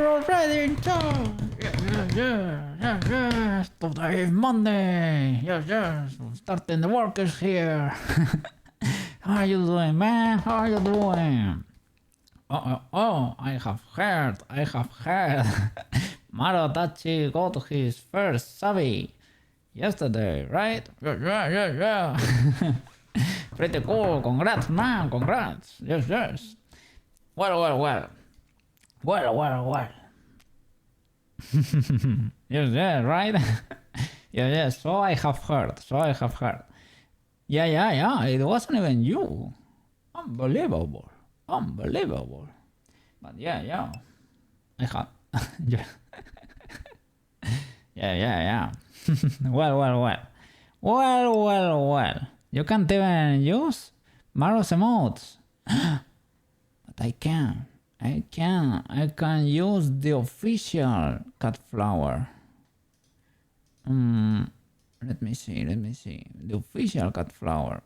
already in town. Yes. Today is Monday. Yes. Starting the work is here. How are you doing, man? How are you doing? Oh, I have heard. Marotachi got his first Sabi yesterday, right? Yeah. Pretty cool. Congrats, man. Congrats. Yes. Well. Yes, right? Yeah. So I have heard. Yeah. It wasn't even you. Unbelievable. But yeah. I have. Yeah. Well. You can't even use Maro's emotes. But I can use the official cat flower. Let me see. The official cat flower.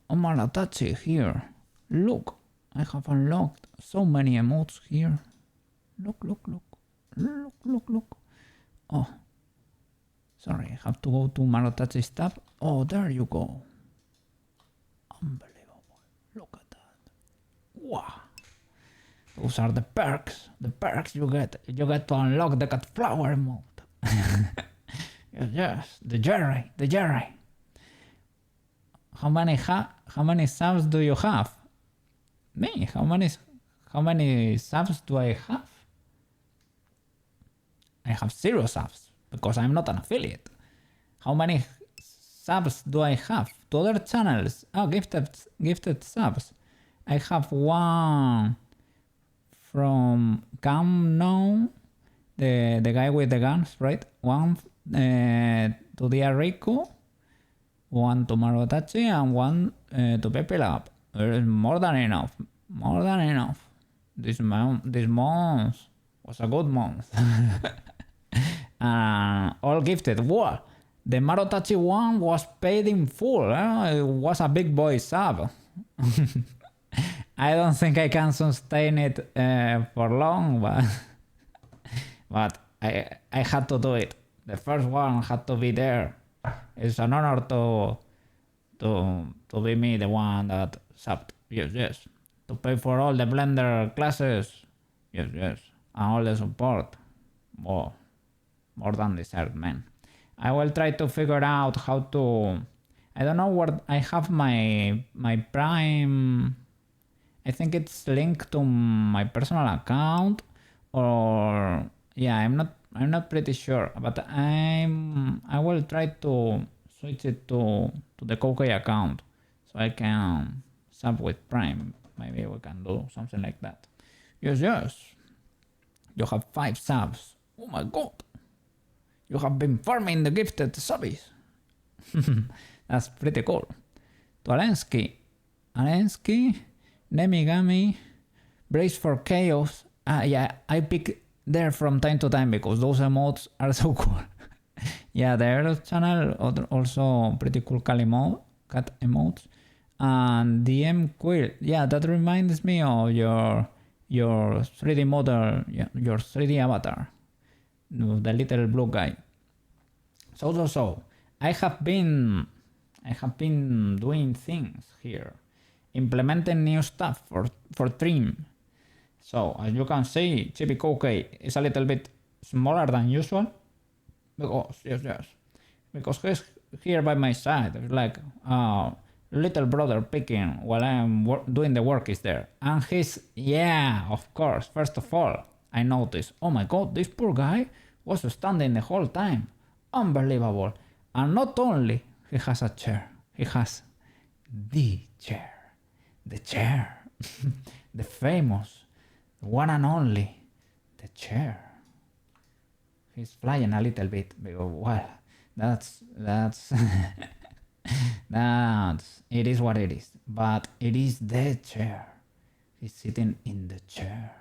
Omaratachi here. Look, I have unlocked so many emotes here. Look. Oh, sorry, I have to go to Marotachi's tab. Oh, there you go. Unbelievable. Look at that. Wow. Those are the perks. The perks you get. You get to unlock the cat flower emote. Yes. The Jerry. How many subs do you have? Me? How many subs do I have? I have 0 subs because I'm not an affiliate. How many subs do I have to other channels? Oh, gifted subs. I have 1 from Cam now, the guy with the guns, right? 1 to Diarico, 1 to Marotachi, and 1 to Pepe Lab. There is more than enough. This month was a good month. All gifted. What? The Marotachi one was paid in full. It was a big boy sub. I don't think I can sustain it for long, but I had to do it. The first one had to be there. It's an honor to be me, the one that subbed. Yes. To pay for all the Blender classes. Yes. And all the support. More than deserved, man. I will try to figure out how to... I don't know where I have my Prime... I think it's linked to my personal account, or... Yeah, I'm not pretty sure, but I will try to switch it to the Koukei account, so I can sub with Prime. Maybe we can do something like that. Yes. You have 5 subs. Oh my god. You have been farming the gifted subbies. That's pretty cool. To Alensky, Nemigami, Brace for Chaos. Yeah, I pick there from time to time because those emotes are so cool. Yeah, the Earl channel also pretty cool cat emotes. And DM Quill. Yeah, that reminds me of your 3D model, your 3D avatar. The little blue guy. So I have been doing things here, implementing new stuff for Trim. So as you can see, Chibi Koukei is a little bit smaller than usual because he's here by my side. It's like little brother picking while I'm doing the work is there, and he's of course. First of all, I noticed, oh my god, this poor guy was standing the whole time. Unbelievable. And not only he has a chair, he has the chair. The famous, one and only, the chair. He's flying a little bit because, well, that's it is what it is, but it is the chair. He's sitting in the chair.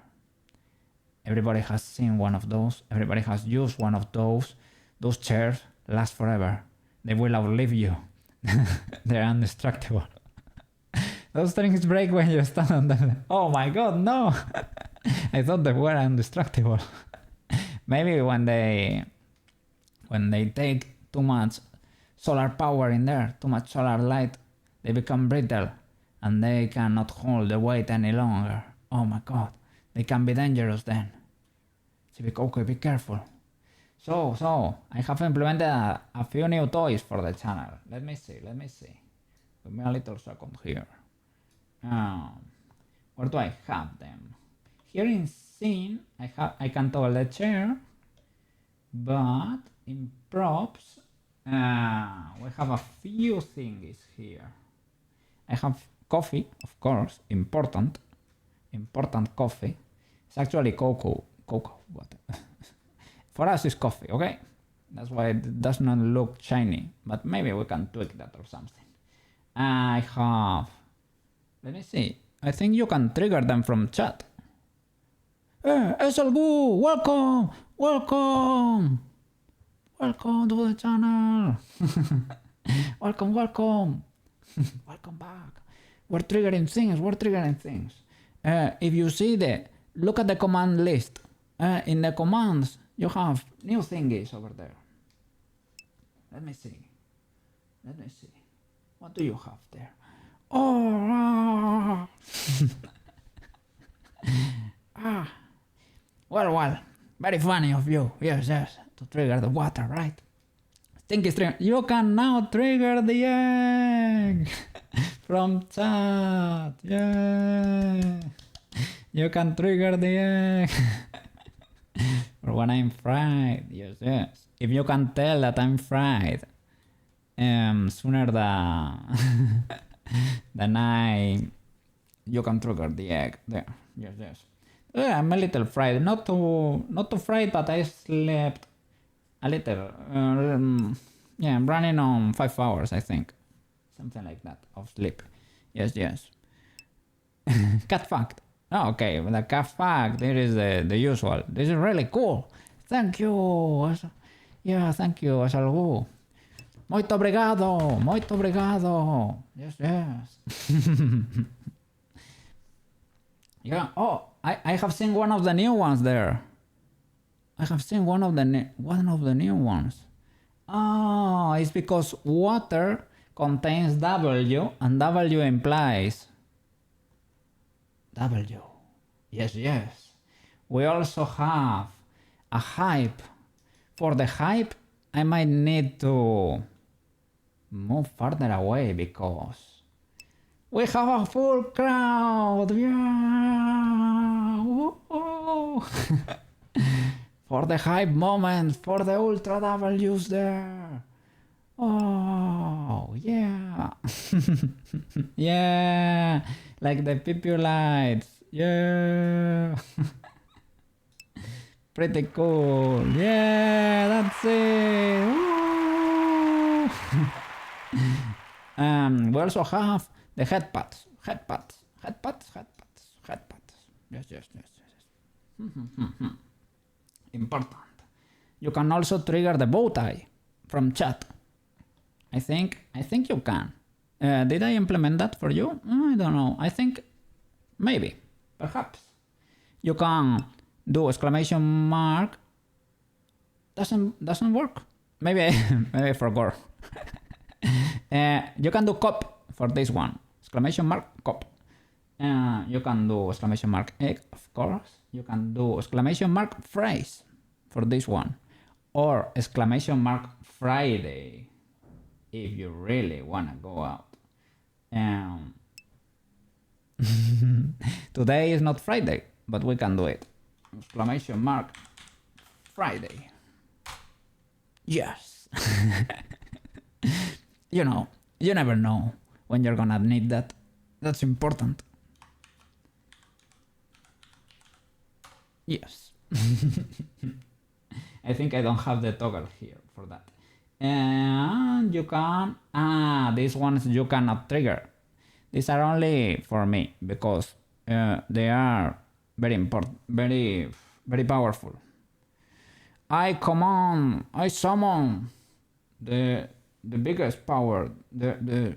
Everybody has seen one of those. Everybody has used one of those. Those chairs last forever. They will outlive you. They're indestructible. Those things break when you stand on them. Oh my god, no! I thought they were indestructible. Maybe when they take too much solar power in there, too much solar light, they become brittle and they cannot hold the weight any longer. Oh my god, they can be dangerous then. Okay, be careful. So, I have implemented a few new toys for the channel. Let me see. Give me a little second here. Where do I have them? Here in scene, I can toggle the chair, but in props, we have a few things here. I have coffee, of course, important coffee. It's actually cocoa, but for us it's coffee, okay? That's why it does not look shiny, but maybe we can tweak that or something. I have, let me see, I think you can trigger them from chat. Hey, SLGoo, welcome to the channel. welcome welcome back. We're triggering things. If you see look at the command list. In the commands you have new thingies over there. Let me see. What do you have there? Oh, Well, very funny of you. Yes, to trigger the water, right? Stinky string. You can now trigger the egg from chat. Yeah. You can trigger the egg. Or when I'm fried. Yes. If you can tell that I'm fried, sooner than you can trigger the egg. There. Yes. I'm a little fried. Not too fried, but I slept a little. I'm running on 5 hours, I think. Something like that of sleep. Yes. Cat fact. Oh, okay, the cat fact, there is the usual. This is really cool. Thank you. Yeah, thank you, SLGoo. Muito obrigado. Yes. Yeah, oh, I have seen one of the new ones there. I have seen one of the new ones. Oh, it's because water contains W and W implies W. Yes. We also have a hype. For the hype, I might need to move further away because we have a full crowd. Yeah. For the hype moment, for the ultra W's there. Oh, yeah. Yeah, like the pew lights. Yeah. Pretty cool. Yeah, that's it. We also have the headpads. Yes. Important. You can also trigger the bow tie from chat. I think you can. Did I implement that for you? I don't know. I think maybe, perhaps. You can do exclamation mark. Doesn't work. Maybe I forgot. You can do cop for this one. Exclamation mark cop. You can do exclamation mark egg, of course. You can do exclamation mark phrase for this one, or exclamation mark Friday if you really wanna go out. Today is not Friday, but we can do it. Exclamation mark Friday. Yes. You know, you never know when you're gonna need that. That's important. Yes. I think I don't have the toggle here for that. And you can, these ones you cannot trigger. These are only for me because they are very important, very powerful. I summon the biggest power, the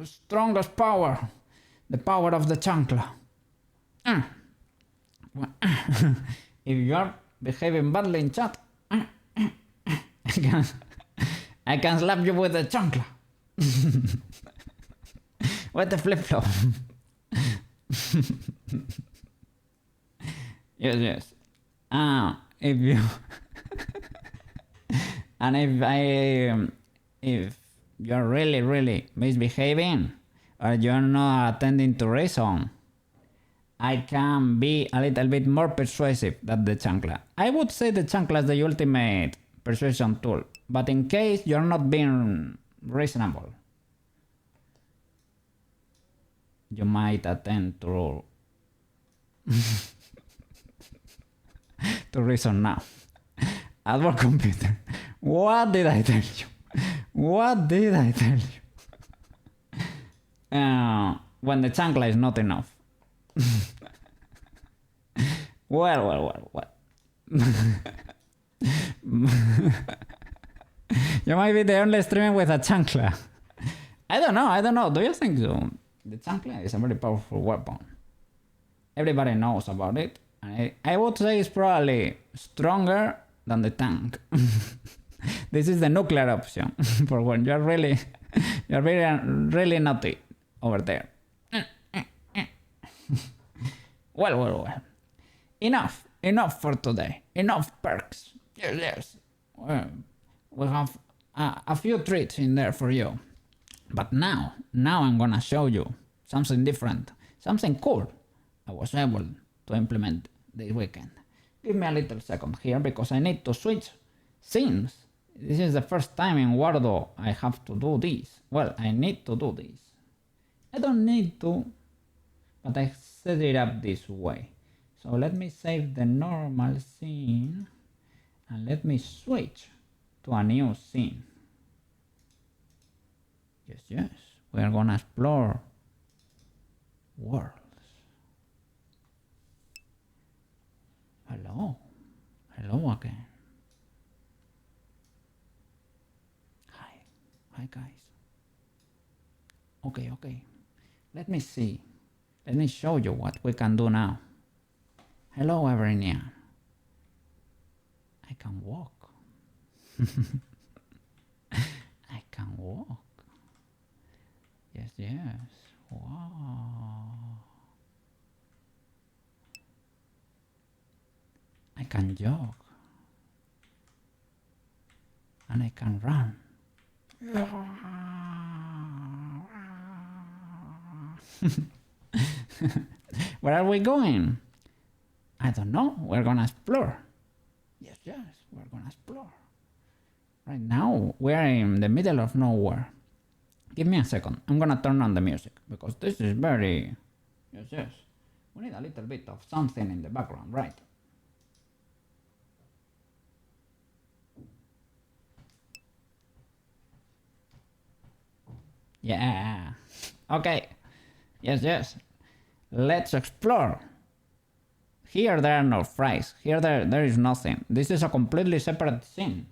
strongest power, the power of the chancla. If you're behaving badly in chat, I can slap you with a chancla. With the flip flop. Yes. If you and if you're really misbehaving or you're not attending to reason, I can be a little bit more persuasive than the chancla. I would say the chancla is the ultimate persuasion tool, but in case you're not being reasonable, you might attend to to reason now. Adword computer. What did I tell you? What did I tell you? When the chancla is not enough. Well. You might be the only streamer with a chancla. I don't know. Do you think so? The chancla is a very powerful weapon. Everybody knows about it. I would say it's probably stronger than the tank. This is the nuclear option for when you're really naughty over there. Well. Enough for today. Enough perks. Yes. We have a few treats in there for you. But now I'm gonna show you something different, something cool I was able to implement this weekend. Give me a little second here because I need to switch scenes. This is the first time in Warudo I have to do this. Well, I need to do this. I don't need to, but I set it up this way. So let me save the normal scene and let me switch to a new scene. Yes. We are gonna explore worlds. Hello again. Hi guys. Okay. Let me see. Let me show you what we can do now. Hello Everinian. I can walk. I can walk. Yes. Wow. I can jog. And I can run. Where are we going? I don't know. We're gonna explore. Yes, we're gonna explore. Right now, we're in the middle of nowhere. Give me a second. I'm gonna turn on the music because this is very... Yes. We need a little bit of something in the background, right? Yeah. Okay. Yes. Let's explore. Here there are no fries. Here there is nothing. This is a completely separate scene.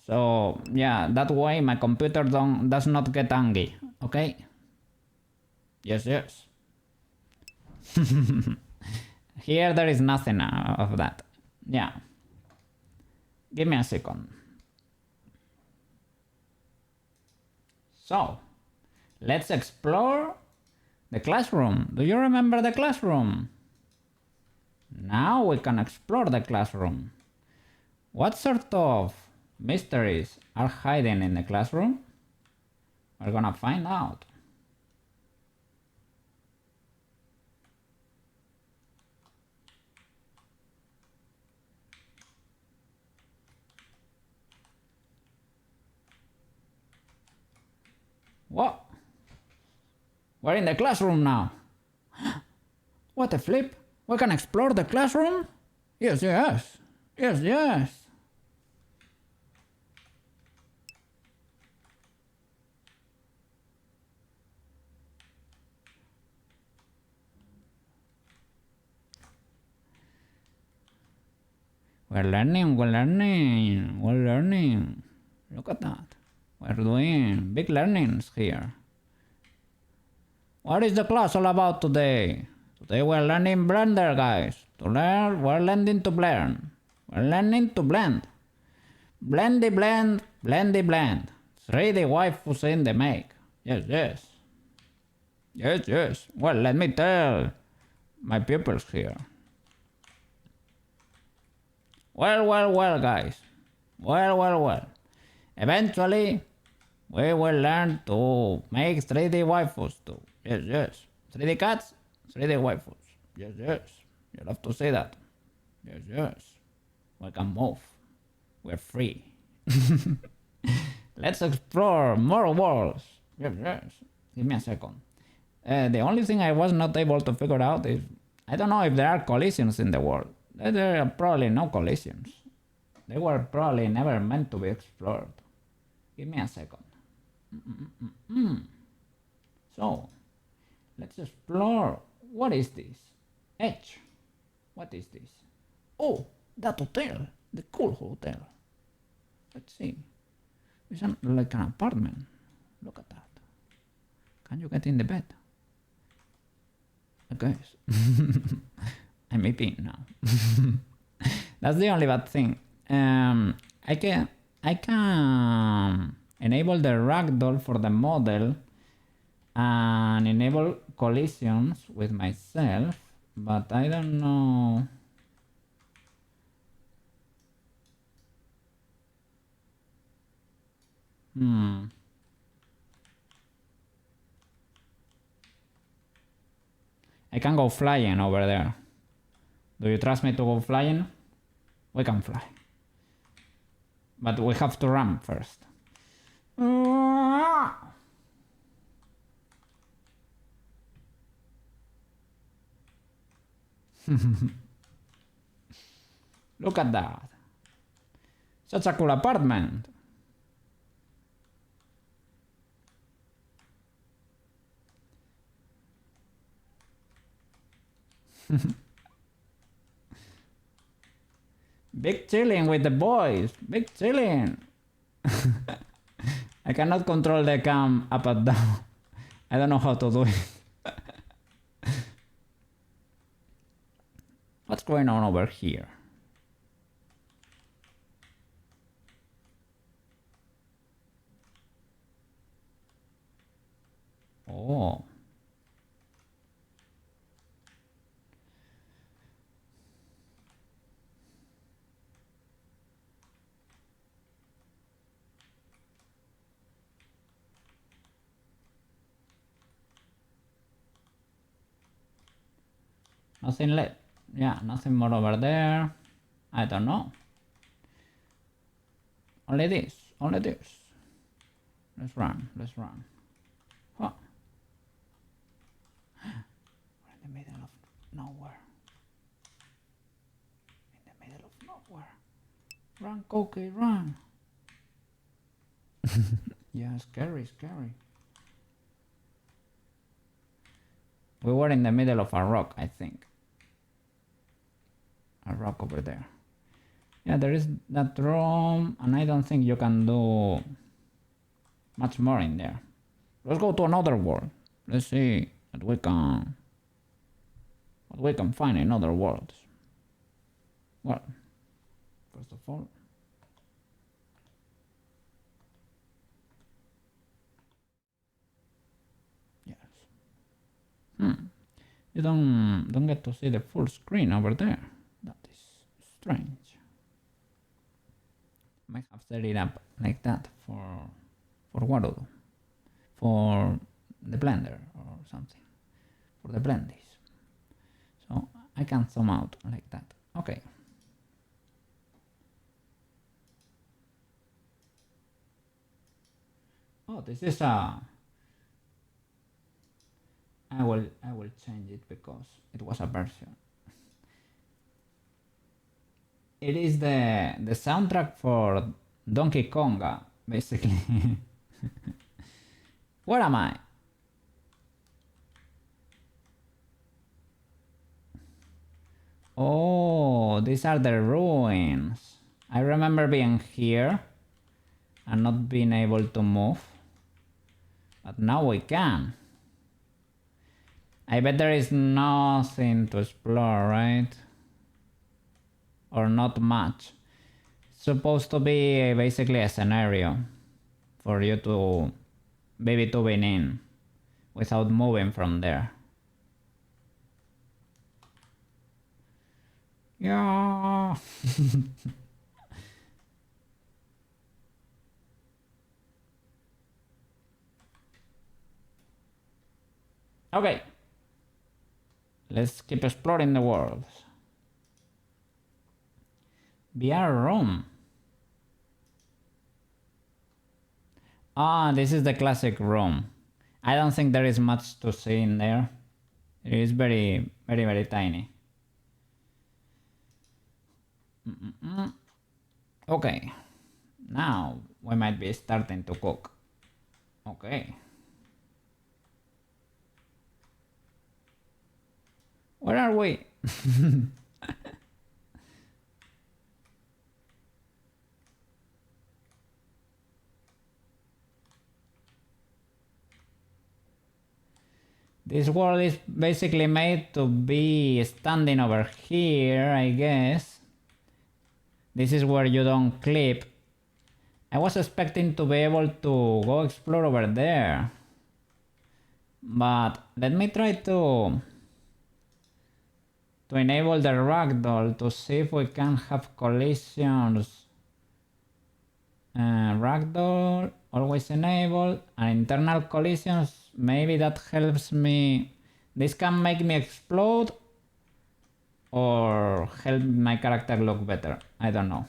So yeah, that way my computer does not get angry. Okay? Yes. Here there is nothing of that. Yeah. Give me a second. So, let's explore the classroom. Do you remember the classroom? Now we can explore the classroom. What sort of mysteries are hiding in the classroom? We're gonna find out. What? We're in the classroom now. What a flip! We can explore the classroom? Yes. We're learning. Look at that. We're doing big learnings here. What is the class all about today? Today we're learning Blender, guys. We're learning to blend. We're learning to blend. Blendy blend, blendy blend. 3D waifus in the make. Yes, yes. Yes, yes. Well, let me tell my pupils here. Well, guys. Well. Eventually, we will learn to make 3D waifus too. Yes, yes. 3D cats, 3D waifus. Yes, yes. You love to see that. Yes, yes. We can move. We're free. Let's explore more worlds. Yes, yes. Give me a second. The only thing I was not able to figure out is I don't know if there are collisions in the world. There are probably no collisions. They were probably never meant to be explored. Give me a second. So, let's explore. What is this? Edge. What is this? Oh, that hotel. The cool hotel. Let's see. It's like an apartment. Look at that. Can you get in the bed? Okay. I'm eating now. That's the only bad thing. I can enable the ragdoll for the model and enable collisions with myself, but I don't know. I can go flying over there. Do you trust me to go flying? We can fly. But we have to run first. Look at that. Such a cool apartment. Big chilling with the boys. Big chilling. I cannot control the cam up and down. I don't know how to do it. What's going on over here? Oh. Nothing left. Yeah, nothing more over there. I don't know. Only this. Only this. Let's run. Let's run. Huh. We're in the middle of nowhere. In the middle of nowhere. Run, Cookie, run. Yeah, scary, scary. We were in the middle of a rock, I think. A rock over there. Yeah, there is that room, and I don't think you can do much more in there. Let's go to another world. Let's see what we can find in other worlds. Well, first of all, yes. You don't get to see the full screen over there. That is strange. Might have set it up like that for Warudo, for the blender or something, for the blendies. So I can zoom out like that. Okay. Oh, this is a. I will change it because it was a version. It is the soundtrack for Donkey Konga, basically. Where am I? Oh, these are the ruins. I remember being here and not being able to move, but now we can. I bet there is nothing to explore, right? Or not much. It's supposed to be basically a scenario for you to baby tubing in without moving from there. Yeah. Okay. Let's keep exploring the world. VR room. Ah, this is the classic room. I don't think there is much to see in there. It is very, very, very tiny. Okay. Now we might be starting to cook. Okay. Where are we? This world is basically made to be standing over here, I guess. This is where you don't clip. I was expecting to be able to go explore over there. But let me try to enable the ragdoll to see if we can have collisions. Ragdoll always enabled, and internal collisions, maybe that helps me. This can make me explode or help my character look better. I don't know.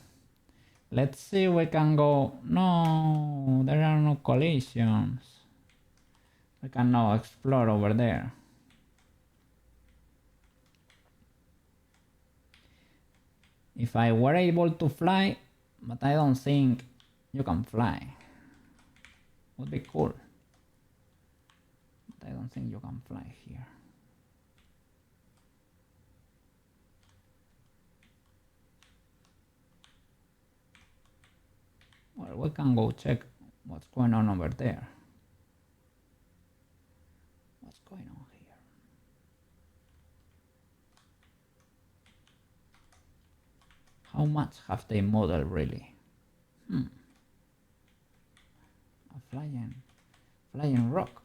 Let's see if we can go. No, there are no collisions. We can now explore over there. If I were able to fly, but I don't think you can fly. Would be cool. But I don't think you can fly here. Well, we can go check what's going on over there. What's going on here? How much have they modeled really? A flying rock.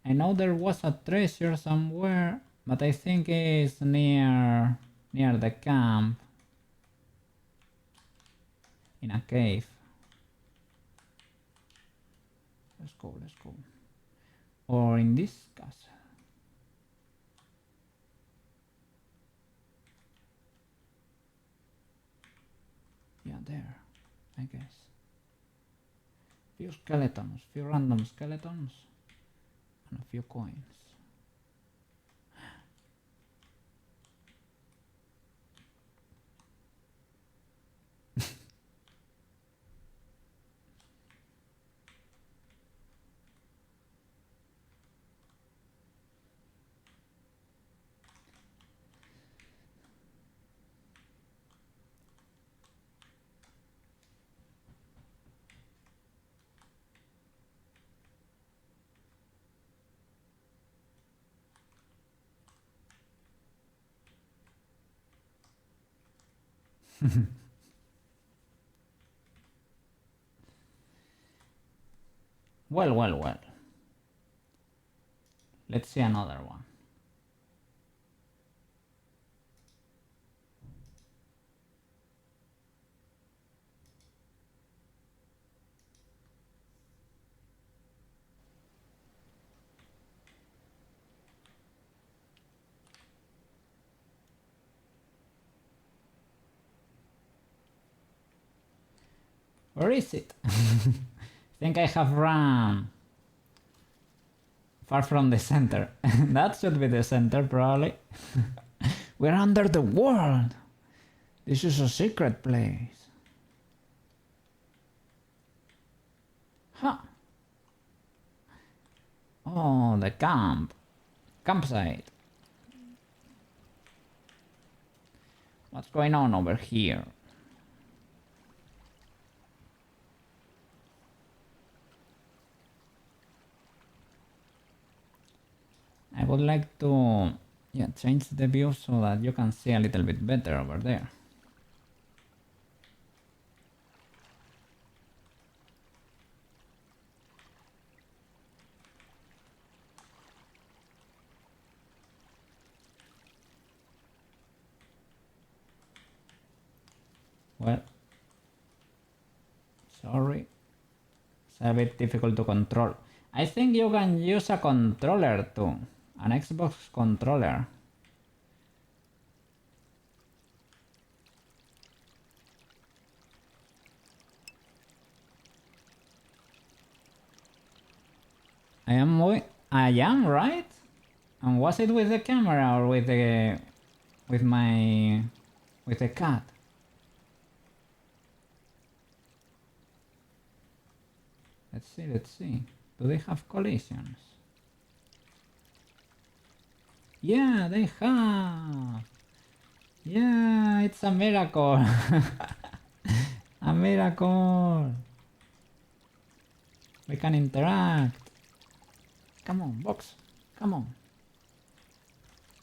I know there was a treasure somewhere, but I think it's near the camp. In a cave. Let's go. Or in this castle. Yeah, there, I guess. Few skeletons, few random skeletons, and a few coins. Well. Let's see another one. Where is it? I think I have run far from the center. That should be the center, probably. We're under the world. This is a secret place. Huh. Oh, the campsite. What's going on over here? I would like to change the view so that you can see a little bit better over there. Well, sorry, it's a bit difficult to control. I think you can use a controller too, an Xbox controller. I am right? And was it with the camera or with the with the cat? Let's see. Do they have collisions? Yeah, they have. Yeah, it's a miracle. A miracle. We can interact. Come on, box. Come on.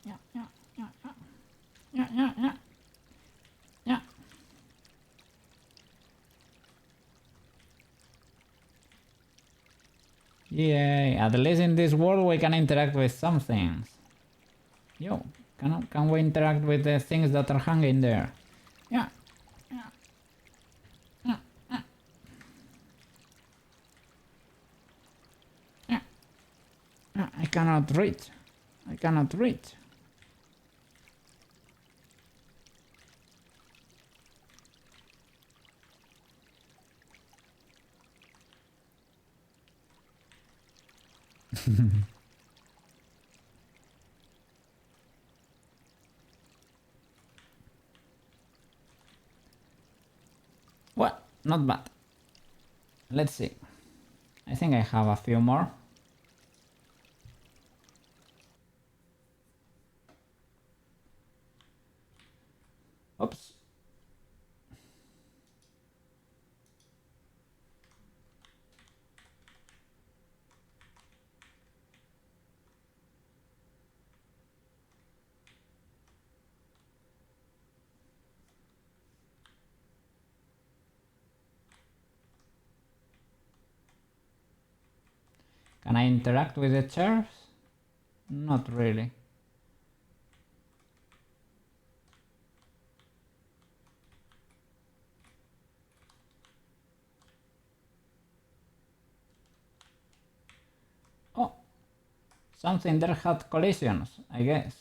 Yeah, yeah, yeah, yeah. Yeah, yeah, yeah. Yeah. Yay, at least in this world we can interact with some things. Yo, can we interact with the things that are hanging there? Yeah. Yeah. Yeah. Yeah. Yeah. Yeah. I cannot reach. I cannot reach. Well, not bad. Let's see. I think I have a few more. Oops. Can I interact with the chairs? Not really. Oh, something there had collisions, I guess.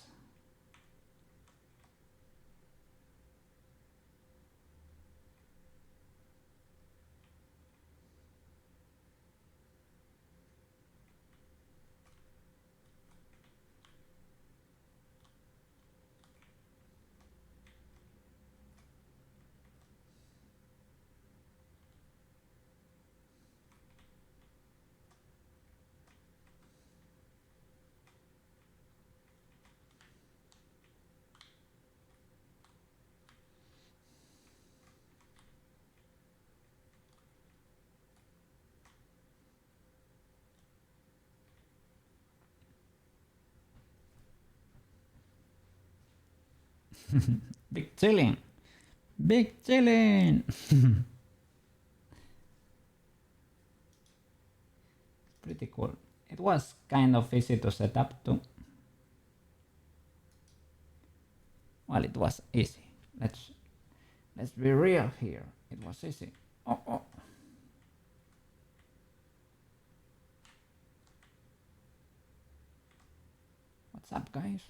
Big chilling. Big chilling. Pretty cool. It was kind of easy to set up too. Well, it was easy. Let's be real here. It was easy. Oh, oh. What's up, guys?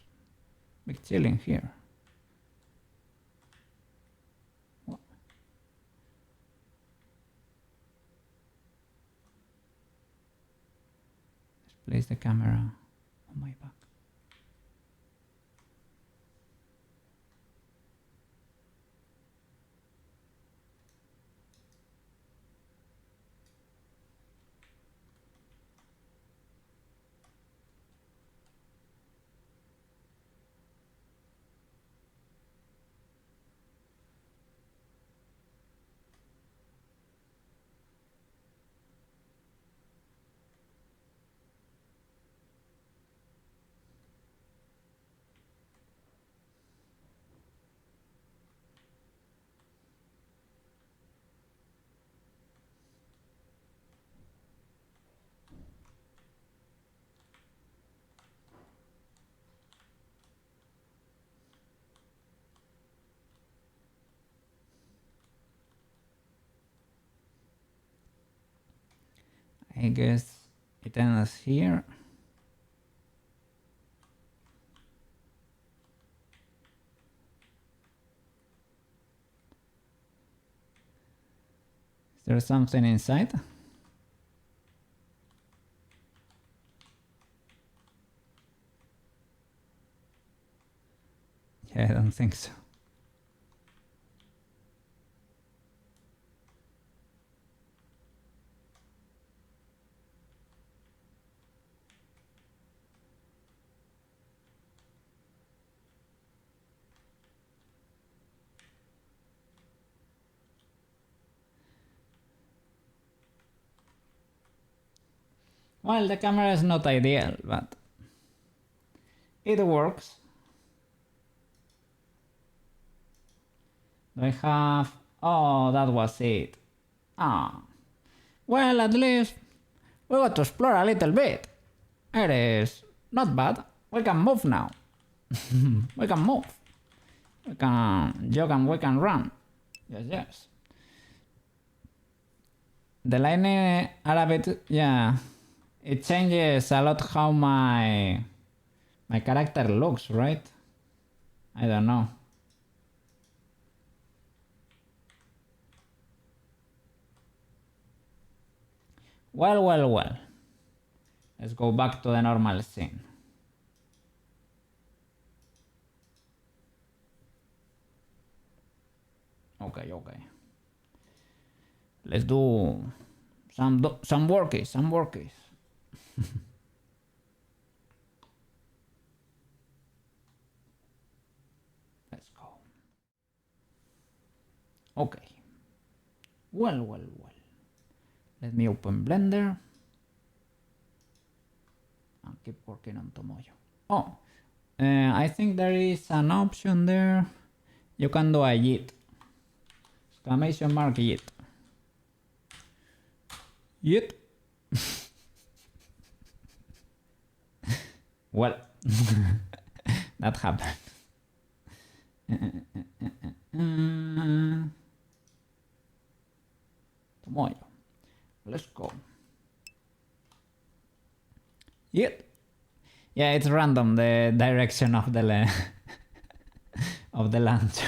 Big chilling here. What? Let's place the camera on my back. I guess it ends here. Is there something inside? Yeah, I don't think so. Well, the camera is not ideal, but it works. Do I have... Oh, that was it. Ah. Well, at least we got to explore a little bit. It is not bad. We can move now. We can move. We can jog and we can run. Yes, yes. The lightning are a bit... Yeah. It changes a lot how my character looks, right? I don't know. Well, well, well. Let's go back to the normal scene. Okay, okay. Let's do some workies, some workies. Let's go. Okay. Well, well, well. Let me open Blender and keep working on Tomoyo. Oh, I think there is an option there. You can do a YIT. Exclamation mark YIT. YIT. Well, that happened. Tomoyo. Let's go. YIT. Yeah, it's random, the direction of the of the launch.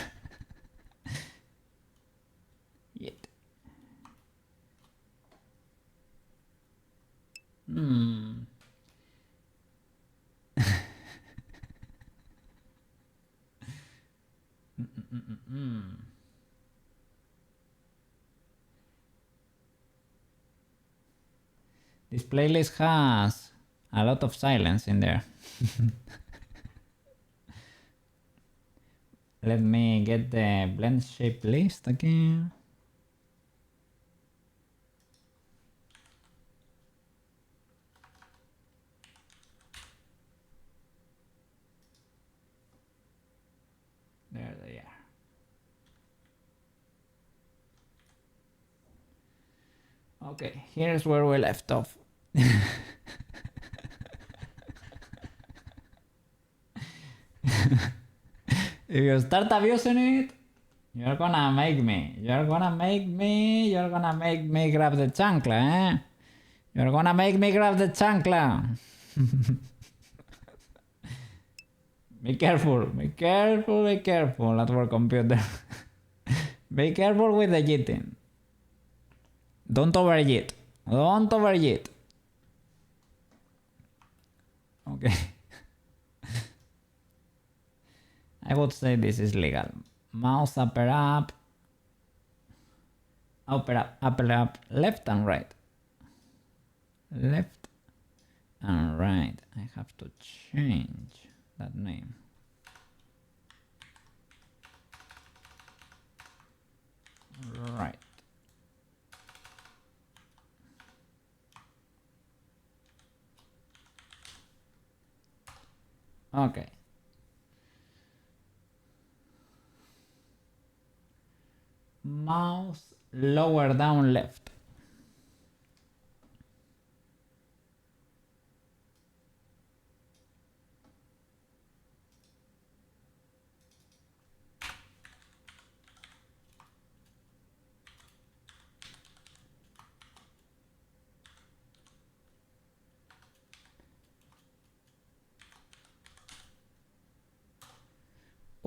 YIT. This playlist has a lot of silence in there. Let me get the blend shape list again. There they are. Okay, here's where we left off. If you start abusing it, you're gonna make me. You're gonna make me grab the chancla, eh? You're gonna make me grab the chancla. Be careful, be careful, be careful at work computer. Be careful with the jitting. Don't overjit. Don't overjit. Okay. I would say this is legal. Mouse upper up, left and right. Left and right. I have to change that name. Right. Okay. Mouse lower down left.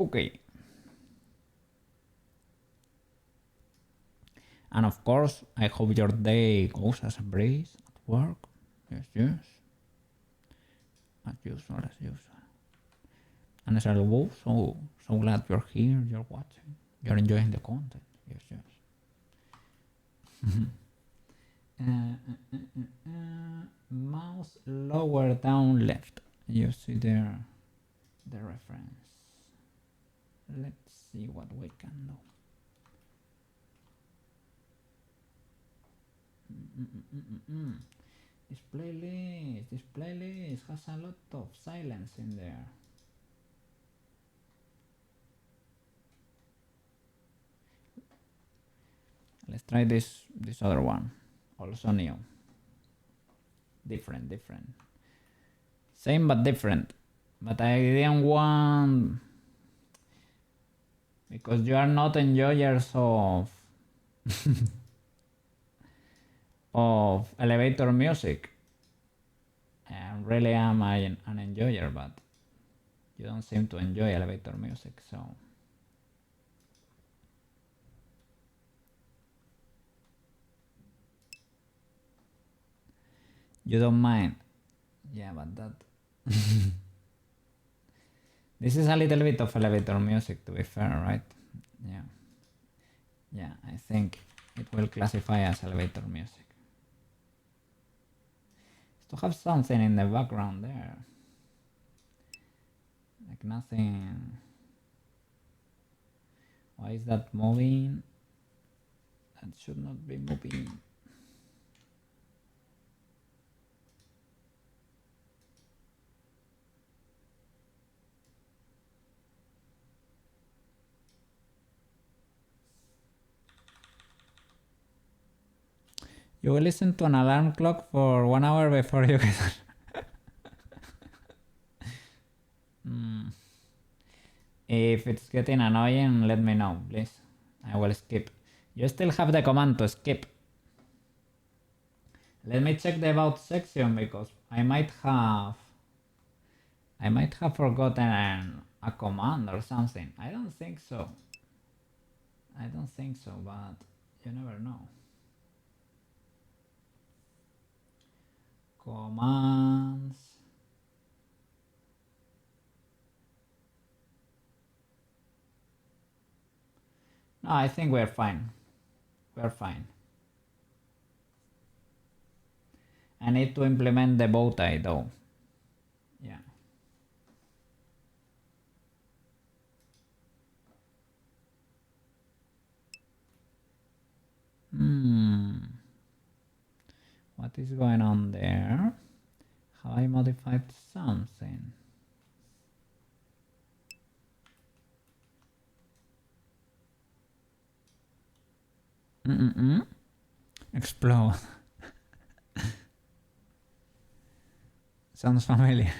Okay. And of course, I hope your day goes as a breeze at work. Yes, yes. As usual, as usual. And as always, so glad you're here, you're watching, you're enjoying the content. Yes, yes. Mouse lower down left. You see there the reference. Let's see what we can do. This playlist has a lot of silence in there. Let's try this other one. Also new. Different. Same but different. But I didn't want, because you are not enjoyers of of elevator music. I really am an enjoyer, but you don't seem to enjoy elevator music, so you don't mind. Yeah, but that this is a little bit of elevator music, to be fair, right? Yeah, I think it will classify as elevator music. To have something in the background there, like nothing. Why is that moving? That should not be moving. You will listen to an alarm clock for 1 hour before you get If it's getting annoying, let me know, please. I will skip. You still have the command to skip. Let me check the about section, because I might have forgotten a command or something. I don't think so, but you never know. Commands. No, I think we're fine. I need to implement the bow tie though. Yeah. What is going on there? Have I modified something? Explode. Sounds familiar.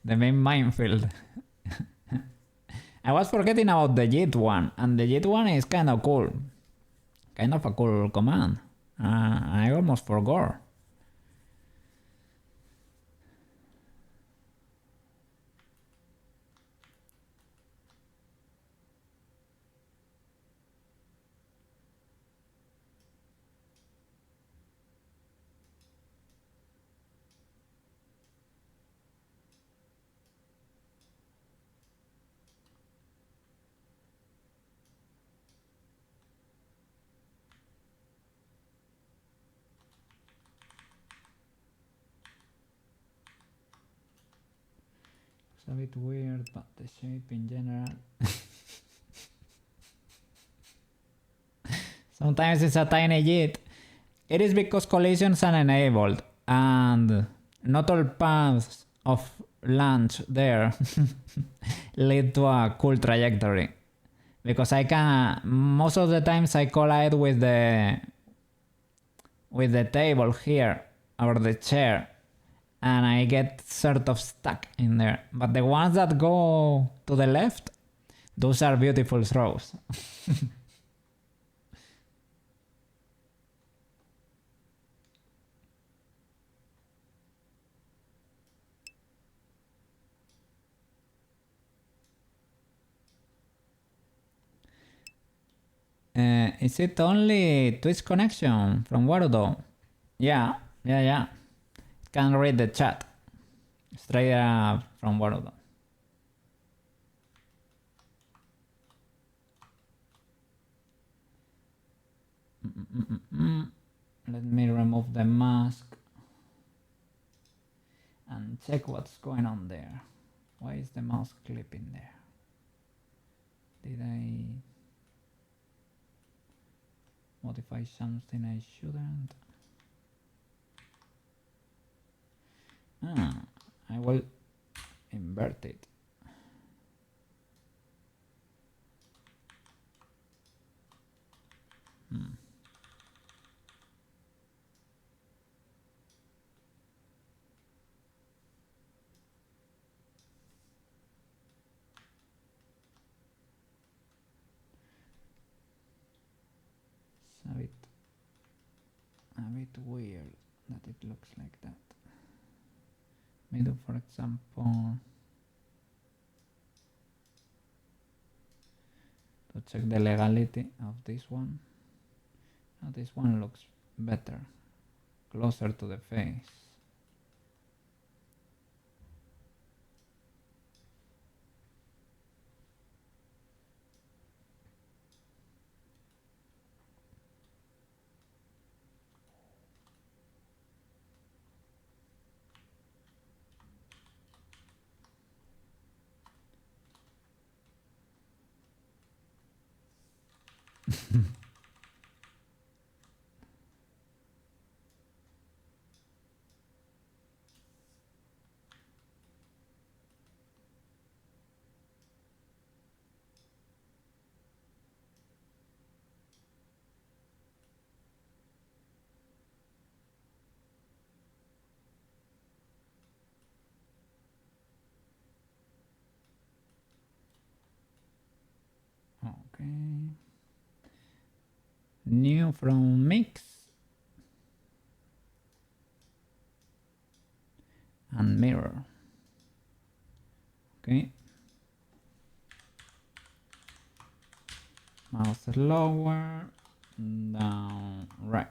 The main minefield. I was forgetting about the JIT one, and the JIT one is kind of cool. Kind of a cool command. I almost forgot. It's a bit weird, but the shape in general. Sometimes it's a tiny JIT. It is because collisions are enabled, and not all paths of launch there lead to a cool trajectory. Because I can, most of the times I collide with the table here, or the chair, and I get sort of stuck in there. But the ones that go to the left, those are beautiful throws. Is it only Twitch connection from Warudo? Yeah. Can read the chat straight from Warudo. Let me remove the mask and check what's going on there. Why is the mouse clipping there? Did I modify something I shouldn't? I will invert it. It's a bit weird that it looks like that. Maybe, for example, to check the legality of this one. Now this one looks better, closer to the face. Okay. New from mix and mirror. Okay. Mouse lower, down, right.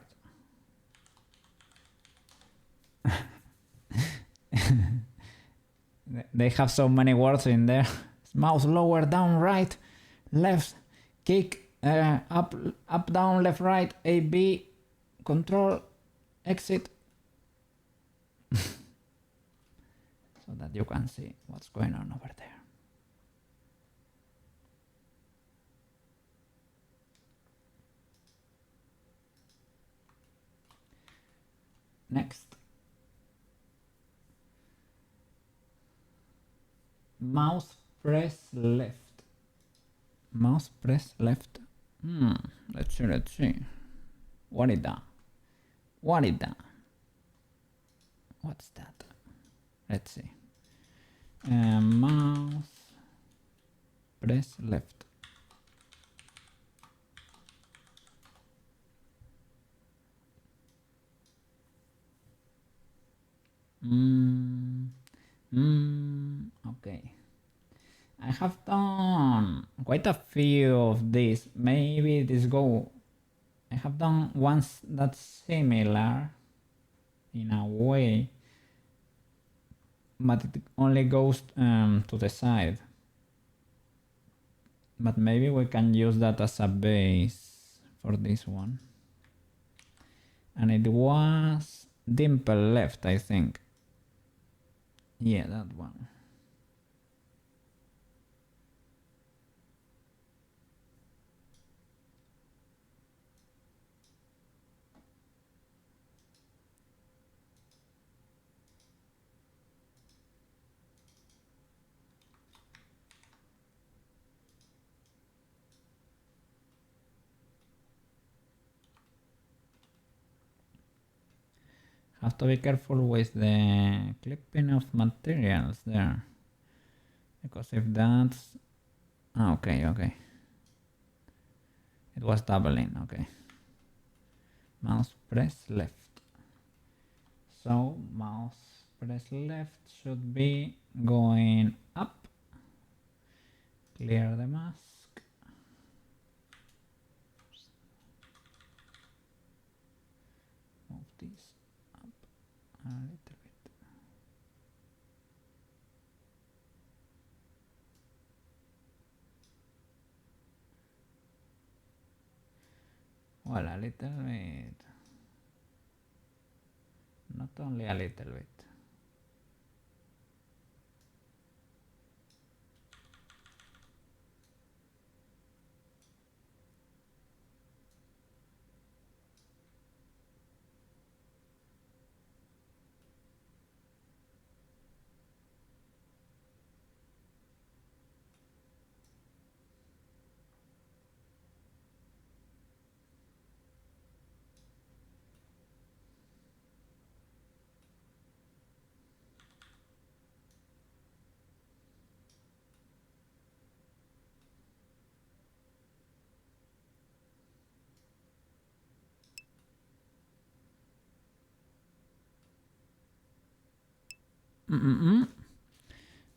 They have so many words in there. Mouse lower, down, right, left, kick, up, down, left, right, A, B, control, exit. So that you can see what's going on over there. Next. Mouse press left. Mouse press left. Let's see. What is that? What's that? Let's see. Mouse press left. Okay. I have done quite a few of these. Maybe this go. I have done ones that's similar in a way, but it only goes to the side. But maybe we can use that as a base for this one. And it was dimple left, I think. Yeah, that one. Have to be careful with the clipping of materials there, because if that's okay, it was doubling. Okay, mouse press left, so mouse press left should be going up. Clear the mask, A little bit. Well, a little bit. Not only a little bit.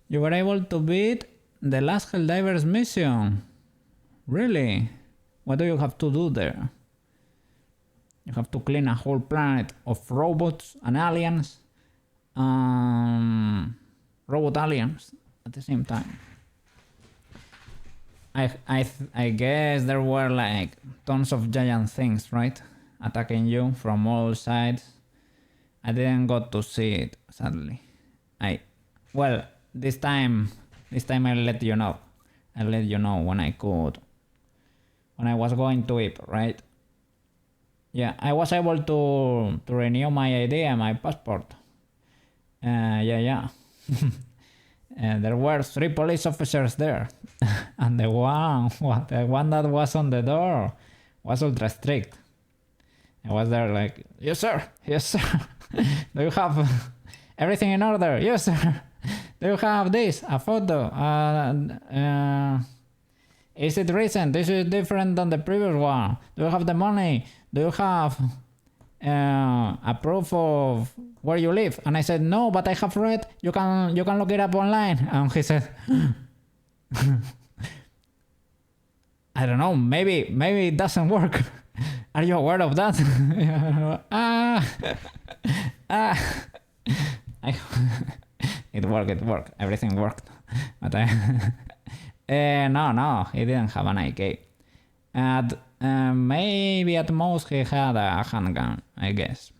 You were able to beat the last Helldivers mission. Really? What do you have to do there? You have to clean a whole planet of robots and aliens. Robot aliens at the same time. I guess there were like tons of giant things, right? Attacking you from all sides. I didn't got to see it, sadly. Well, this time I'll let you know. I'll let you know when I could. When I was going to it, right? Yeah, I was able to renew my ID and my passport. Yeah. And there were 3 police officers there. And the one that was on the door was ultra strict. I was there like, yes sir. Do you have everything in order? Yes sir. Do you have this? A photo? Is it recent? This is different than the previous one. Do you have the money? Do you have a proof of where you live? And I said, no, but I have read. You can look it up online. And he said, I don't know, maybe it doesn't work. Are you aware of that? It worked. Everything worked. But no, he didn't have an AK. And maybe at most he had a handgun, I guess.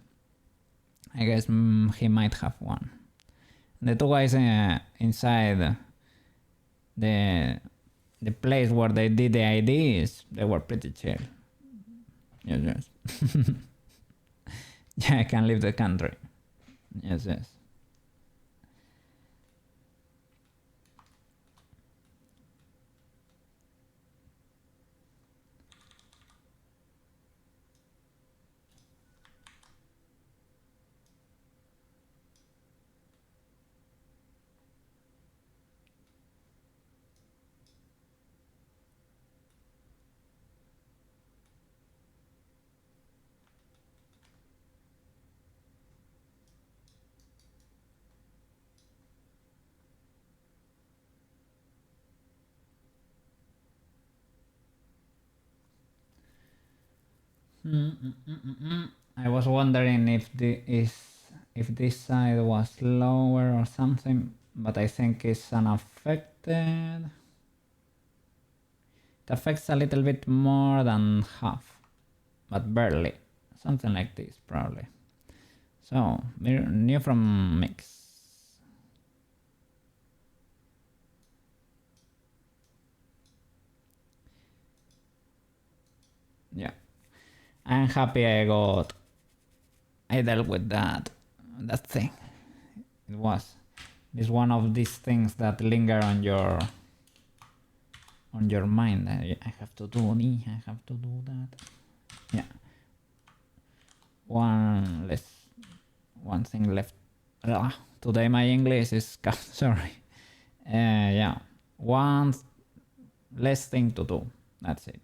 He might have one. The 2 guys inside the place where they did the IDs, they were pretty chill. Yes. Yeah, I can leave the country. Yes. I was wondering if this side was lower or something, but I think it's unaffected. It affects a little bit more than half, but barely. Something like this, probably. So, new from Mix. Yeah. I'm happy I dealt with that thing. It's one of these things that linger on your mind. I have to do this, I have to do that. Yeah. One thing left. Today my English is sorry. Yeah. One less thing to do. That's it.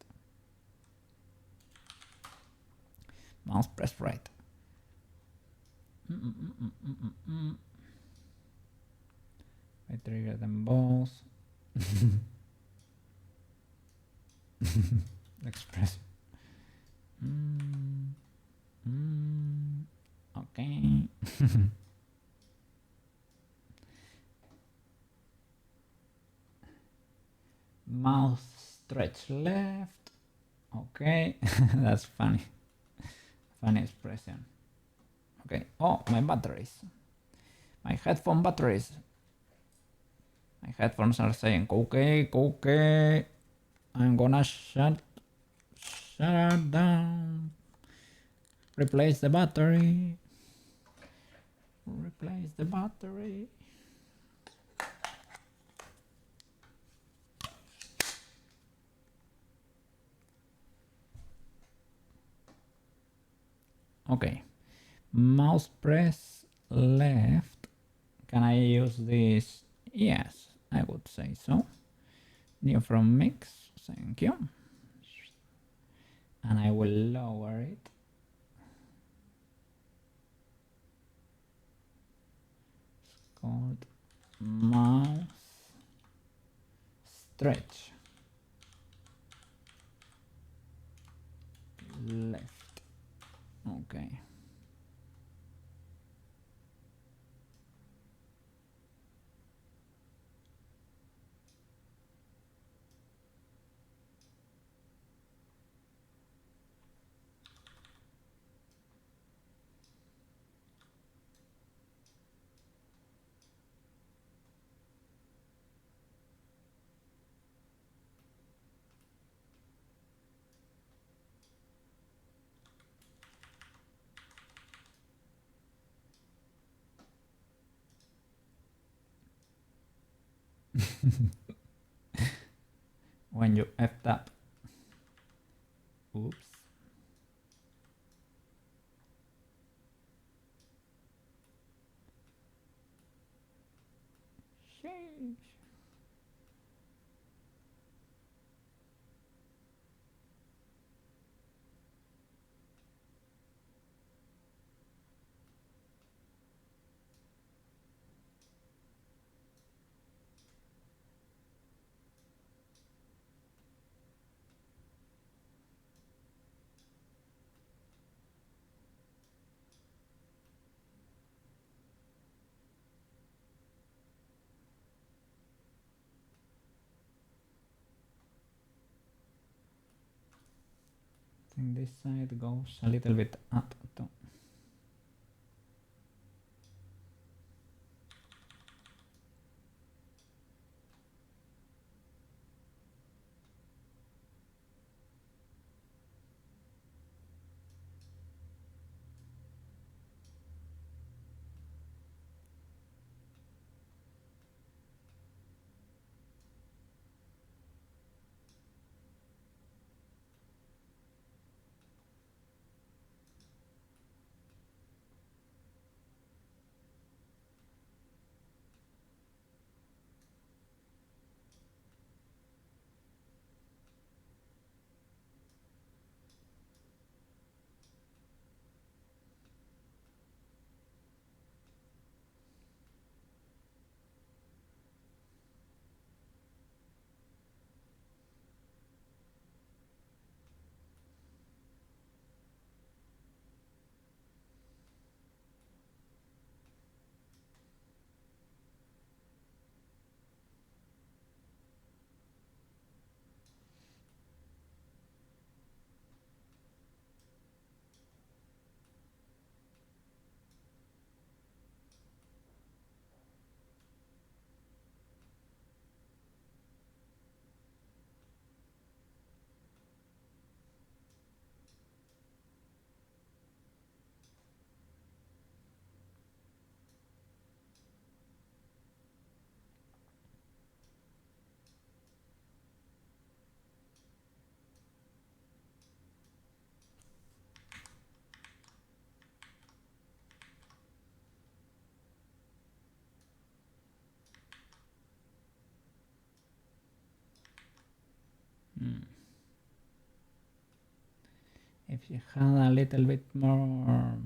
Mouse press right. I trigger them both. Express. Okay. Mouth stretch left. Okay, that's funny. Funny expression. Okay. Oh, my batteries. My headphone batteries. My headphones are saying, okay, okay. I'm gonna shut down. Replace the battery. Replace the battery. Okay. Mouse press left. Can I use this? Yes, I would say so. New from mix. Thank you. And I will lower it. It's called mouse stretch left. Okay. When you effed up. Oops. Sheesh. I think this side goes a little bit up too. If you had a little bit more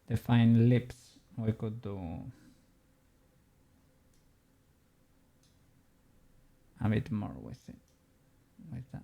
defined lips, we could do a bit more with it, with that.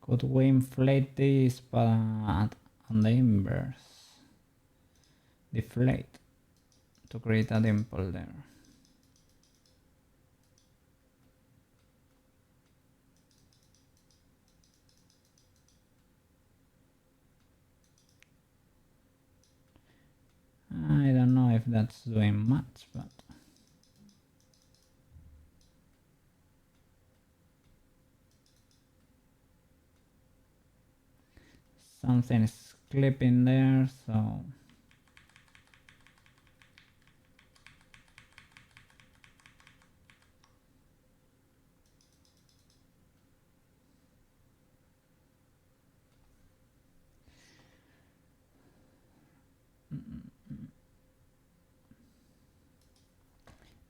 Could we inflate this but on the inverse? Deflate to create a dimple there. I don't know if that's doing much, but something is clipping there, so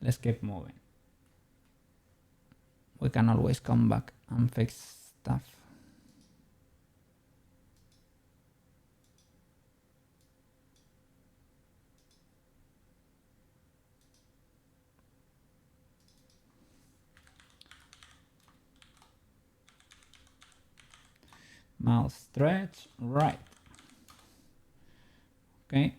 let's keep moving. We can always come back and fix stuff. Mouth stretch, right. Okay.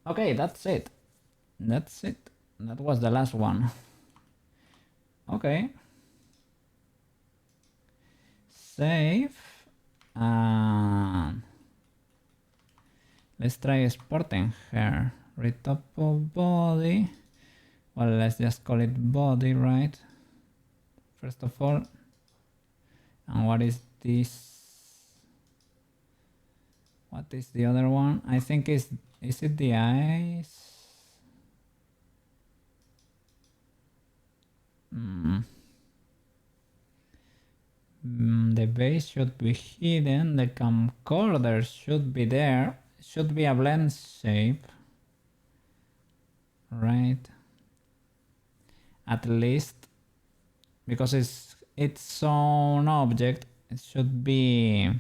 Okay, that's it. That's it. That was the last one. Okay. Save. And let's try exporting here. Retop of body. Well, let's just call it body, right? First of all. And what is this? What is the other one? I think is it the eyes? The base should be hidden. The camcorder should be there. It should be a blend shape. Right. At least. Because it's its own object. It should be...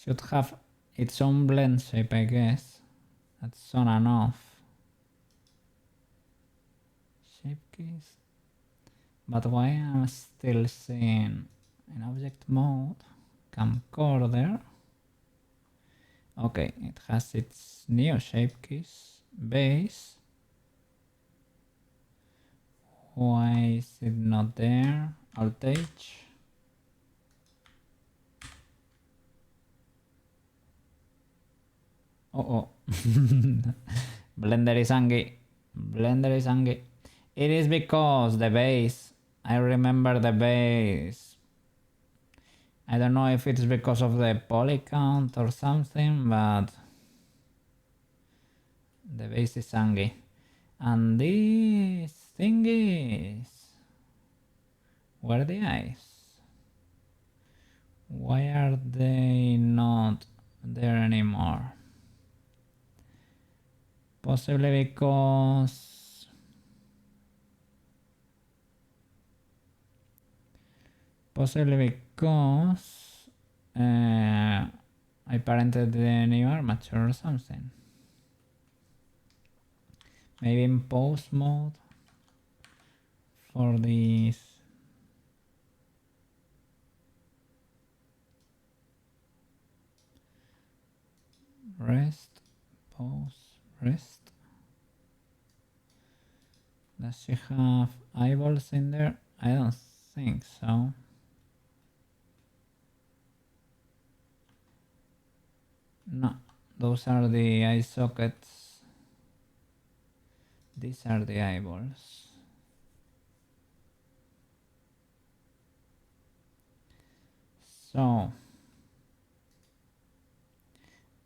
should have its own blend shape, I guess. That's on and off. Shape keys. But why am I still seeing in object mode? Camcorder. Okay, it has its new shape keys. Base. Why is it not there? Alt H. Oh. Blender is angry. Blender is angry. It is because the base. I remember the base. I don't know if it's because of the poly count or something, but the base is angry. And this thing is... where are the eyes? Why are they not there anymore? Possibly because... I parented the new armature or something. Maybe in pose mode for these. Rest, pose, rest. Does she have eyeballs in there? I don't think so. No, those are the eye sockets. These are the eyeballs. So,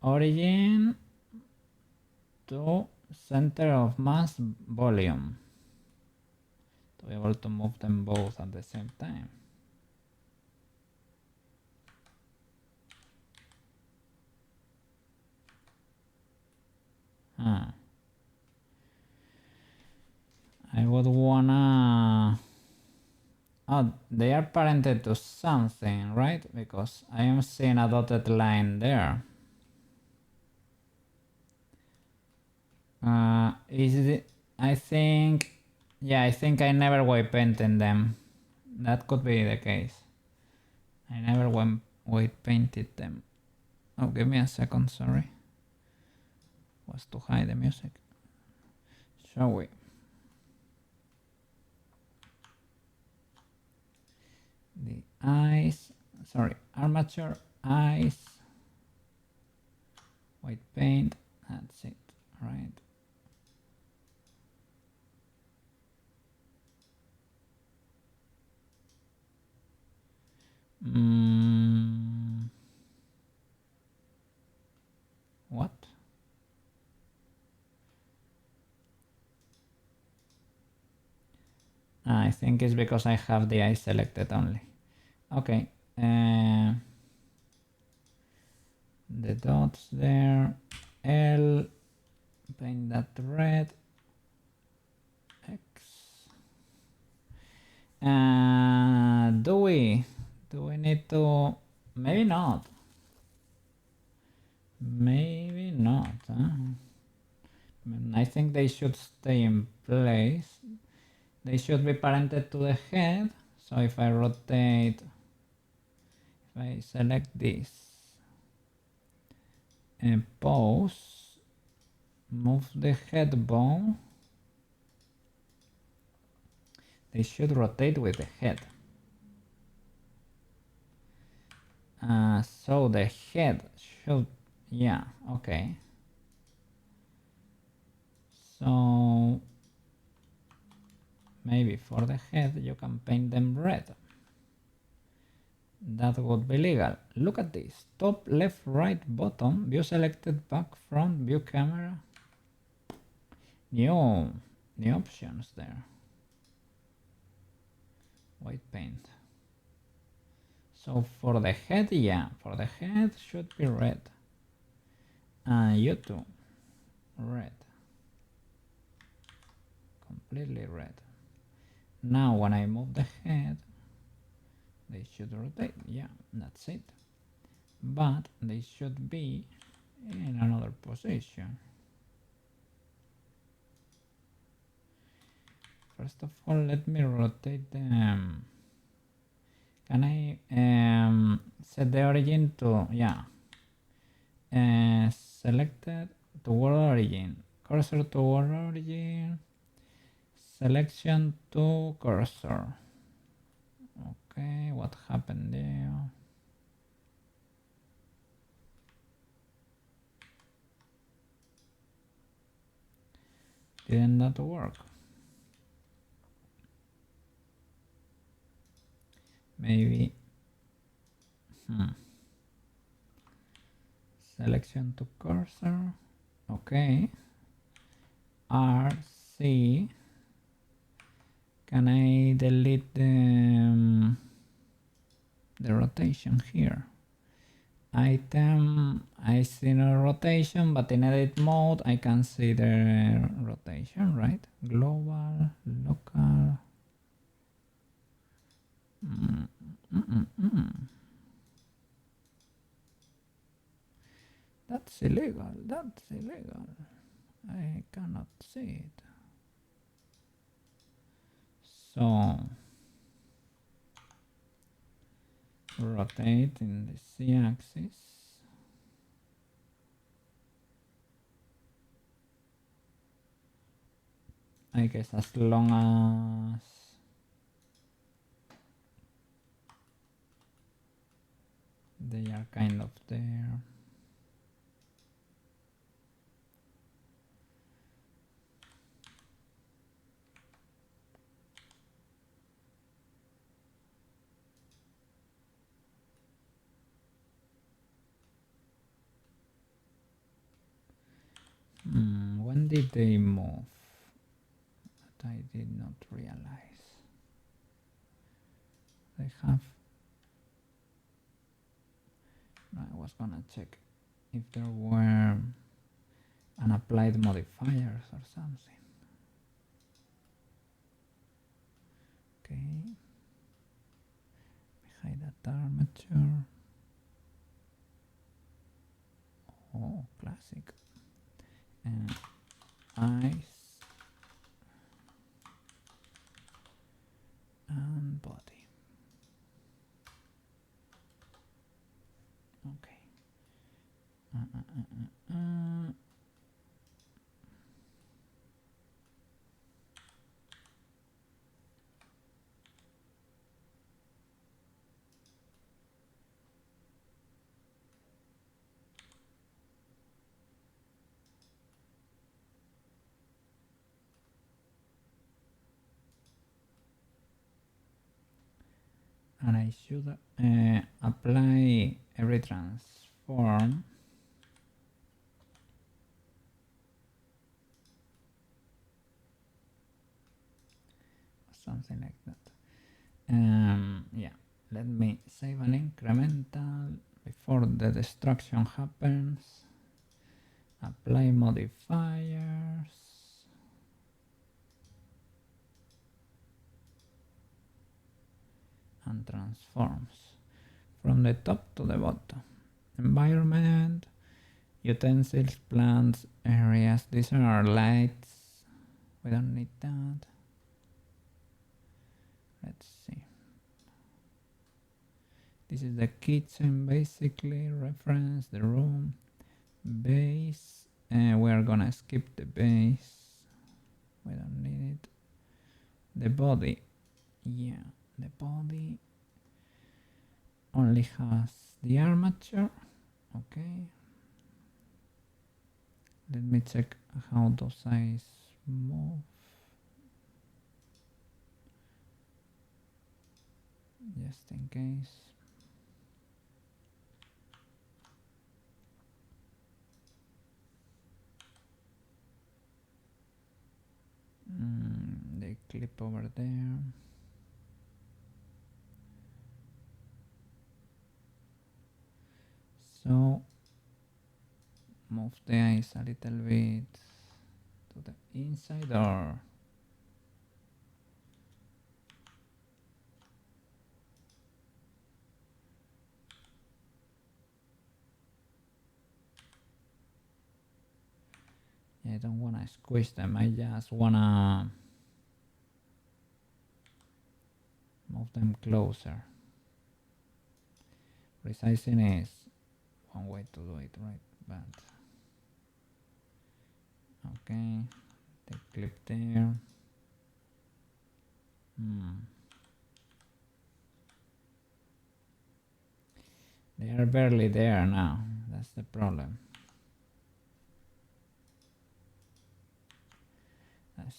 origin to center of mass volume. To be able to move them both at the same time. I would wanna... Oh, they are parented to something, right? Because I am seeing a dotted line there. Is it... I think... Yeah, I think I never white painted them. That could be the case. I never white painted them. Oh, give me a second, sorry. Was to hide the music. Shall we? The eyes, sorry, armature, eyes, white paint, that's it, right? What? I think it's because I have the eye selected only. Okay. The dots there. L. Paint that red. X. Do we need to? Maybe not. Maybe not. Huh? I think they should stay in place. They should be parented to the head. So if I rotate, if I select this and pose, move the head bone, they should rotate with the head. So the head should, yeah, okay. So maybe for the head you can paint them red. That would be legal. Look at this. Top, left, right, bottom. View selected, back, front, view camera. New options there. White paint. So for the head, yeah, for the head should be red. And you too. Red. Completely red. Now when I move the head, they should rotate. Yeah, that's it. But they should be in another position. First of all, let me rotate them. Can I set the origin to, yeah, selected toward origin, cursor toward origin, selection to cursor. Okay, what happened there? Didn't that work? Maybe. Selection to cursor. Okay. RC. Can I delete the rotation here? Item, I see no rotation, but in edit mode I can see the rotation, right? Global, local. That's illegal, that's illegal. I cannot see it. So, rotate in the Z-axis. I guess as long as they are kind of there. When did they move? That I did not realize. They have... I was gonna check if there were and applied modifiers or something. Okay. Hide that armature. Oh, classic. And eyes and body. Okay. And I should apply every transform something like that. Yeah, let me save an incremental before the destruction happens. Apply modifiers. And transforms from the top to the bottom. Environment, utensils, plants, areas. These are our lights. We don't need that. Let's see. This is the kitchen basically. Reference the room. Base. We are gonna skip the base. We don't need it. The body. Yeah, the body only has the armature. Okay. Let me check how those eyes move. Just in case. They clip over there. So move the eyes a little bit to the inside or I don't want to squish them, I just want to move them closer. Resizing is one way to do it, right? But okay, they clip there. They are barely there now, that's the problem.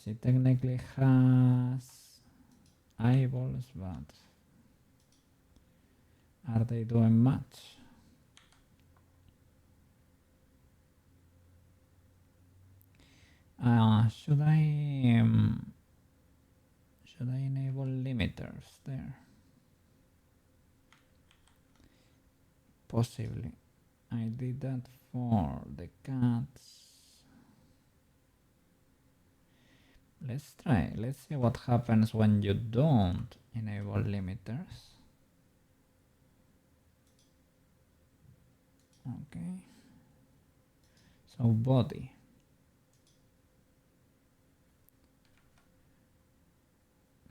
She technically has eyeballs, but are they doing much? Should I enable limiters there? Possibly. I did that for the cats. Let's try. Let's see what happens when you don't enable limiters. Okay. So body.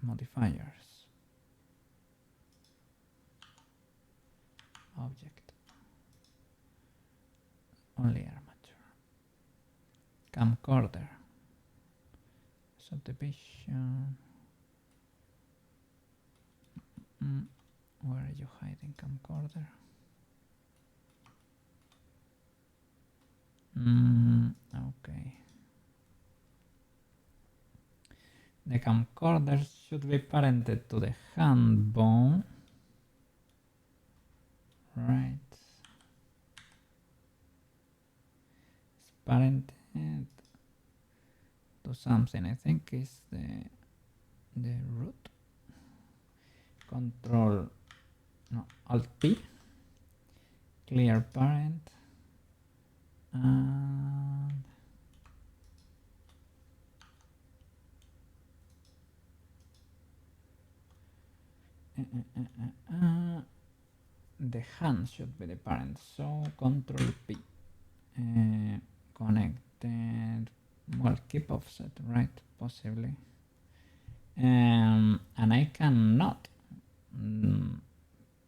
Modifiers. Object. Only armature. Camcorder. Subdivision. Where are you hiding, camcorder? Okay. The camcorder should be parented to the hand bone. Right. It's parented to something. I think it's the root. Control, no, Alt P. Clear parent. And The hand should be the parent, so Control P. Connected. Well, keep offset, right? Possibly. And I cannot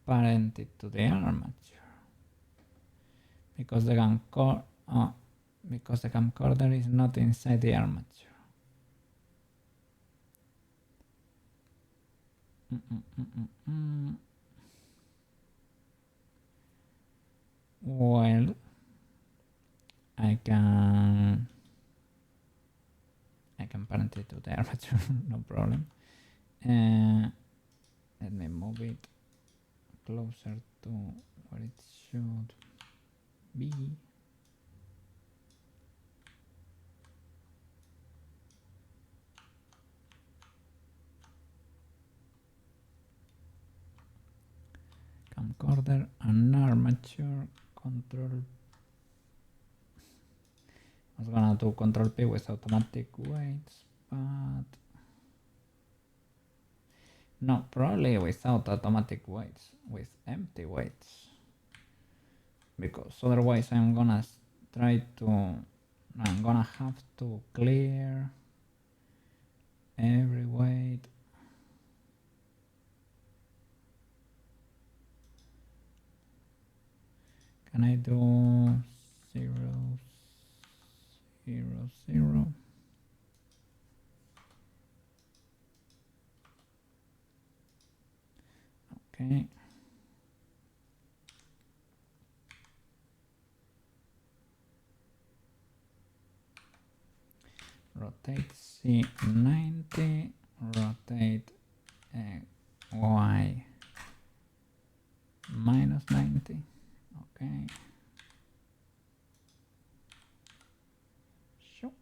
parent it to the armature because the camcorder is not inside the armature. Well, I can parent it to the armature, no problem. Let me move it closer to where it should be. Camcorder and armature control. I was gonna do Control P with automatic weights, but no, probably without automatic weights, with empty weights, because otherwise I'm gonna have to clear every weight. Can I do 0, 0, 0? Okay. Rotate C 90, rotate Y minus 90. Okay. Sure.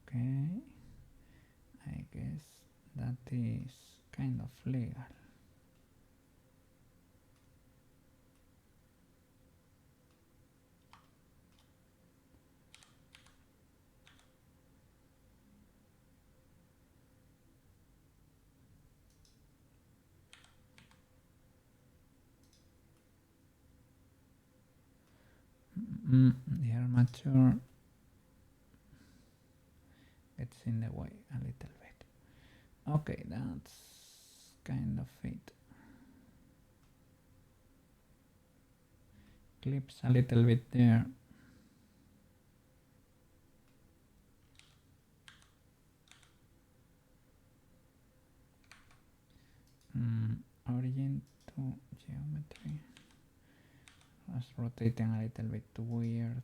Okay. I guess that is kind of legal. The armature gets in the way a little bit. Okay, that's kind of it. Clips a little bit there. Origin to geometry. That's rotating a little bit weird.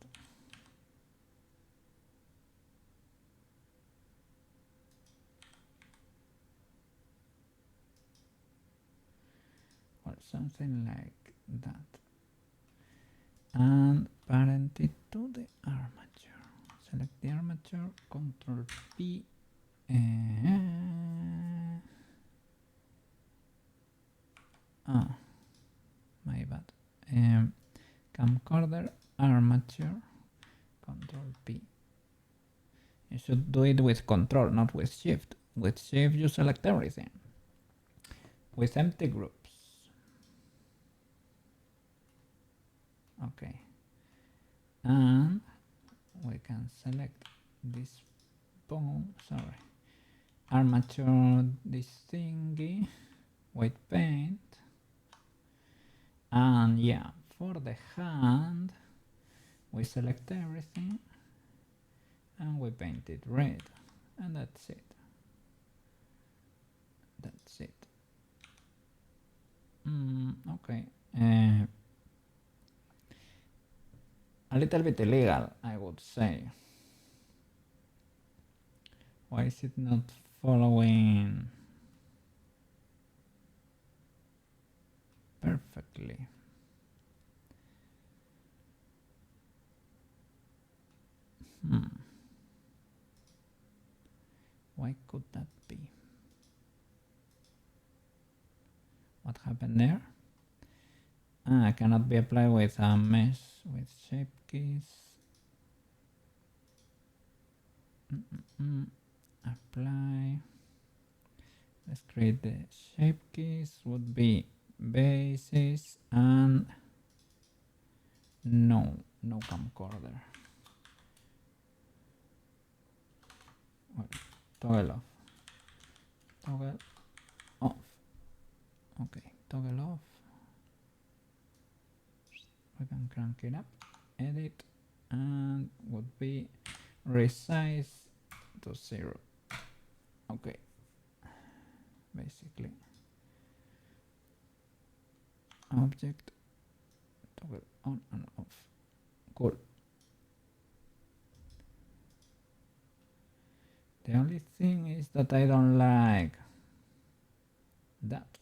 Or something like that. And parent it to the armature. Select the armature, Control P. My bad. Camcorder, armature, Control P. You should do it with Control, not with Shift. With Shift, you select everything. With empty groups. Okay. And we can select this bone, armature, this thingy, white paint. And yeah, for the hand, we select everything and we paint it red. And that's it. That's it. Okay. A little bit illegal, I would say. Why is it not following perfectly? Why could that be? What happened there? Cannot be applied with a mesh with shape keys. Apply. Let's create the shape keys. Would be basis and no camcorder. Well, toggle off. Toggle off. Okay, toggle off. We can crank it up, edit, and would be resize to 0. Okay, basically object toggle on and off. Cool. The only thing is that I don't like that.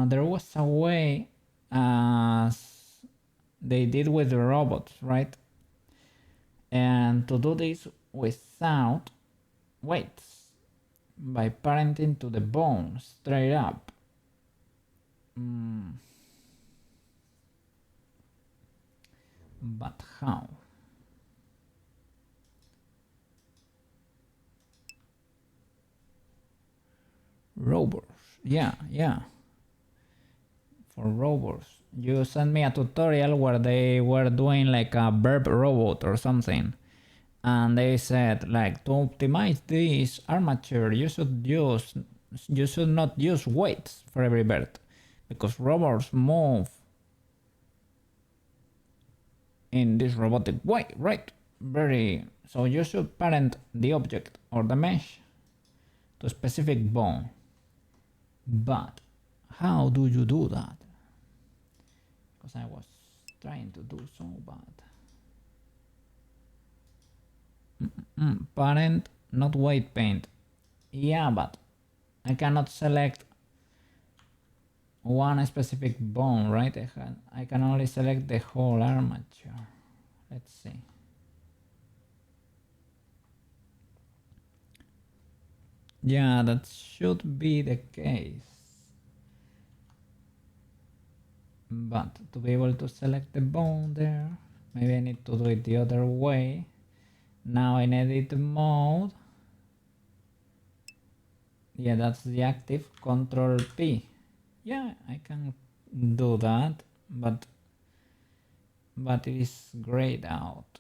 There was a way as they did with the robots, right? And to do this without weights, by parenting to the bone straight up. But how? Robots, yeah. For robots, you sent me a tutorial where they were doing like a verb robot or something, and they said like to optimize this armature you should not use weights for every bird because robots move in this robotic way, right? So you should parent the object or the mesh to a specific bone. But how do you do that? Because I was trying to do so bad. Parent, not weight paint. Yeah, but I cannot select one specific bone, right? I can only select the whole armature. Let's see. Yeah, that should be the case. But to be able to select the bone there, maybe I need to do it the other way. Now in edit mode, yeah, that's the active, Control P. Yeah, I can do that, but it is grayed out.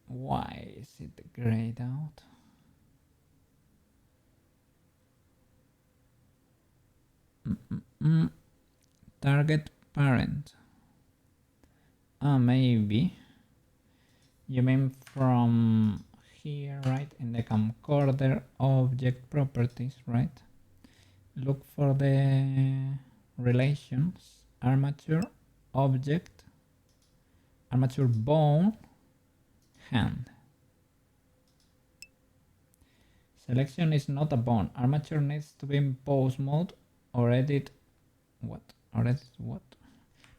Why is it grayed out? Target parent. Maybe. You mean from here, right? In the camcorder object properties, right? Look for the relations, armature, object, armature bone, hand. Selection is not a bone. Armature needs to be in pose mode or edit what? Or edit what?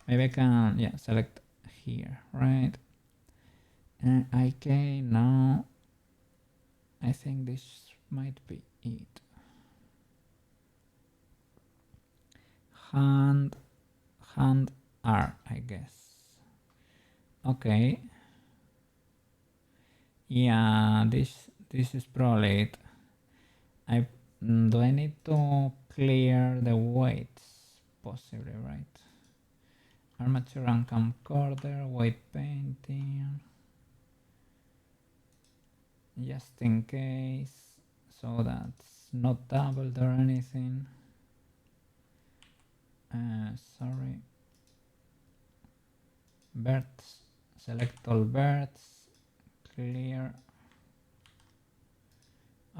Maybe I can, yeah, select here, right? And IK now. I think this might be it. Hand R, I guess. Okay. Yeah, this is probably it. Do I need to clear the weights? Possibly, right? Armature and camcorder, weight painting. Just in case, so that's not doubled or anything. Sorry. Birds, select all birds, clear.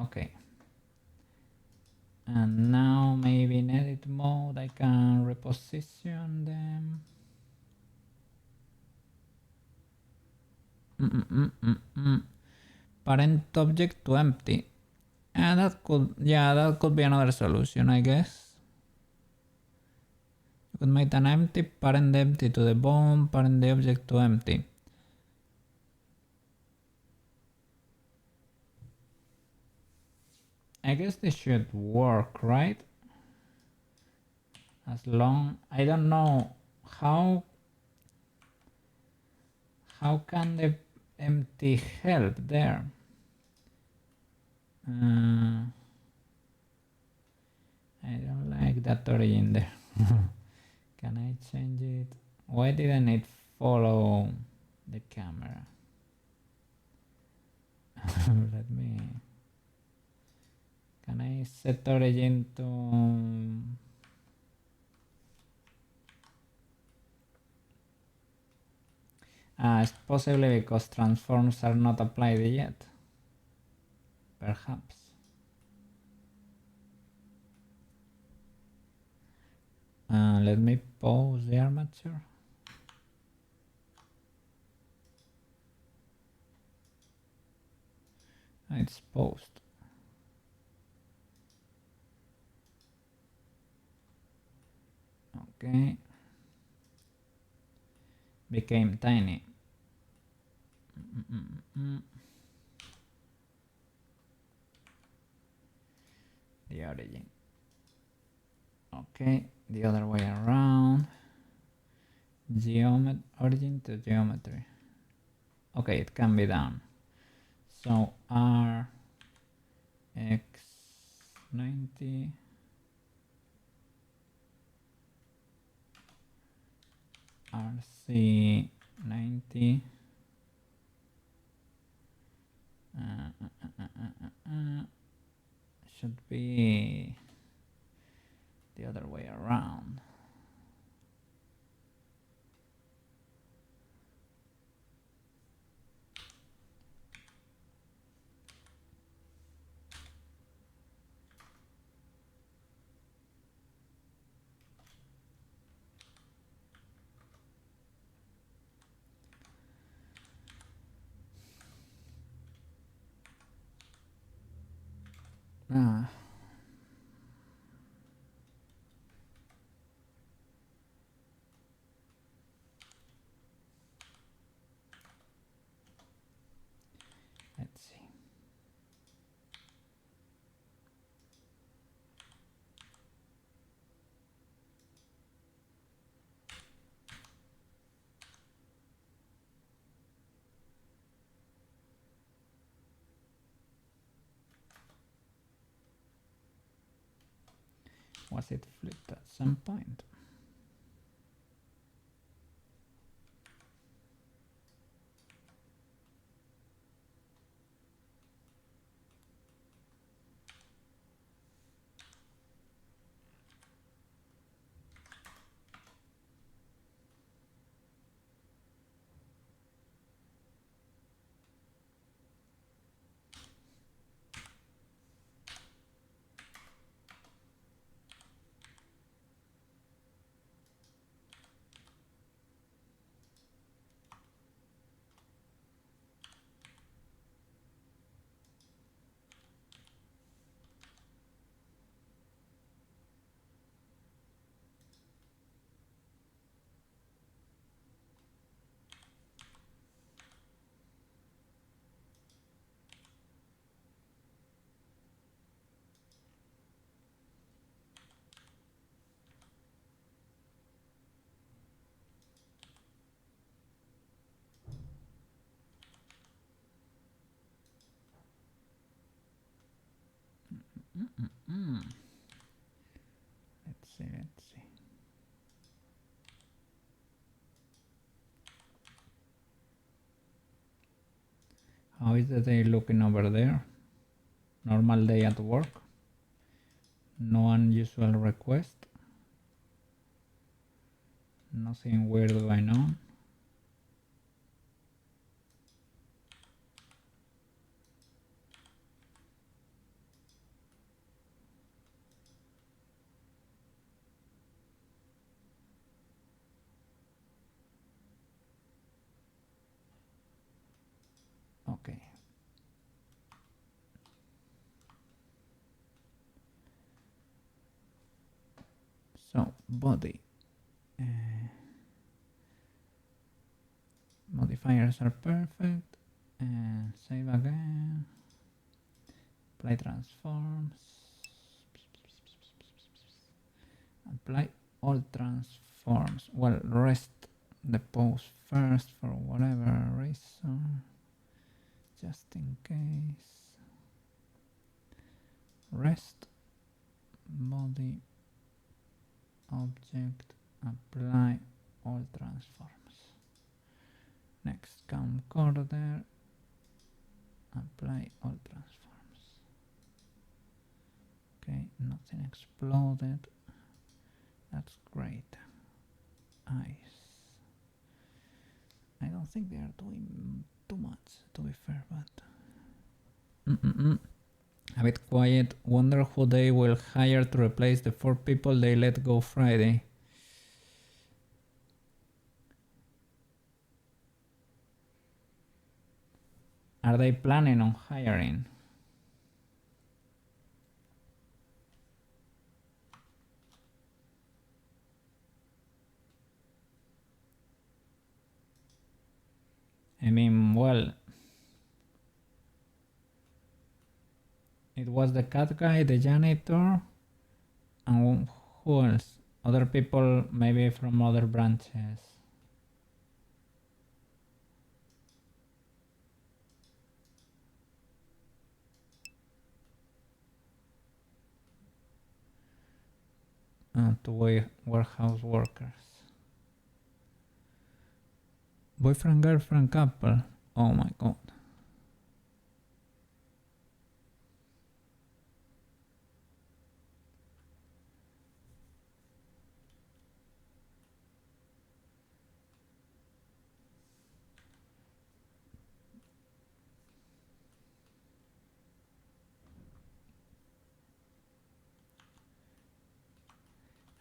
Okay. And now maybe in edit mode I can reposition them. Parent object to empty. And that could be another solution, I guess. You could make an empty, parent empty to the bone, parent the object to empty. I guess this should work, right? As long, I don't know how can the empty help there? I don't like that origin there. Can I change it? Why didn't it follow the camera? Let me. Can I set origin to? It's possibly because transforms are not applied yet. Perhaps. Let me pause the armature. It's paused. Okay. Became tiny. The origin. Okay, the other way around. Origin to geometry. Okay, it can be done. So R X90 RC90 should be the other way around. Let's see. Was it flipped at some point? Let's see. How is the day looking over there? Normal day at work? No unusual request? Nothing weird going on? Okay. So body. Modifiers are perfect. And save again. apply transforms, apply all transforms. Well, rest the pose first for whatever reason, just in case. Rest body object apply all transforms. Next camcorder apply all transforms. Okay, nothing exploded. That's great. Eyes. I don't think they are doing too much, to be fair, but a bit quiet. Wonder who they will hire to replace the 4 people they let go Friday. Are they planning on hiring? I mean, well, it was the cat guy, the janitor, and who else? Other people, maybe from other branches. Two warehouse workers. Boyfriend girlfriend couple. Oh my god.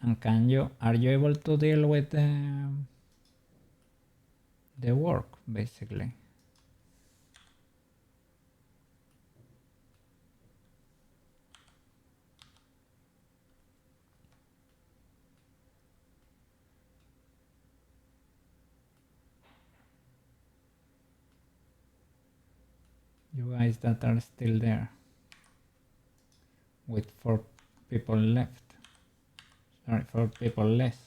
And are you able to deal with the work, basically? You guys that are still there with 4 people left. Sorry, 4 people less.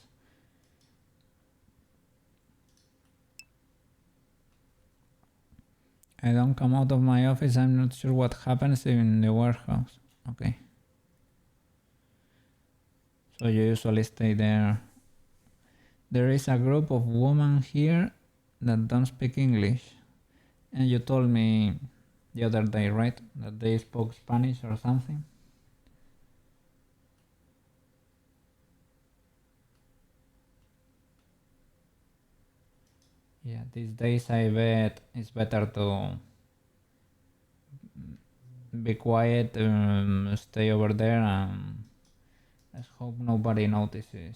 I don't come out of my office. I'm not sure what happens in the warehouse. Okay. So you usually stay there. There is a group of women here that don't speak English. And you told me the other day, right? That they spoke Spanish or something? Yeah, these days I bet it's better to be quiet, stay over there, and let's hope nobody notices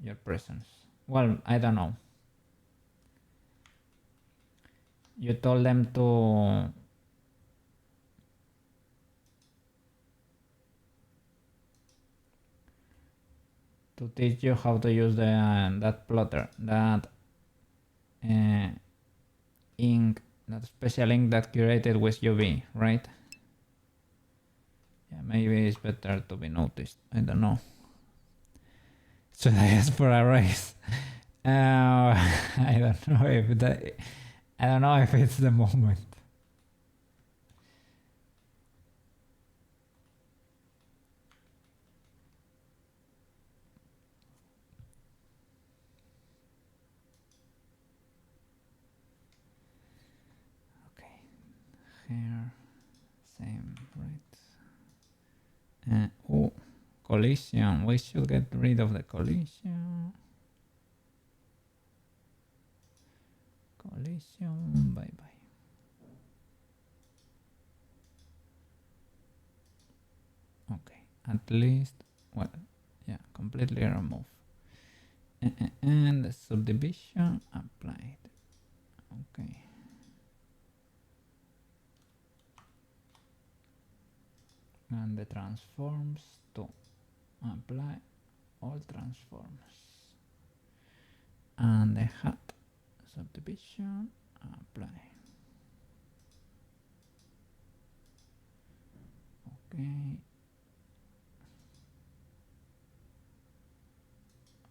your presence. Well, I don't know. You told them to teach you how to use that plotter, that ink, that special ink that curated with UV, right? Yeah, maybe it's better to be noticed. I don't know. Should I ask for a raise? I don't know if that. I don't know if it's the moment. Okay, here, same, right? Oh, collision. We should get rid of the collision. Collision. Bye bye. Okay, at least, well, yeah, completely remove. And the subdivision applied. Okay. And the transforms to apply all transforms. And the hat subdivision apply. Okay.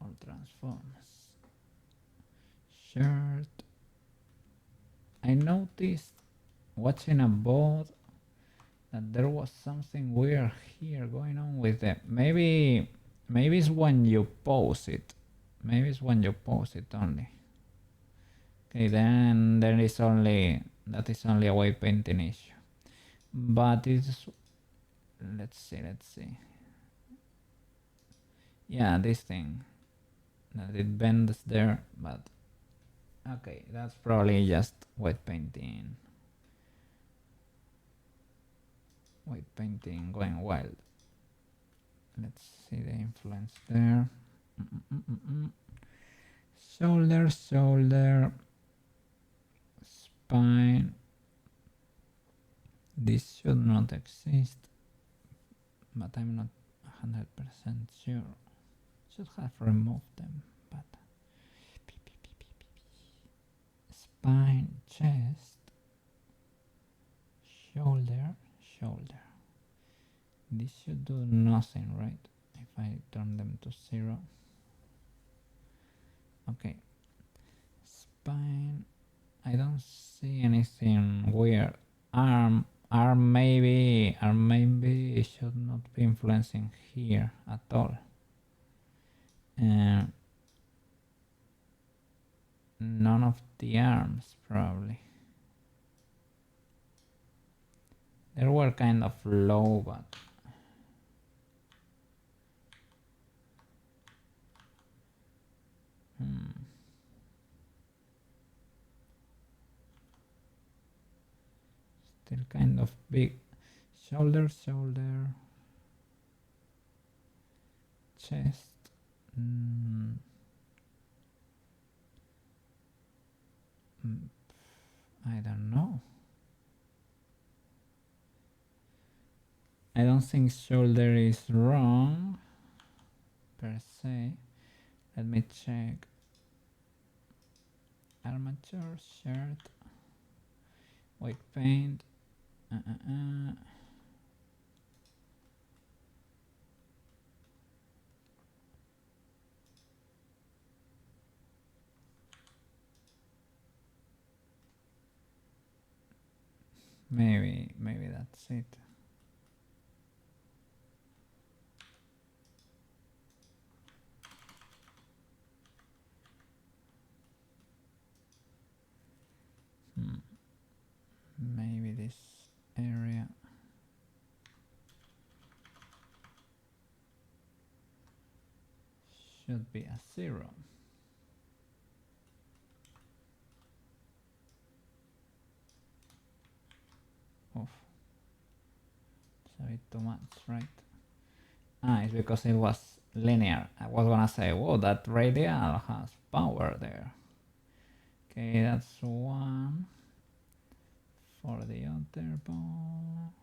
All transforms. Shirt. I noticed watching a bot that there was something weird here going on with it. Maybe it's when you pause it. Maybe it's when you pause it only. Okay, then there is only that is only a white painting issue. But it's let's see. Yeah, this thing that it bends there, but okay, that's probably just white painting. White painting going wild. Let's see the influence there. Shoulder, spine. This should not exist, but I'm not 100% sure. Should have removed them, but spine, chest, shoulder. This should do nothing, right? If I turn them to 0. Okay. Spine. I don't see anything weird. Arm maybe should not be influencing here at all. None of the arms probably. They were kind of low, but still kind of big. Shoulder, chest. I don't know. I don't think shoulder is wrong per se. Let me check. Armature, shirt, white paint. Maybe that's it. Maybe this area. Should be a 0. Oof. It's a bit too much, right? It's because it was linear. I was gonna say, whoa, that radial has power there. Okay, that's 1 for the other ball.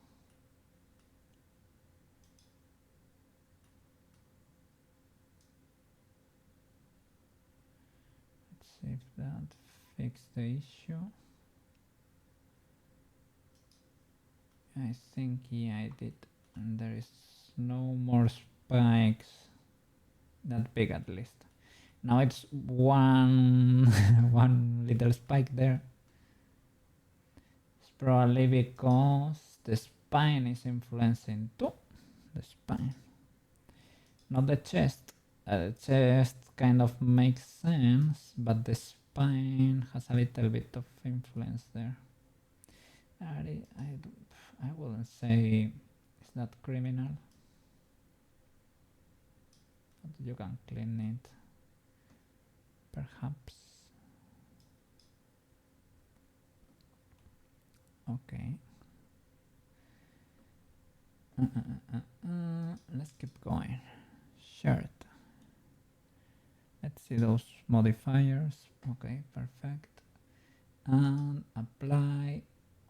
Let's see if that fixed the issue. I think, yeah, I did. And there is no more spikes that big at least. Now it's one little spike there. It's probably because the spine is influencing too. The spine, not the chest. The chest kind of makes sense, but the spine has a little bit of influence there. I wouldn't say it's that criminal, but you can clean it, perhaps. Okay. Let's keep going. Shirt. Let's see those modifiers. Okay, perfect. And apply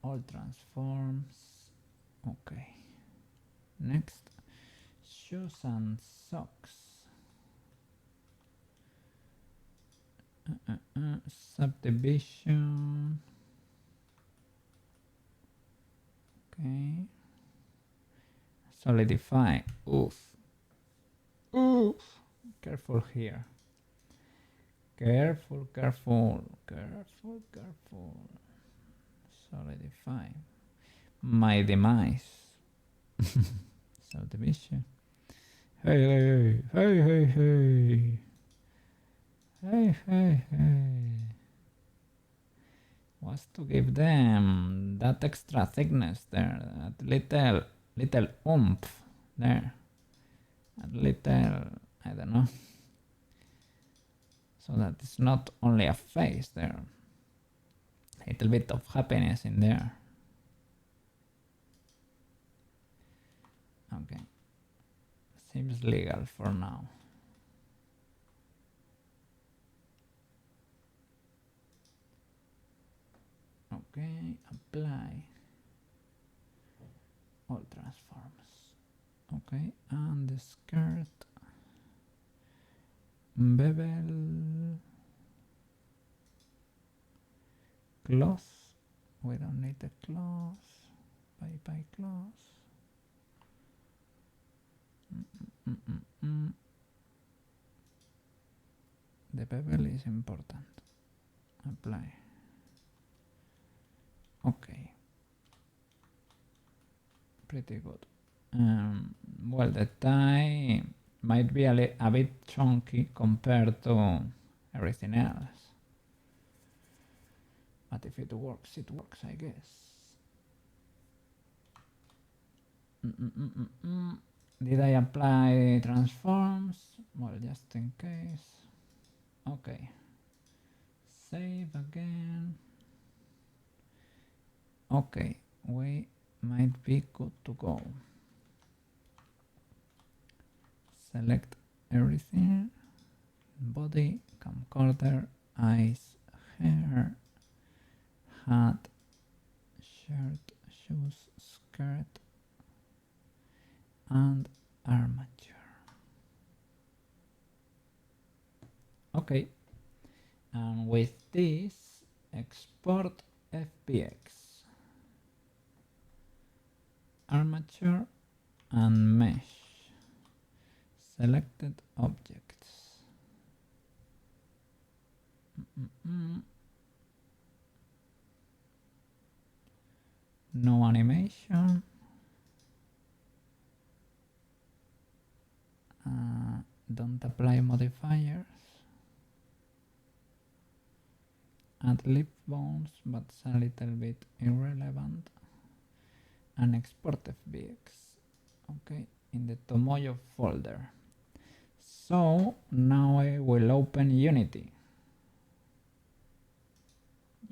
all transforms. Okay. Next, shoes and socks. Subdivision. Okay. Solidify. Oof. Oof. Careful here. Careful, careful, careful, careful. Solidify. My demise. Subdivision. Hey, hey, hey, hey, hey. Hey, hey, hey. Was to give them that extra thickness there, that little oomph there. A little, I don't know. So that it's not only a face there. A little bit of happiness in there. Okay. Seems legal for now. Okay, apply. All transforms. Okay, and the skirt. Bevel. Cloth. We don't need the cloth. Bye cloth. The bevel is important. Apply. Okay. Pretty good. Well, the tie might be a bit chunky compared to everything else. But if it works, I guess. Did I apply transforms? Well, just in case. Okay. Save again. Okay, we might be good to go. Select everything. Body, camcorder, eyes, hair, hat, shirt, shoes, skirt, and armature. Okay, and with this, export FBX, armature, and mesh. Selected objects. No animation. Don't apply modifiers. Add lip bones, but it's a little bit irrelevant. And export FBX. Okay, in the Tomoyo folder. So now I will open Unity.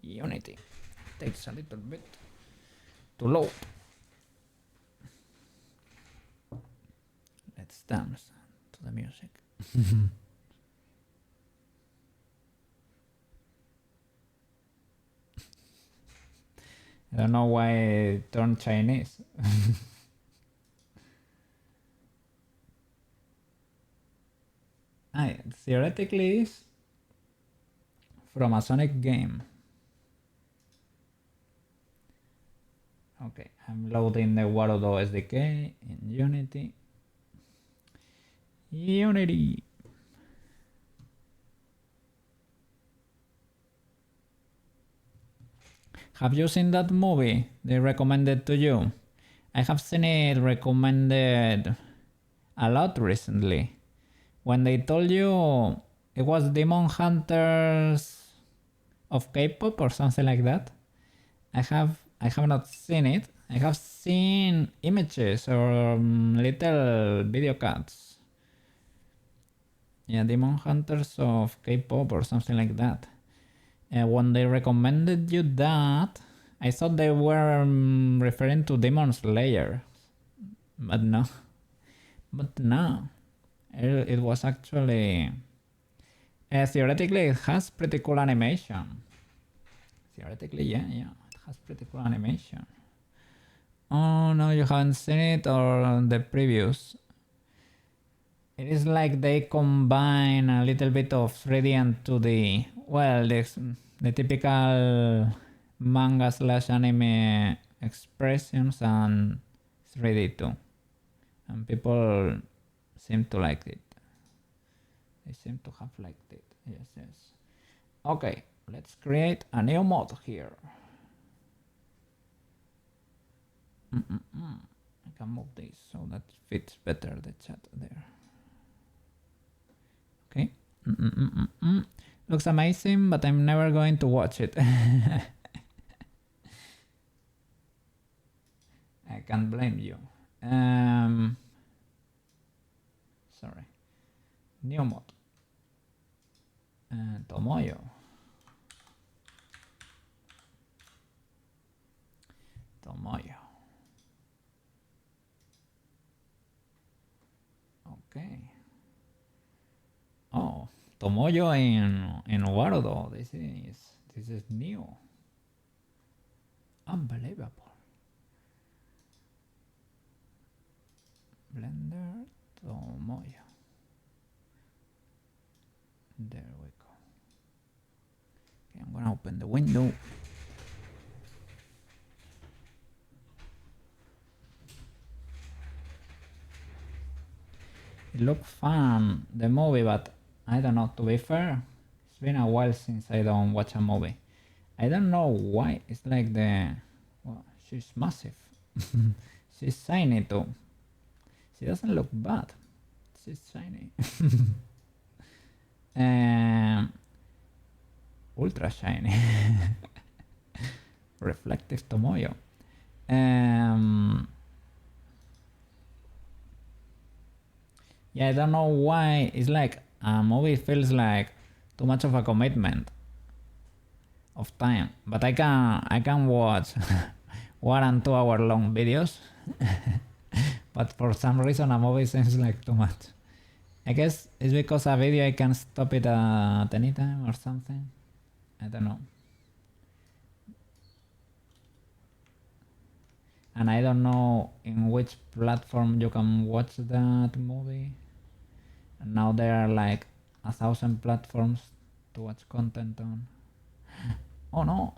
Unity takes a little bit to load. Let's dance to the music. I don't know why it turned Chinese. It theoretically is from a Sonic game. Okay, I'm loading the Warudo SDK in Unity. Unity. Have you seen that movie they recommended to you? I have seen it recommended a lot recently. When they told you it was Demon Hunters of K-pop or something like that, I have not seen it. I have seen images or little video cuts. Yeah, Demon Hunters of K-pop or something like that. When they recommended you that, I thought they were referring to Demon Slayer, but no. It was actually theoretically it has pretty cool animation. Theoretically, yeah, it has pretty cool animation. Oh no, you haven't seen it or the previews. It is like they combine a little bit of 3D and 2D. Well, the typical manga / anime expressions and 3D too. and people seem to like it. They seem to have liked it. Yes, yes. Okay, let's create a new mod here. I can move this so that fits better the chat there. Okay. Looks amazing, but I'm never going to watch it. I can't blame you. Sorry. New mod. Tomoyo. Tomoyo. Okay. Oh, Tomoyo in Warudo. This is new. Unbelievable. Blender Tomoyo. There we go. Okay, I'm gonna open the window. It looked fun, the movie, but I don't know, to be fair, it's been a while since I don't watch a movie. I don't know why, it's like well, she's massive. She's shiny too. She doesn't look bad. She's shiny. Ultra shiny. Reflective Tomoyo. Yeah, I don't know why. It's like a movie feels like too much of a commitment of time. But I can watch 1 and 2 hour long videos. But for some reason a movie seems like too much. I guess it's because a video I can stop it at any time or something. I don't know. And I don't know in which platform you can watch that movie. And now there are like 1,000 platforms to watch content on. Oh no!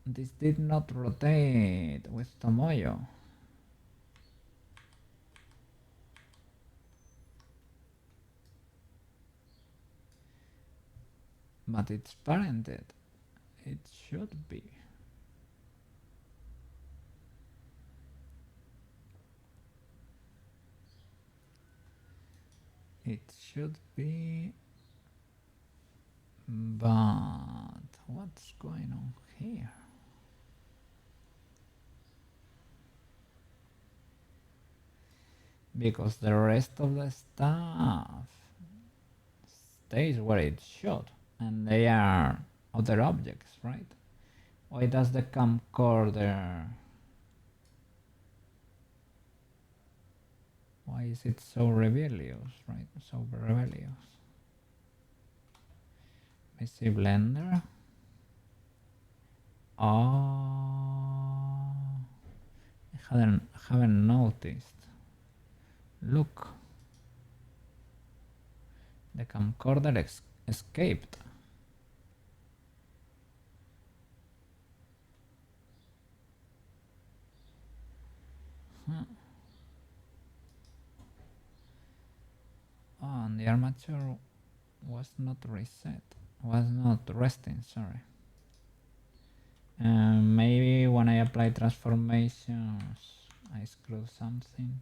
This did not rotate with Tomoyo. But it's parented. It should be. It should be. But what's going on here? Because the rest of the stuff stays where it should, and they are other objects, right? Why does the camcorder? Why is it so rebellious, right? So rebellious. Let me see Blender. Oh, I haven't noticed. Look, the camcorder escaped. Oh, and the armature was not reset. Was not resting, sorry. Maybe when I apply transformations, I screwed something.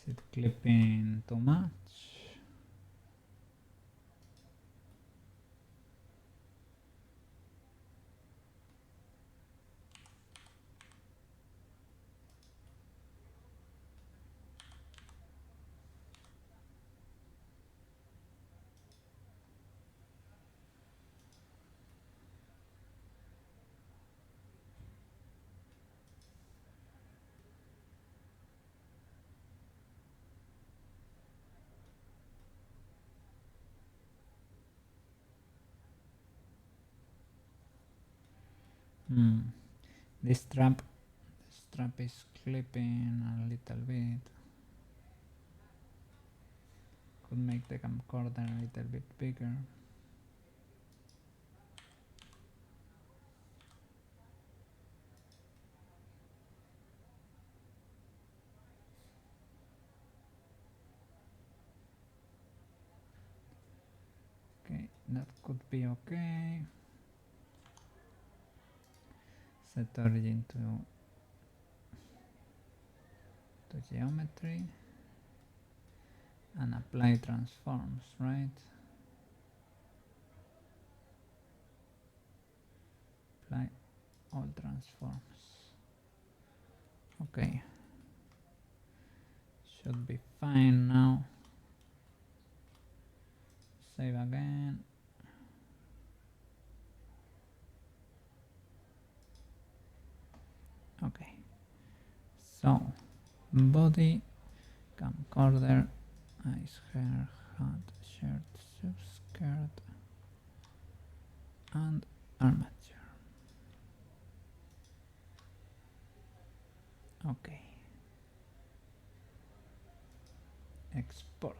Is it clipping too much? This strap is clipping a little bit. Could make the camcorder a little bit bigger. Okay, that could be okay. Set origin to geometry and apply transforms, right? Apply all transforms. Okay, should be fine now. Save again. Okay, so body, camcorder, eyes, hair, hat, shirt, skirt, and armature. Okay, export.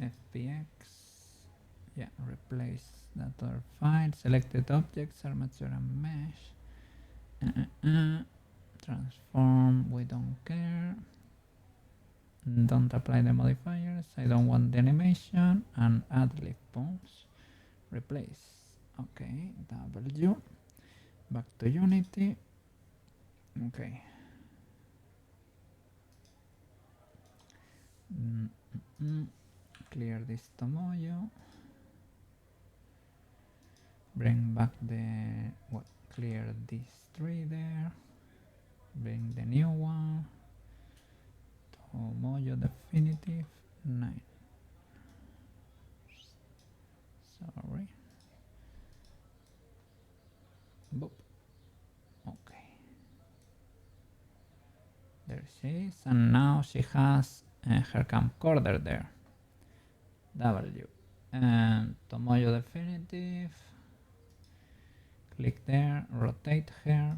FBX. Yeah, replace that other file. Selected objects, armature and mesh. Transform, we don't care. Don't apply the modifiers. I don't want the animation. And add lift bones. Replace. Okay, W. Back to Unity. Okay. Clear this Tomoyo. Bring back the, well, clear this tree there. Bring the new one. Tomoyo definitive 9. Sorry. Boop. Okay. There she is, and now she has her camcorder there. W. And Tomoyo definitive. Click there, rotate her.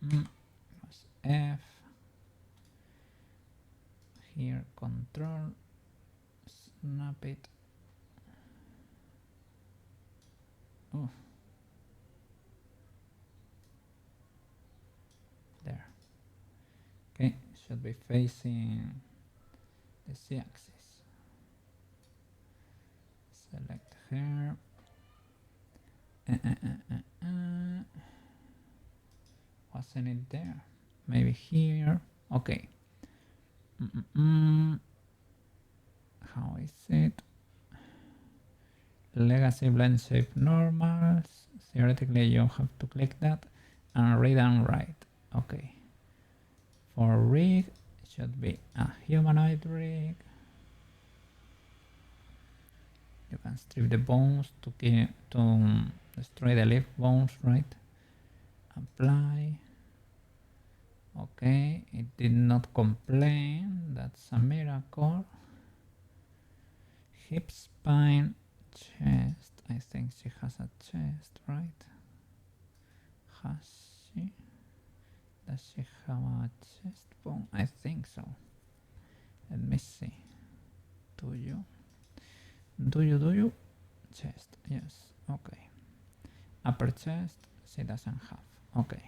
Press F. Here, control, snap it. Oh. There. Okay, should be facing the Z-axis. Select her. Wasn't it there? Maybe here. Okay. How is it? Legacy blend shape normals. Theoretically, you have to click that and read and write. Okay. For rig, it should be a humanoid rig. You can strip the bones to destroy the leaf bones, right? Apply. Okay, it did not complain. That's a miracle. Hip, spine, chest. I think she has a chest, right? Has she? Does she have a chest bone? I think so. Let me see. Do you? Chest, yes, okay. Upper chest, she doesn't have. Okay.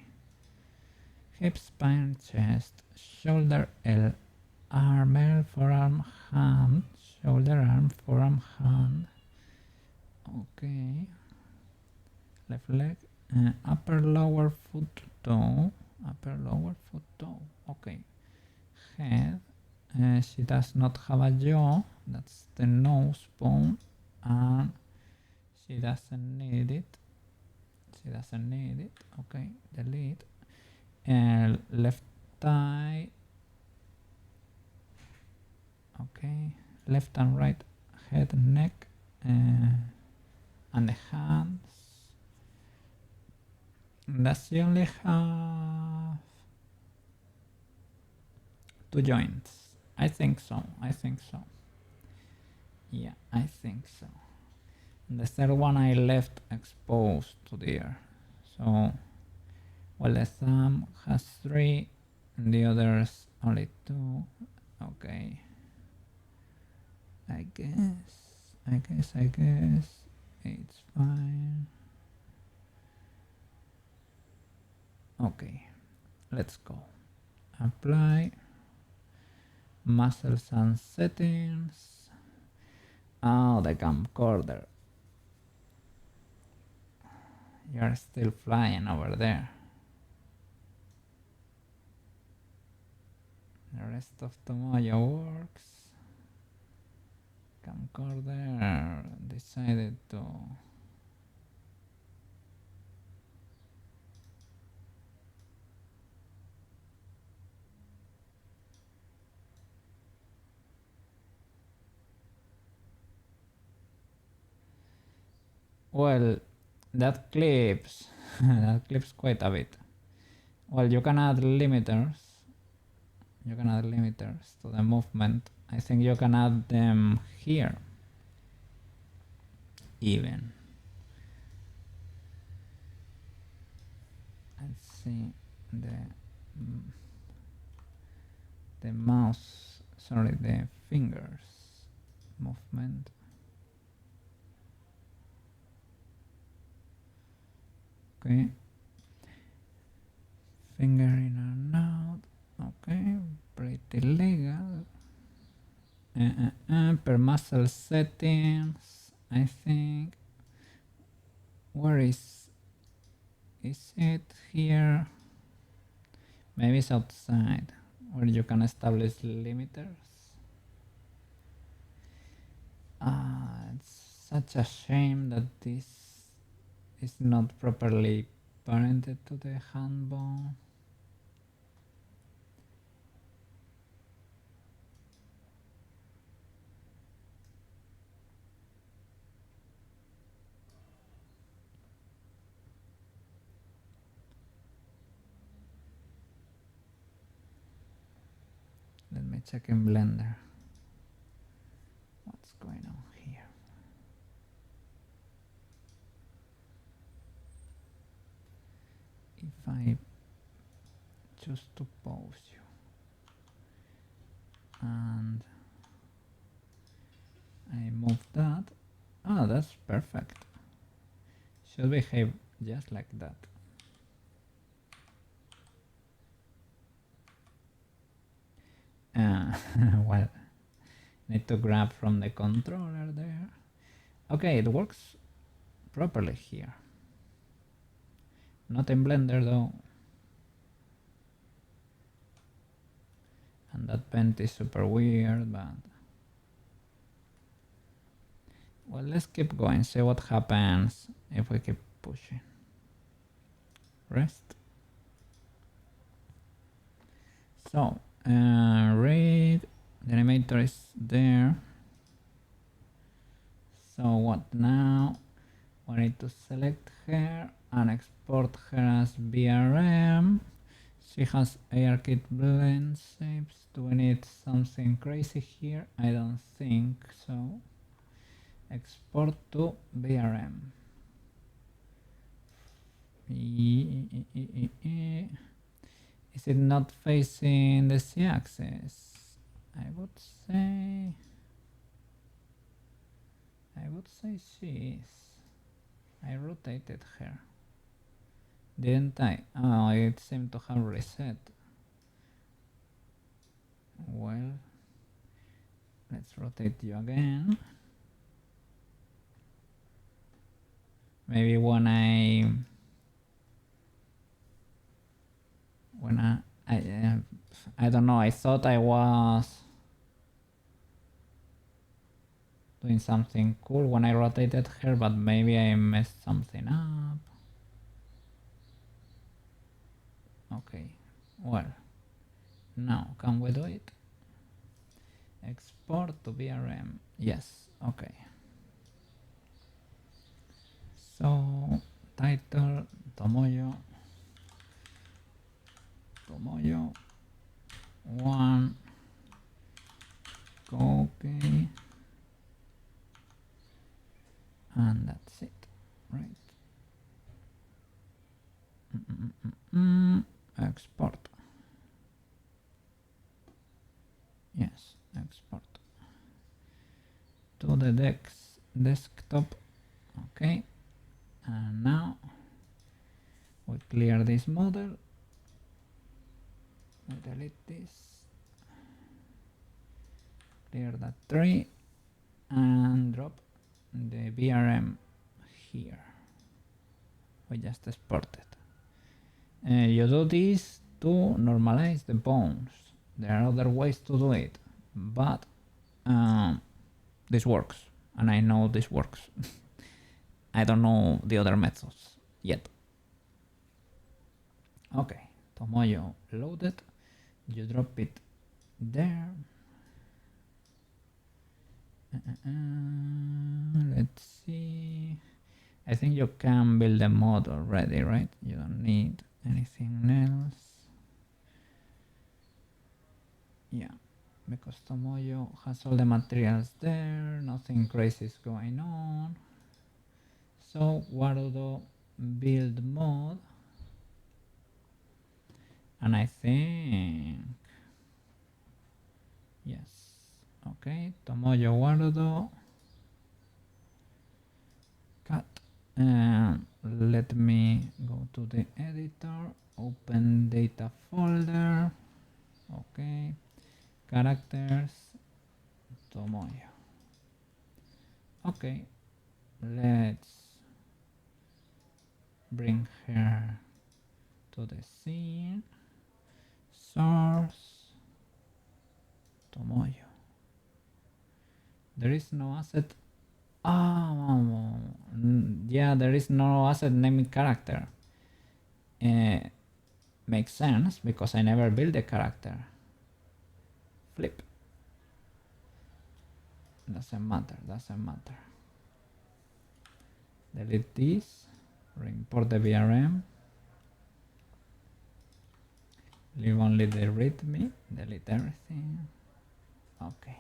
Hip, spine, chest, shoulder, L, arm, L, forearm, hand, shoulder, arm, forearm, hand. Okay. Left leg, upper lower foot toe, upper lower foot toe. Okay. Head. She does not have a jaw. That's the nose bone, and she doesn't need it. She doesn't need it. Okay. Delete. And left thigh. Okay. Left and right head, neck, and the hands. Does she only have 2 joints? I think so. I think so. Yeah, I think so. And the third one I left exposed to the air. So, well, the thumb has 3 and the others only 2. Okay. I guess it's fine. Okay, let's go. Apply muscles and settings. Oh, the camcorder. You're still flying over there. The rest of Tomoyo works. Camcorder decided to well, that clips that clips quite a bit. Well, you can add limiters. You can add limiters to the movement. I think you can add them here even. Let's see the mouse, sorry, the fingers movement. Okay, finger in and out. Okay, pretty legal. Per muscle settings, I think. Where is it here? Maybe it's outside where you can establish limiters. It's such a shame that this is not properly parented to the hand bone. Let me check in Blender. What's going on here? If I choose to pose you and I move that, oh, that's perfect. Should behave just like that. Well, need to grab from the controller there. Okay, it works properly here. Not in Blender though. And that bend is super weird, but well, let's keep going, see what happens if we keep pushing. Rest. So, read, the animator is there. So what now? We need to select her and export her as BRM. She has ARKit blend shapes. Do we need something crazy here? I don't think so. Export to BRM. Is it not facing the Z-axis? I would say she is. I rotated her. Didn't I? Oh, it seemed to have reset. Well, Let's rotate you again. Maybe when I don't know, I thought I was doing something cool when I rotated her, but maybe I messed something up. Okay, well, now can we do it? Export to VRM. Yes, okay. So title Tomoyo 1. Okay, and that's it, right? Export. Yes, export to the desktop. Okay, and now we clear this model. We delete this, clear that tree, and drop the VRM here. We just exported. You do this to normalize the bones. There are other ways to do it, but this works, and I know this works. I don't know the other methods yet. Okay, Tomoyo loaded. You drop it there. Let's see. I think you can build a mod already, right? You don't need anything else. Yeah, because Tomoyo has all the materials there, nothing crazy is going on. So Warudo build mod, and I think yes. Okay, Tomoyo Warudo cut. Let me go to the editor, open data folder. Okay, characters, Tomoyo. Okay, let's bring her to the scene. Source, Tomoyo. There is no asset. Yeah, there is no asset named character. Makes sense because I never built a character. Flip. Doesn't matter. Delete this. Import the VRM. Leave only the readme. Delete everything. Okay.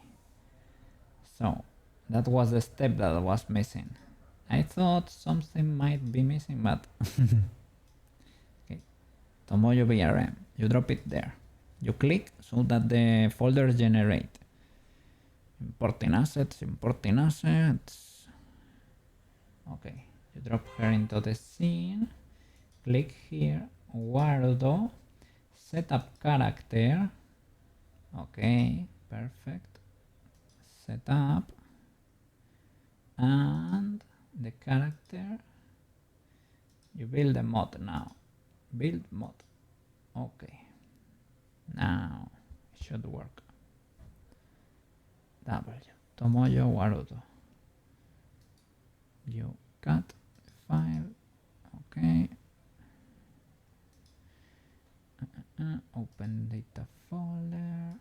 So that was the step that was missing. I thought something might be missing, but okay. Tomoyo VRM. You drop it there. You click so that the folders generate. Importing assets. Okay. You drop her into the scene. Click here. Warudo. Set up character. Okay. Perfect. Set up. And the character. You build a mod now. Build mod. Okay. Now it should work. W. Tomoyo Warudo. You cut the file. Okay. Open data folder.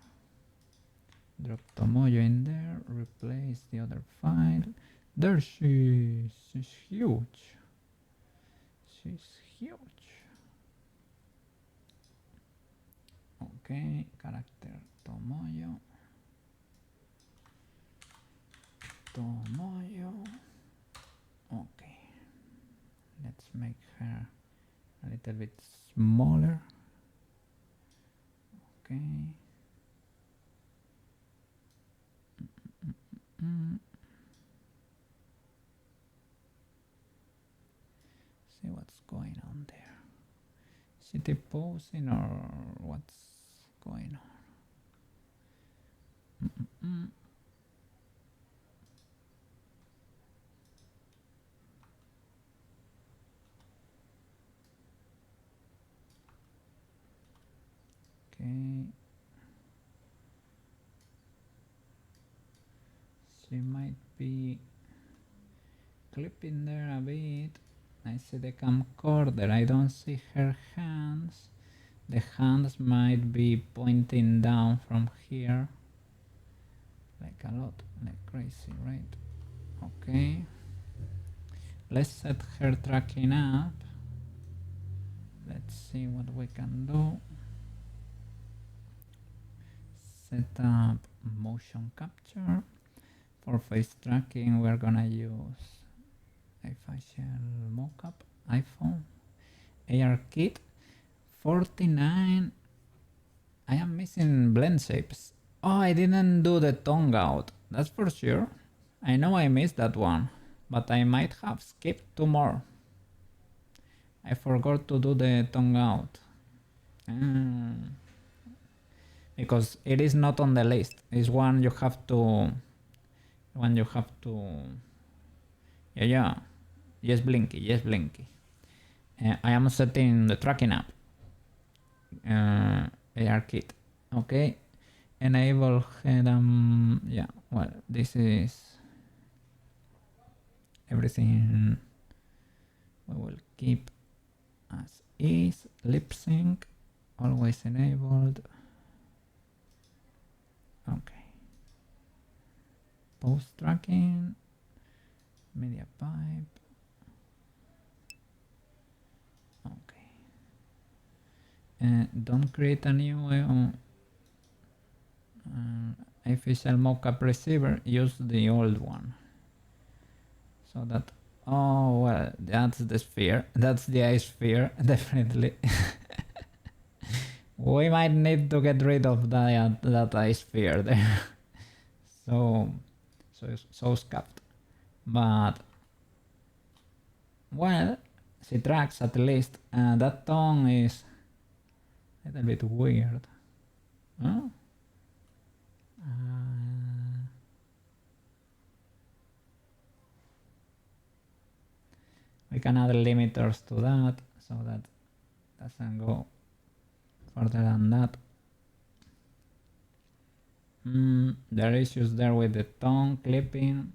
Drop Tomoyo in there. Replace the other file. There she is. She's huge. Okay, character Tomoyo. Okay, let's make her a little bit smaller. Okay. See what's going on there. Is it posing or what's going on? Okay. She might be clipping there a bit. I see the camcorder. I don't see her hands. The hands might be pointing down from here. Like a lot, like crazy, right? Okay. Let's set her tracking up. Let's see what we can do. Set up motion capture. For face tracking, we're gonna use a facial mockup, iPhone, ARKit, 49. I am missing blend shapes. Oh, I didn't do the tongue out, that's for sure. I know I missed that one, but I might have skipped 2 more. I forgot to do the tongue out. Because it is not on the list. It's one you have to... Yeah. Yes, Blinky, yes, Blinky. I am setting the tracking app. ARKit. Okay. Enable head yeah, well, this is everything we will keep as is. Lip sync, always enabled. Okay. Post tracking, media pipe. Okay. Don't create a new official mockup receiver. Use the old one. So that, oh well, that's the sphere. That's the eye sphere, definitely. We might need to get rid of that eye sphere there. so scuffed. But well, she tracks at least. That tongue is a little bit weird. Huh? We can add limiters to that so that doesn't go further than that. There are issues there with the tongue clipping.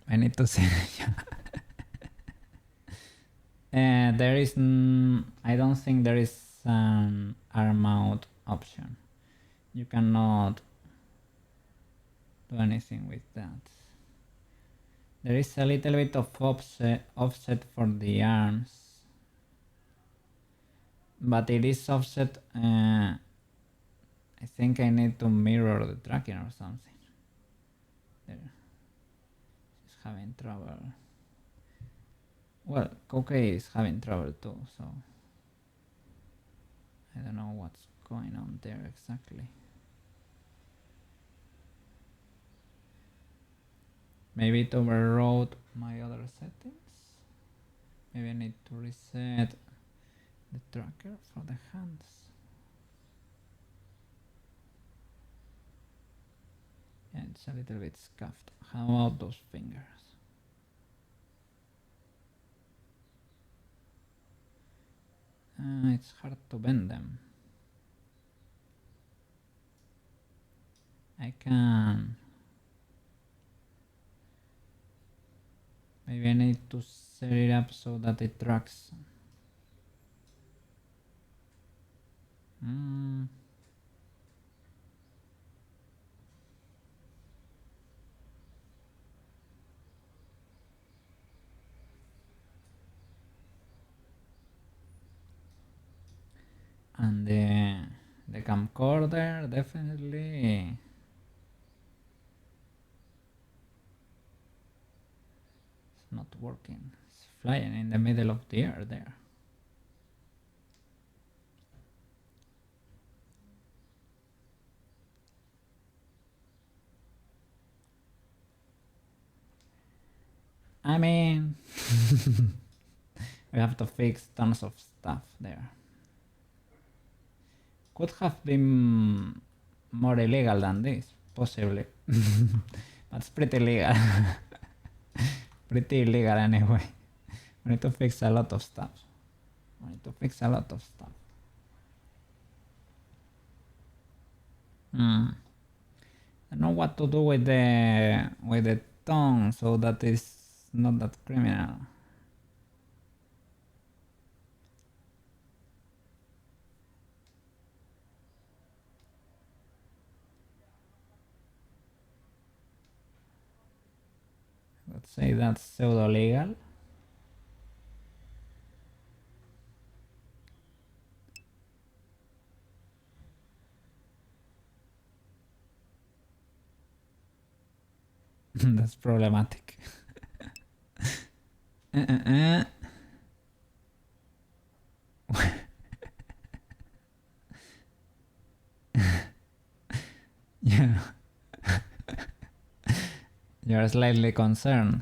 I need to say there is I don't think there is an arm out option. You cannot do anything with that. There is a little bit of offset for the arms, but it is offset. I think I need to mirror the tracking or something. There, she's having trouble. Well, Koke is having trouble too, so I don't know what's going on there exactly. Maybe it overrode my other settings. Maybe I need to reset the tracker for the hands. Yeah, it's a little bit scuffed. How about those fingers? It's hard to bend them. I can... Maybe I need to set it up so that it tracks. And the camcorder definitely it's not working. It's flying in the middle of the air there. I mean We have to fix tons of stuff there. Could have been more illegal than this, possibly. But it's pretty legal. Pretty illegal anyway. We need to fix a lot of stuff. We need to fix a lot of stuff. I don't know what to do with the tongue so that it's not that criminal. Let's say that's pseudo legal. That's problematic. Yeah. You're slightly concerned.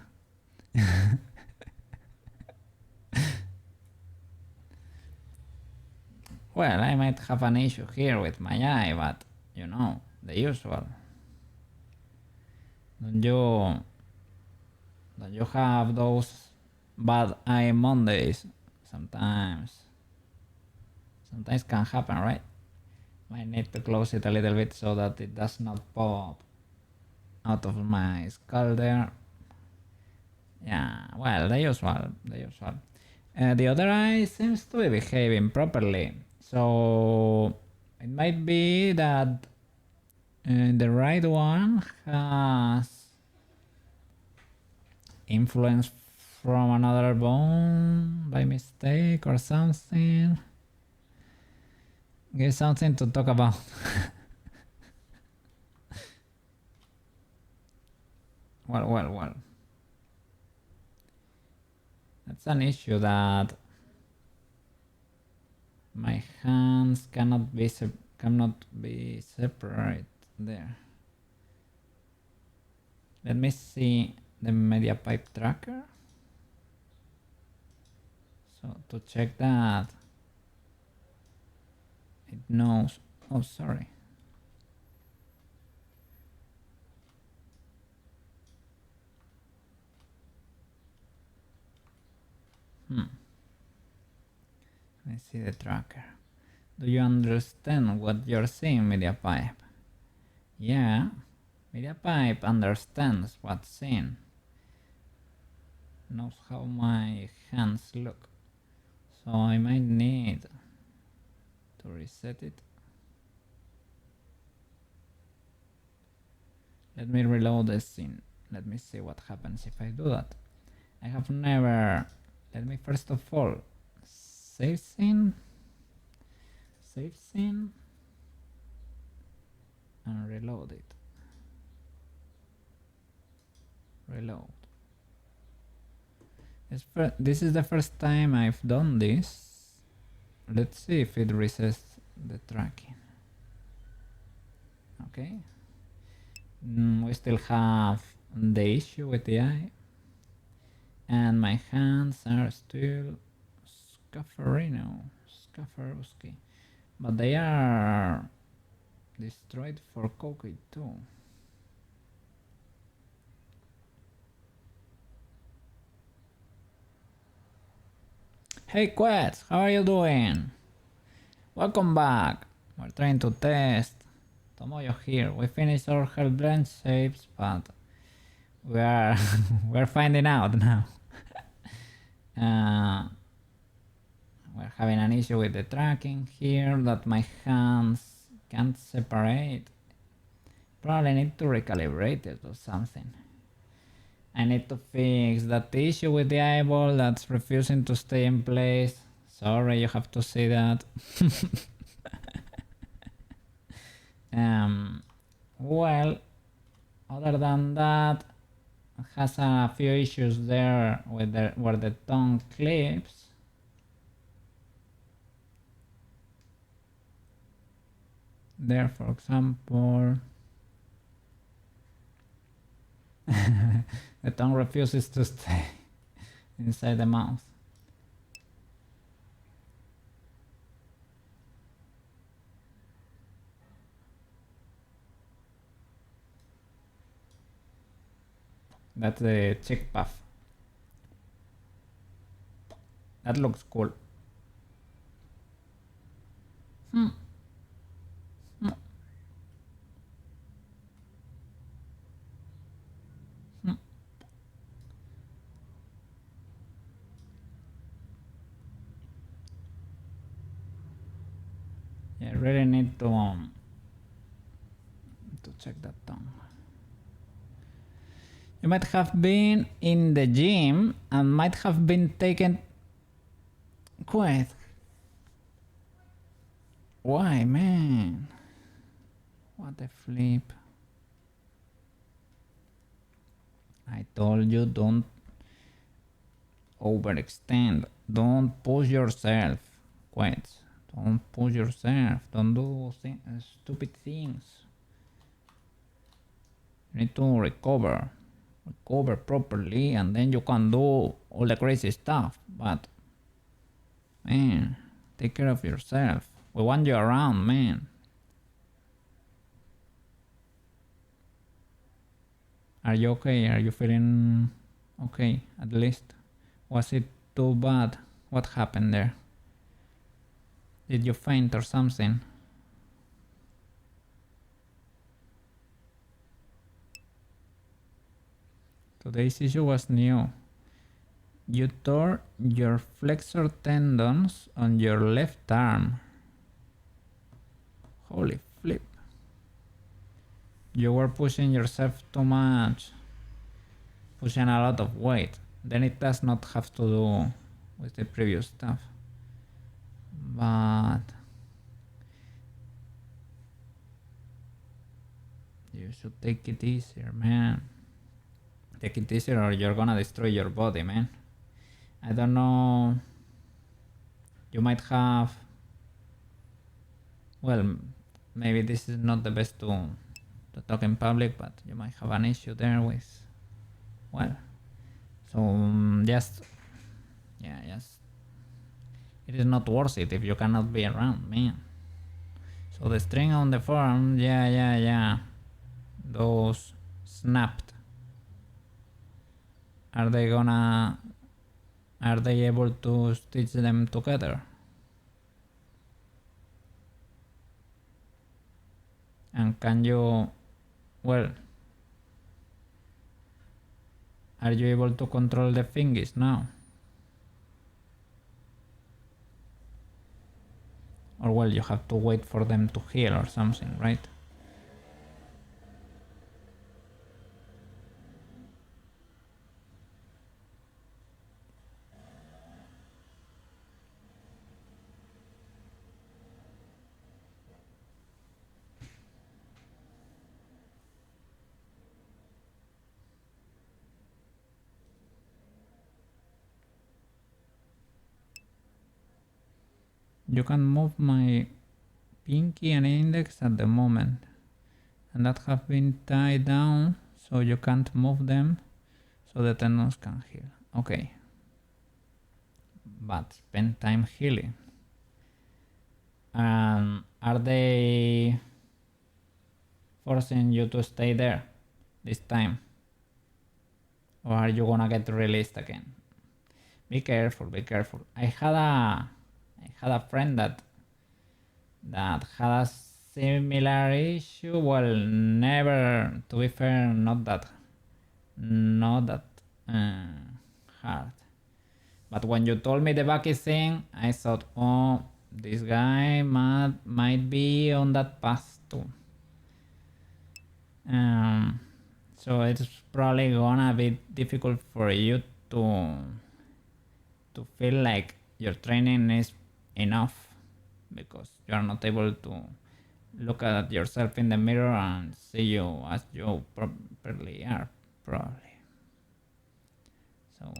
Well, I might have an issue here with my eye, but you know, the usual. Don't you have those bad eye Mondays? Sometimes can happen, right? Might need to close it a little bit so that it does not pop out of my skull there. Yeah, well, the usual. The other eye seems to be behaving properly, so it might be that the right one has influence from another bone by mistake or something. Give something to talk about. Well. That's an issue that my hands cannot be separate there. Let me see the media pipe tracker. So to check that it knows. Oh, sorry. Let's see the tracker. Do you understand what you're seeing, media pipe? Yeah, media pipe understands what's seen. Knows how my hands look. So I might need to reset it. Let me reload the scene. Let me see what happens if I do that. I have never... Let me first of all save scene, and reload it. Reload. This is the first time I've done this. Let's see if it resets the tracking. Okay. We still have the issue with the eye. And my hands are still Scaffarowski. But they are destroyed for Koki too. Hey Quets, how are you doing? Welcome back. We're trying to test Tomoyo here. We finished our Hellblend saves, but we're finding out now. We're having an issue with the tracking here that my hands can't separate. Probably need to recalibrate it or something. I need to fix that issue with the eyeball that's refusing to stay in place. Sorry, you have to see that. Well, other than that, it has a few issues there with where the tongue clips. There, for example, the tongue refuses to stay inside the mouth. That's the check path. That looks cool. Yeah, I really need to check that down. You might have been in the gym and might have been taken. Quite. Why, man? What a flip. I told you don't overextend. Don't push yourself. Quite. Don't push yourself. Don't do stupid things. You need to recover properly, and then you can do all the crazy stuff. But man, take care of yourself. We want you around, man. Are you okay? Are you feeling okay at least? Was it too bad? What happened there? Did you faint or something? Today's issue was new. You tore your flexor tendons on your left arm. Holy flip. You were pushing yourself too much. Pushing a lot of weight. Then it does not have to do with the previous stuff. But you should take it easier, man. Take it easier or you're gonna destroy your body, man. I don't know. You might have. Well, maybe this is not the best to talk in public, but you might have an issue there with. Well, so just. Yeah, just. It is not worth it if you cannot be around, man. So the string on the forearm, yeah. Those snapped. Are they able to stitch them together? And can you, well, are you able to control the fingers now? Or well, you have to wait for them to heal or something, right? You can move my pinky and index at the moment, and that have been tied down so you can't move them, so the tendons can heal. Okay. But spend time healing. Are they forcing you to stay there this time? Or are you gonna get released again? Be careful, be careful. I had a friend that had a similar issue. Well, never, to be fair, not that hard. But when you told me the Bucky thing, I thought, oh, this guy might be on that path too. So it's probably gonna be difficult for you to feel like your training is enough, because you are not able to look at yourself in the mirror and see you as you properly are, probably. So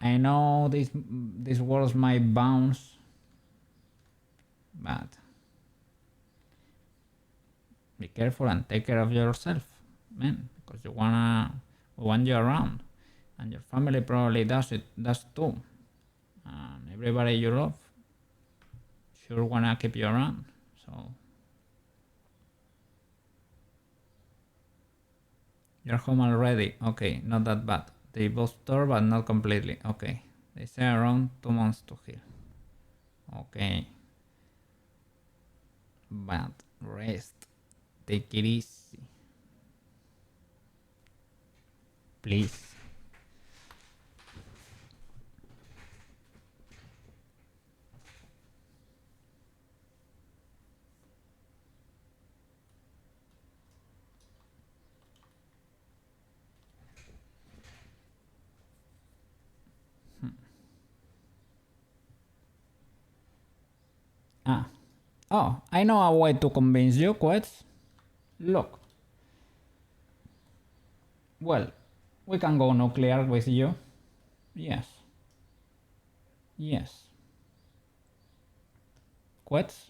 I know these words might bounce, but be careful and take care of yourself, man, because we want you around, and your family probably does too, and everybody you love sure wanna keep you around. So You're home already. Okay, not that bad. They both tore, but not completely. Okay. They say around 2 months to heal. Okay. But rest. Take it easy. Please. Ah. Oh, I know a way to convince you, Quets. Look. Well, we can go nuclear with you. Yes. Yes. Quets?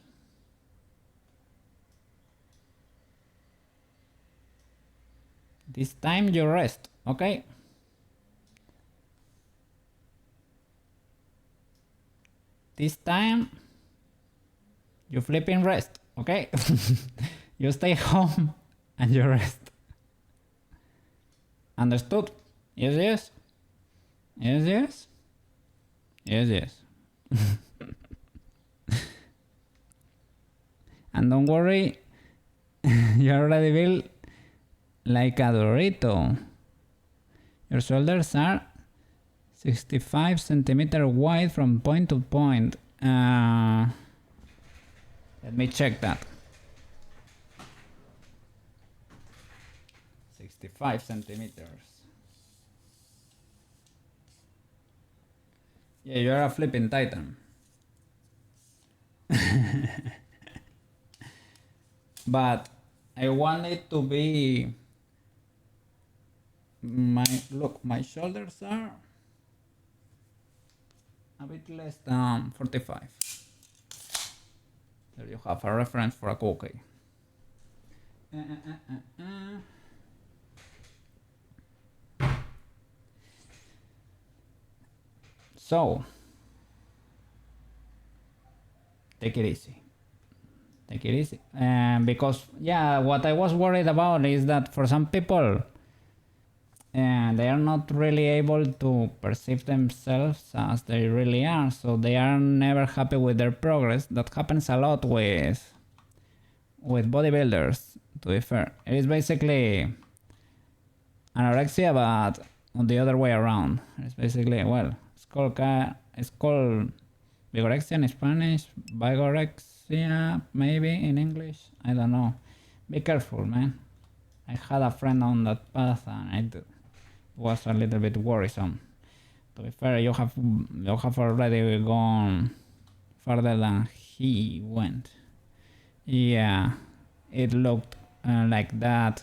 This time you rest, okay? This time you flipping rest, okay? You stay home and you rest. Understood? Yes, yes. Yes, yes. Yes, yes. And don't worry, you already built like a Dorito. Your shoulders are 65 centimeters wide from point to point. Let me check that. 65 centimeters. Yeah, you're a flipping titan. But I want it to be my shoulders are a bit less than 45. There you have a reference for a cookie. So take it easy. Take it easy. Because yeah, what I was worried about is that for some people they are not really able to perceive themselves as they really are, so they are never happy with their progress. That happens a lot with bodybuilders, to be fair. It is basically anorexia, but on the other way around. It's basically, well, it's called vigorexia in Spanish, vigorexia maybe in English, I don't know. Be careful, man. I had a friend on that path and it was a little bit worrisome. To be fair, you have already gone further than he went. Yeah, it looked like that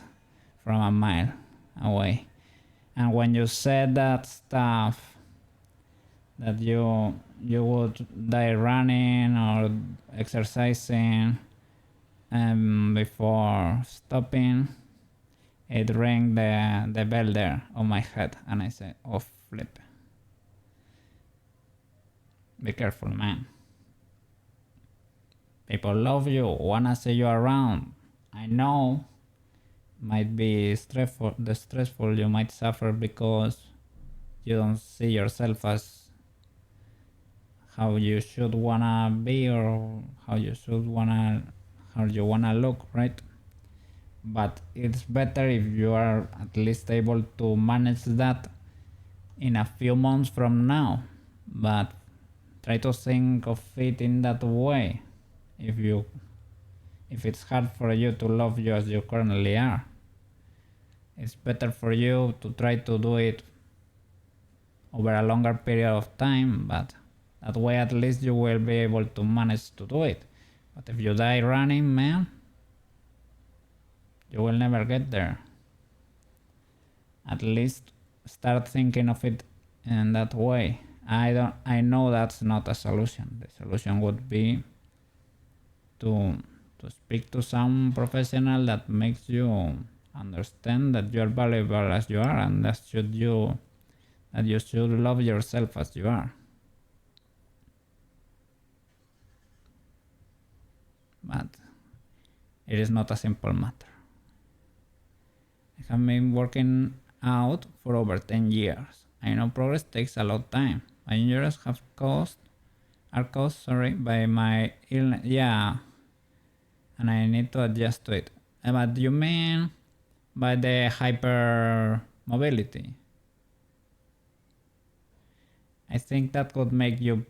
from a mile away. And when you said that stuff, that you would die running or exercising before stopping, it rang the bell there on my head, and I said, oh flip. Be careful, man. People love you, wanna see you around. I know might be stressful you might suffer because you don't see yourself as how you should wanna be or how you wanna look, right? But it's better if you are at least able to manage that in a few months from now. But try to think of it in that way. If it's hard for you to love you as you currently are, it's better for you to try to do it over a longer period of time, but that way at least you will be able to manage to do it. But if you die running, man, you will never get there. At least start thinking of it in that way. I know that's not a solution. The solution would be to speak to some professional that makes you understand that you are valuable as you are, and that you should love yourself as you are. But it is not a simple matter. I have been working out for over 10 years. I know progress takes a lot of time. My injuries are caused by my illness. Yeah, and I need to adjust to it. But you mean by the hypermobility? I think that could make you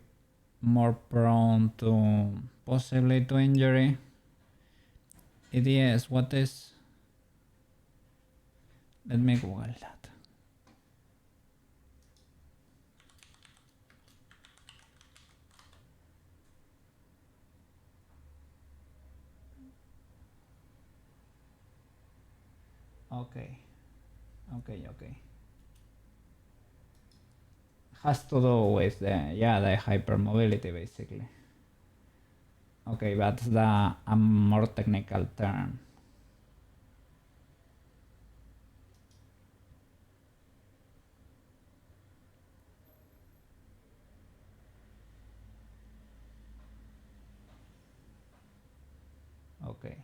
more prone to possibly to injury. EDS, what is? Let me Google that. Okay. Has to do with the hypermobility basically. Okay, that's the a more technical term. Okay.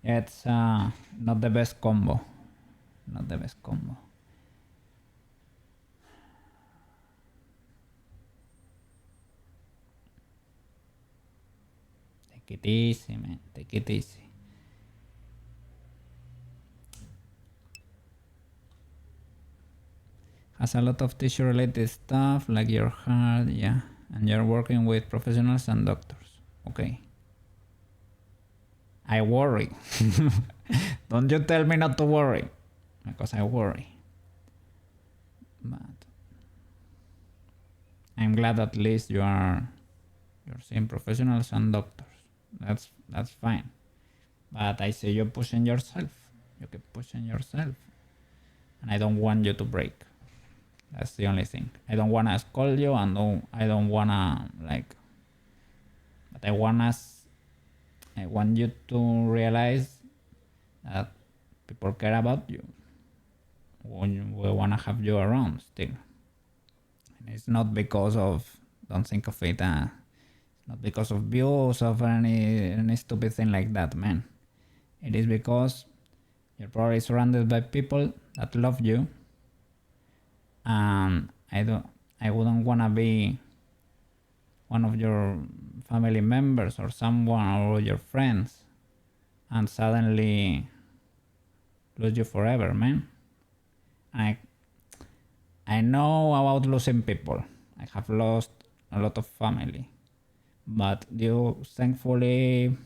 It's not the best combo. Not the best combo. Take it easy, man. Take it easy. Has a lot of tissue related stuff like your heart, yeah. And you're working with professionals and doctors. Okay. I worry. Don't you tell me not to worry. Because I worry. But I'm glad at least you're seeing professionals and doctors. That's fine. But I see you pushing yourself. You keep pushing yourself. And I don't want you to break. That's the only thing. I don't wanna scold you and I don't wanna like, but I want you to realize that people care about you. We wanna have you around still. And it's not because of, don't think of it, not because of views or any stupid thing like that, man. It is because you're probably surrounded by people that love you, and I wouldn't wanna be one of your family members or someone or your friends and suddenly lose you forever, man. I know about losing people. I have lost a lot of family, but thankfully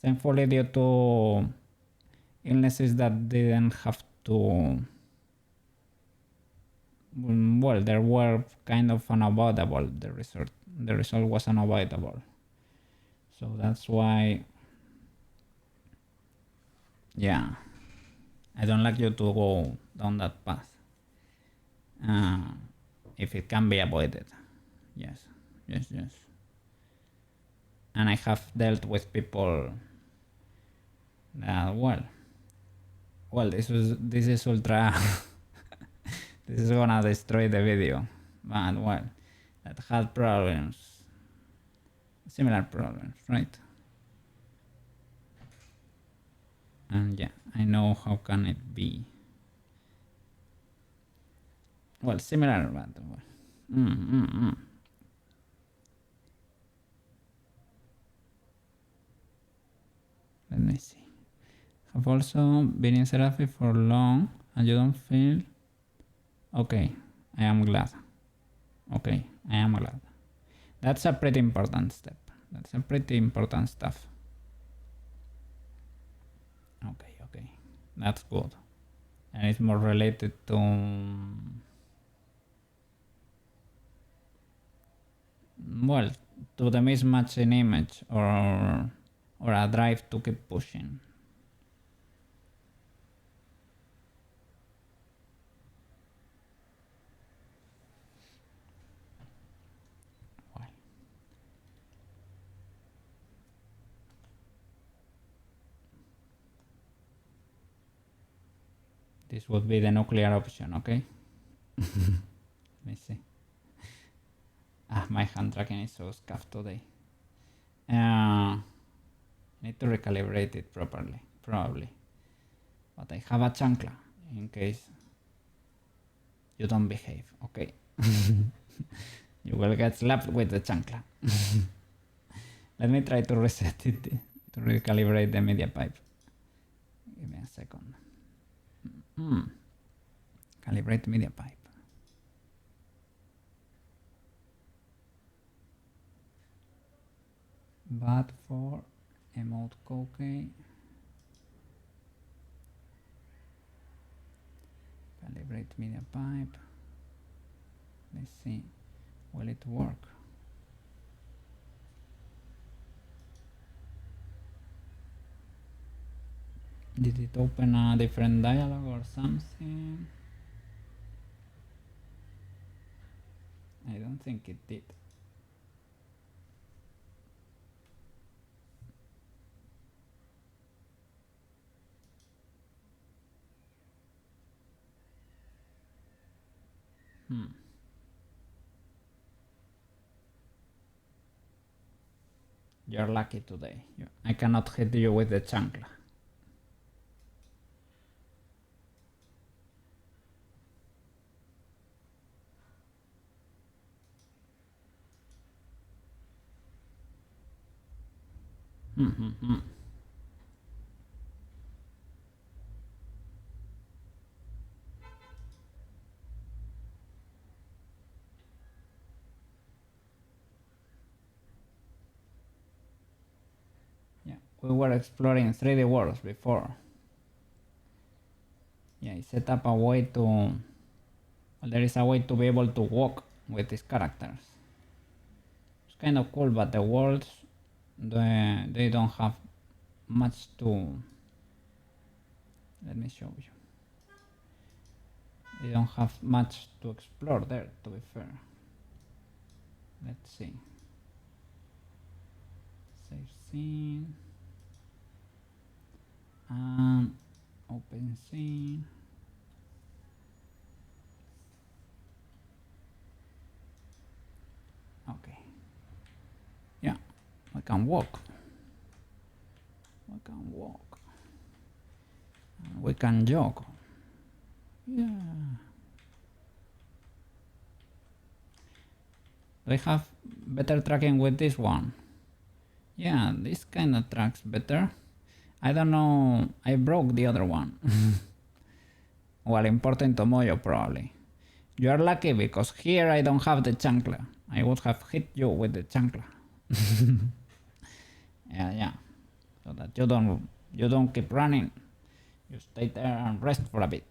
due to illnesses that didn't have to, well, they were kind of unavoidable. The result was unavoidable. So that's why, yeah, I don't like you to go down that path. If it can be avoided, yes. And I have dealt with people that, well, this is ultra. This is gonna destroy the video, but well, that had problems, similar problems, right? And yeah, I know how can it be. Well, similar, but well. Let me see. Have also been in therapy for long, and you don't feel. Okay, I am glad. Okay, I am glad. That's a pretty important step. That's a pretty important stuff. Okay. That's good. And it's more related to, well, to the mismatch in image or a drive to keep pushing. This would be the nuclear option, okay? Let me see. My hand tracking is so scuffed today. need to recalibrate it properly, probably. But I have a chancla in case you don't behave, okay? You will get slapped with the chancla. Let me try to reset it, to recalibrate the media pipe. Give me a second. Calibrate media pipe. But for emote cookie, calibrate media pipe. Let's see, will it work? Did it open a different dialog or something? I don't think it did. You're lucky today. I cannot hit you with the chancla. Yeah, we were exploring 3D worlds before. Yeah, I set up a way to... Well, there is a way to be able to walk with these characters. It's kind of cool, but the worlds, they don't have much to... Let me show you. They don't have much to explore there, to be fair. Let's see. Save scene. And open scene. Okay. Yeah, we can walk. We can walk. And we can jog. Yeah. We have better tracking with this one. Yeah, this kind of tracks better. I don't know, I broke the other one. While importing Tomoyo probably. You are lucky because here I don't have the chancla. I would have hit you with the chancla. Yeah. So that you don't keep running. You stay there and rest for a bit.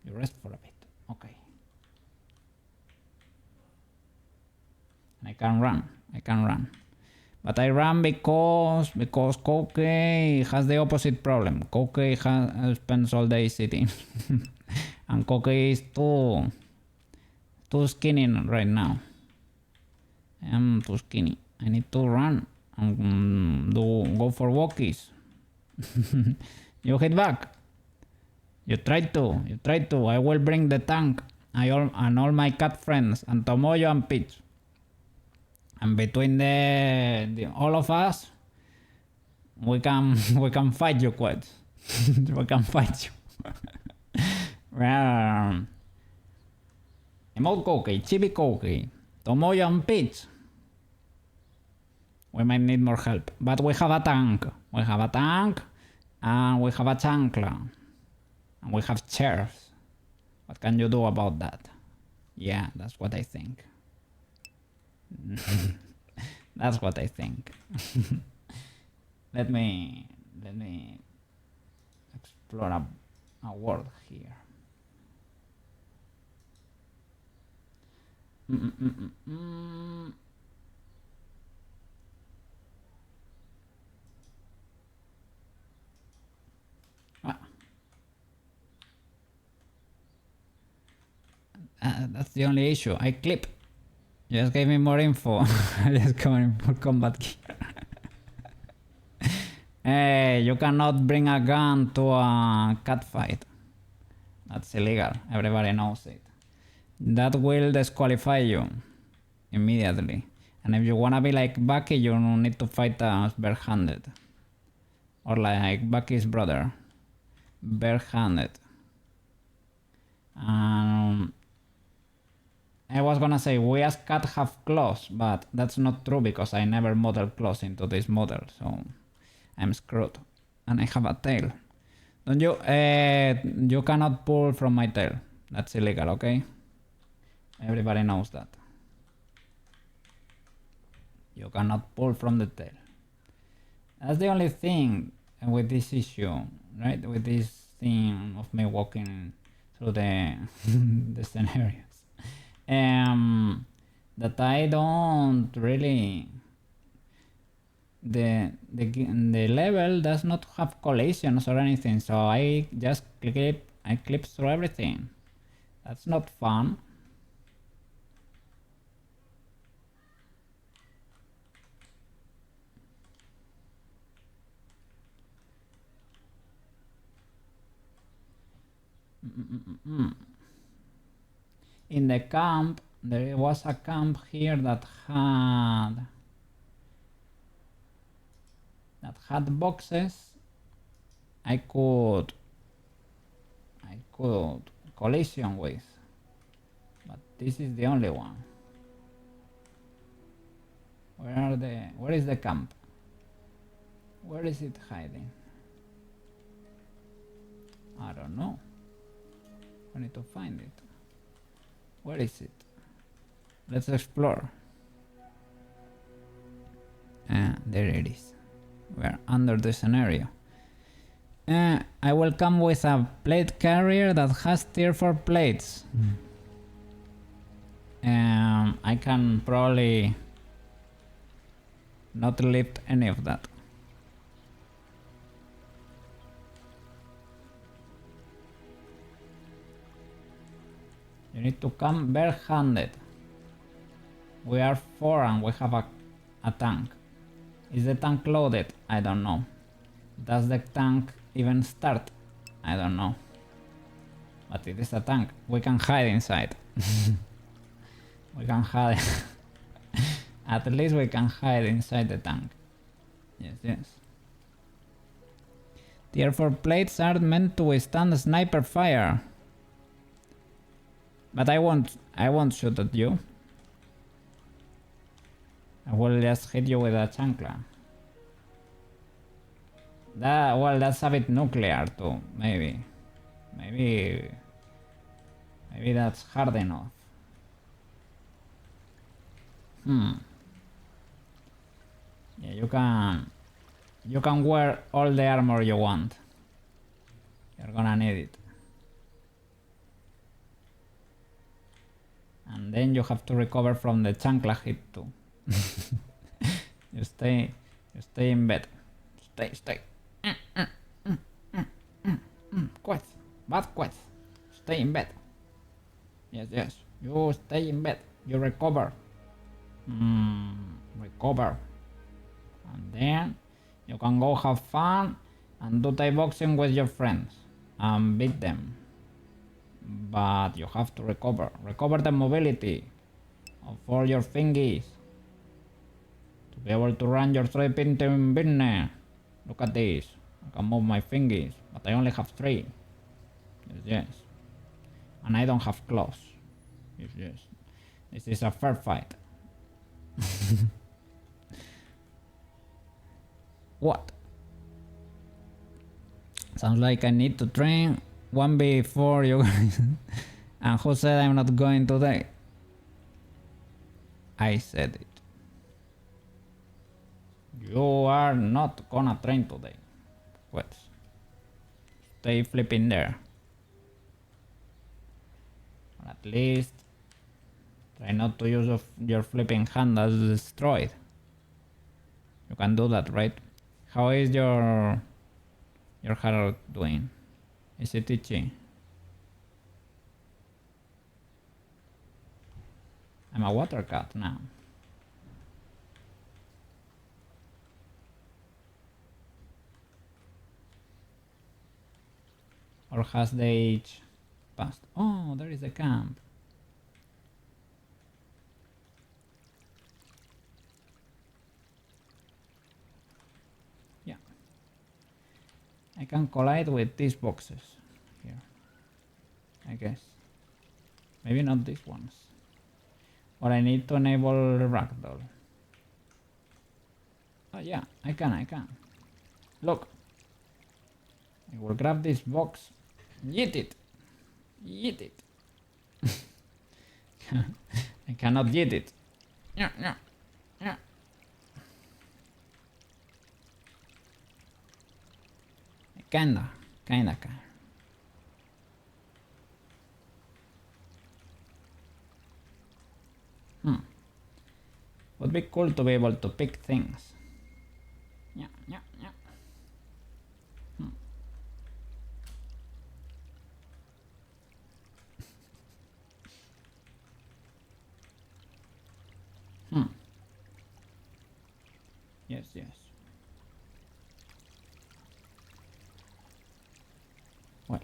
You rest for a bit. Okay. I can run. But I run because Koke has the opposite problem. Koke spends all day sitting. And Koke is too skinny right now. I am too skinny. I need to run and go for walkies. You hit back. You tried to. I will bring the tank and all my cat friends and Tomoyo and Peach. And between all of us, we can fight you quite. We can fight you. Emote Koki, Chibi Koki, Tomoyo and Peach. We might need more help, but we have a tank. We have a tank, and we have a chancla, and we have chairs. What can you do about that? Yeah, that's what I think. That's what I think. Let me explore a world here. That's the only issue. I clip. Just gave me more info. Just coming for combat gear. Hey, you cannot bring a gun to a cat fight. That's illegal. Everybody knows it. That will disqualify you immediately. And if you wanna be like Bucky, you need to fight us barehanded. Or like Bucky's brother. Barehanded. I was gonna say we as cat have claws, but that's not true because I never modeled claws into this model, so I'm screwed. And I have a tail. Don't you? You cannot pull from my tail. That's illegal, okay? Everybody knows that. You cannot pull from the tail. That's the only thing with this issue, right? With this thing of me walking through the the scenarios. That I don't really. The level does not have collisions or anything, so I just clip through everything. That's not fun. In the camp, there was a camp here that had boxes. I could collision with, but this is the only one. Where is the camp? Where is it hiding? I don't know. I need to find it. Where is it? Let's explore. There it is. We're under the scenario. I will come with a plate carrier that has tier 4 plates. I can probably not lift any of that. You need to come barehanded. We are 4 and we have a tank. Is the tank loaded? I don't know. Does the tank even start? I don't know. But it is a tank. We can hide inside. We can hide. At least we can hide inside the tank. Yes. Tier 4 plates are meant to withstand sniper fire. But I won't shoot at you. I will just hit you with a chancla. That's a bit nuclear too, maybe. Maybe that's hard enough. Yeah, you can wear all the armor you want. You're gonna need it. And then you have to recover from the chancla hit too. You stay in bed. Stay. Quest. Bad quest. Stay in bed. Yes. You stay in bed. You recover. Recover. And then you can go have fun and do Thai boxing with your friends and beat them. But you have to recover. Recover the mobility of all your fingies to be able to run your 3-pin business. Look at this. I can move my fingies, but I only have 3. Yes. And I don't have claws. Yes. This is a fair fight. What? Sounds like I need to train 1v4 you guys. And who said I'm not going today? I said it. You are not gonna train today. What? Stay flipping there. Or at least try not to use your flipping hand that's destroyed. You can do that, right? How is your hair doing? Is it itchy? I'm a water cat now. Or has the age passed? Oh, there is a camp. Yeah. I can collide with these boxes here, I guess. Maybe not these ones. Or I need to enable ragdoll. Oh yeah, I can. Look. I will grab this box. Yeet it. Yeet it. I cannot yeet it. Yeah. Kinda can. Would be cool to be able to pick things. Yeah. Yes. Well,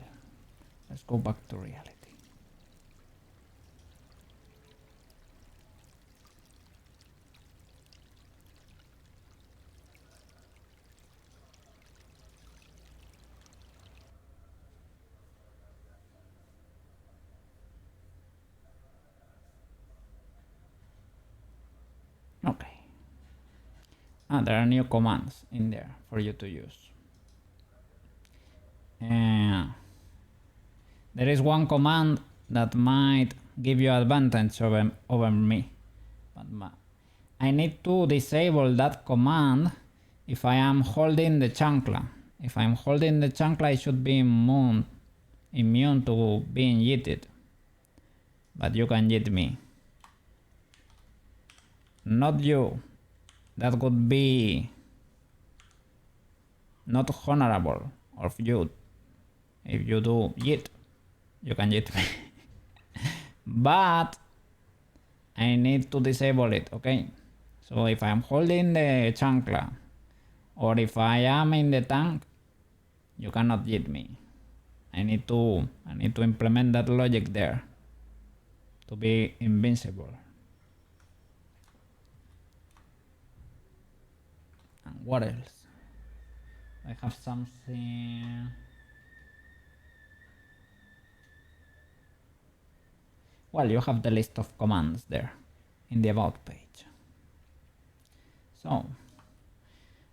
let's go back to reality. Okay. There are new commands in there for you to use. There is one command that might give you advantage over me, but I need to disable that command if I am holding the chancla. If I'm holding the chancla, I should be immune to being yeeted, but you can yeet me. Not you. That would be not honorable of you. If you do yeet, you can yeet me. But I need to disable it, okay? So if I'm holding the chancla, or if I am in the tank, you cannot yeet me. I need to implement that logic there to be invincible. And what else? I have something. Well, you have the list of commands there in the about page. So,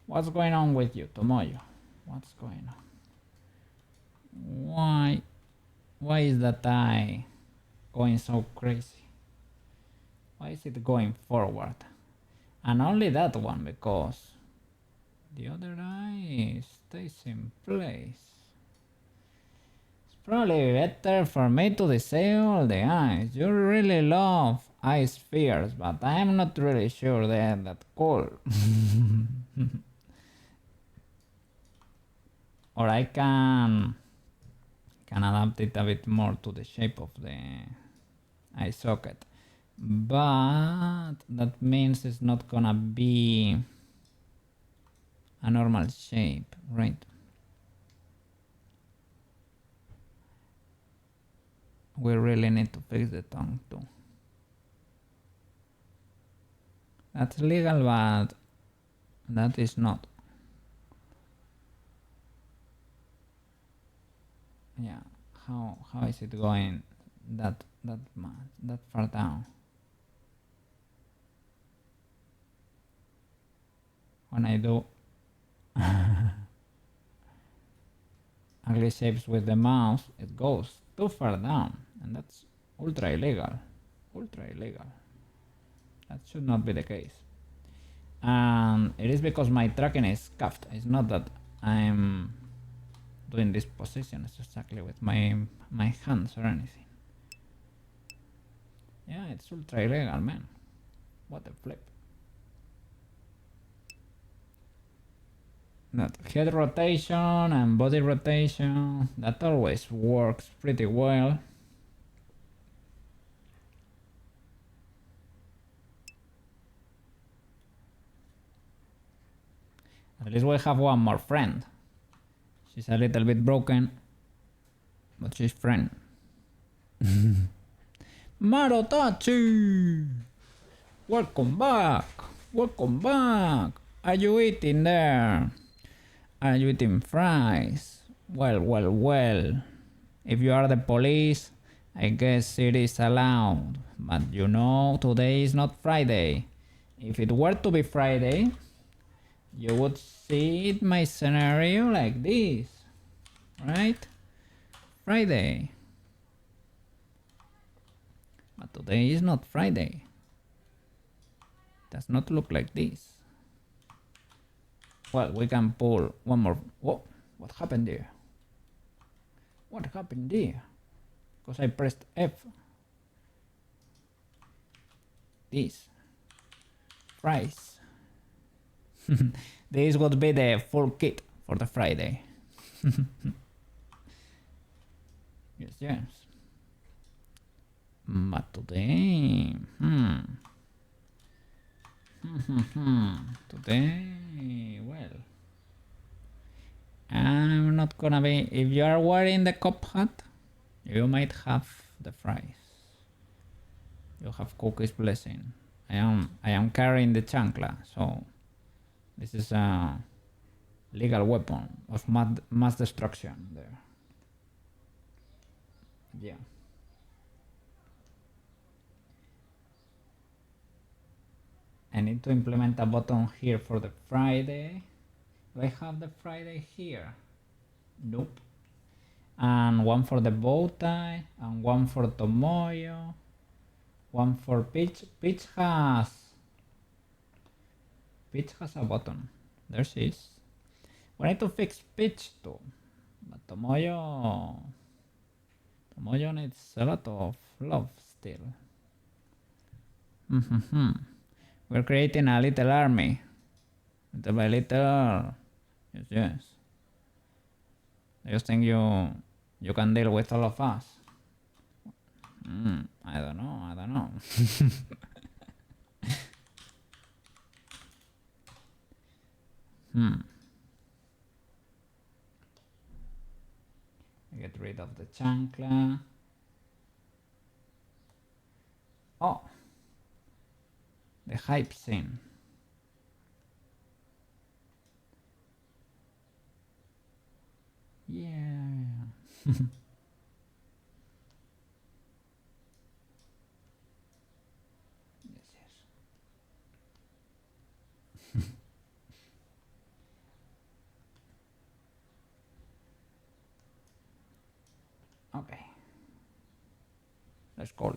what's going on with you, Tomoyo? What's going on? Why is that eye going so crazy? Why is it going forward? And only that one, because the other eye stays in place. It's probably better for me to disable the eyes. You really love eye spheres, but I'm not really sure they're that cool. Or I can adapt it a bit more to the shape of the eye socket. But that means it's not gonna be a normal shape, right? We really need to fix the tongue too. That's legal, but that is not. Yeah, how is it going that far down? When I do ugly shapes with the mouse, it goes too far down, and that's ultra illegal. That should not be the case. And it is because my tracking is scuffed. It's not that I'm doing this positions exactly with my hands or anything. Yeah, it's ultra illegal, man. What a flip. That head rotation and body rotation, that always works pretty well. At least we have one more friend. She's a little bit broken, but she's friend. Marotachi! Welcome back! Are you eating there? Are you eating fries? Well, well, well. If you are the police, I guess it is allowed. But you know, today is not Friday. If it were to be Friday, you would see my scenario like this, right? Friday. But today is not Friday. Does not look like this. Well, we can pull one more. Whoa, what happened there? What happened there? Because I pressed F. This. Fries. This would be the full kit for the Friday. Yes, yes. But today, today, well, I'm not gonna be. If you are wearing the cop hat, you might have the fries. You have Cookie's blessing. I am carrying the chancla, so this is a legal weapon of mass destruction there. Yeah. I need to implement a button here for the Friday. Do I have the Friday here? Nope. And one for the bow tie, and one for Tomoyo, one for Peach. Peach has a button. There she is. We need to fix Peach too. But Tomoyo needs a lot of love still. We're creating a little army. Little by little. Yes, yes. I just think you can deal with all of us. I don't know. Get rid of the chancla. Oh, the hype scene. Yeah. Yes. Okay. Let's go.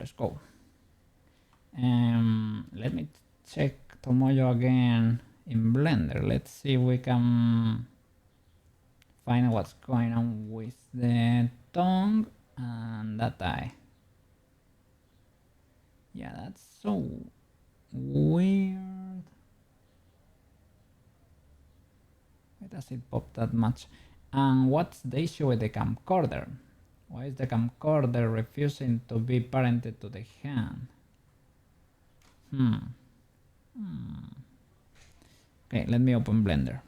Let me check Tomoyo again in Blender. Let's see if we can find what's going on with the tongue and that eye. Yeah, that's so weird. Why does it pop that much? And what's the issue with the camcorder? Why is the camcorder refusing to be parented to the hand? Okay, let me open Blender.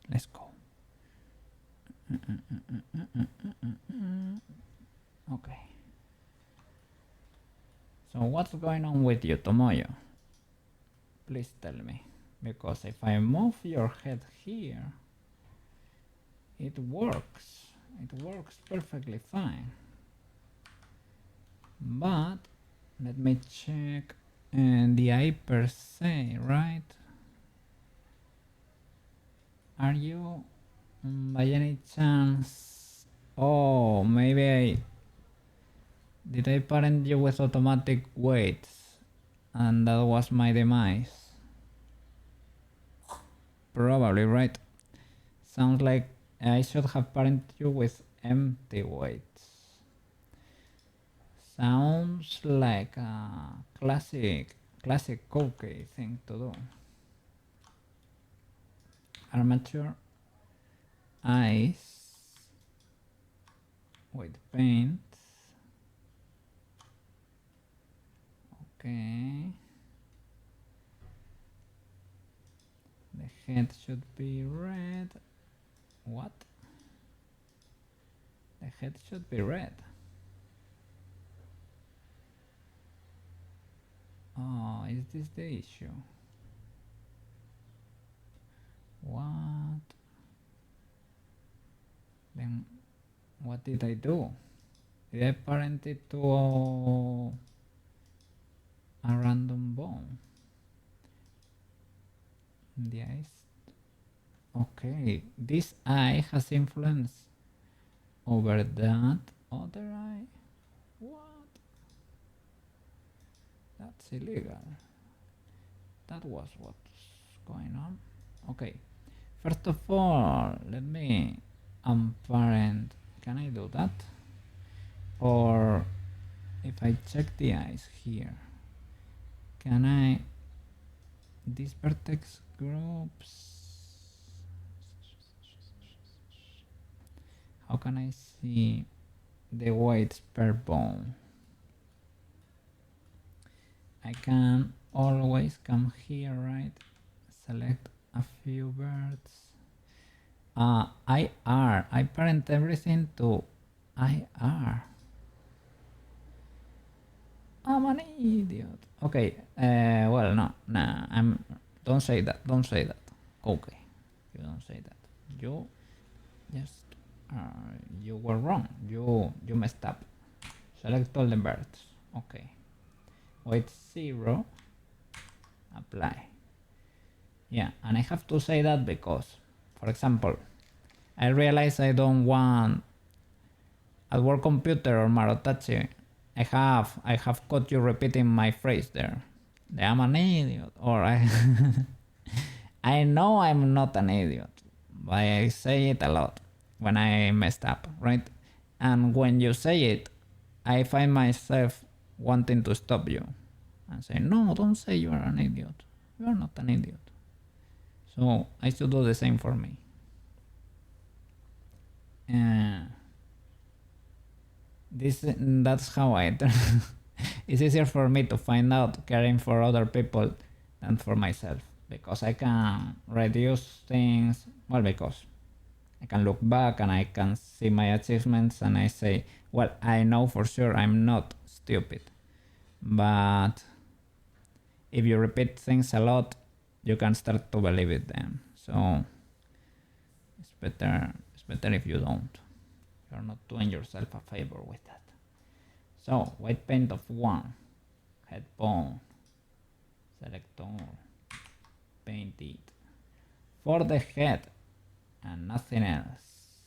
Let's go. Okay. So what's going on with you, Tomoyo? Please tell me. Because if I move your head here, it works. It works perfectly fine. But let me check the eye per se, right? Are you by any chance? Oh, maybe did I parent you with automatic weights and that was my demise? Probably, right? Sounds like I should have parented you with empty weights. Sounds like a classic cookie thing to do. Armature eyes with paint. Okay. The head should be red. What? The head should be red. Oh, is this the issue? What? Then what did I do? Did I parent it to a random bone? The eyes. Okay, this eye has influence over that other eye. What? That's illegal. That was what's going on. Okay, first of all, let me unparent. Can I do that? Or if I check the eyes here, can I, these vertex groups, how can I see the weights per bone? I can always come here, right? Select a few birds. IR. I parent everything to IR. I'm an idiot. Okay. Well, no. Don't say that. Don't say that. Okay. You don't say that. You just. You were wrong. You messed up. Select all the birds. Okay. Weight 0. Apply. Yeah, and I have to say that because, for example, I realize I don't want at work computer or Marotachi. I have caught you repeating my phrase there. I'm an idiot, or I know I'm not an idiot, but I say it a lot when I messed up, right? And when you say it, I find myself wanting to stop you and say, no, don't say you are an idiot. You are not an idiot. So I should do the same for me. That's how I it's easier for me to find out caring for other people than for myself, because I can reduce things, well, because I can look back and I can see my achievements and I say, well, I know for sure I'm not stupid. But if you repeat things a lot, you can start to believe it then. So it's better if you don't. You're not doing yourself a favor with that. So white paint of 1, head bone, select all, paint it for the head and nothing else.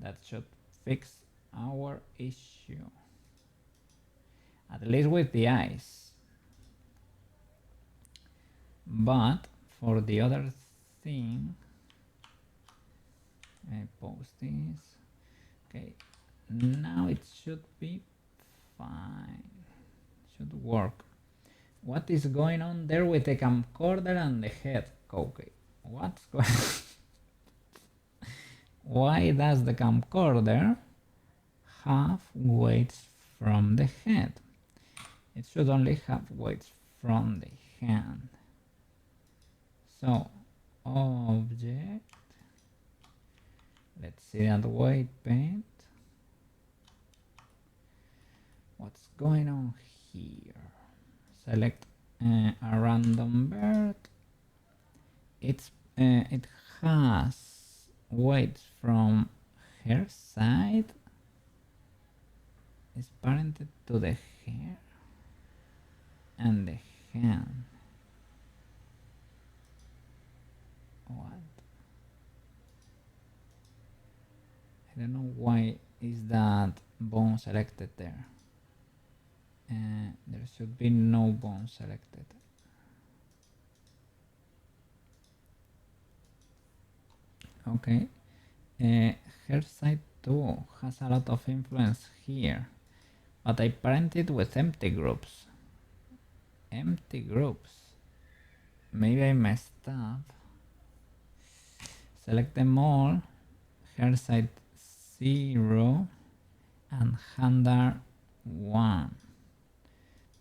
That should fix our issue, at least with the eyes. But for the other thing, I post this. Okay, now it should be fine. Should work. What is going on there with the camcorder and the head? Okay, what's going on? Why does the camcorder have weights from the head? It should only have weights from the hand. So, object, let's see that white paint. What's going on here? Select a random bird. It has weights from her side. It's parented to the hair and the hand. What? I don't know why is that bone selected there. There should be no bone selected. Okay. Her side too has a lot of influence here, but I parented with empty groups. Empty groups. Maybe I messed up. Select them all. Her side 0 and handler 1.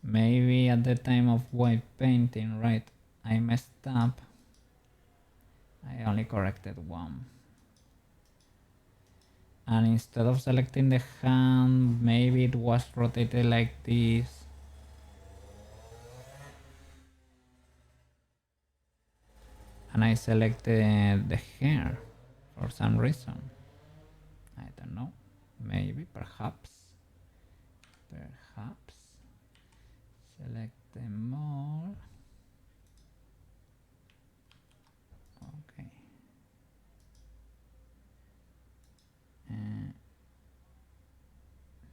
Maybe at the time of white painting, right, I messed up. I only corrected 1. And instead of selecting the hand, maybe it was rotated like this. and I selected the hair for some reason. I don't know. Maybe, perhaps. Select them all. Okay.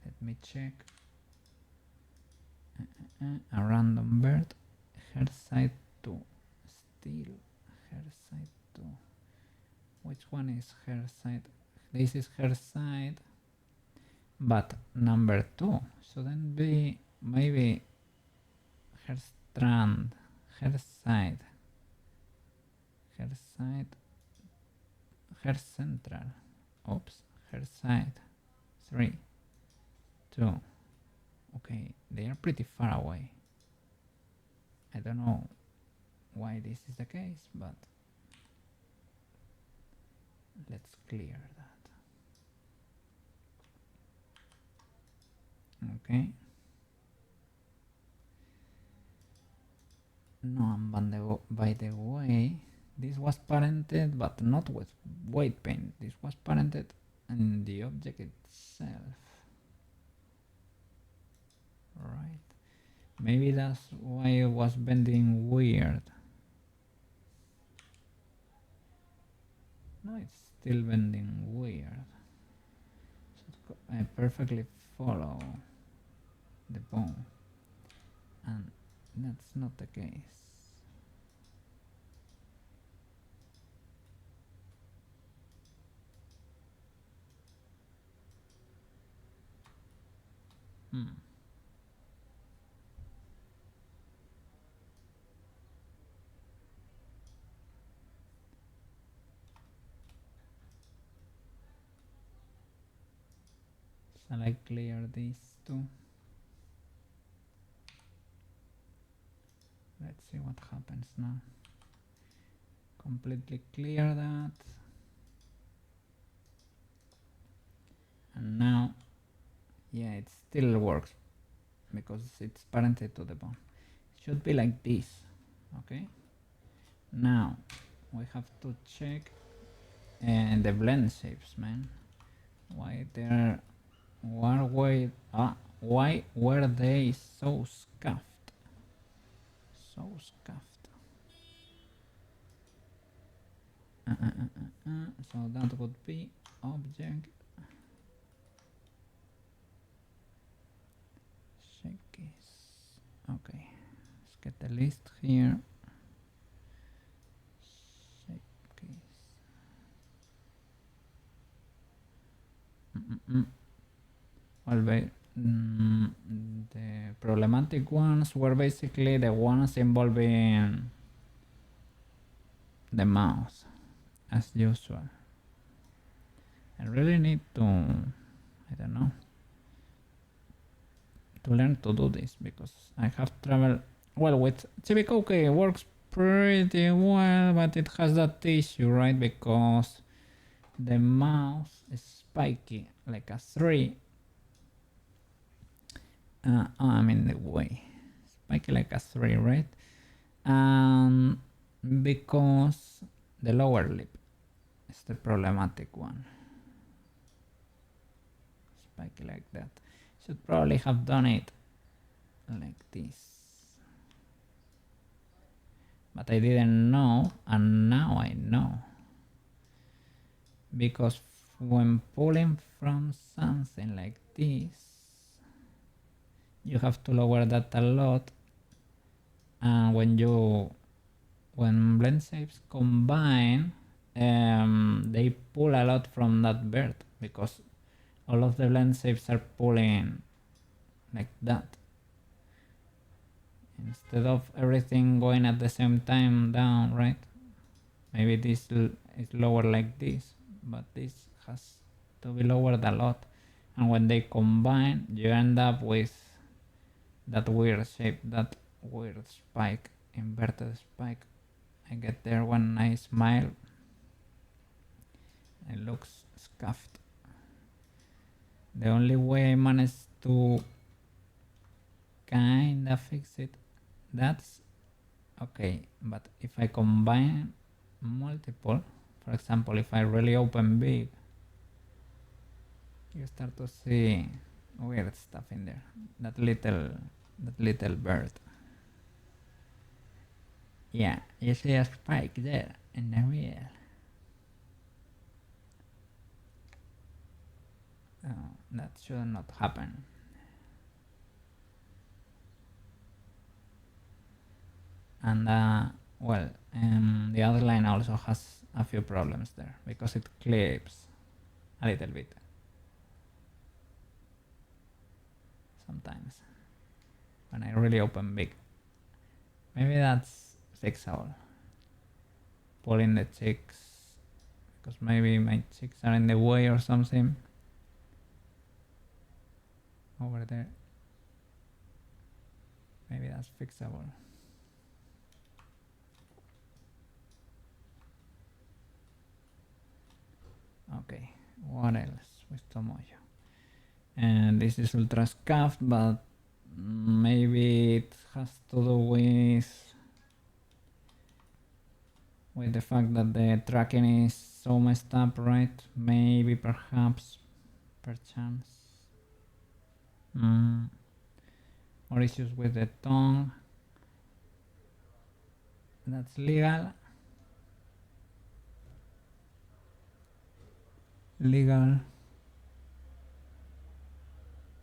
Let me check. A random bird. Hair side 2. Still hair side 2. Which one is hair side? This is hair side, but number 2 shouldn't be maybe hair strand, hair side, hair side, hair central. Oops, hair side 3, 2. Okay, they are pretty far away. I don't know why this is the case, but let's clear that. Okay. No, and by the way, this was parented but not with weight paint. This was parented in the object itself. Right. Maybe that's why it was bending weird. No, it's still bending weird. So I perfectly follow the bone, and that's not the case. Shall I clear these two? Let's see what happens now. Completely clear that. And now, yeah, it still works because it's parented to the bone. It should be like this, okay? Now, we have to check the blend shapes, man. Why why were they so scuffed? So scuffed. So that would be object shape keys. Okay, let's get the list here. Shape keys. Well, the problematic ones were basically the ones involving the mouse, as usual. I really need to, I don't know, to learn to do this because I have trouble. Well, with Chibi it works pretty well, but it has that issue, right? Because the mouse is spiky, like a 3. I'm in the way. Spiky like a 3, right? Because the lower lip is the problematic one. Spiky like that. Should probably have done it like this. But I didn't know, and now I know. Because when pulling from something like this, you have to lower that a lot, and when blend shapes combine, they pull a lot from that bird because all of the blend shapes are pulling like that instead of everything going at the same time down, right? Maybe this is lower like this, but this has to be lowered a lot, and when they combine you end up with that weird shape, that weird spike, inverted spike. I get there when I smile. It looks scuffed. The only way I managed to kinda fix it, that's okay, but if I combine multiple. For example, if I really open big, you start to see weird stuff in there. That little bird. Yeah, you see a spike there in the middle. Oh, that should not happen. And well, the other line also has a few problems there because it clips a little bit sometimes when I really open big. Maybe that's fixable. Pulling the cheeks because maybe my cheeks are in the way or something. Over there. Maybe that's fixable. Okay, what else with Tomoyo? And this is ultra scuffed, but maybe it has to do with the fact that the tracking is so messed up, right? Maybe, perhaps, perchance. More issues with the tongue. That's legal. Legal.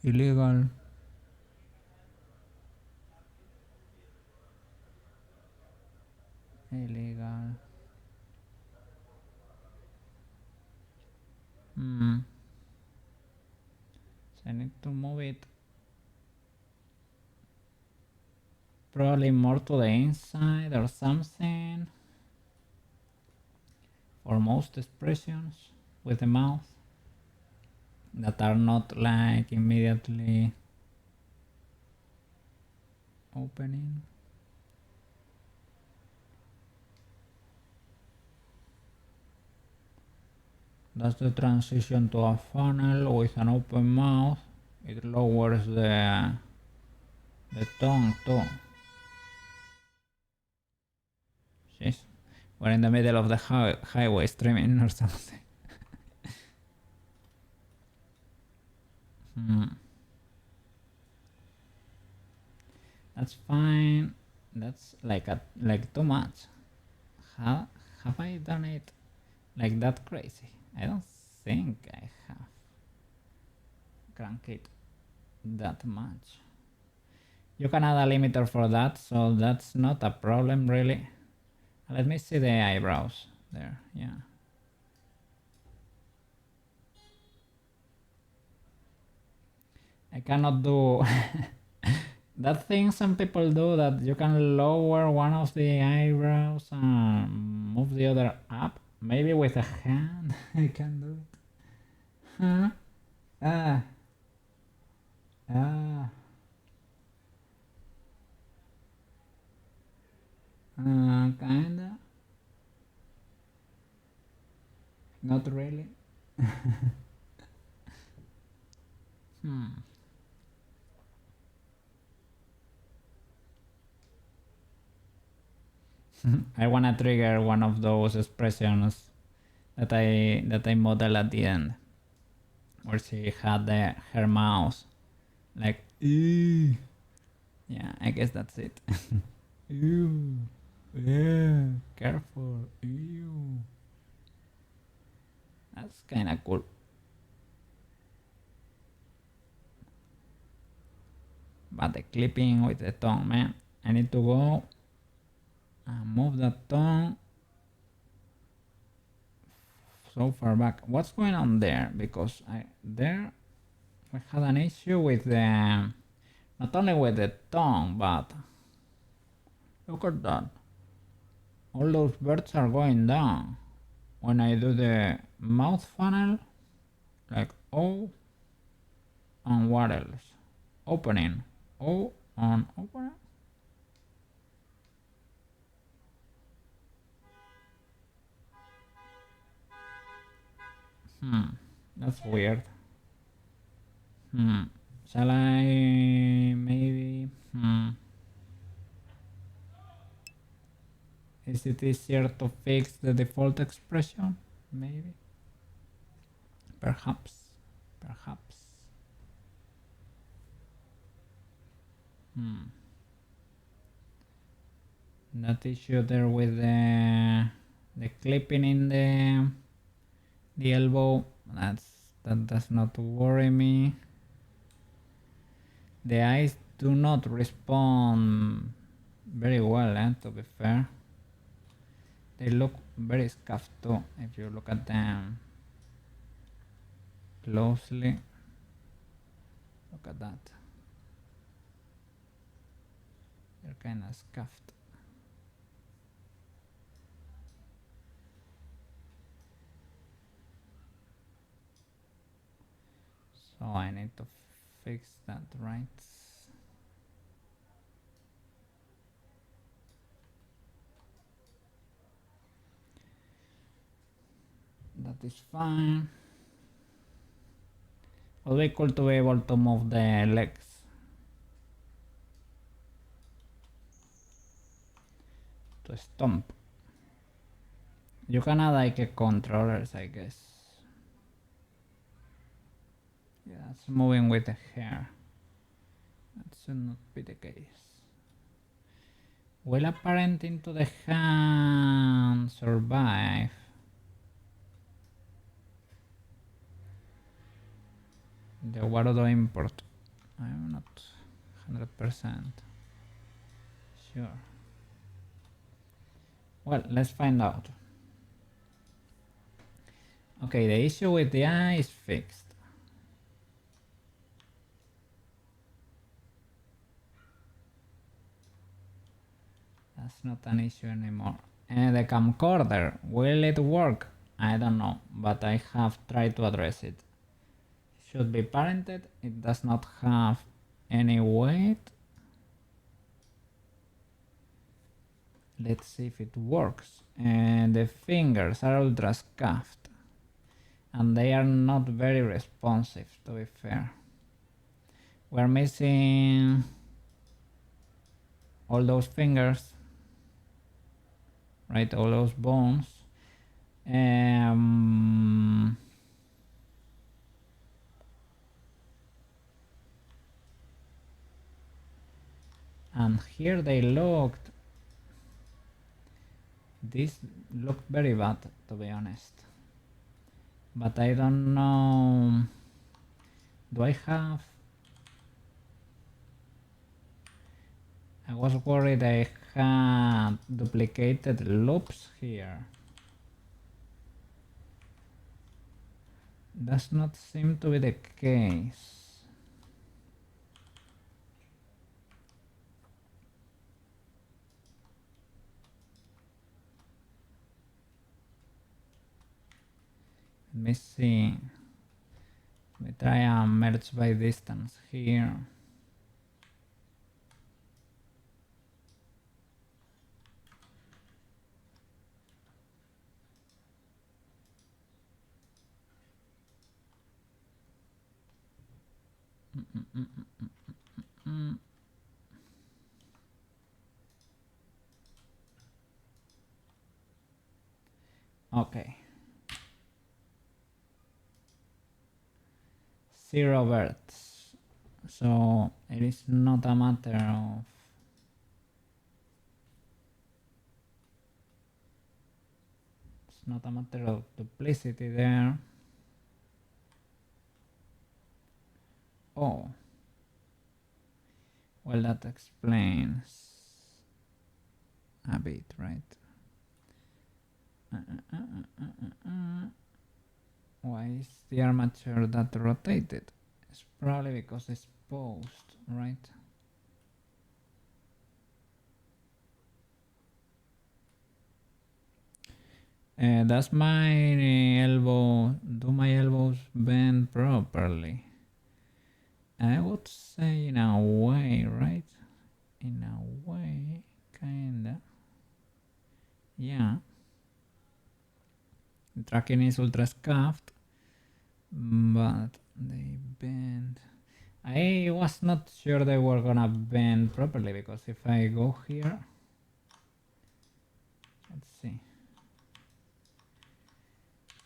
Illegal. Illegal. So I need to move it probably more to the inside or something for most expressions with the mouth that are not like immediately opening. That's the transition to a funnel with an open mouth. It lowers the tongue too. Jeez. We're in the middle of the highway streaming or something. That's fine. That's like too much. Have I done it like that crazy? I don't think I have cranked it that much. You can add a limiter for that, so that's not a problem really. Let me see the eyebrows there. Yeah. I cannot do that thing some people do, that you can lower one of the eyebrows and move the other up. Maybe with a hand I can do it. Huh? Kinda. Not really. I wanna trigger one of those expressions that I model at the end, where she had her mouth like ew. Yeah, I guess that's it. Ew. Yeah, careful. Ew. That's kind of cool. But the clipping with the tongue, man. I need to go and move the tongue so far back. What's going on there? Because I had an issue with the, not only with the tongue, but look at that. All those birds are going down when I do the mouth funnel, like O, and what else? Opening. O on opening. That's weird. Shall maybe Is it easier to fix the default expression? Maybe. Perhaps. That issue there with the clipping in the elbow, that does not worry me. The eyes do not respond very well, to be fair. They look very scuffed too, if you look at them closely. Look at that. They're kind of scuffed. So I need to fix that, right? That is fine. It would be cool to be able to move the legs. To stomp. You can add like controllers, I guess. Yeah, it's moving with the hair. That should not be the case. Will apparenting to the hand survive? The Warudo import. I'm not 100% sure. Well, let's find out. Okay, the issue with the eye is fixed. That's not an issue anymore. And the camcorder, will it work? I don't know, but I have tried to address it. Should be parented. It does not have any weight. Let's see if it works. And the fingers are ultra scuffed, and they are not very responsive, to be fair. We're missing all those fingers, right? All those bones. And here they looked. This looked very bad, to be honest. But I don't know. Do I have? I was worried I had duplicated loops here. Does not seem to be the case. Let me see. Let me try and merge by distance here. Okay. 0 birds. So it is not a matter of duplicity there. Oh. Well, that explains a bit, right? Why is the armature that rotated? It's probably because it's posed, right? Does my elbow, do my elbows bend properly? I would say in a way, right? In a way, kinda. Yeah. The tracking is ultra scuffed, but they bend. I was not sure they were gonna bend properly, because if I go here,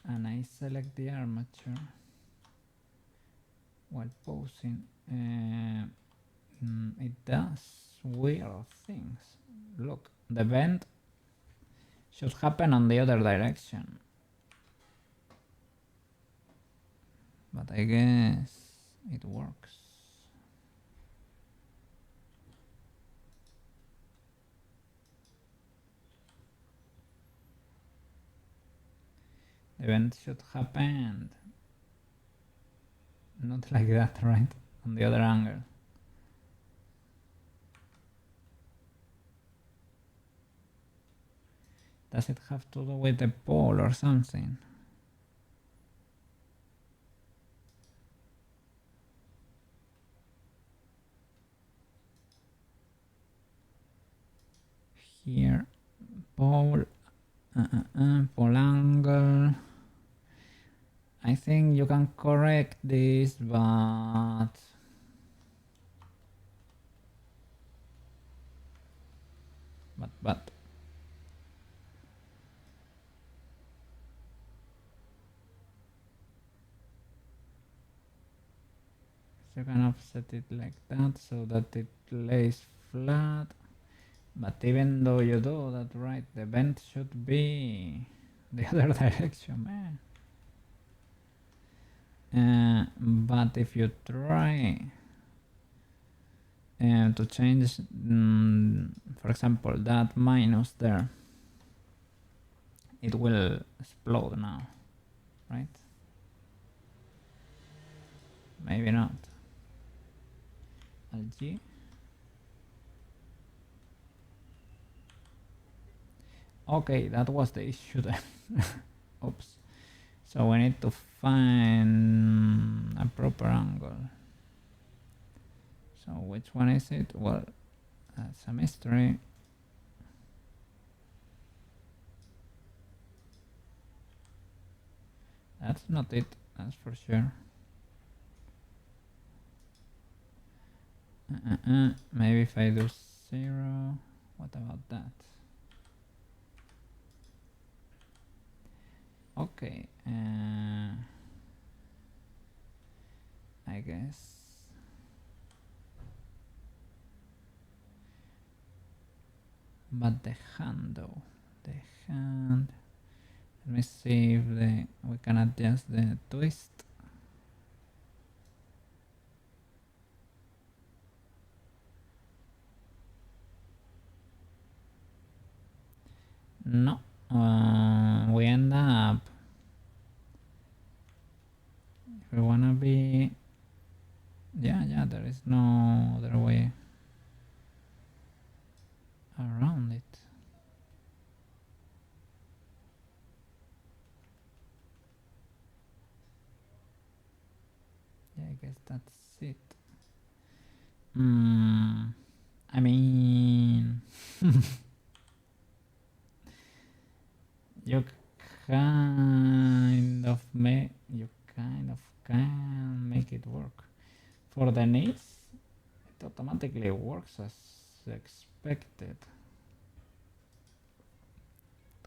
and I select the armature while posing, it does weird things. Look, the bend should happen on the other direction, but I guess it works. The bend should happen not like that, right? On the other angle. Does it have to do with the pole or something? Here, pole, pole angle. I think you can correct this, but you can offset it like that so that it lays flat. But even though you do that right, the bend should be the other direction, man. But if you try to change, for example, that minus there, it will explode now, right? Maybe not. Alt-G. Okay, that was the issue then. Oops. So we need to find a proper angle. So which one is it? Well, that's a mystery. That's not it, that's for sure. Maybe if I do 0, what about that? Okay, I guess but the hand though, the hand, let me see if we can adjust the twist. No, we end up, if we wanna be, yeah, there is no other way around it. Yeah, I guess that's it. I mean, you kind of can make it work. For the knees, it automatically works as expected.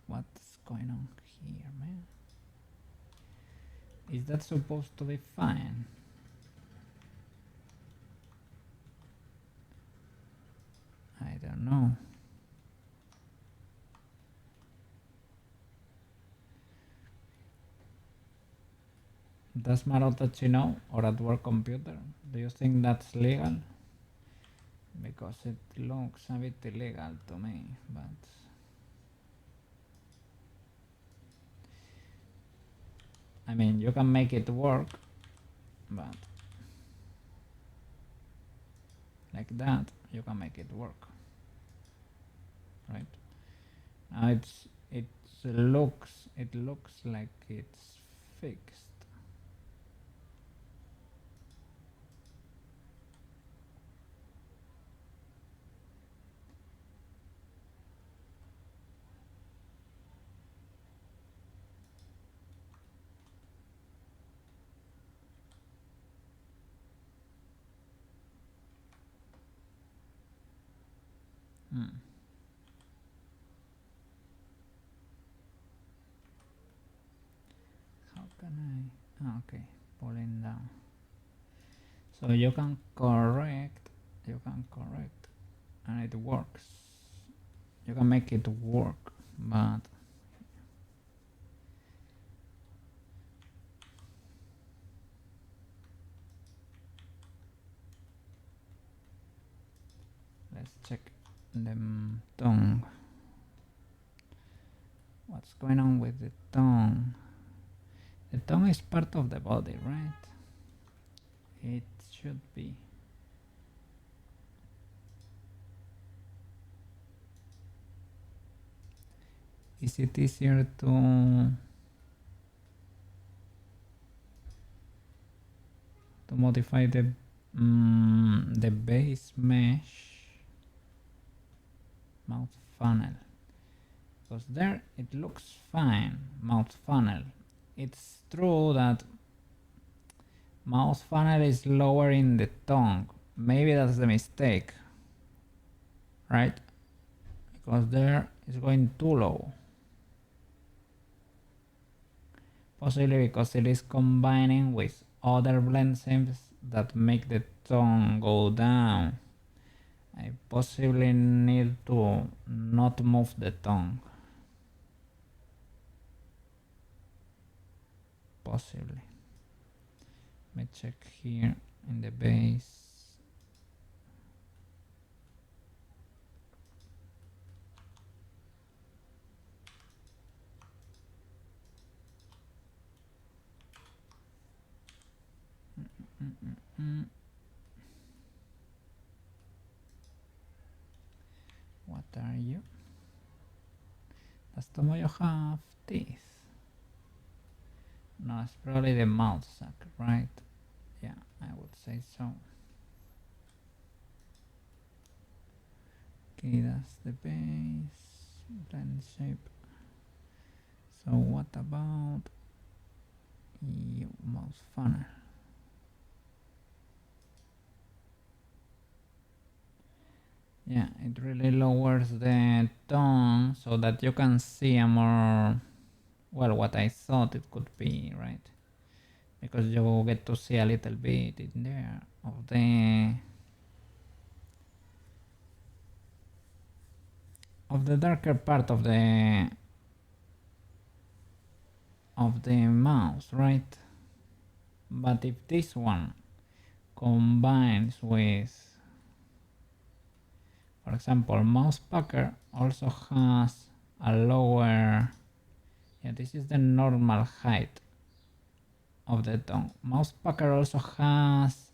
What's going on here, man? Is that supposed to be fine? I don't know. Does Marotachi know, or at work computer? Do you think that's legal? Because it looks a bit illegal to me, but I mean, you can make it work, but like that, you can make it work, right? Now it looks like it's fixed. Okay, pulling down. So you can correct, and it works. You can make it work, but let's check the tongue. What's going on with the tongue? The tongue is part of the body, right? It should be. Is it easier to modify the base mesh mouth funnel? Because there it looks fine, mouth funnel. It's true that mouth funnel is lower in the tongue. Maybe that's the mistake, right? Because there it's going too low. Possibly because it is combining with other blend shapes that make the tongue go down. I possibly need to not move the tongue. Possibly. Let me check here in the base. What are you? Does Tomoyo have teeth? No, it's probably the mouth sac, right? Yeah, I would say so. Okay, that's the base, blend shape. So what about your mouth funnel? Yeah, it really lowers the tone so that you can see a more, well, what I thought it could be, right? Because you get to see a little bit in there of the darker part of the mouse, right? But if this one combines with, for example, mouse pucker also has a lower, yeah, this is the normal height of the tongue. Mouse pucker also has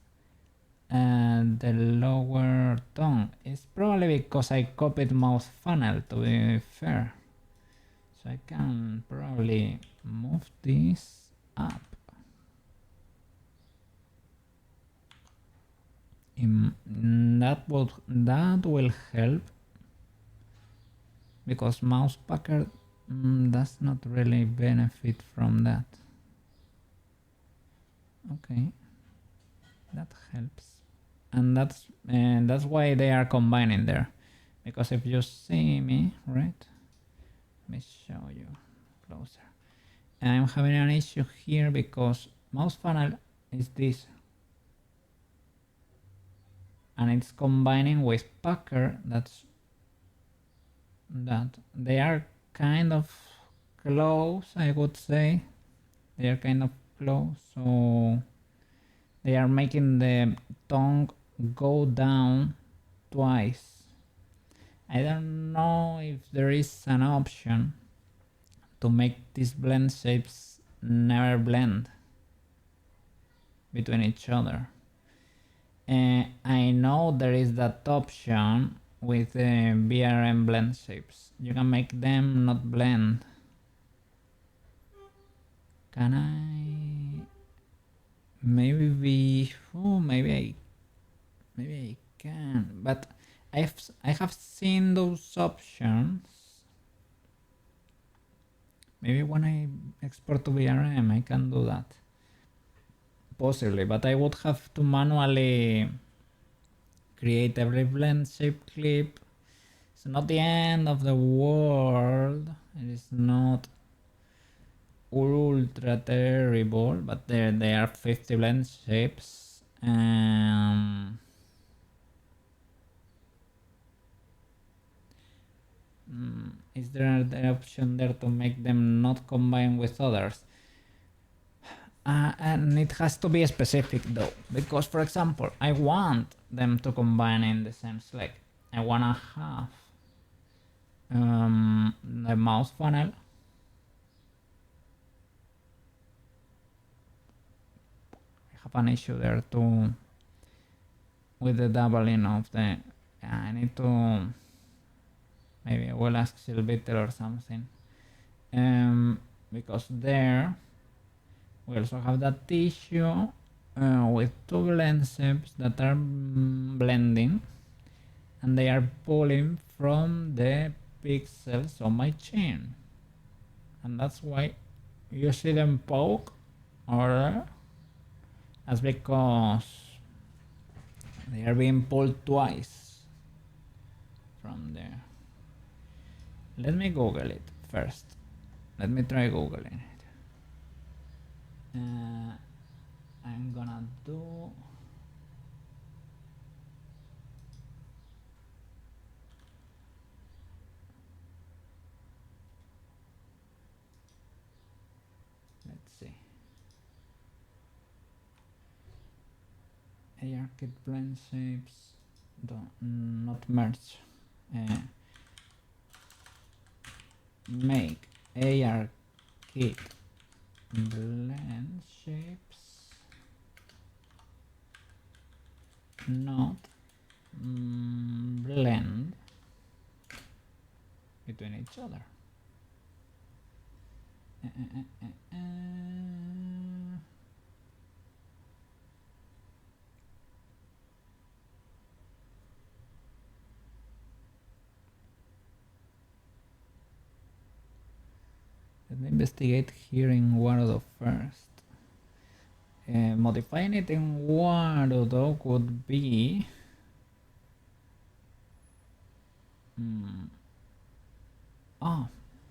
the lower tongue. It's probably because I copied mouse funnel, to be fair. So I can probably move this up. That will help, because mouse pucker does not really benefit from that. Okay, that helps, and that's why they are combining there. Because if you see me, right? Let me show you closer. I'm having an issue here because mouse funnel is this, and it's combining with pucker. That they are kind of close, I would say. They are kind of close, so they are making the tongue go down twice. I don't know if there is an option to make these blend shapes never blend between each other. I know there is that option with the BRM blend shapes. You can make them not blend. Can I? Maybe I can, but I have seen those options. Maybe when I export to BRM I can do that. Possibly, but I would have to manually create every blend shape clip. It's not the end of the world. It is not ultra terrible, but there are 50 blend shapes. Is there the option there to make them not combine with others? And it has to be specific though, because for example, I want them to combine in the same select. I wanna have the mouse funnel. I have an issue there too with the doubling of the. I need to. Maybe I will ask Silviter or something. Because there we also have that issue with two blend shapes that are blending and they are pulling from the pixels on my chin, and that's why you see them poke or that's because they are being pulled twice from there. Let me Google it first. Let me try Googling it. I'm gonna do. Let's see. ARKit blend shapes. Not merge. Make ARKit blend shapes not blend between each other. Let me investigate here in Warudo first. Modifying it in Warudo could be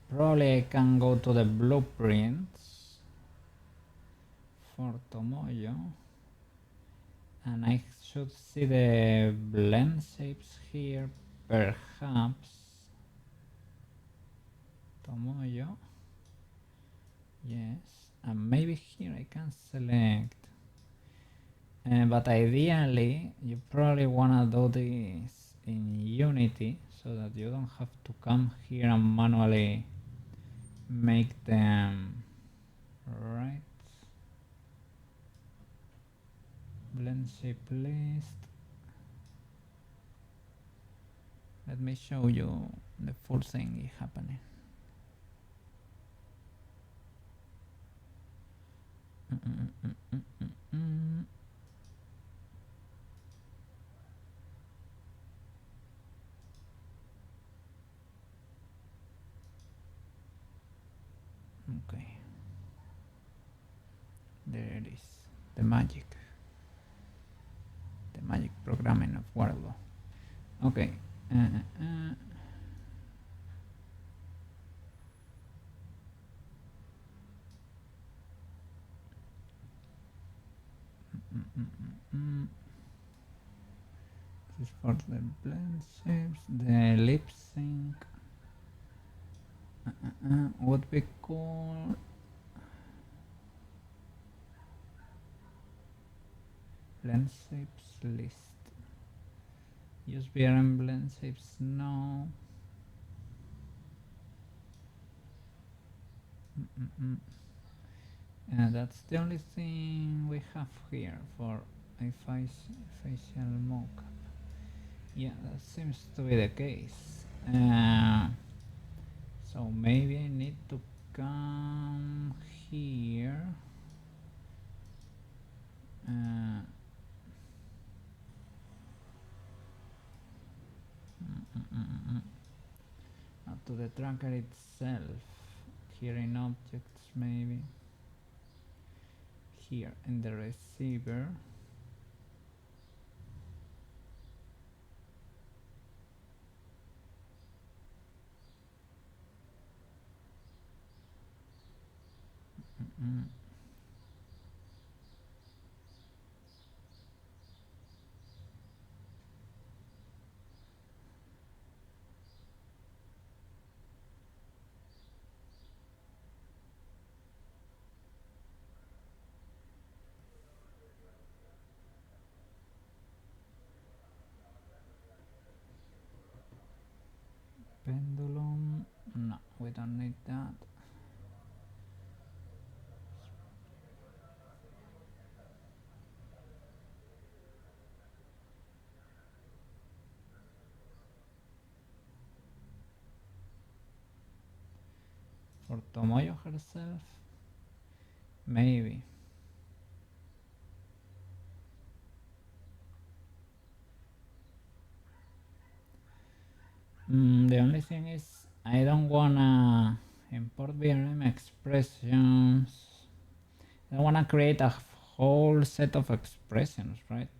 probably I can go to the blueprints for Tomoyo and I should see the blend shapes here, perhaps. Tomoyo, yes, and maybe here I can select, but ideally you probably wanna do this in Unity so that you don't have to come here and manually make them right. Blend shape list. Let me show you the full thing happening. Okay, there it is, the magic programming of Warudo. Okay, this is for the blend shapes. The lip sync would be called blend shapes list. Use VRM blend shapes now. That's the only thing we have here for a facial mockup. Yeah, that seems to be the case. So maybe I need to come here. To the tracker itself. Here in objects, maybe. Here in the receiver. Pendulum. No, we don't need that. For Tomoyo herself? Maybe. The only thing is I don't wanna import VRM expressions. I don't wanna create a whole set of expressions, right?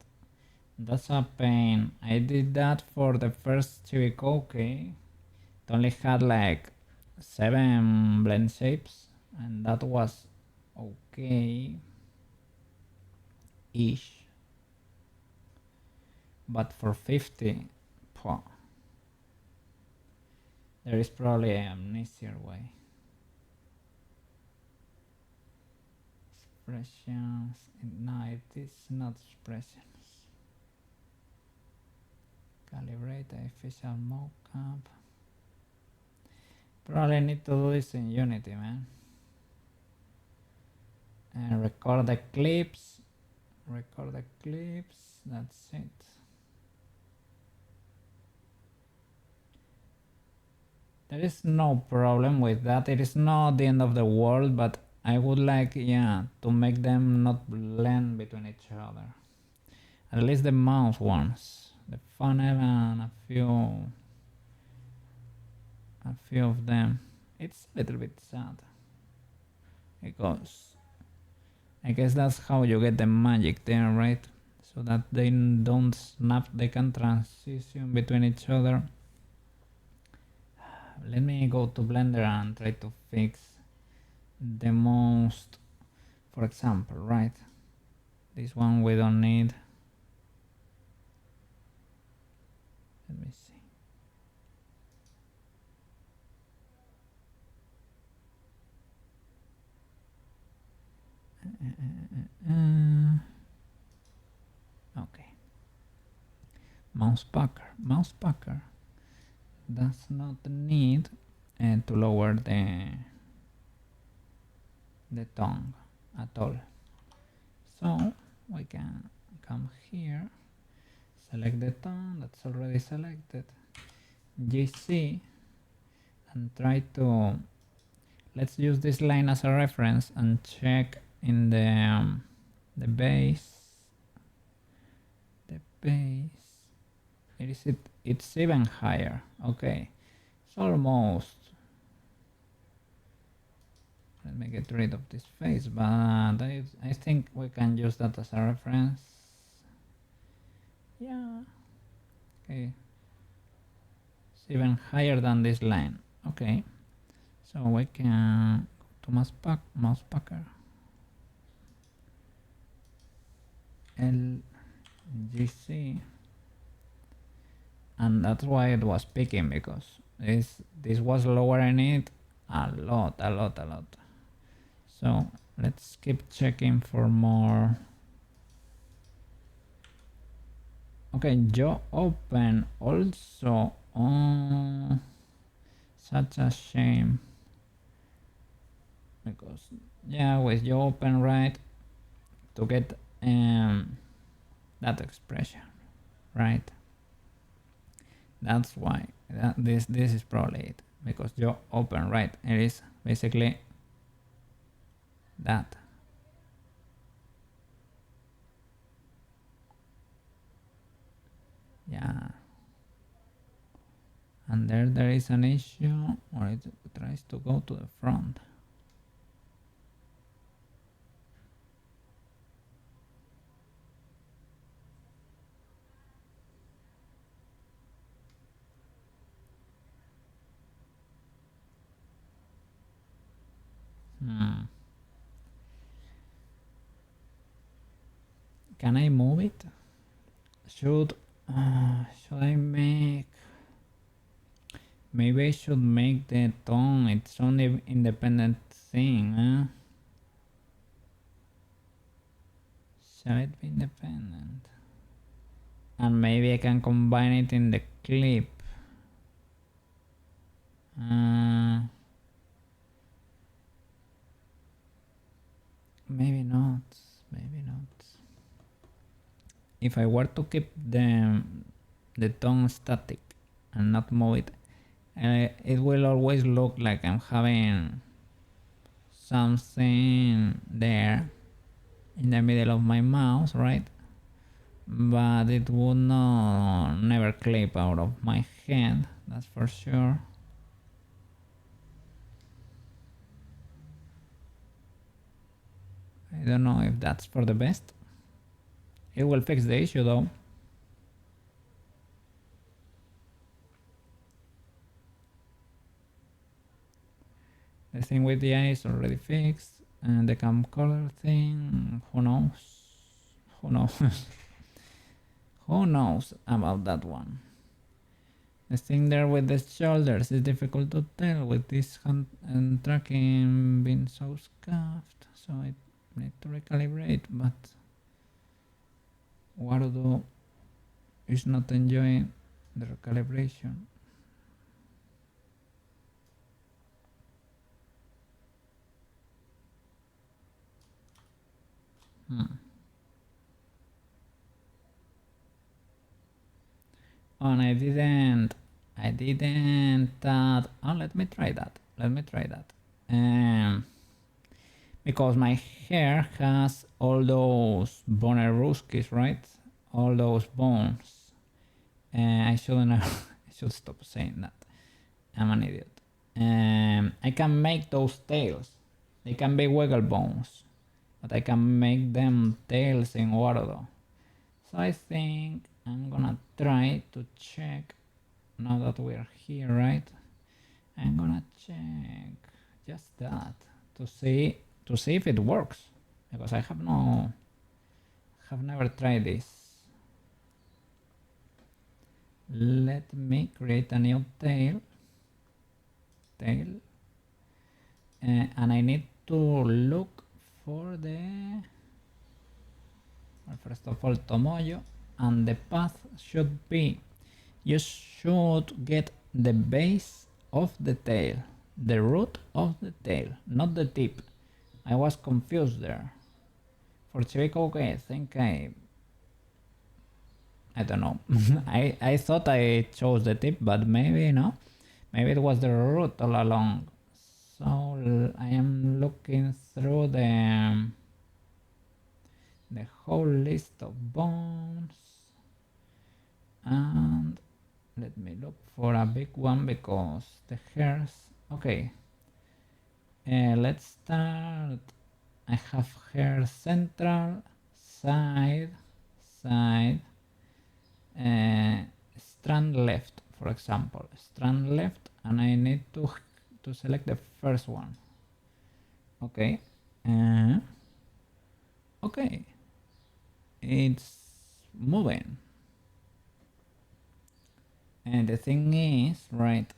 That's a pain. I did that for the first Chibicoke. It only had like 7 blend shapes, and that was okay-ish. But for 50, there is probably an easier way. Expressions. No, it is not expressions. Calibrate official mockup. Probably need to do this in Unity, man. And record the clips. That's it. There is no problem with that. It is not the end of the world, but I would like, to make them not blend between each other. At least the mouth ones. The funnel and a few of them. It's a little bit sad. Because I guess that's how you get the magic there, right? So that they don't snap, they can transition between each other. Let me go to Blender and try to fix the most, for example, right? This one we don't need. Let me see. Okay. Mouse packer does not need to lower the tongue at all. So we can come here, select the tongue that's already selected, GC, and try to, let's use this line as a reference and check in the base. It's even higher. Okay, it's almost. Let me get rid of this face, but I think we can use that as a reference. Yeah. Okay. It's even higher than this line. Okay. So we can go to mouse packer. LGC. And that's why it was picking, because this was lowering it a lot. So let's keep checking for more. Okay, jaw open also. Oh, such a shame. Because with jaw open, right, to get that expression, right? That's why this is probably it, because jaw open, right? It is basically that. Yeah. And there is an issue, or it tries to go to the front. Can I move it? Should I make? Maybe I should make the tongue its own independent thing, huh? Shall it be independent? And maybe I can combine it in the clip. Maybe not. Maybe not. If I were to keep the tongue static and not move it, it will always look like I'm having something there in the middle of my mouth, right? But it would not never clip out of my head, that's for sure. I don't know if that's for the best. It will fix the issue though. The thing with the eye is already fixed, and the camcorder thing, who knows? Who knows? Who knows about that one? The thing there with the shoulders is difficult to tell with this hand and tracking being so scuffed, so I need to recalibrate, but Warudo is not enjoying the recalibration. Oh, and I didn't oh, let me try that. Because my hair has all those boneruskis, right? All those bones. I shouldn't I should stop saying that. I'm an idiot. I can make those tails. They can be wiggle bones, but I can make them tails in Warudo. So I think I'm gonna try to check, now that we're here, right? I'm gonna check just that to see if it works, because I have never tried this. Let me create a new tail, and I need to look for the, well, first of all, Tomoyo, and the path should be, you should get the base of the tail, the root of the tail, not the tip. I was confused there. For Chibico, okay, I think I don't know. I thought I chose the tip, but maybe no. Maybe it was the root all along. So I am looking through the whole list of bones, and let me look for a big one because the hairs. Okay, let's start. I have hair central, side, strand left, for example, strand left, and I need to select the first one. Okay, okay, it's moving. And the thing is, right,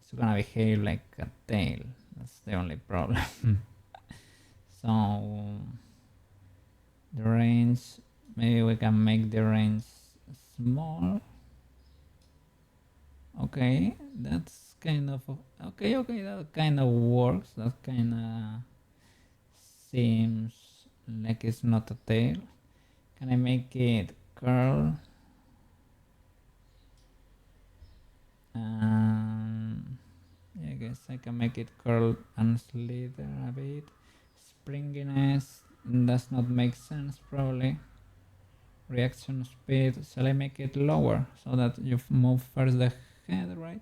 it's gonna behave like a tail. That's the only problem. So the range, maybe we can make the range small. Okay, that's kind of okay. That kind of works. That kind of seems like it's not a tail. Can I make it curl? Yeah, I guess I can make it curl and slither a bit. Springiness does not make sense probably. Reaction speed, shall I make it lower so that you move first the head, right?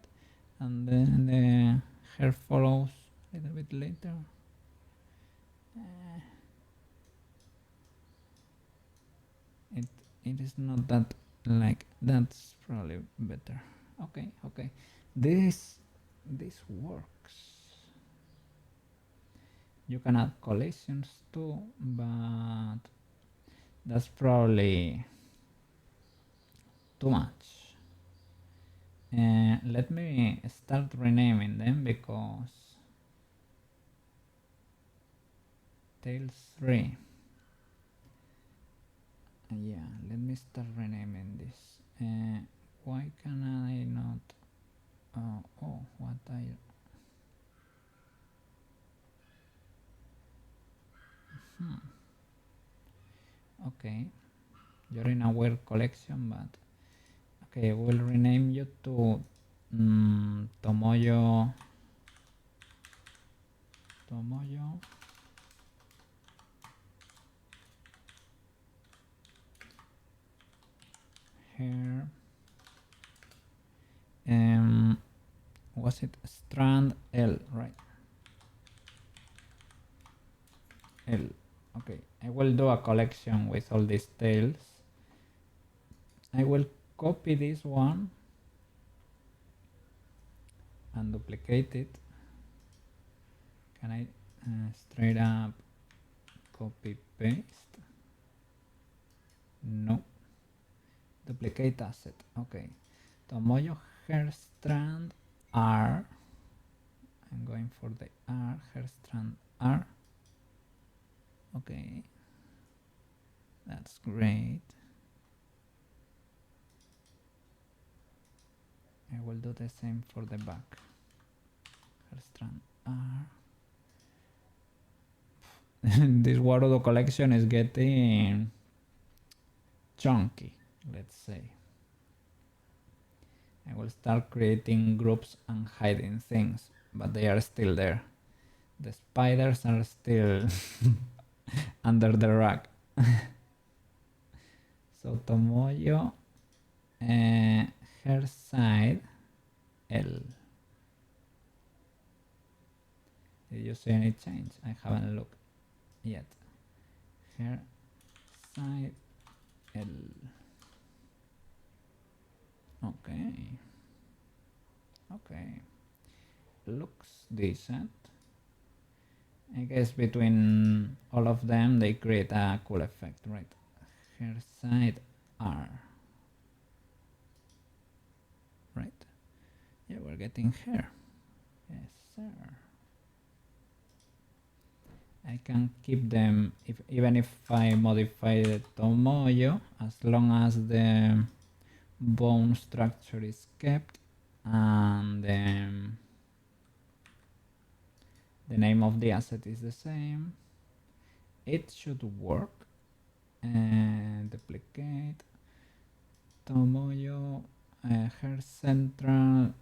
And then the hair follows a little bit later. It is not that, like, that's probably better. Okay, this works. You can add collisions too, but That's probably too much. Let me start renaming them because Tails 3. Yeah, let me start renaming this. Why can I not? What I. Okay, you're in a weird collection, but okay, we'll rename you to Tomoyo. Tomoyo. Hair. Was it strand L, right? L. Okay, I will do a collection with all these tails. I will copy this one and duplicate it. Can I straight up copy paste? No. Duplicate asset. Okay. Tomoyo hair strand R. I'm going for the R, hair strand R. Okay. That's great. I will do the same for the back. Hair strand R. This Warudo collection is getting chunky, let's say. I will start creating groups and hiding things, but they are still there. The spiders are still under the rug. So Tomoyo, her side L. Did you see any change? I haven't looked yet. Her side L. Okay. Okay. Looks decent. I guess between all of them they create a cool effect, right? Her side R. Right? Yeah, we're getting hair. Yes, sir. I can keep them even if I modify the Tomoyo, as long as the bone structure is kept and the name of the asset is the same. It should work. And duplicate Tomoyo, hair central.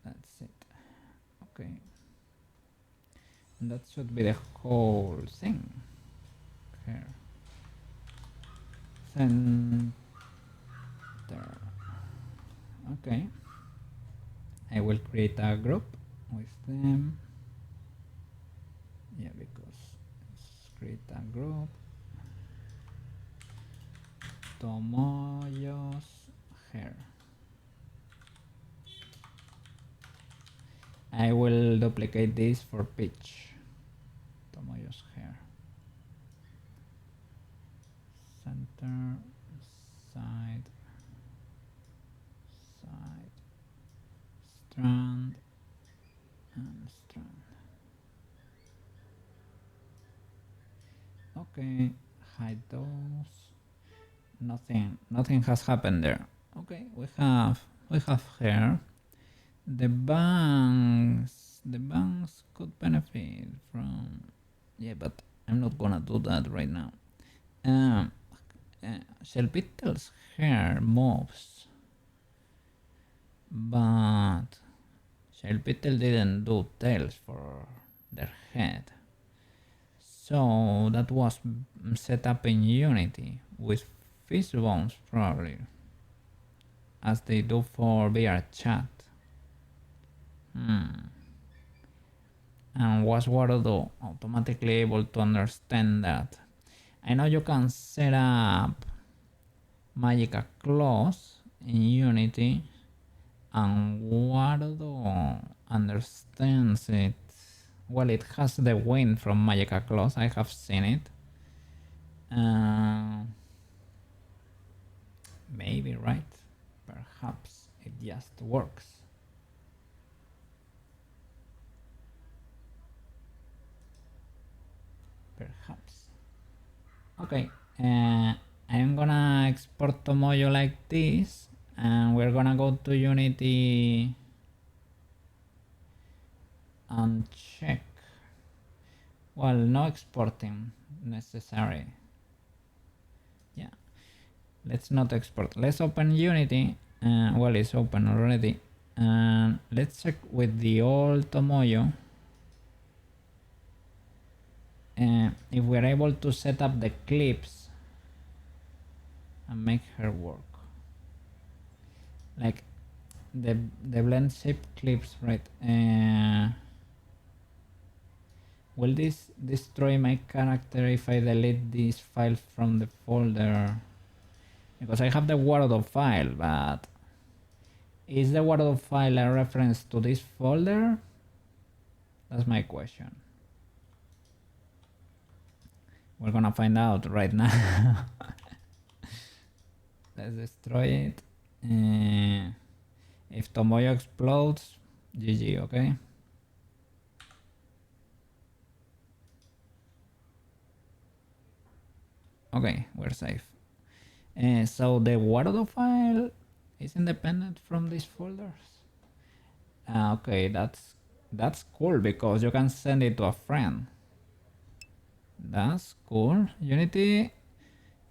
That's it. Okay. And that should be the whole thing. Hair center. Okay. I will create a group with them. Yeah, because let's create a group. Tomoyo's hair. I will duplicate this for Peach. Tomoyo's hair. Center, side, side, strand, and strand. Okay, hide those. Nothing has happened there. Okay, we have hair. The banks could benefit from, yeah, but I'm not gonna do that right now. Shelpitel's hair moves, but Shelpitel didn't do tails for their head. So that was set up in Unity with fish bones probably, as they do for VR chat. And was Warudo automatically able to understand that? I know you can set up magical claws in Unity, and Warudo understands it. Well, it has the wind from magical claws. I have seen it. Maybe, right? Perhaps it just works. Perhaps. Okay, I'm gonna export Tomoyo like this, and we're gonna go to Unity and check. Well, no exporting necessary. Yeah, let's not export. Let's open Unity. Well, it's open already. And let's check with the old Tomoyo. If we're able to set up the clips and make her work. Like the blend shape clips, right? Will this destroy my character if I delete this file from the folder? Because I have the Warudo file, but is the Warudo file a reference to this folder? That's my question. We're gonna find out right now. Let's destroy it. If Tomoyo explodes, GG, okay? Okay, we're safe. So the Warudo file is independent from these folders. Okay, that's cool because you can send it to a friend. That's cool. Unity,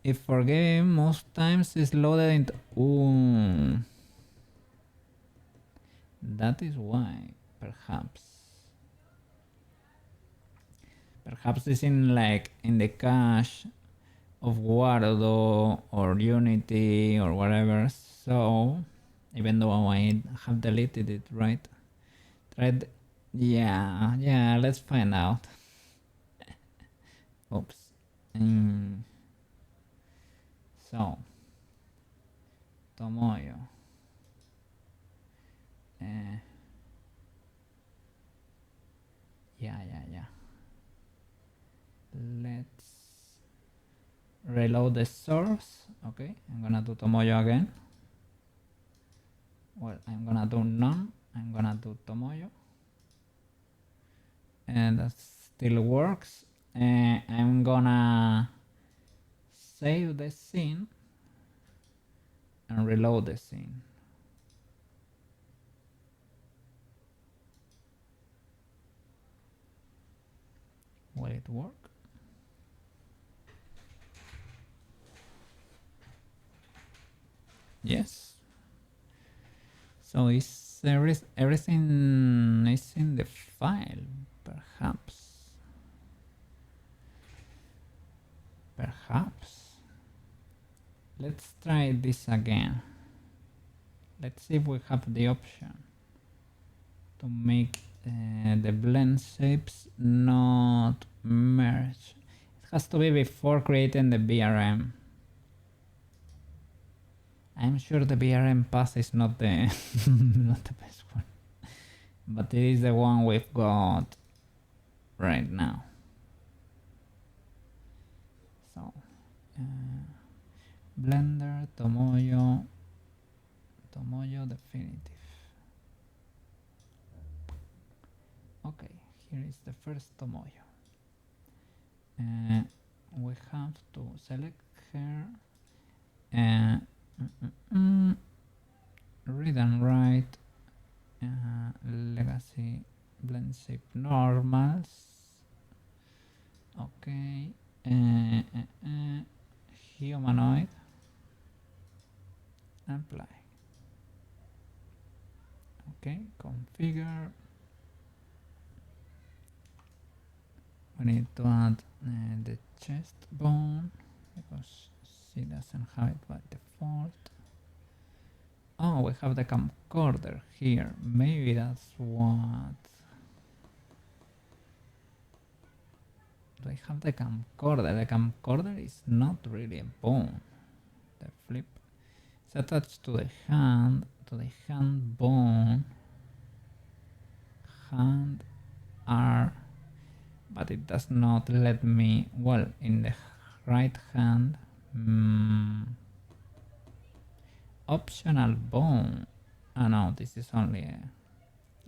if forgiving, most times is loaded into. Ooh. That is why, perhaps. Perhaps it's in like in the cache of Warudo or Unity or whatever. So even though I have deleted it, right? Tried. Yeah. Let's find out. Oops. So Tomoyo. Yeah. Let's reload the source. Okay, I'm gonna do Tomoyo again. Well, I'm gonna do none. I'm gonna do Tomoyo, and that still works. I'm gonna save the scene and reload the scene. Will it work? Yes. So is everything is in the file, perhaps. Let's try this again. Let's see if we have the option to make the blend shapes not merge. It has to be before creating the BRM. I'm sure the BRM path is not the not the best one, but it is the one we've got right now. So Blender Tomoyo definitive. Okay, here is the first Tomoyo. We have to select her. Read and write. Legacy blend shape normals. Okay. Humanoid. Apply. Okay, configure. We need to add the chest bone because she doesn't have it by default. Oh, we have the camcorder here. Maybe that's what. Do I have the camcorder? The camcorder is not really a bone. The flip. It's attached to the hand bone. Hand R. But it does not let me, well, in the right hand. optional bone. Oh no, this is only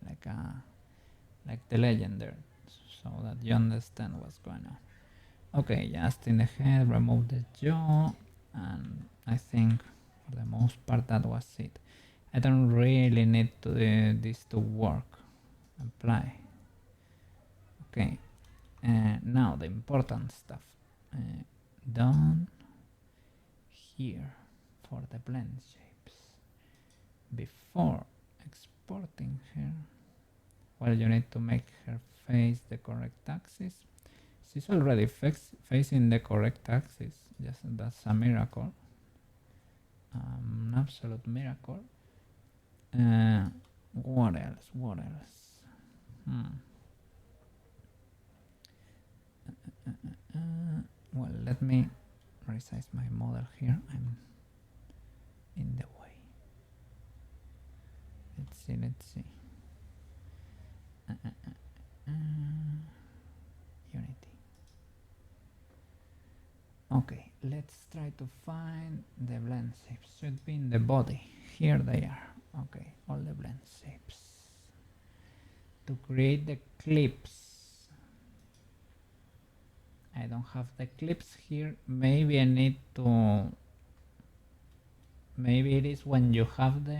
like the legend there, so that you understand what's going on. Okay, just in the head, remove the jaw, and I think for the most part that was it. I don't really need to this to work. Apply. Okay, now the important stuff. Down here for the blend shapes. Before exporting her, well, you need to make her face the correct axis. She's already facing the correct axis. Just that's a miracle, an absolute miracle. What else? What else? Well, let me resize my model here. I'm in the way. Let's see. Unity. Okay, let's try to find the blend shapes. Should be in the body. Here they are. Okay, all the blend shapes. To create the clips, I don't have the clips here. Maybe I need to. Maybe it is when you have the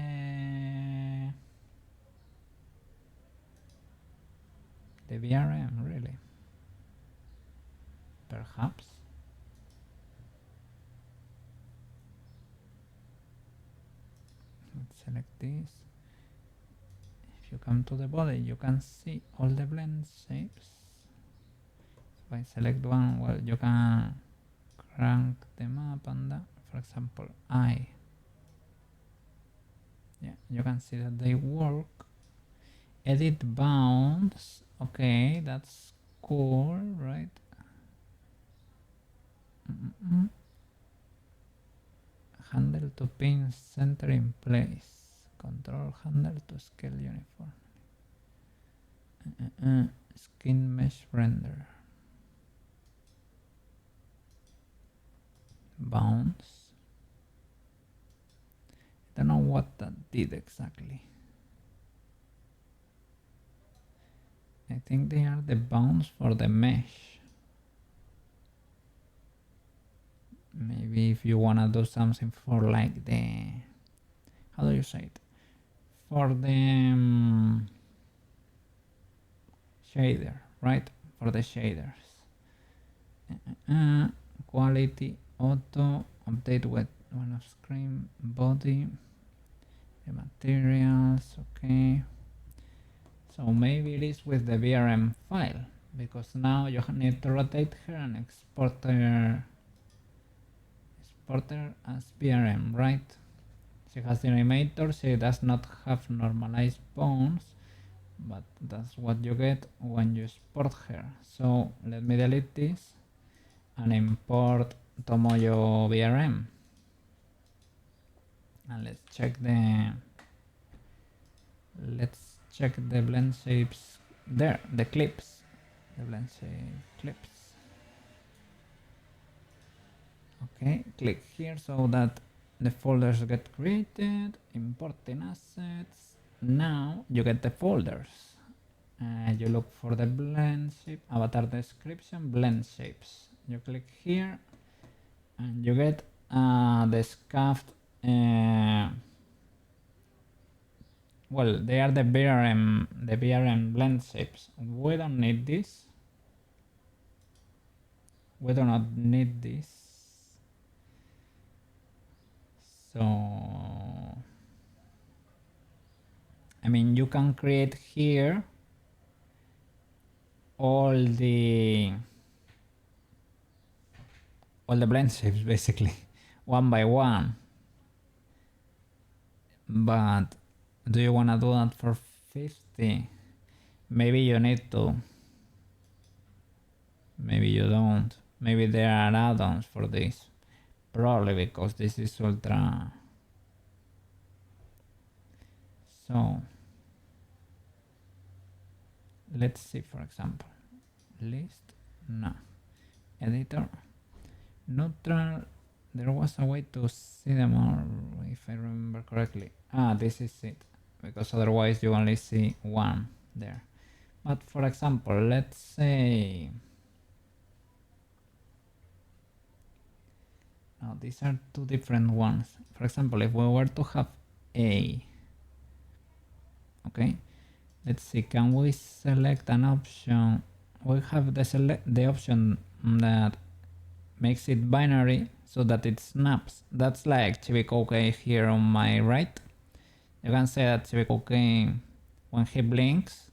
VRM, really. Perhaps. Let's select this. If you come to the body, you can see all the blend shapes. If I select one, well, you can crank them up and down. For example, eye. Yeah, you can see that they work. Edit bounds. Okay, that's cool, right? Handle to pin center in place. Control handle to scale uniform. Skin mesh render. Bounds. I don't know what that did exactly. I think they are the bounds for the mesh. Maybe if you wanna do something for like the, how do you say it? For the shader, right? For the shaders. Quality, auto, update with one of screen, body, the materials, okay. So maybe it is with the VRM file, because now you need to rotate her and export her as VRM, right? She has the animator, she does not have normalized bones, but that's what you get when you export her. So let me delete this and import Tomoyo VRM. And let's check the blend shapes there, the clips, the blend shape clips. Okay, click here so that the folders get created, importing assets. Now you get the folders. You look for the blend shape, avatar description, blend shapes. You click here and you get the scuffed, well, they are the VRM blend shapes. We don't need this. We do not need this. So, I mean, you can create here all the blend shapes basically, one by one. But do you want to do that for 50? Maybe you need to. Maybe you don't. Maybe there are add-ons for this. Probably because this is ultra. So let's see, for example, list, no, editor, neutral. There was a way to see them all if if I remember correctly. This is it, because otherwise you only see one there. But for example, let's say, now these are two different ones. For example, if we were to have A, okay, let's see, can we select an option? We have the option that makes it binary so that it snaps. That's like Chibi here on my right. You can say that Chibi, when he blinks,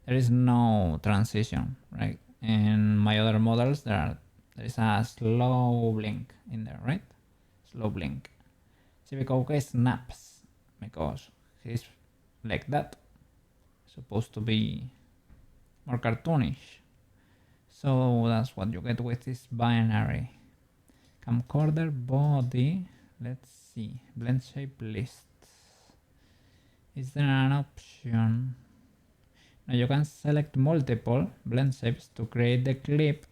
there is no transition, right? In my other models, there is a slow blink in there, right? Slow blink. Chibi snaps because he's like that. Supposed to be more cartoonish. So that's what you get with this binary. Camcorder body. Let's see. Blend shape lists. Is there an option? Now you can select multiple blend shapes to create the clip.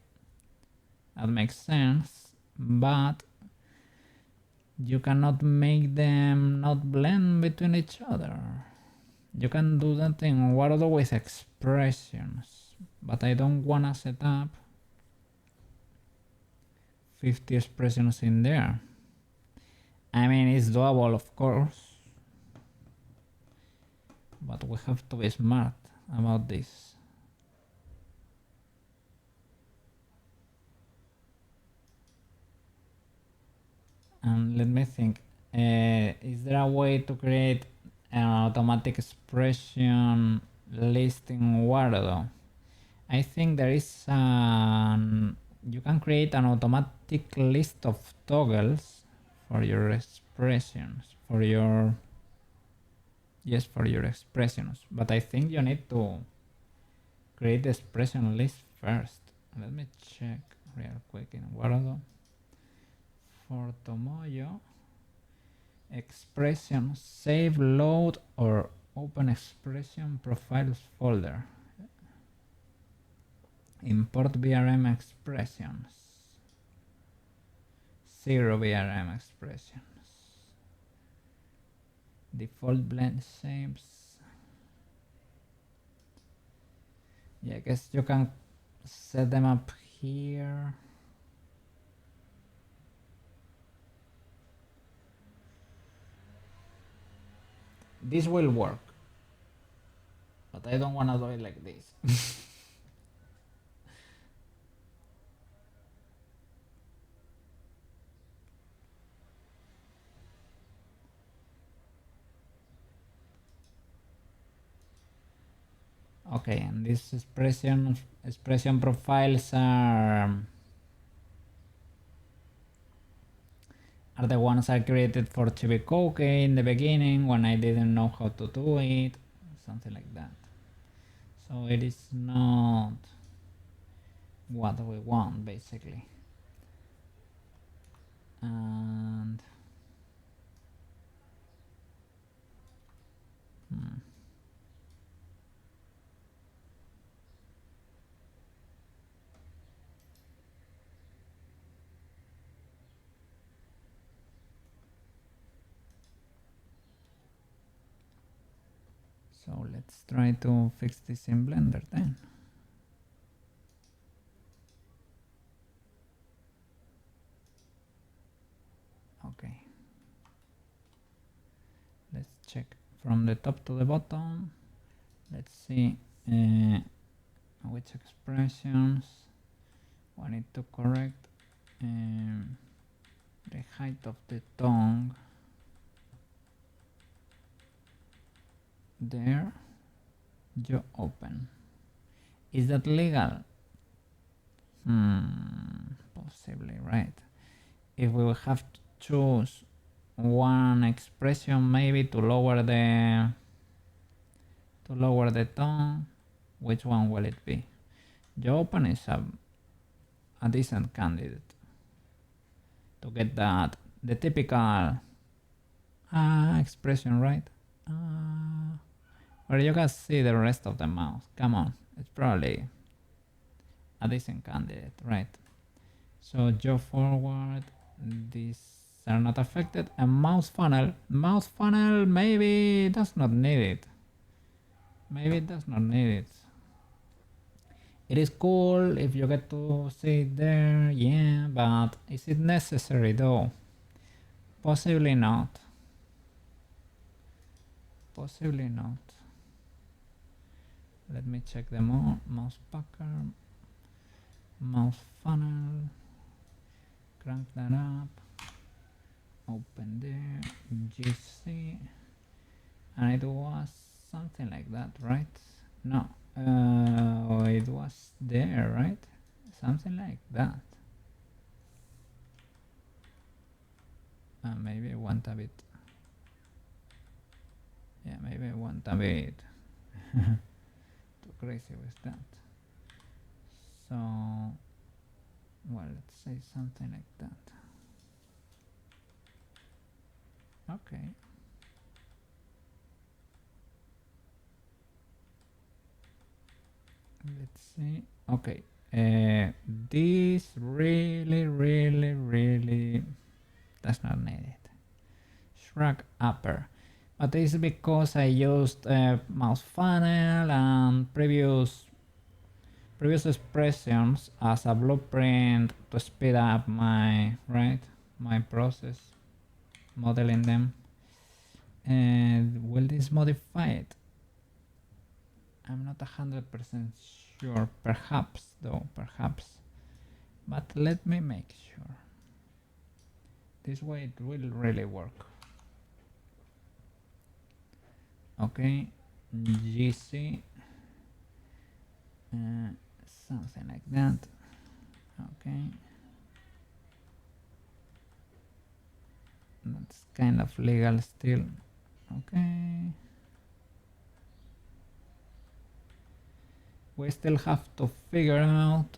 That makes sense, but you cannot make them not blend between each other. You can do that in Warudo with expressions, but I don't wanna set up 50 expressions in there. I mean, it's doable, of course, but we have to be smart about this. And let me think, is there a way to create an automatic expression list in Warudo? I think there is you can create an automatic list of toggles for your expressions, for your expressions, but I think you need to create the expression list first. Let me check real quick in Warudo. For Tomoyo, expression, save, load, or open expression profiles folder. Import VRM expressions. 0 VRM expressions. Default blend shapes. Yeah, I guess you can set them up here. This will work, but I don't want to do it like this. Okay, and these expression profiles are the ones I created for Chibi in the beginning when I didn't know how to do it, something like that. So it is not what we want, basically. And so let's try to fix this in Blender then. Okay. Let's check from the top to the bottom. Let's see which expressions we need to correct. The height of the tongue. There, you open. Is that legal? Possibly, right? If we will have to choose one expression maybe to lower the tone, which one will it be? You open is a decent candidate to get that the typical expression, right? Where you can see the rest of the mouse. Come on, it's probably a decent candidate, right? So go forward. This are not affected. And mouse funnel maybe does not need it. Maybe it does not need it. It is cool if you get to see it there, yeah, but is it necessary though? Possibly not. Possibly not. Let me check them all. Mouse packer, mouse funnel, crank that up, open there, GC, and it was something like that, right? No, it was there, right? Something like that. Maybe I want a bit. Yeah, maybe I want a bit too crazy with that. So, well, let's say something like that. Okay. Let's see. Okay. This really does not need it. Shrug upper. But this is because I used mouse funnel and previous expressions as a blueprint to speed up my process modeling them. And will this modify it? I'm not 100% sure. Perhaps though, perhaps. But let me make sure. This way it will really work. Okay, GC, something like that. Okay, that's kind of legal still. Okay, we still have to figure out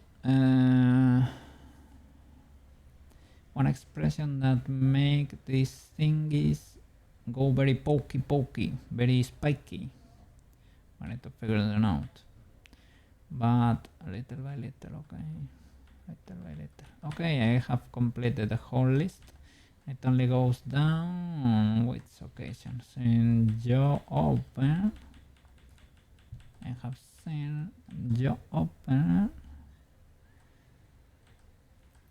one expression that make these thingies go very pokey, very spiky. I need to figure them out. But little by little, okay. Little by little. Okay, I have completed the whole list. It only goes down on which occasions. In Joe open, I have seen Joe open.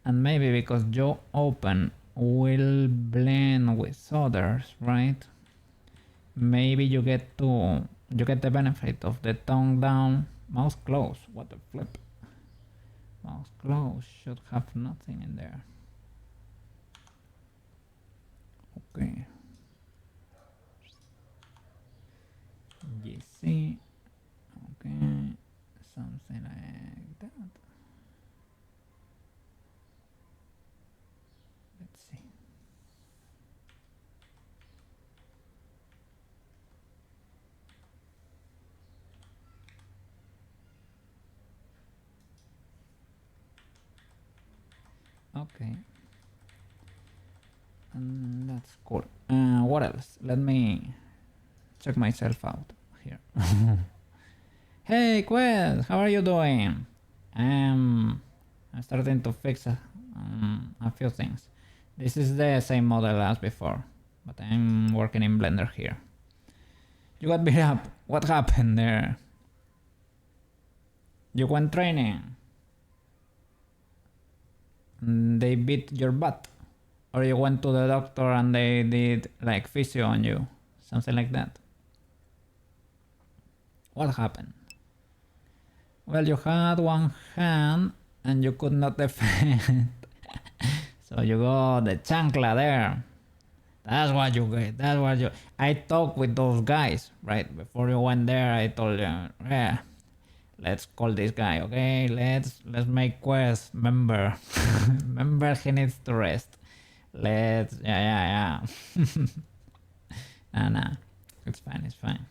And maybe because Joe open will blend with others, right? Maybe you get the benefit of the tongue down. Mouse close. What the flip? Mouse close should have nothing in there. Okay. GC. Okay. Something like that. Let's see. Okay. And that's cool. What else? Let me check myself out here. Hey Quest, how are you doing? I'm starting to fix a few things. This is the same model as before, but I'm working in Blender here. You got beat up. What happened there? You went training. They beat your butt. Or you went to the doctor and they did like physio on you. Something like that. What happened? Well, you had one hand and you could not defend. So you got the chancla there. That's what you get. That's what you... I talked with those guys, right? Before you went there, I told you, yeah, let's call this guy, okay? Let's make Quest member. Member, he needs to rest. Let's... Yeah. And it's fine.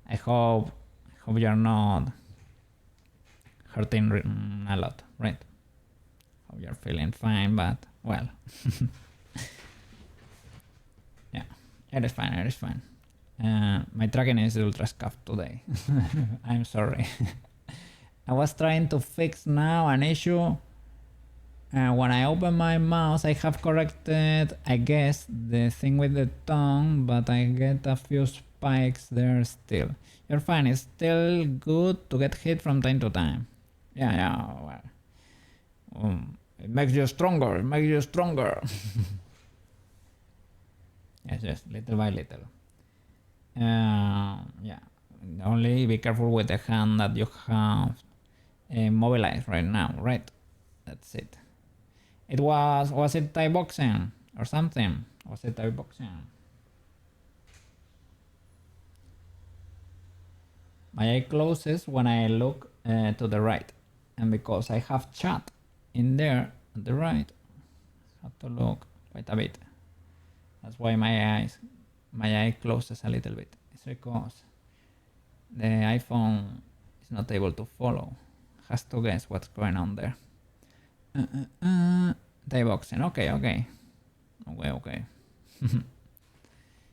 I hope you're not hurting a lot, right? Hope you're feeling fine, but well. Yeah, it is fine. My tracking is ultra scuffed today. I'm sorry. I was trying to fix now an issue When I open my mouse, I have corrected, I guess, the thing with the tongue, but I get a few spikes there still. You're fine, it's still good to get hit from time to time. Yeah, well. It makes you stronger, yes, little by little. Yeah, only be careful with the hand that you have mobilized right now, right? That's it. Was it Thai boxing or something? Was it Thai boxing? My eye closes when I look to the right, and because I have chat in there on the right, I have to look quite a bit. That's why my eye closes a little bit. It's because the iPhone is not able to follow. Has to guess what's going on there. Thai boxing. Okay.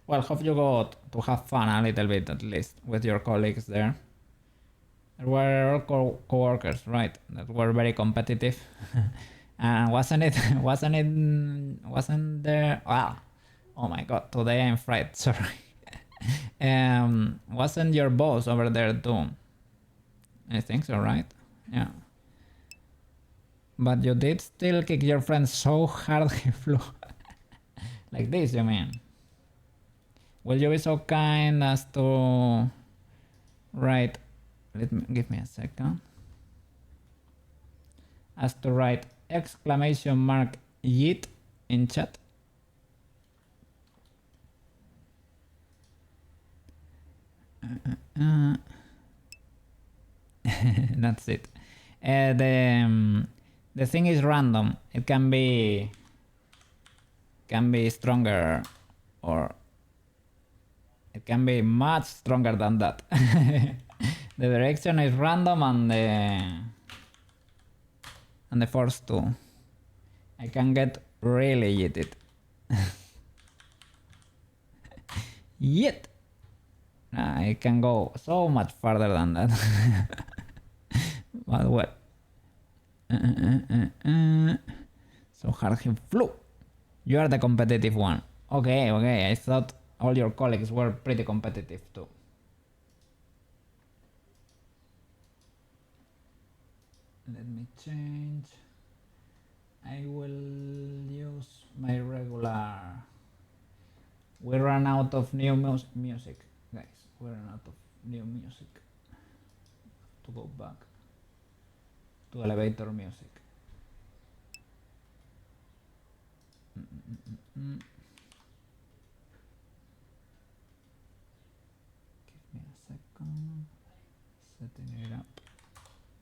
Well, hope you got to have fun a little bit at least with your colleagues there. There were all co-workers, right? That were very competitive. And wasn't there? Well, oh my god, today I'm fried. Sorry. Wasn't your boss over there too? I think so, right? Yeah. But you did still kick your friend so hard he flew. Like this, you mean? Will you be so kind as to write? Give me a second. As to write exclamation mark yeet in chat. That's it. The thing is random. It can be stronger, or it can be much stronger than that. The direction is random, and the force too. I can get really yeeted. Yet I can go so much farther than that. But what? So hard he flew. You are the competitive one. Okay. I thought all your colleagues were pretty competitive too. Let me change. I will use my regular. We ran out of new music, guys. We ran out of new music. To go back to elevator music. Give me a second. Setting it up.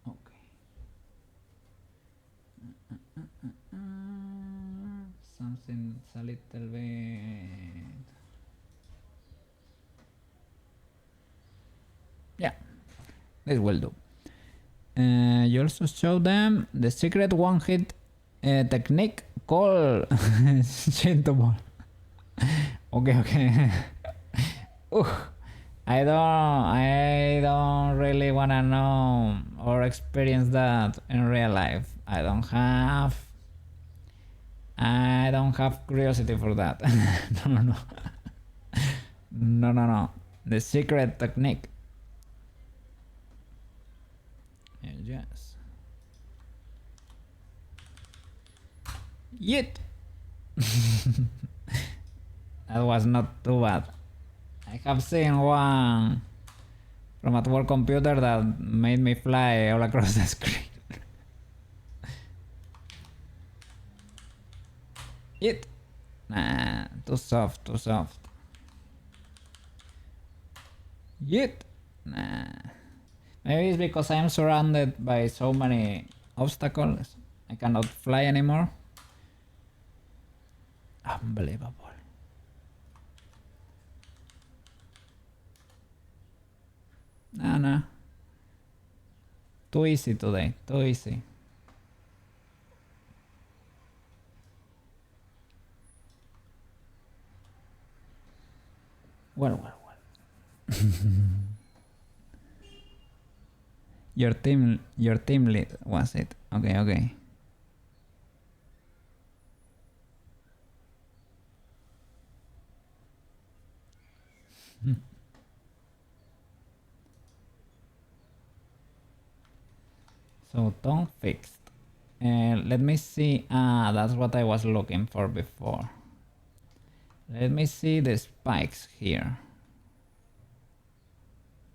Okay. Something's a little bit. Yeah, this will do. You also show them the secret one-hit technique called Shinto Ball. Okay. I don't really wanna know or experience that in real life. I don't have curiosity for that. No. The secret technique. Yes. Yet. That was not too bad. I have seen one from a work computer that made me fly all across the screen. Yet. Nah, too soft. Yet. Nah. Maybe it's because I am surrounded by so many obstacles. I cannot fly anymore. Unbelievable. Nah. Too easy today. Too easy. Well. Your team lead was it? Okay. So tone fixed. Let me see. That's what I was looking for before. Let me see the spikes here.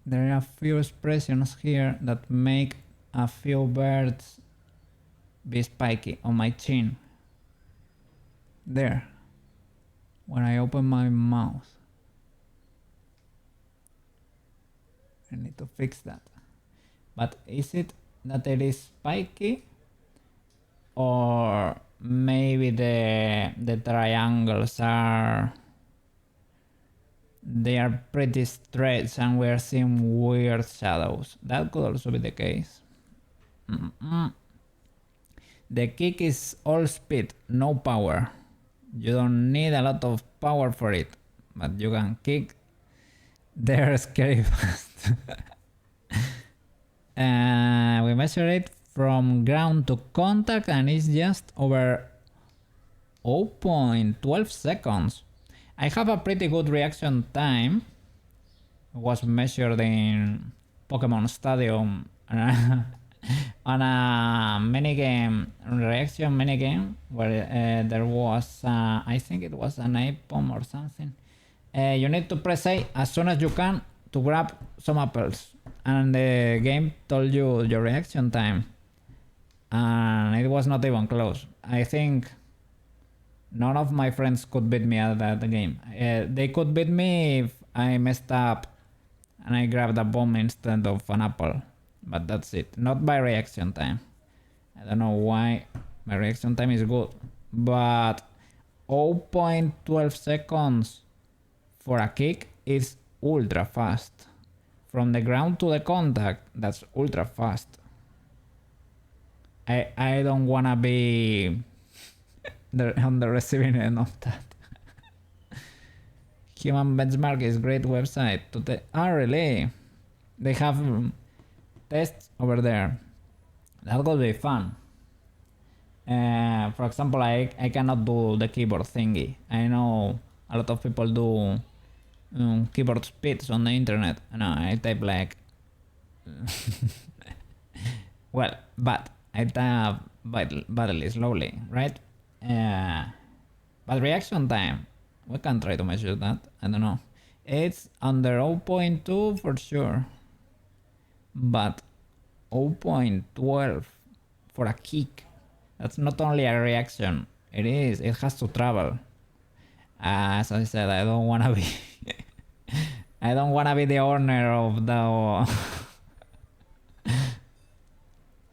There are a few expressions here that make a few birds be spiky on my chin. There. When I open my mouth. I need to fix that. But is it that it is spiky? Or maybe the triangles are pretty straight and we're seeing weird shadows. That could also be the case. The kick is all speed, no power. You don't need a lot of power for it, but you can kick. They're scary fast. We measure it from ground to contact and it's just over 0.12 seconds. I have a pretty good reaction time. It was measured in Pokemon Stadium on a minigame, reaction minigame, where there was, I think it was an apple or something. You need to press A as soon as you can to grab some apples. And the game told you your reaction time. And it was not even close. I think none of my friends could beat me at that game. They could beat me if I messed up and I grabbed a bomb instead of an apple. But that's it. Not by reaction time. I don't know why my reaction time is good. But 0.12 seconds for a kick is ultra fast. From the ground to the contact, that's ultra fast. I don't wanna be on the receiving end of that. Human Benchmark is a great website to really? They have tests over there. That would be fun. For example, I cannot do the keyboard thingy. I know a lot of people do keyboard speeds on the internet. No, I type like well, but I type badly slowly, right? But reaction time, we can try to measure that. I don't know. It's under 0.2 for sure, but 0.12 for a kick. That's not only a reaction. It has to travel. As I said, I don't wanna be I don't wanna be the owner of the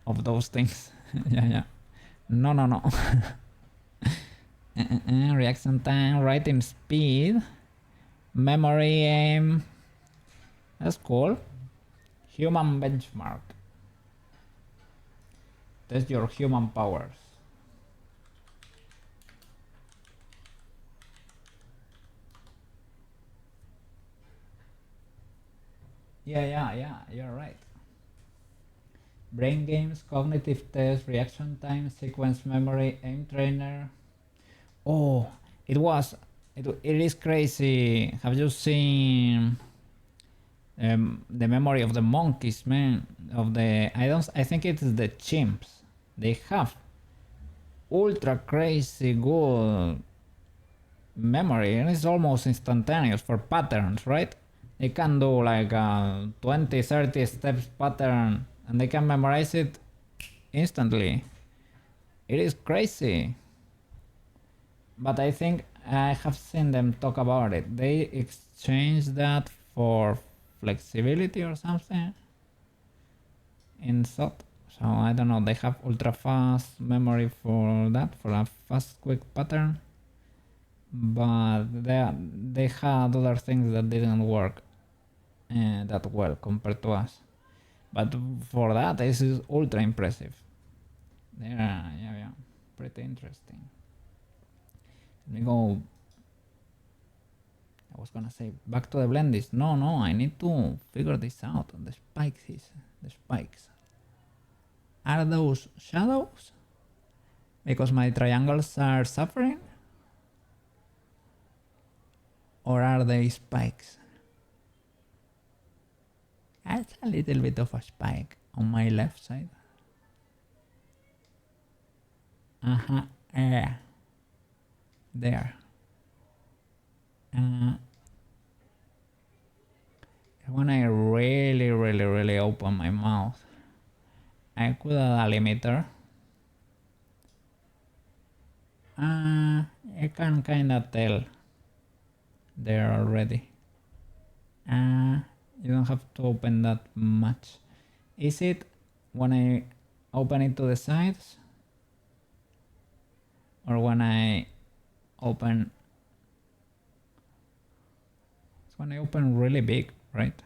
of those things. yeah. No. Reaction time, writing speed, memory aim. That's cool. Human benchmark. Test your human powers. Yeah, you're right. Brain games, cognitive test, reaction time, sequence memory, aim trainer. Oh, it is crazy. Have you seen the memory of the monkeys, man? I think it is the chimps. They have ultra crazy good memory and it's almost instantaneous for patterns, right? They can do like a 20-30 steps pattern and they can memorize it instantly. It is crazy. But I think I have seen them talk about it. They exchange that for flexibility or something in thought. So I don't know, they have ultra fast memory for that, for a fast quick pattern. But they had other things that didn't work that well compared to us. But for that, this is ultra impressive. Yeah, pretty interesting. Let me go. I was gonna say back to the blendies. No, I need to figure this out. The spikes. Are those shadows? Because my triangles are suffering? Or are they spikes? That's a little bit of a spike on my left side. Yeah. There. When I really open my mouth, I could add a limiter. I can kinda tell there already. You don't have to open that much. Is it when I open it to the sides? Or when I open... It's when I open really big, right?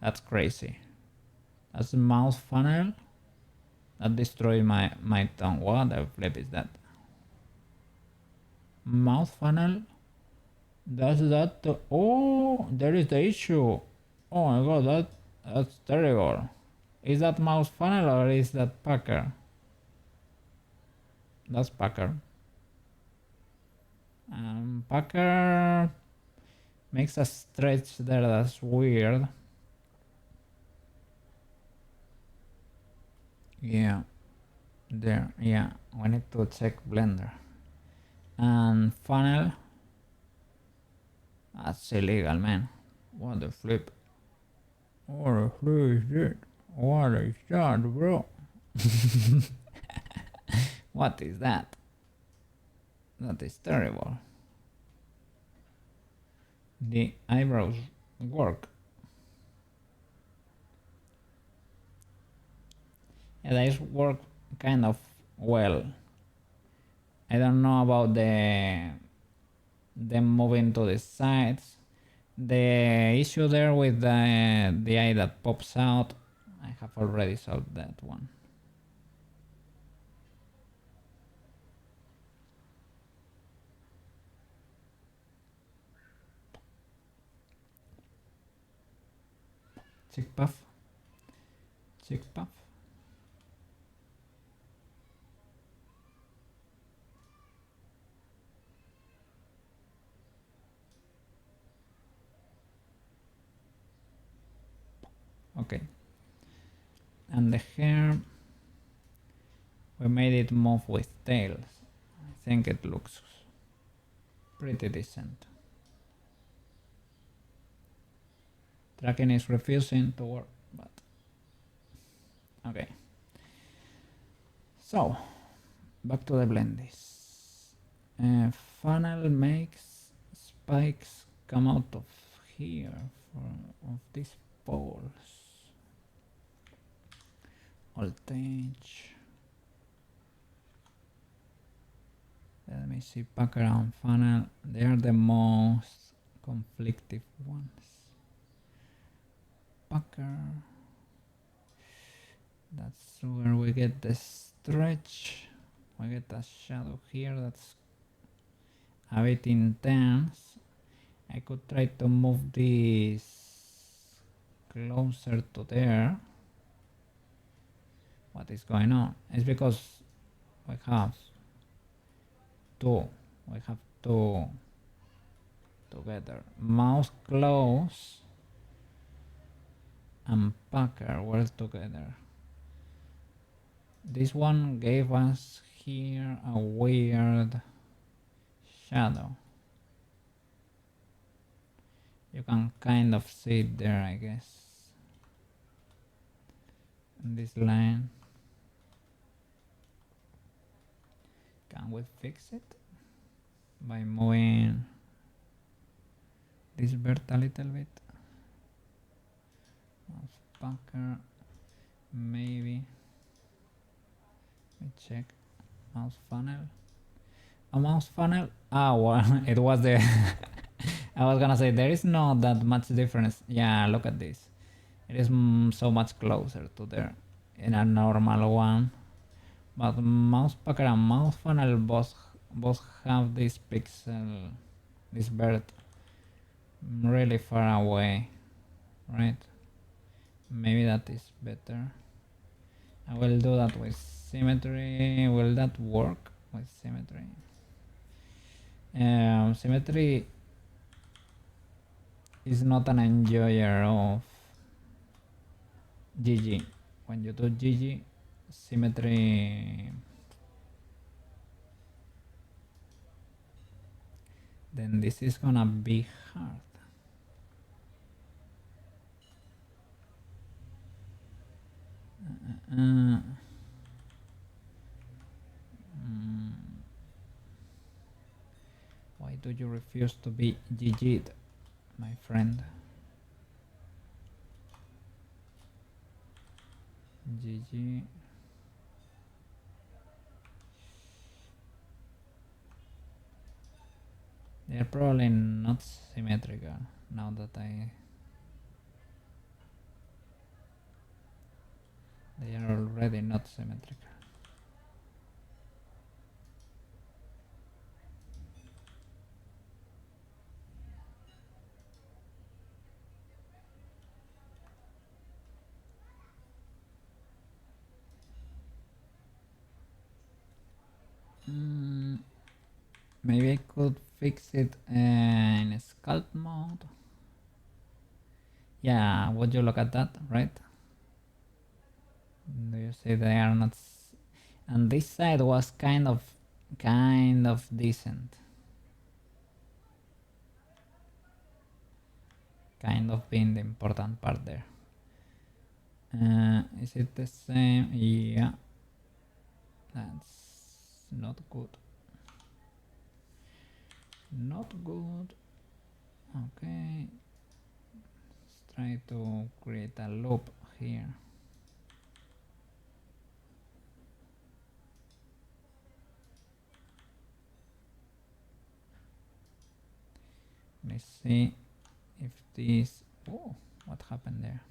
That's crazy. That's the mouse funnel. That destroyed my tongue. What the flip is that? Mouse funnel? Does that... Oh, there is the issue. Oh my god, that's terrible. Is that mouse funnel or is that Packer? That's Packer. Packer makes a stretch there that's weird. Yeah, there, yeah, we need to check Blender. And funnel, that's illegal, man. What the flip? What the flip is it? What is that, bro? What is that? That is terrible. The eyebrows work. Yeah, they work kind of well. I don't know about them moving to the sides. The issue there with the eye that pops out, I have already solved that one. Cheek puff. Cheek puff. Okay. And the hair, we made it move with tails. I think it looks pretty decent. Tracking is refusing to work, but okay. So, back to the blendies. Funnel makes spikes come out of here, of these poles. Voltage. Let me see, back around funnel. They are the most conflictive ones. Pucker. That's where we get the stretch. We get a shadow here that's a bit intense. I could try to move this closer to there. What is going on? It's because we have two. We have two together. Mouse close and Packer were together. This one gave us here a weird shadow. You can kind of see it there, I guess. And this line. Can we fix it? By moving this vert a little bit. Mouse Packer, maybe. Let me check. Mouse funnel. A mouse funnel? Ah, well, it was the... I was gonna say, there is not that much difference. Yeah, look at this. It is so much closer to there in a normal one. But mouse Packer and mouse funnel both have this pixel, this bird really far away, right? Maybe that is better. I will do that with symmetry. Will that work with symmetry? Symmetry is not an enjoyer of GG. When you do GG, symmetry, then this is gonna be hard. Why do you refuse to be GG'd, my friend? GG. They're probably not symmetrical now that they are already not symmetrical. Maybe I could fix it in sculpt mode. Yeah, would you look at that, right? Do you see they are not? And this side was kind of decent. Kind of being the important part there. Is it the same? Yeah. That's not good. Not good. Okay. Let's try to create a loop here. Let's see if this. Oh, what happened there?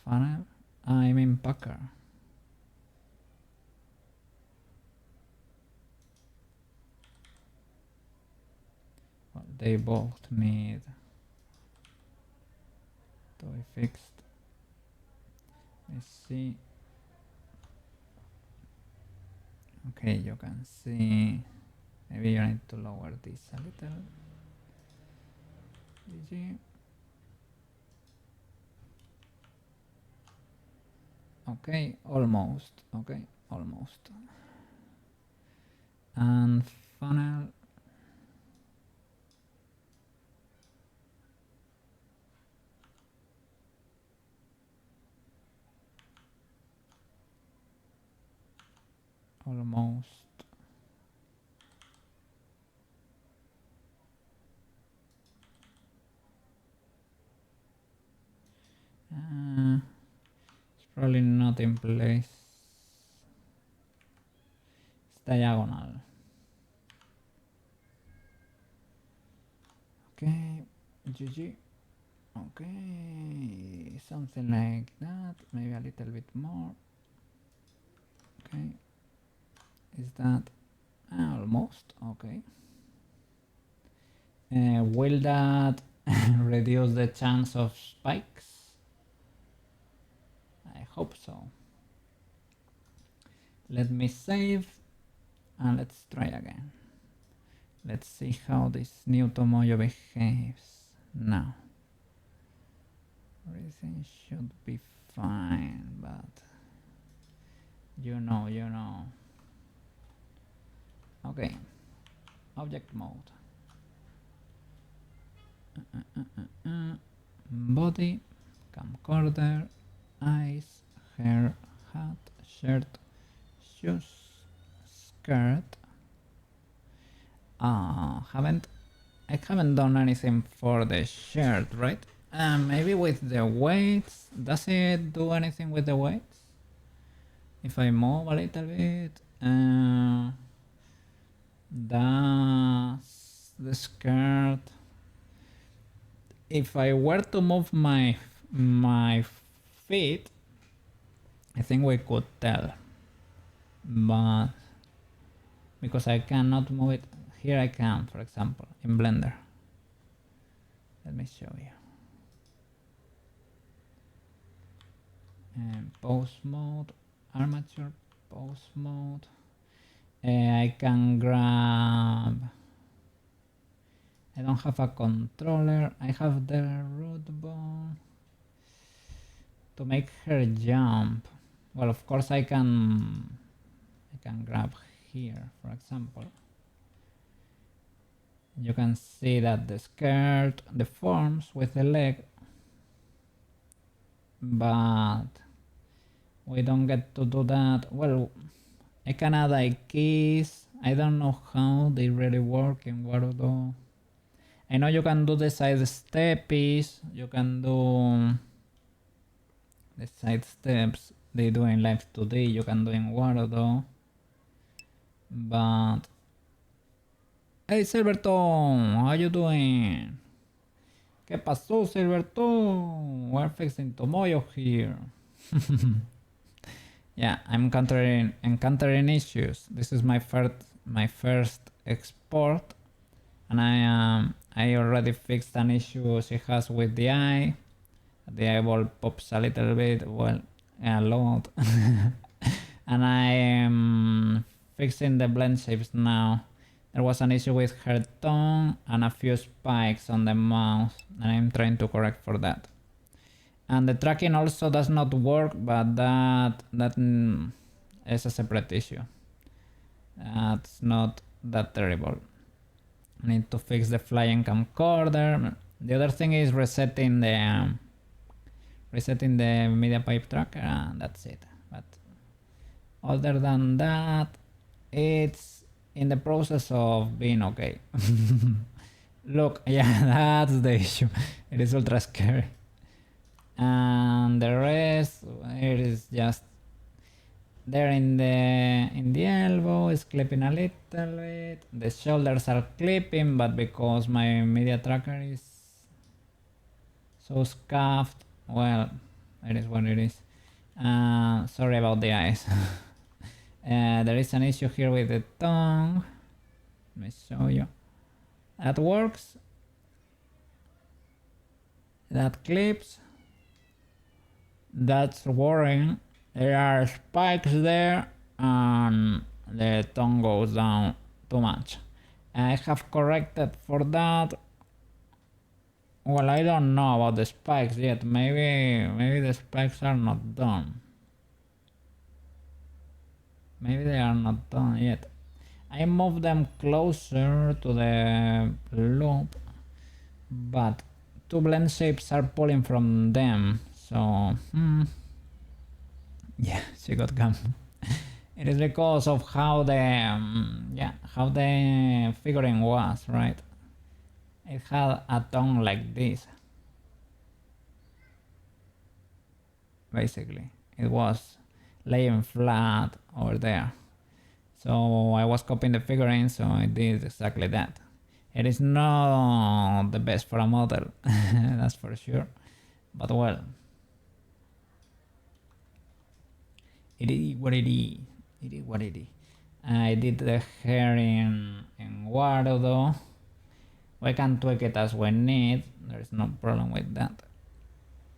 Funnel. I mean Packer. Well, they both need to be fixed. Let's see. Okay, you can see. Maybe you need to lower this a little. GG. Okay, almost. Okay, almost. And funnel. Almost. It's probably not in place. It's diagonal. Okay, GG. Okay, something like that. Maybe a little bit more. Okay, is that almost okay? Will that reduce the chance of spikes? I hope so. Let me save and let's try again. Let's see how this new Tomoyo behaves now. Everything should be fine, but you know. Okay, object mode. Body, camcorder, eyes, hair, hat, shirt, shoes, skirt. I haven't done anything for the shirt, right? Maybe with the weights. Does it do anything with the weights? If I move a little bit, does the skirt? If I were to move my feet, I think we could tell, but because I cannot move it here, I can, for example, in Blender. Let me show you. Pose mode, armature, pose mode. I can grab. I don't have a controller. I have the root bone. to make her jump. Well, of course I can grab here, for example. You can see that the skirt deforms with the leg, but we don't get to do that. Well, I can add ARKit. I don't know how they really work in Warudo. I know you can do the side steps, you can do the side steps they do in Live 2D, you can do in Warudo. But hey Silvertone, how you doing? ¿Qué pasó, Silvertone? We're fixing Tomoyo here. Yeah, I'm encountering issues. This is my first export, and I already fixed an issue she has with the eye. The eyeball pops a little bit, well, a lot. And I am fixing the blend shapes now. There was an issue with her tongue and a few spikes on the mouth, and I'm trying to correct for that. And the tracking also does not work, but that is a separate issue. That's not that terrible. I need to fix the flying camcorder. The other thing is resetting the media pipe tracker, and that's it. But other than that, it's in the process of being okay. Look, yeah, that's the issue. It is ultra scary. And the rest, it is just there in the elbow is clipping a little bit. The shoulders are clipping, but because my media tracker is so scuffed, well, it is what it is. Sorry about the eyes. There is an issue here with the tongue. Let me show you. That works. That clips. That's worrying. There are spikes there and the tongue goes down too much. I have corrected for that. Well, I don't know about the spikes yet. Maybe the spikes are not done. Maybe they are not done yet. I moved them closer to the loop, but two blend shapes are pulling from them. So, yeah, she got gum. It is because of how the figurine was, right? It had a tongue like this. Basically, it was laying flat over there. So I was copying the figurine, so I did exactly that. It is not the best for a model, that's for sure. But well, it is what it is. It is what it is. I did the hair in Warudo. We can tweak it as we need. There is no problem with that.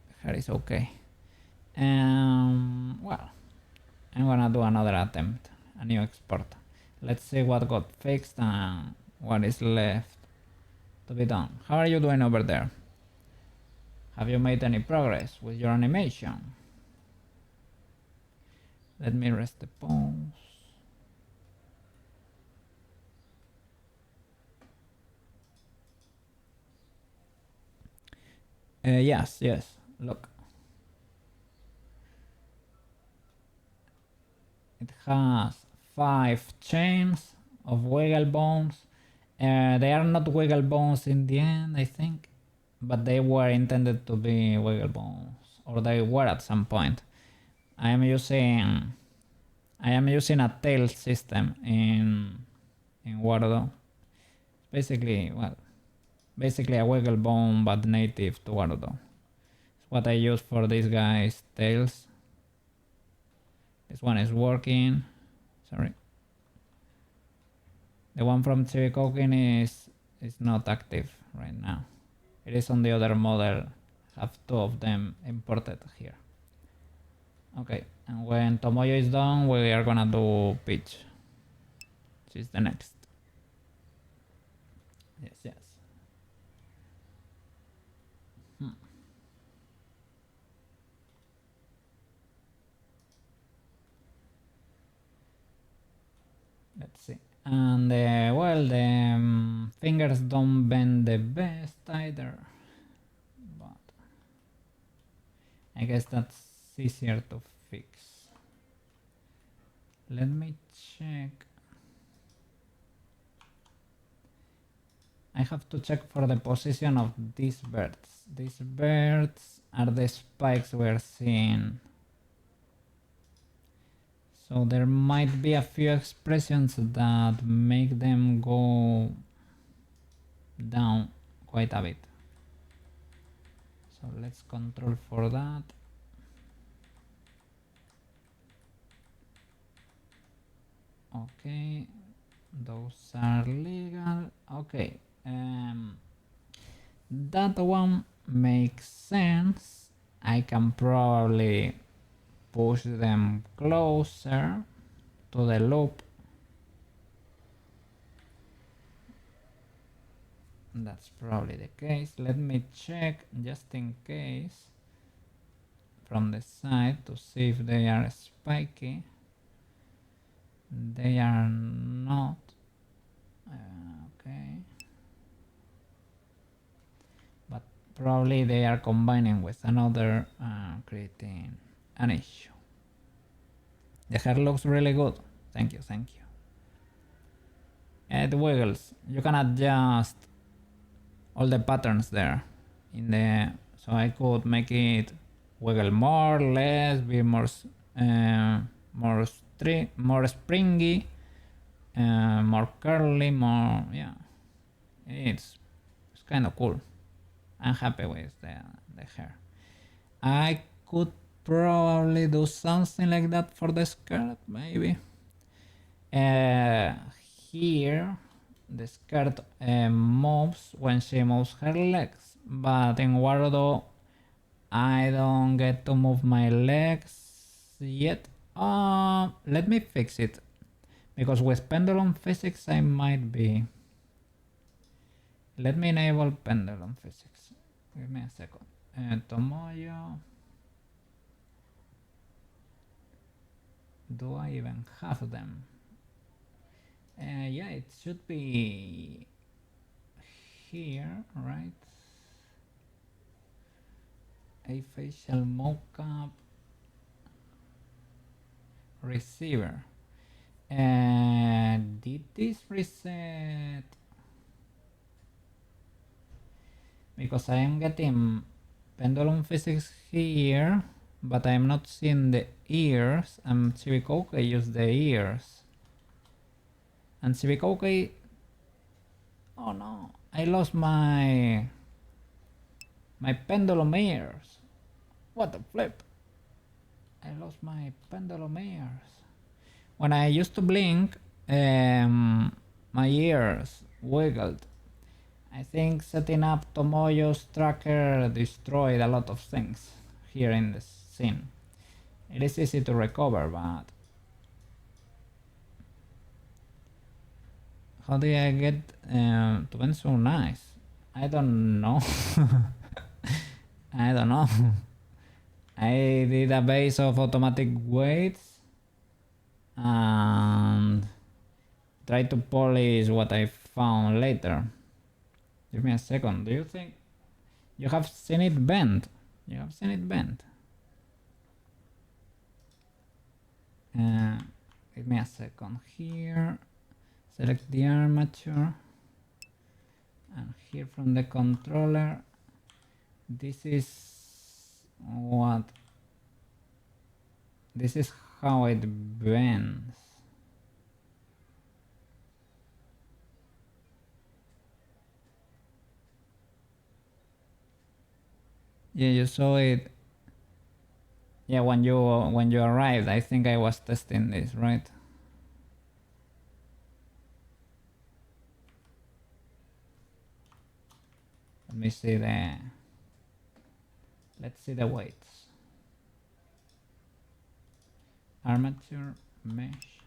The hair is okay. Well, I'm gonna do another attempt, a new export. Let's see what got fixed and what is left to be done. How are you doing over there? Have you made any progress with your animation? Let me rest the pose. Yes, look. It has 5 chains of wiggle bones. They are not wiggle bones in the end, I think, but they were intended to be wiggle bones, or they were at some point. I am using a tail system in Warudo. Basically a wiggle bone, but native to Warudo. It's what I use for these guys' tails. This one is working. Sorry. The one from Chibikokin is not active right now. It is on the other model. I have 2 of them imported here. Okay, and when Tomoyo is done, we are gonna do Peach, which is the next. Yes. And well, the fingers don't bend the best either, but I guess that's easier to fix. Let me check. I have to check for the position of these birds. These birds are the spikes we're seeing. So there might be a few expressions that make them go down quite a bit. So let's control for that. Okay, those are legal. Okay, that one makes sense. I can probably push them closer to the loop. That's probably the case. Let me check just in case from the side to see if they are spiky. They are not. Okay. But probably they are combining with another, creating an issue. The hair looks really good. Thank you, thank you. It wiggles. You can adjust all the patterns there in the, so I could make it wiggle more, less, be more more springy, more curly, more, yeah. It's kind of cool. I'm happy with the hair. I could probably do something like that for the skirt, maybe. Here the skirt moves when she moves her legs, but in Warudo I don't get to move my legs yet. Let me fix it, because with pendulum physics I might be. Let me enable pendulum physics. Give me a second. Tomoyo. Do I even have them? Yeah, it should be here, right? A facial mockup receiver. Did this reset? Because I am getting pendulum physics here, but I am not seeing the ears, and Chibi use the ears. And Chibi, oh no, I lost my pendulum ears. What the flip? I lost my pendulum ears. When I used to blink, my ears wiggled. I think setting up Tomoyo's tracker destroyed a lot of things here in the scene. It is easy to recover, but how did I get to be so nice? I don't know. I don't know. I did a base of automatic weights and tried to polish what I found later. Give me a second. Do you think you have seen it bend? You have seen it bend. Give me a second here. Select the armature, and here from the controller, this is what, this is how it bends. Yeah, you saw it. Yeah, when you arrived, I think I was testing this, right? Let me see the. Let's see the weights. Armature mesh.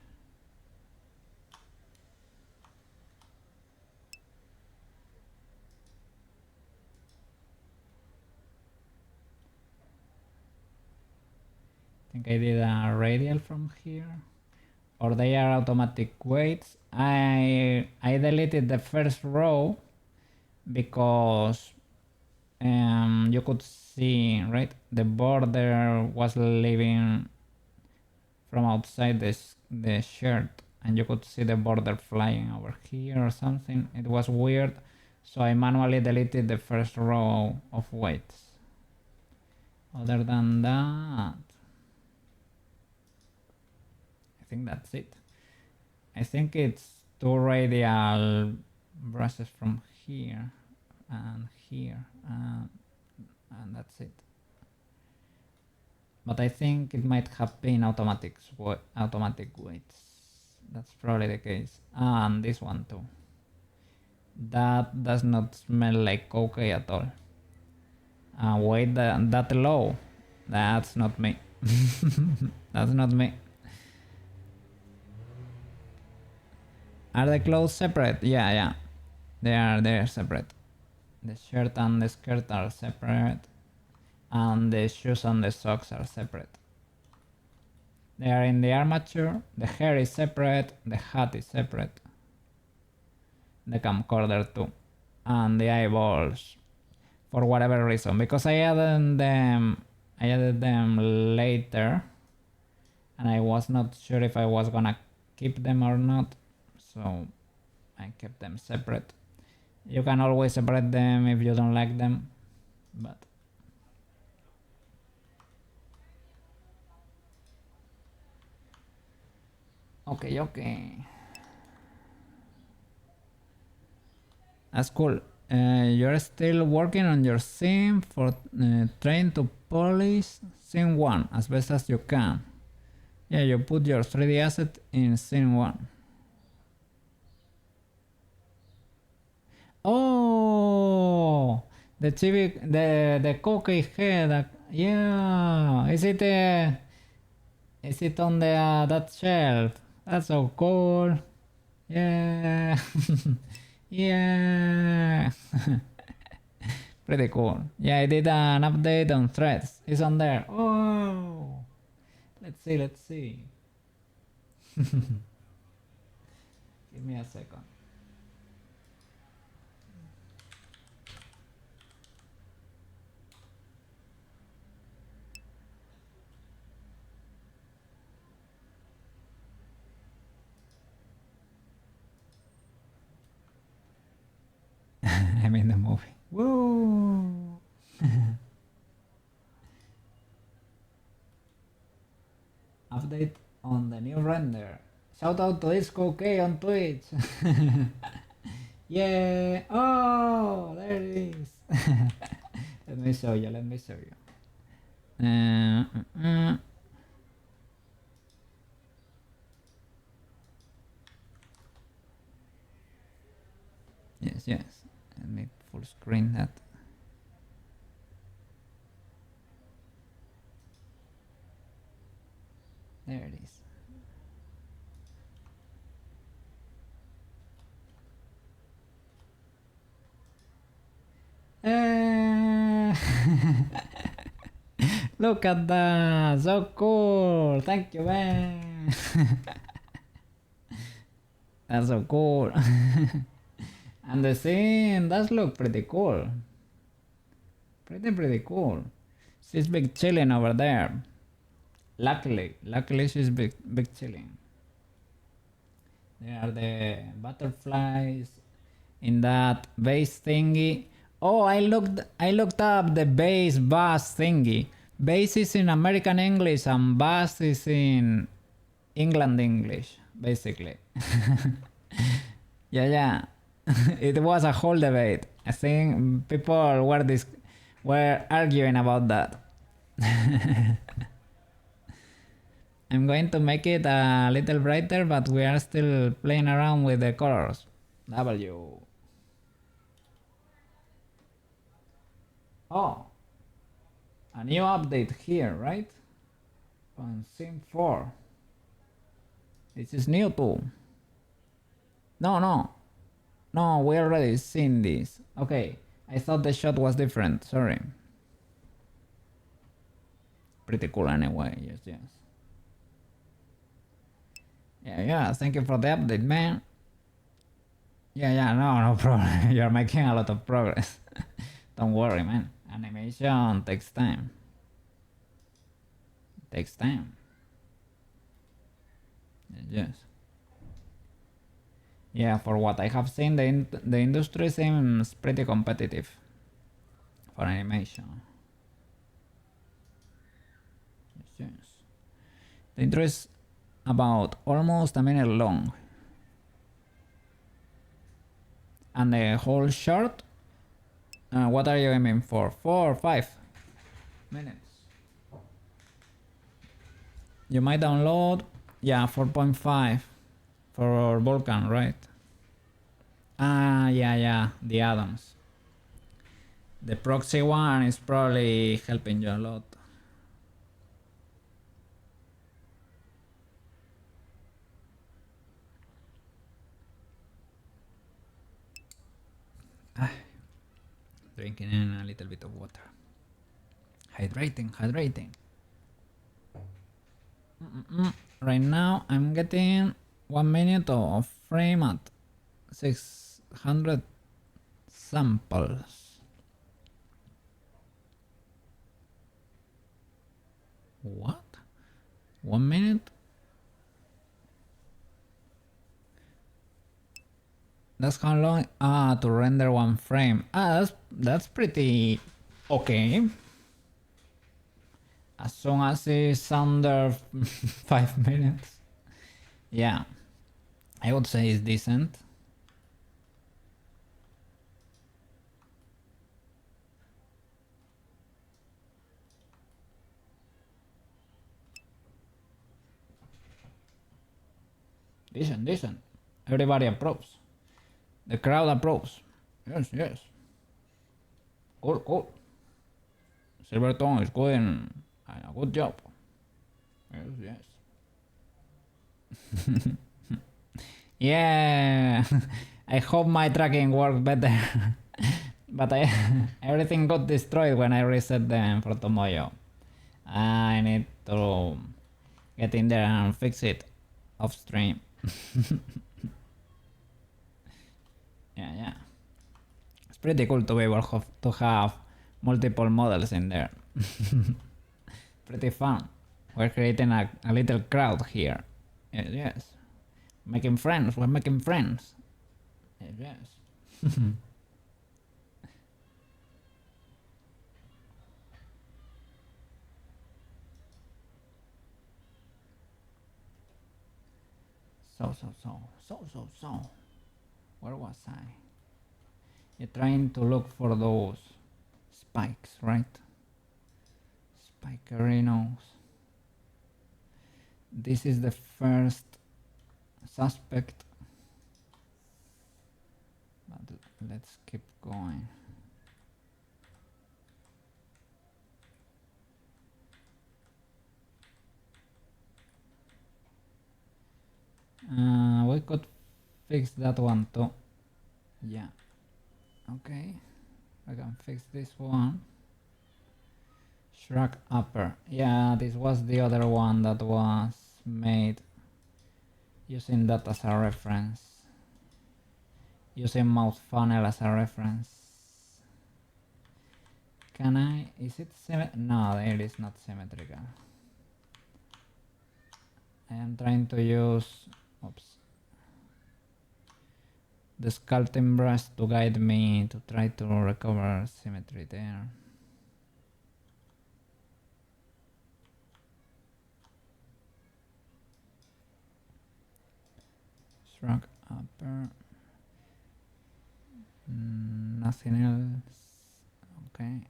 I think I did a radial from here. or they are automatic weights. I deleted the first row because you could see, right, the border was leaving from outside the shirt, and you could see the border flying over here or something. It was weird, so I manually deleted the first row of weights. Other than that, I think that's it. I think it's two radial brushes from here and here, and that's it. But I think it might have been automatic weights. That's probably the case. And this one too. That does not smell like coke at all. Weight that low. That's not me. That's not me. Are the clothes separate? Yeah. They're separate. The shirt and the skirt are separate. And the shoes and the socks are separate. They are in the armature. The hair is separate. The hat is separate. The camcorder too. And the eyeballs. For whatever reason. Because I added them later. And I was not sure if I was gonna keep them or not. So I kept them separate. You can always separate them if you don't like them. But okay. That's cool. You're still working on your sim for trying to polish scene 1 as best as you can. Yeah, you put your 3D asset in scene 1. Oh, the chibi, the cookie head. Yeah, is it on the that shelf? That's so cool. Yeah. Yeah. Pretty cool. Yeah, I did an update on Threads. It's on there. Oh. Let's see. Give me a second. I'm in the movie. Woo! Update on the new render. Shout out to Isco K on Twitch. Yeah! Oh, there it is. Let me show you. Yes. Let me full screen that. There it is. Look at that, so cool. Thank you, man. That's so cool. And the scene does look pretty cool. Pretty cool. She's big chilling over there. Luckily she's big chilling. There are the butterflies in that base thingy. Oh, I looked up the base bus thingy. Base is in American English and bus is in England English, basically. Yeah. It was a whole debate. I think people were arguing about that. I'm going to make it a little brighter, but we are still playing around with the colors. W. Oh, a new update here, right? On Sim 4. This is new too. No, we already seen this. Okay, I thought the shot was different, sorry. Pretty cool anyway, yes. Yeah, thank you for the update, man. Yeah, no problem. You're making a lot of progress. Don't worry, man. Animation takes time. Takes time. Yes. Yeah, for what I have seen, the industry seems pretty competitive for animation. Yes. The intro is about almost a minute long. And the whole short, what are you aiming for? 4 or 5 minutes? You might download, yeah, 4.5 for Vulkan, right? Ah, yeah, the add-ons. The proxy one is probably helping you a lot. Drinking in a little bit of water. Hydrating. Right now I'm getting 1 minute of frame at 600 samples. What? 1 minute? That's how long? To render one frame. That's pretty okay. As soon as it's under 5 minutes. Yeah, I would say it's decent. Decent. Everybody approves. The crowd approves. Yes. Cool. Silverton is doing a good job. Yes. Yeah. I hope my tracking works better. But everything got destroyed when I reset them for Tomoyo. I need to get in there and fix it off stream. Yeah. It's pretty cool to be able to have multiple models in there. Pretty fun. We're creating a little crowd here. Yes. Making friends. We're making friends. Yes. So. Where was I? You're trying to look for those spikes, right? Spikerinos. This is the first suspect. But let's keep going. We could fix that one too. Yeah. Okay. I can fix this one. Shrug upper. Yeah, this was the other one that was made using that as a reference. Using mouth funnel as a reference. Can I? Is it symmetrical? No, it is not symmetrical. I am trying to use the sculpting brush to guide me to try to recover symmetry there. Shrug upper. Nothing else. Okay.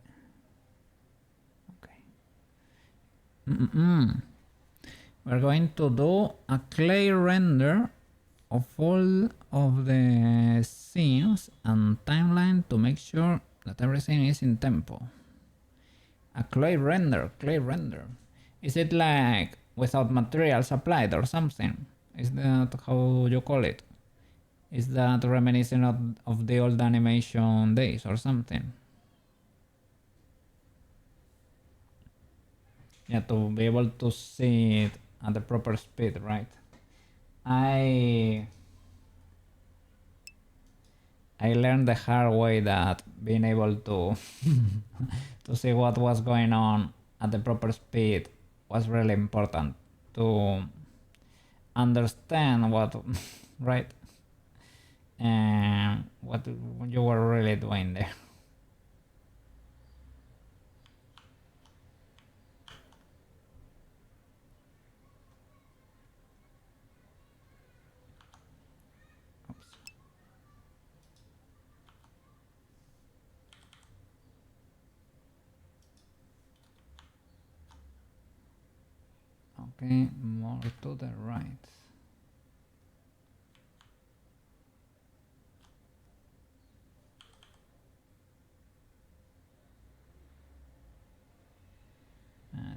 We're going to do a clay render of all of the scenes and timeline to make sure that everything is in tempo. A clay render. Is it like without materials applied or something? Is that how you call it? Is that reminiscent of the old animation days or something? Yeah, to be able to see it at the proper speed, right? I learned the hard way that being able to to see what was going on at the proper speed was really important to understand what right and what you were really doing there. Okay, more to the right.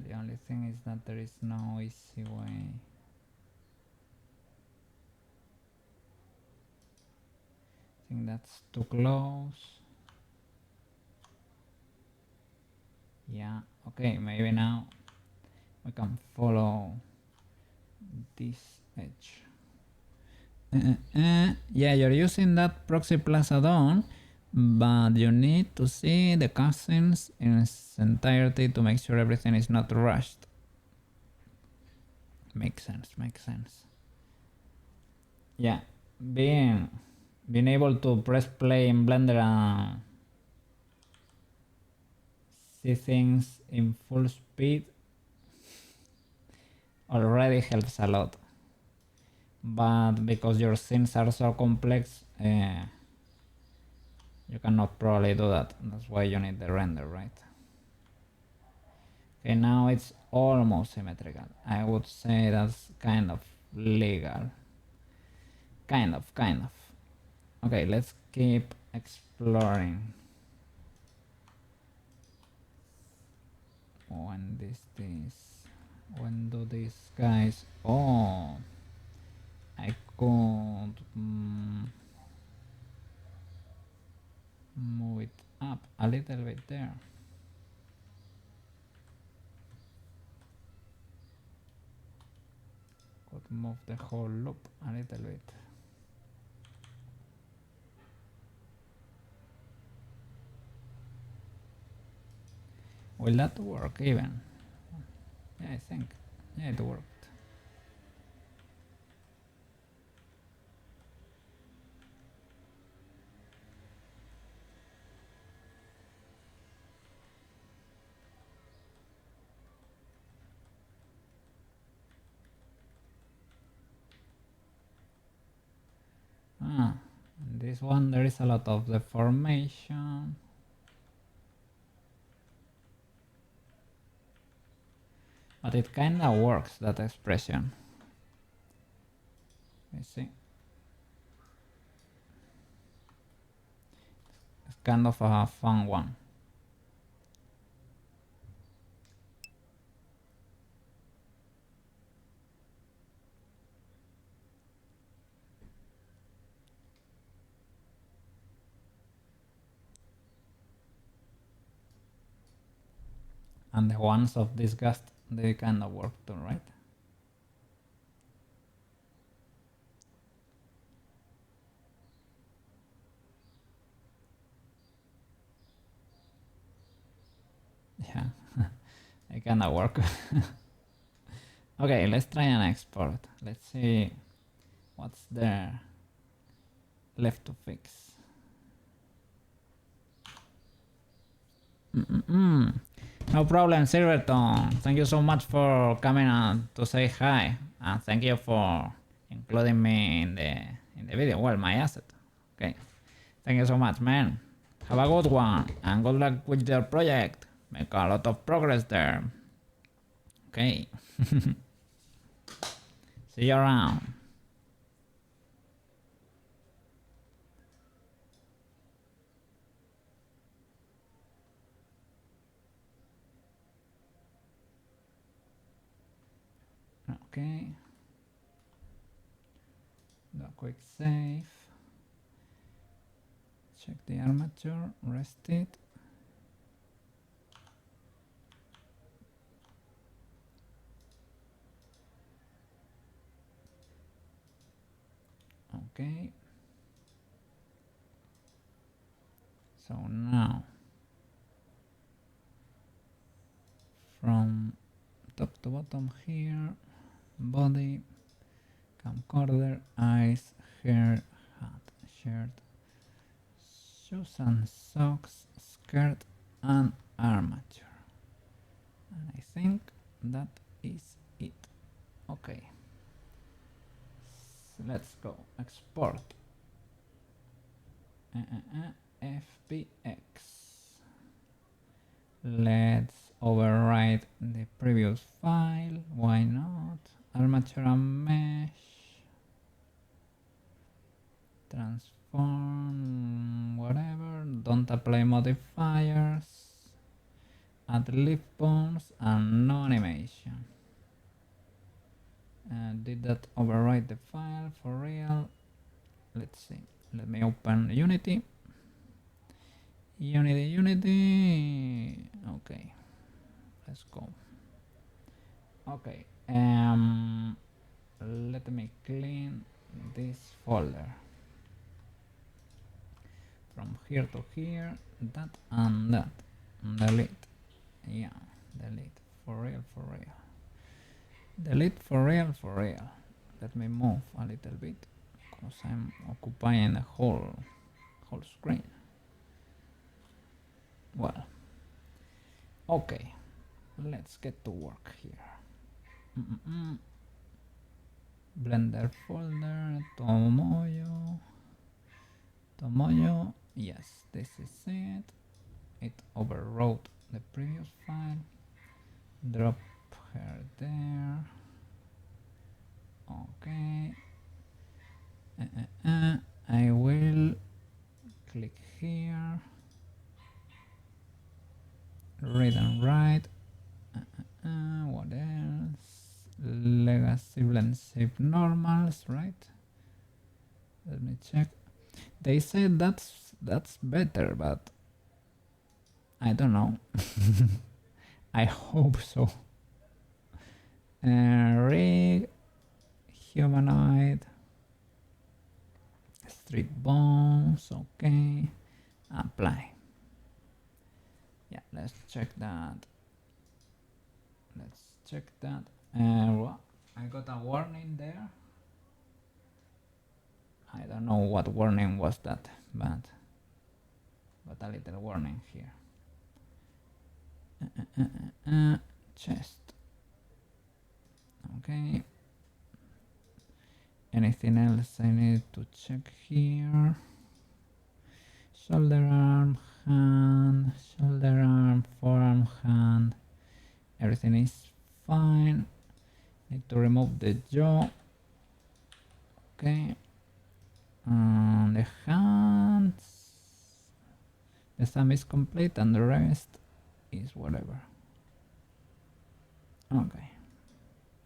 The only thing is that there is no easy way. I think that's too close. Yeah, okay, maybe now we can follow this edge. Yeah, you're using that proxy plaza done, but you need to see the cutscenes in its entirety to make sure everything is not rushed. Makes sense, makes sense. Yeah, being able to press play in Blender and see things in full speed already helps a lot. But because your scenes are so complex, you cannot probably do that. That's why you need the render, right? Okay, now it's almost symmetrical. I would say that's kind of legal. Kind of. Okay, let's keep exploring. When when do these guys? Oh, I could move it up a little bit there. Could move the whole loop a little bit. Will that work even? Yeah, I think. Yeah, it worked. This one there is a lot of deformation. But it kinda works, that expression. I see. It's kind of a fun one. And the ones of disgust, they kinda work too, right? Yeah, they kinda work. Okay, let's try an export. Let's see what's there left to fix. No problem, Silverton. Thank you so much for coming on to say hi, and thank you for including me in the video. Well, my asset. Okay, thank you so much, man. Have a good one, and good luck with your project. Make a lot of progress there. Okay. See you around. Okay. Do a quick save. Check the armature, rest it. Okay. So now from top to bottom here, body, camcorder, eyes, hair, hat, shirt, shoes and socks, skirt and armature. And I think that is it. Okay. So let's go. Export. FBX. Let's overwrite the previous file. Why not? Armature and mesh. Transform, whatever. Don't apply modifiers. Add leaf bones and no animation. Did that overwrite the file for real? Let's see. Let me open Unity. Unity. Okay. Let's go. Okay. Let me clean this folder. From here to here, that and that. Delete. Yeah, delete. For real, for real. Delete for real, for real. Let me move a little bit because I'm occupying the whole screen. Well, okay, let's get to work here. Blender folder, Tomoyo, yes, this is it. It overwrote the previous file. Drop her there. Okay. I will click here. Read and write. What else? Legacy blend shape normals, right? Let me check. They said that's better, but I don't know. I hope so. Rig, humanoid, street bones, okay. Apply. Yeah, let's check that. Let's check that. I got a warning there. I don't know what warning was that, but a little warning here. Chest. Okay. Anything else I need to check here? Shoulder arm, hand, shoulder arm, forearm, hand. Everything is fine. Need to remove the jaw. Okay. The hands. The thumb is complete and the rest is whatever. Okay.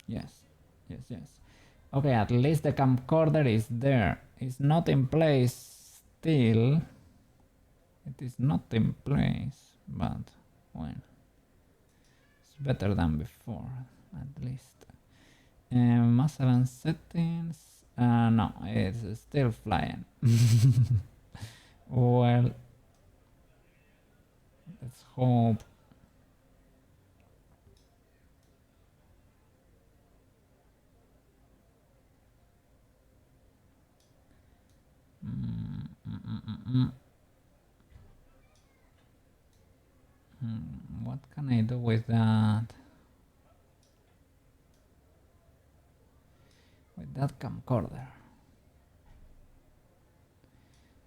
Yes. Okay, at least the camcorder is there. It's not in place still. It is not in place, but well, it's better than before, at least. Muscle and settings. No, it's still flying. Well, let's hope. What can I do with that? With that camcorder.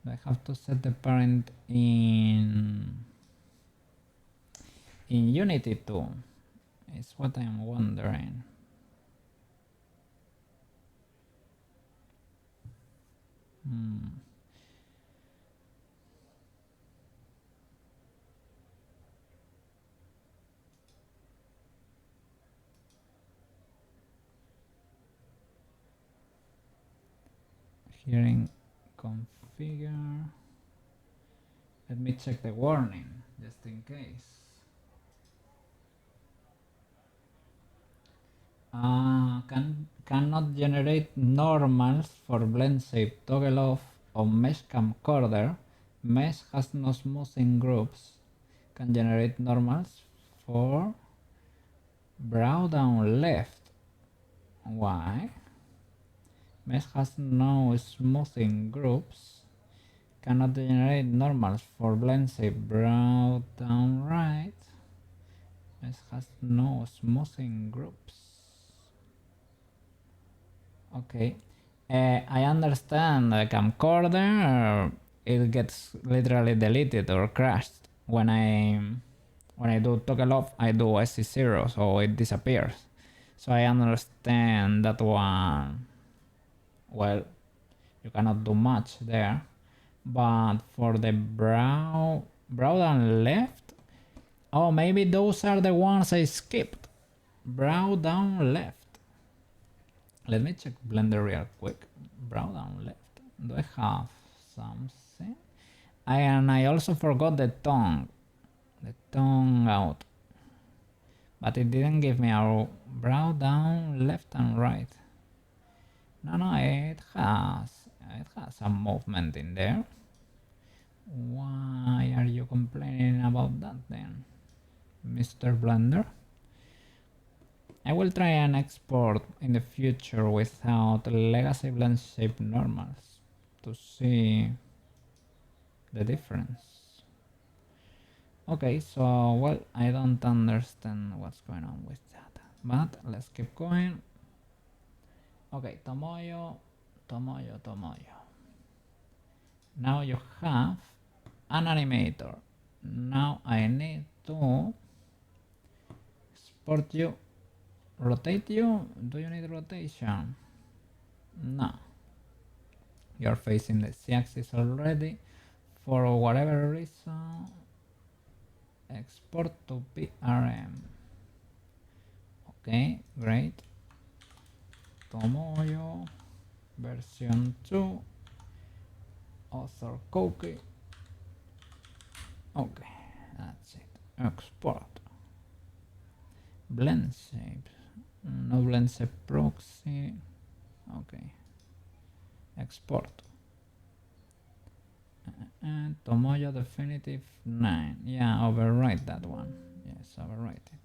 I have to set the parent in Unity too. It's what I'm wondering. Here in configure. Let me check the warning just in case. Cannot generate normals for blend shape toggle off on mesh camcorder. Mesh has no smoothing groups. Can generate normals for brow down left. Why? Mesh has no smoothing groups. Cannot generate normals for blend shape brow down right. Mesh has no smoothing groups. Okay. I understand the camcorder, it gets literally deleted or crashed when I do toggle off. I do SC0, so it disappears. So I understand that one. Well, you cannot do much there, but for the brow down left, oh, maybe those are the ones I skipped. Brow down left. Let me check Blender real quick. Brow down left. Do I have something? And I also forgot the tongue. The tongue out. But it didn't give me a brow down left and right. No, it has some movement in there. Why are you complaining about that then, Mr. Blender? I will try and export in the future without legacy blend shape normals to see the difference. Okay, so well, I don't understand what's going on with that, but let's keep going. Okay, Tomoyo. Now you have an animator. Now I need to export you. Rotate you? Do you need rotation? No. You're facing the Z-axis already. For whatever reason, export to PRM. Okay, great. Tomoyo version 2 author cookie. Okay, that's it. Export. Blend shapes. No blend shape proxy. Okay. Export. And Tomoyo definitive 9. Yeah, overwrite that one. Yes, overwrite it.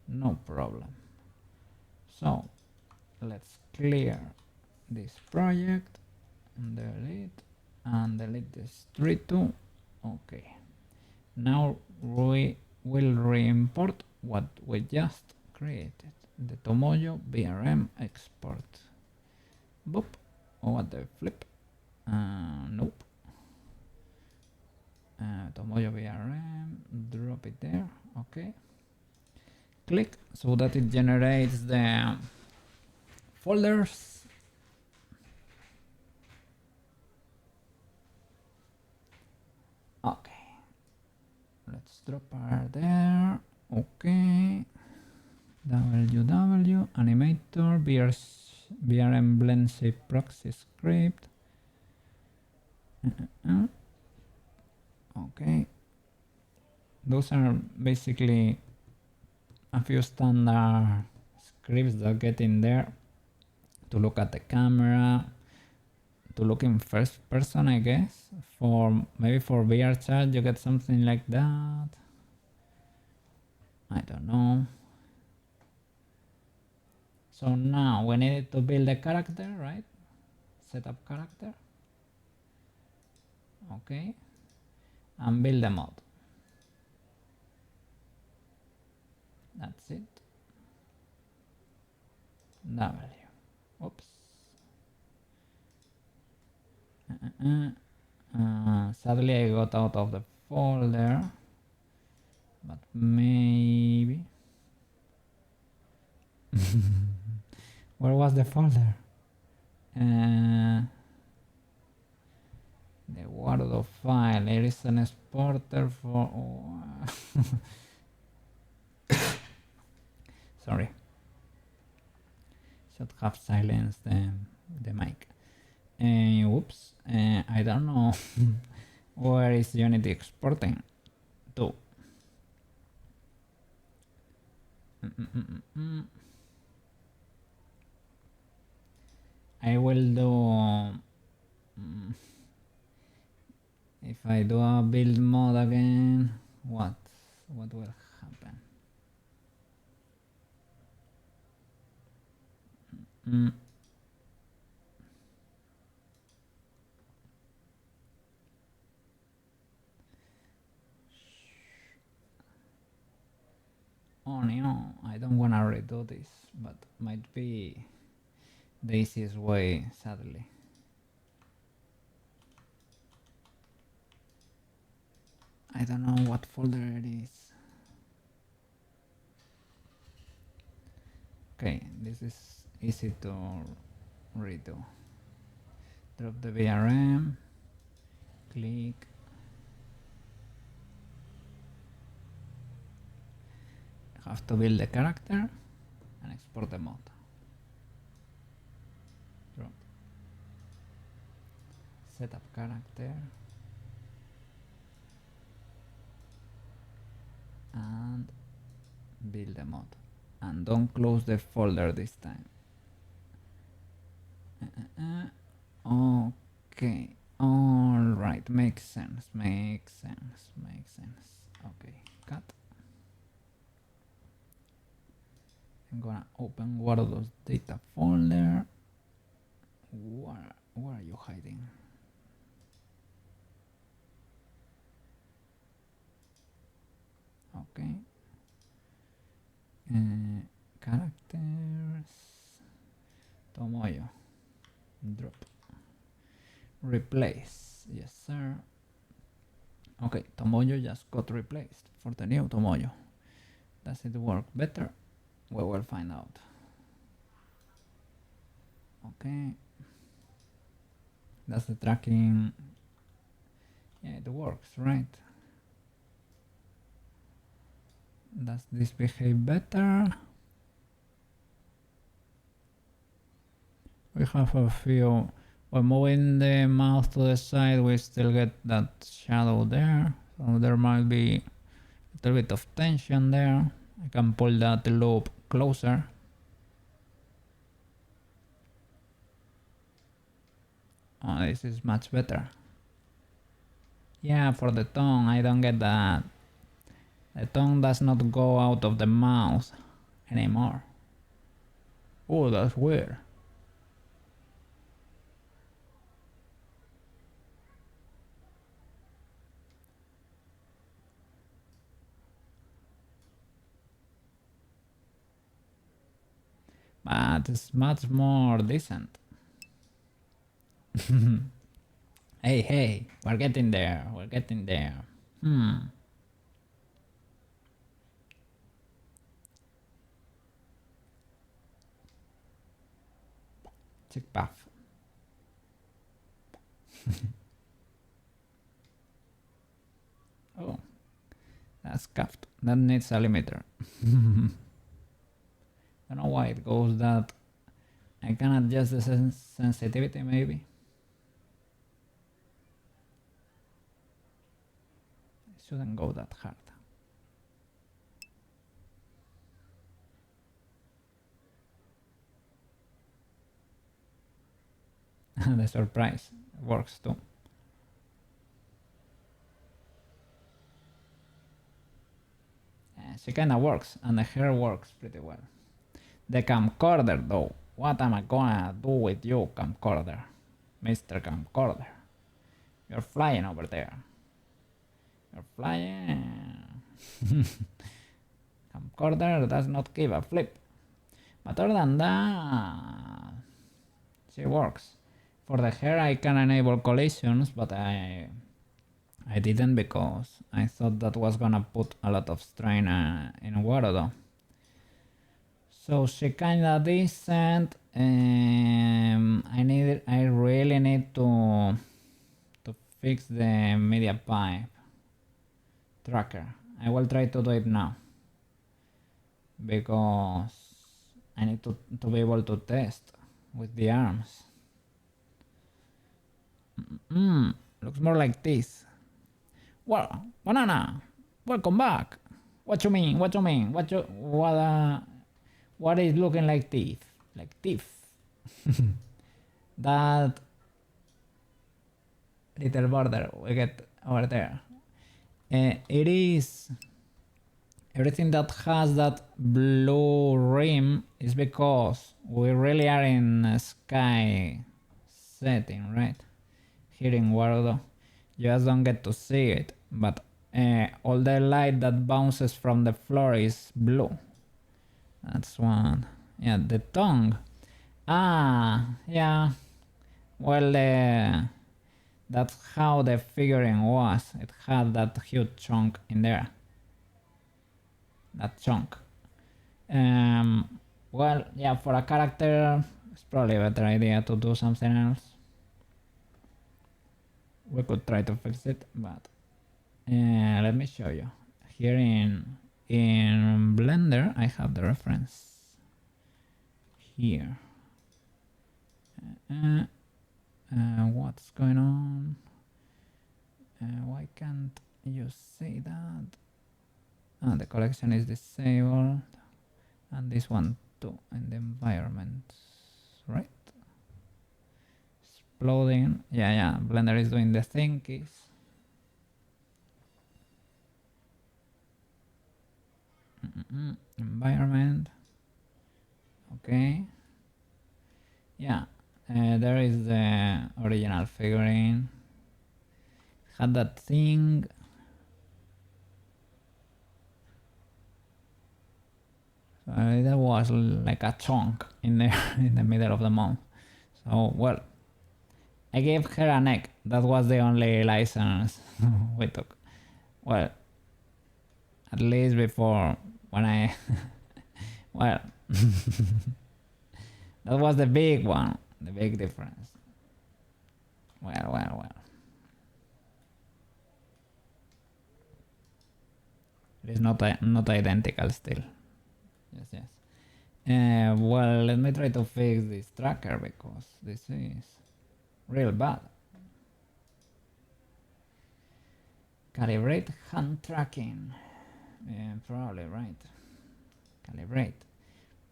No problem. So let's clear this project, delete, and delete this tree too. Okay. Now we will re-import what we just created, the Tomoyo VRM export. Boop. Oh, what the flip? Nope. Tomoyo VRM, drop it there. Okay. Click so that it generates the folders. Okay. Let's drop her there. Okay. www animator VRM blend shape proxy script. Okay. Those are basically a few standard scripts that get in there to look at the camera, to look in first person, I guess. For maybe for VR chat you get something like that. I don't know. So now we need to build a character, right? Setup character. Okay. And build a mod. That's it. W. Oops. Sadly I got out of the folder, but maybe where was the folder? The Warudo file. There is an exporter for sorry, should have silenced the mic. Whoops, I don't know where is Unity exporting to. I will do if I do a build mode again, what will happen? Oh no, I don't wanna redo this, but might be the easiest way, sadly. I don't know what folder it is. Okay, this is easy to redo. Drop the VRM, click. Have to build the character and export the mod. Drop. Setup character. And build the mod. And don't close the folder this time. Okay. Alright, makes sense. Okay, cut. I'm gonna open Warudo's data folder. Where are you hiding? Okay. Characters. Tomoyo. Drop. Replace. Yes, sir. Okay, Tomoyo just got replaced for the new Tomoyo. Does it work better? We will find out. Okay. Does the tracking... Yeah, it works, right? Does this behave better? We have a few... When moving the mouse to the side, we still get that shadow there. So there might be a little bit of tension there. I can pull that loop closer. Oh, this is much better. Yeah, for the tongue, I don't get that. The tongue does not go out of the mouth anymore. Oh, that's weird. But it's much more decent. Hey, we're getting there. Check path. Oh, that's cuffed. That needs a limiter. I don't know why it goes that. I can adjust the sensitivity maybe. It shouldn't go that hard. The surprise works too. She kinda works, and the hair works pretty well. The camcorder though, what am I gonna do with you, camcorder? Mr. Camcorder. You're flying over there. You're flying. Camcorder does not give a flip. But other than that, she works. For the hair I can enable collisions, but I didn't because I thought that was gonna put a lot of strain in Warudo. So she kinda decent. I really need to fix the media pipe tracker. I will try to do it now because I need to be able to test with the arms. Looks more like this. Well, banana, welcome back. What you mean? What is looking like teeth? Like teeth? that little border we get over there. It is everything that has that blue rim is because we really are in a sky setting, right? Here in Warudo, you just don't get to see it, but all the light that bounces from the floor is blue. That's one. Yeah, the tongue. Ah, yeah. Well, that's how the figurine was. It had that huge chunk in there. That chunk. Well, yeah, for a character, it's probably a better idea to do something else. We could try to fix it, but let me show you. Here in Blender, I have the reference here. What's going on? Why can't you see that? The collection is disabled, and this one too in the environment, right? Exploding. Yeah. Blender is doing the thingies. Environment. Okay. Yeah. There is the original figurine. Had that thing. So there was like a chunk in there in the middle of the mouth. So well, I gave her a neck. That was the only license we took. Well, at least before when I well that was the big one, the big difference. Well. It is not identical still. Yes. Well, let me try to fix this tracker because this is real bad. Calibrate hand tracking. Probably right. Calibrate.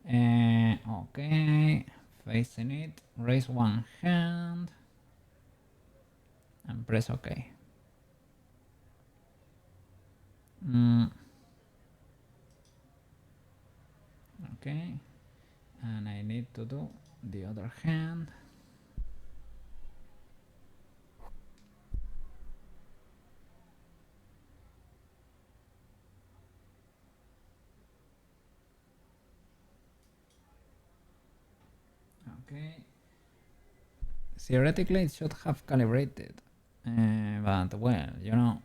Okay, facing it. Raise one hand and press OK. Okay, and I need to do the other hand. Okay, theoretically it should have calibrated, but well, you know,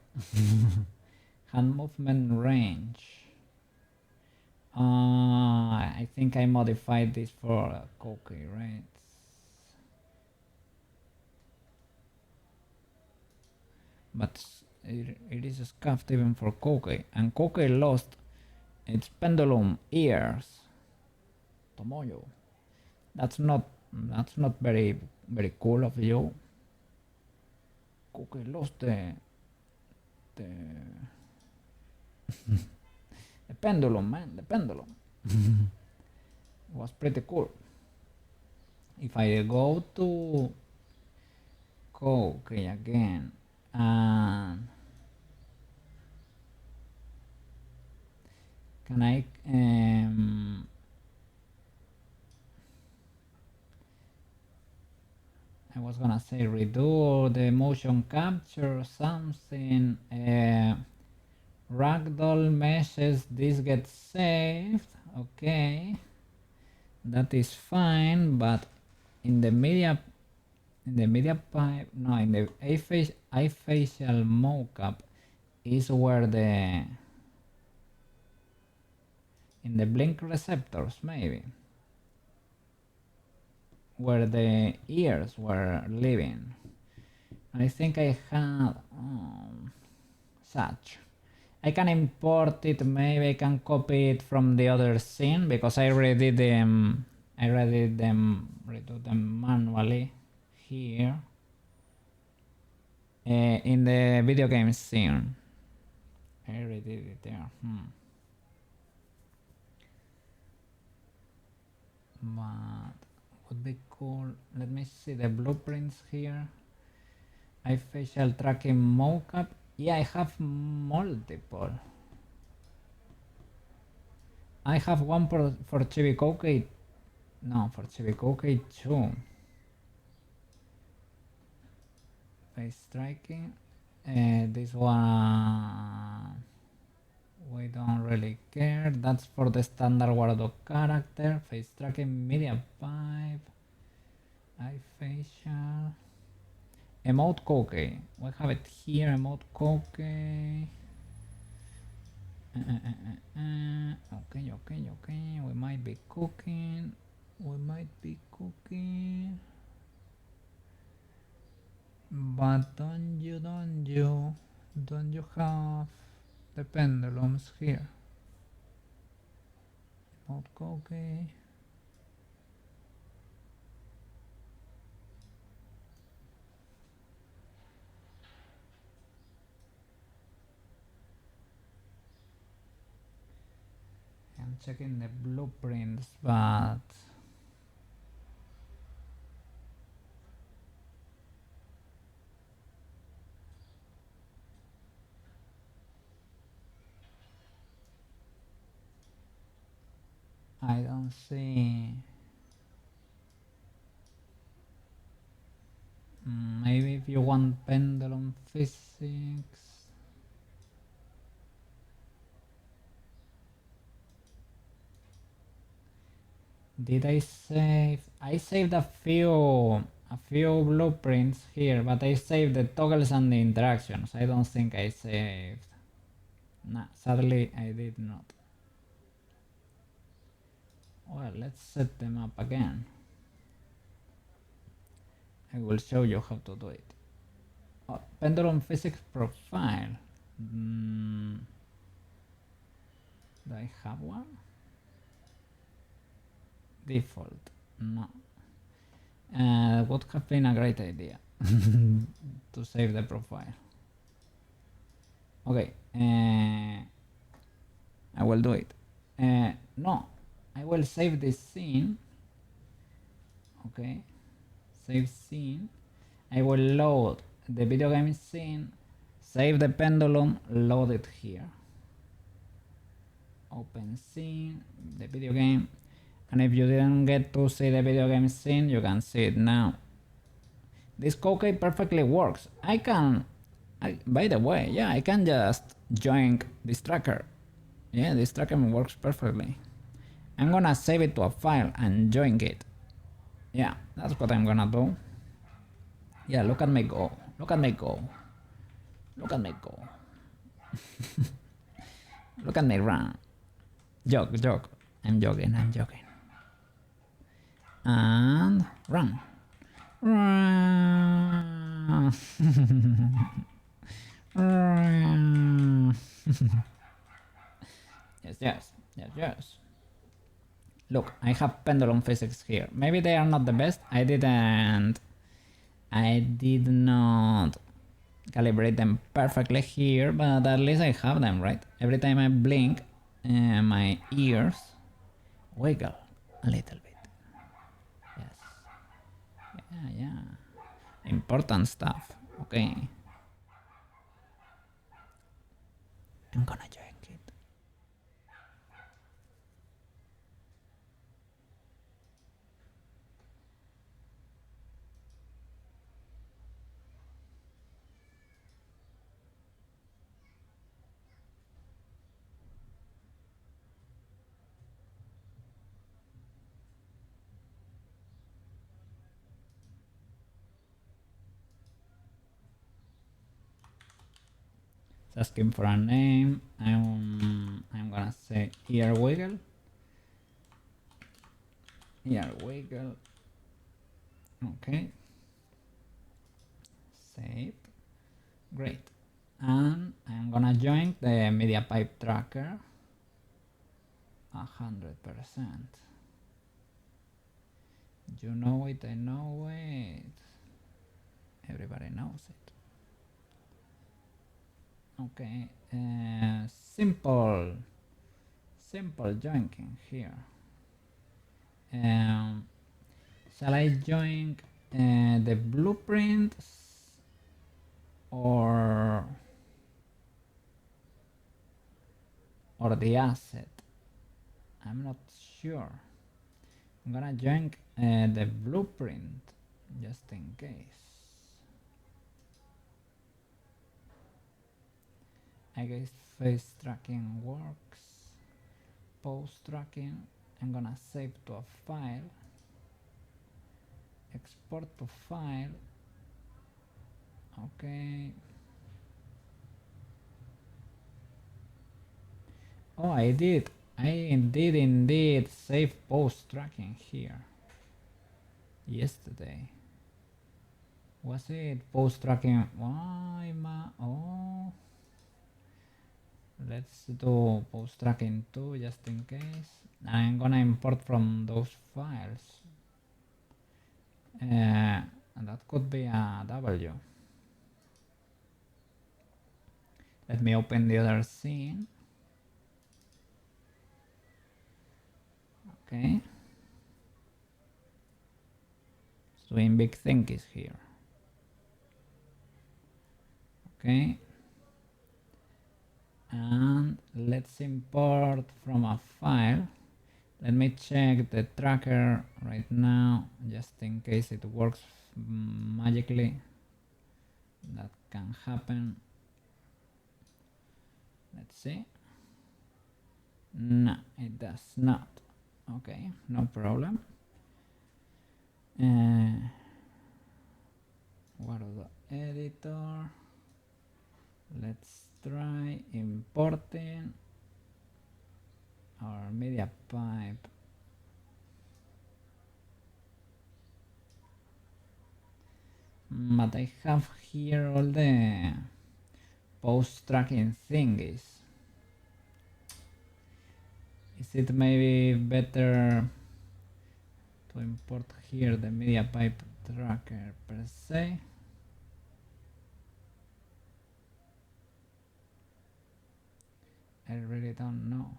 hand movement range. I think I modified this for Koki, right? But it is scuffed even for Koki, and Koki lost its pendulum ears. Tomoyo. That's not very cool of you. Koki lost the the pendulum, man, the pendulum. It was pretty cool. If I go to Koki again and can I was gonna say redo the motion capture or something. Ragdoll meshes, this gets saved. Okay, that is fine, but in the media pipe, no, in the iFacial mockup is where the in the blink receptors maybe where the ears were living. I think I had such. I can import it, maybe I can copy it from the other scene because I already did them. Redo them manually here in the video game scene. I already did it there. But would be cool. Let me see the blueprints here. Eye facial tracking mocap. Yeah, I have multiple. I have one for Chibi No, for Chibi 2. Face tracking. This one we don't really care. That's for the standard Warudo character. Face tracking, media pipe, eye facial, emote cookie. We have it here. Emote cookie. Okay. We might be cooking. But don't you have the pendulums here? Not cookie. I'm checking the blueprints, but I don't see. Maybe if you want pendulum physics. Did I save? I saved a few blueprints here, but I saved the toggles and the interactions. I don't think I saved. Nah, sadly I did not. Well, let's set them up again. I will show you how to do it. Oh, pendulum physics profile. Do I have one? Default. No. Would have been a great idea to save the profile. Okay. I will do it. No. I will save this scene. Okay. Save scene. I will load the video game scene, save the pendulum, load it here. Open scene, the video game. And if you didn't get to see the video game scene, you can see it now. This cookie perfectly works. By the way, yeah, I can just join this tracker. Yeah, this tracker works perfectly. I'm gonna save it to a file and join it. Yeah, that's what I'm gonna do. Yeah, look at me go. Look at me go. Look at me go. Look at me run. Joke. I'm joking. And run. Yes. Look, I have pendulum physics here. Maybe they are not the best. I did not calibrate them perfectly here, but at least I have them, right? Every time I blink, my ears wiggle a little bit. Yes. Yeah. Important stuff. Okay. I'm gonna join it. It's asking for a name. I'm gonna say ear wiggle. Okay. Save. Great. And I'm gonna join the media pipe tracker 100%. You know it, I know it. Everybody knows it. Okay, simple joinking here. Shall I join the blueprint or the asset? I'm not sure. I'm gonna join the blueprint just in case. I guess face tracking works. Pose tracking. I'm gonna save to a file. Export to file. Okay. Oh, I did indeed save pose tracking here yesterday. Was it pose tracking? Why oh, let's do pose tracking too just in case. I'm gonna import from those files. And that could be a W. Let me open the other scene. Okay. Doing big things here. Okay. And let's import from a file. Let me check the tracker right now, just in case it works magically. That can happen. Let's see. No, it does not. Okay, no problem. Warudo editor. Let's try importing our media pipe. But I have here all the post tracking thingies. Is it maybe better to import here the media pipe tracker per se? I really don't know.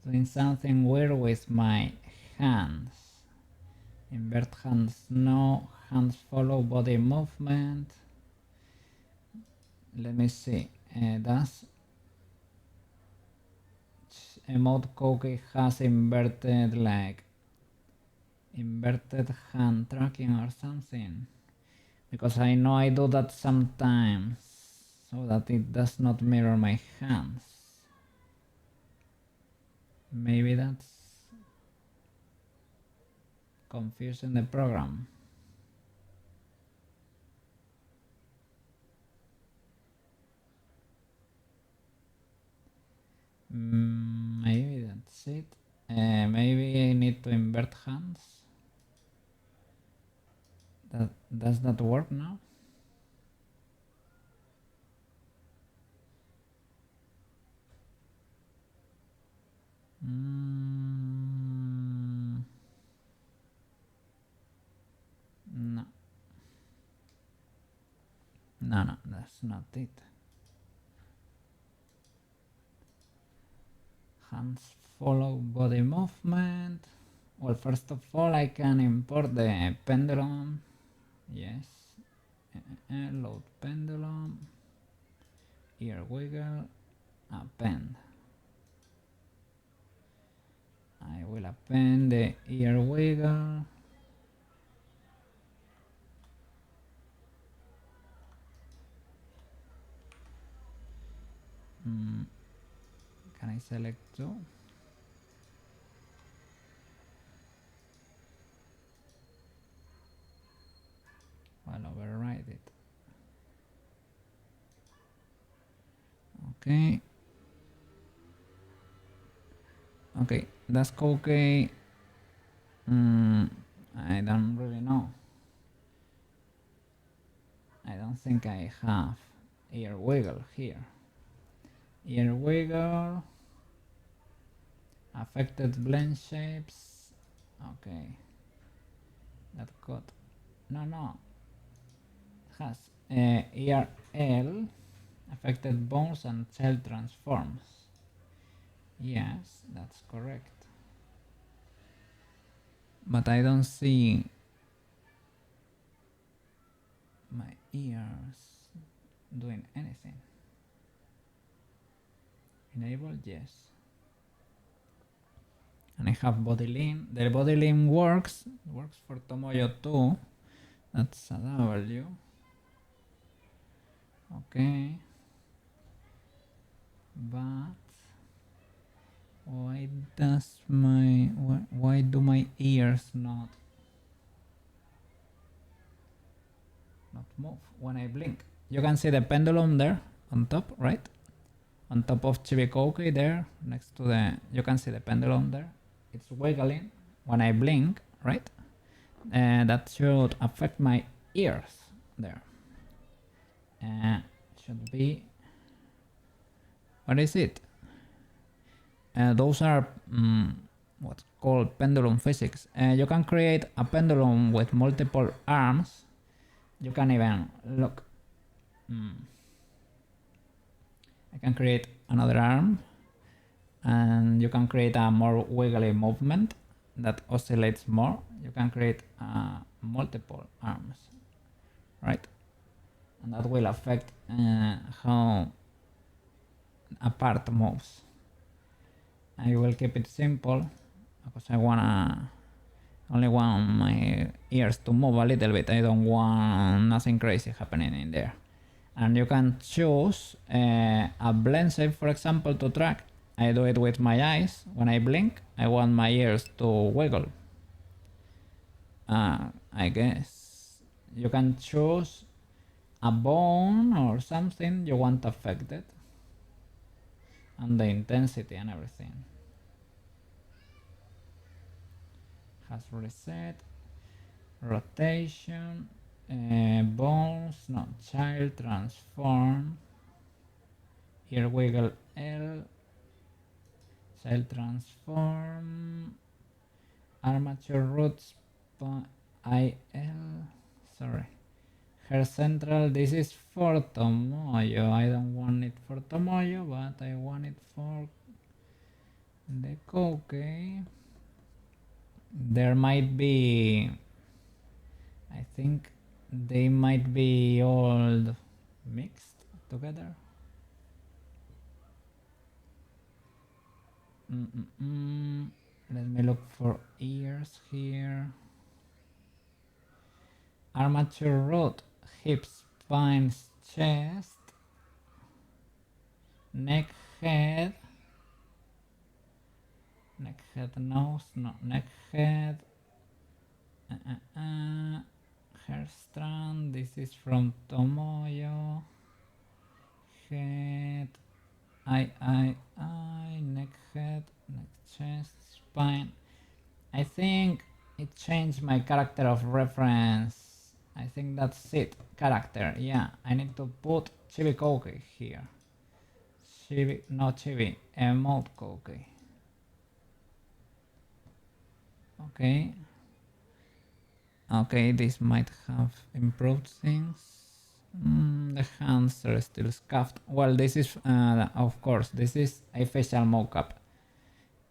Doing something weird with my hands. Invert hands no, hands follow body movement. Let me see. Does emote cookie has inverted hand tracking or something? Because I know I do that sometimes so that it does not mirror my hands. Maybe that's confusing the program. Maybe that's it. Maybe I need to invert hands. Does that work now? No, that's not it. Hands follow body movement. Well, first of all, I can import the pendulum. Yes. Load pendulum. Ear wiggle. Append. I will append the ear wiggle. Can I select two? I'll override it. Okay. Okay, that's okay. I don't really know. I don't think I have ear wiggle here. Ear wiggle. Affected blend shapes. Okay. That code. No. It has ear L. Affected bones and child transforms. Yes, that's correct. But I don't see my ears doing anything. Enable, yes. And I have body lean. The body lean works for Tomoyo too. That's a W. Okay. But why do my ears not move when I blink? You can see the pendulum there on top, right? On top of Chibikoke there, next to you can see the pendulum there. It's wiggling when I blink, right? And that should affect my ears there. Should be, what is it? Those are what's called pendulum physics. You can create a pendulum with multiple arms. You can even look. I can create another arm, and you can create a more wiggly movement that oscillates more. You can create multiple arms, right? And that will affect how a part moves. I will keep it simple because I only want my ears to move a little bit. I don't want nothing crazy happening in there. And you can choose a blend shape, for example, to track. I do it with my eyes. When I blink, I want my ears to wiggle. I guess you can choose a bone or something you want affected, and the intensity and everything. Has reset, rotation, bones, no, child transform, ear wiggle L, child transform, armature roots IL, sorry, hair central. This is for Tomoyo. I don't want it for Tomoyo, but I want it for the Koke. There might be, I think they might be all mixed together. Let me look for ears here. Armature root, hips, spines, chest, neck, head, nose, no, neck, head, hair strand. This is from Tomoyo. Head, eye, neck, head, neck, chest, spine. I think it changed my character of reference. I think that's it. Character, yeah. I need to put Chibi Koke here. Chibi, no Chibi, emote Koke. Okay. Okay, this might have improved things. The hands are still scuffed. Well, this is, of course, this is a facial mockup.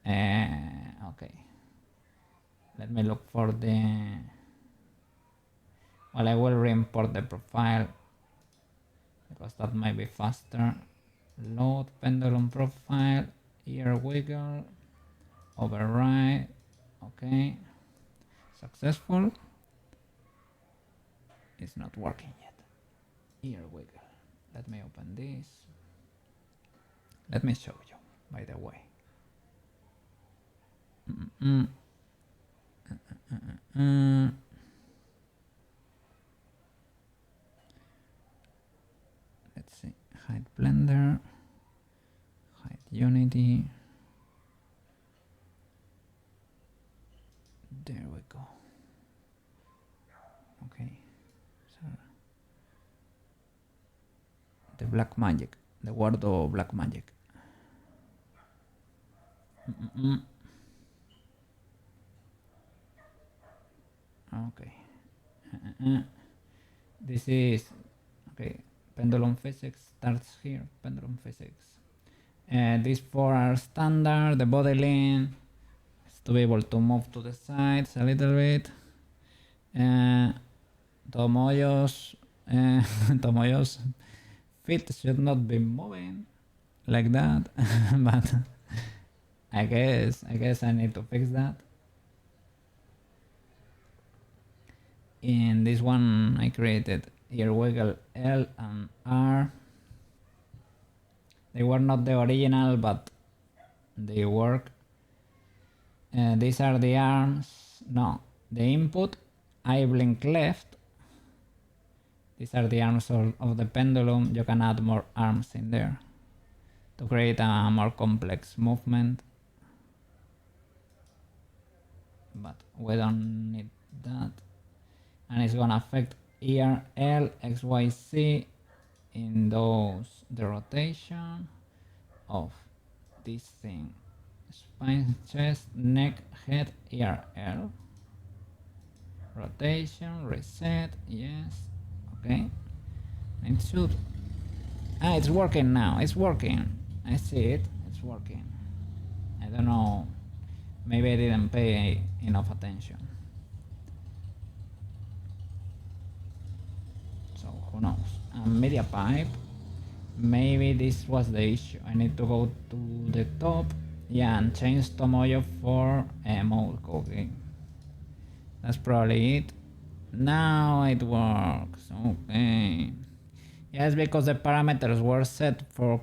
Okay. Let me look for the... Well, I will re-import the profile because that might be faster. Load pendulum profile, ear wiggle, override. Okay. Successful. It's not working yet. Ear wiggle. Let me open this. Let me show you, by the way. Let's see. Hide Blender. Hide Unity. There we go. Okay. So the black magic. The Warudo black magic. Okay. This is okay. Pendulum physics starts here. Pendulum physics. These four are standard. The body lean is to be able to move to the sides a little bit. Tomoyo's Tomoyo's feet should not be moving like that, but I guess I need to fix that. In this one I created ear wiggle L and R. They were not the original, but they work. These are the arms. No, the input. I blink left. These are the arms of the pendulum. You can add more arms in there to create a more complex movement. But we don't need that. And it's gonna affect ear, L, X, Y, Z in those, the rotation of this thing. Spine, chest, neck, head, ear, L. Rotation, reset, yes, okay. It should, it's working now, it's working. I see it, it's working. I don't know, maybe I didn't pay enough attention. So who knows? Media pipe, maybe this was the issue. I need to go to the top, yeah, and change Tomoyo for mode cooking. That's probably it. Now it works. Okay. Yes, because the parameters were set for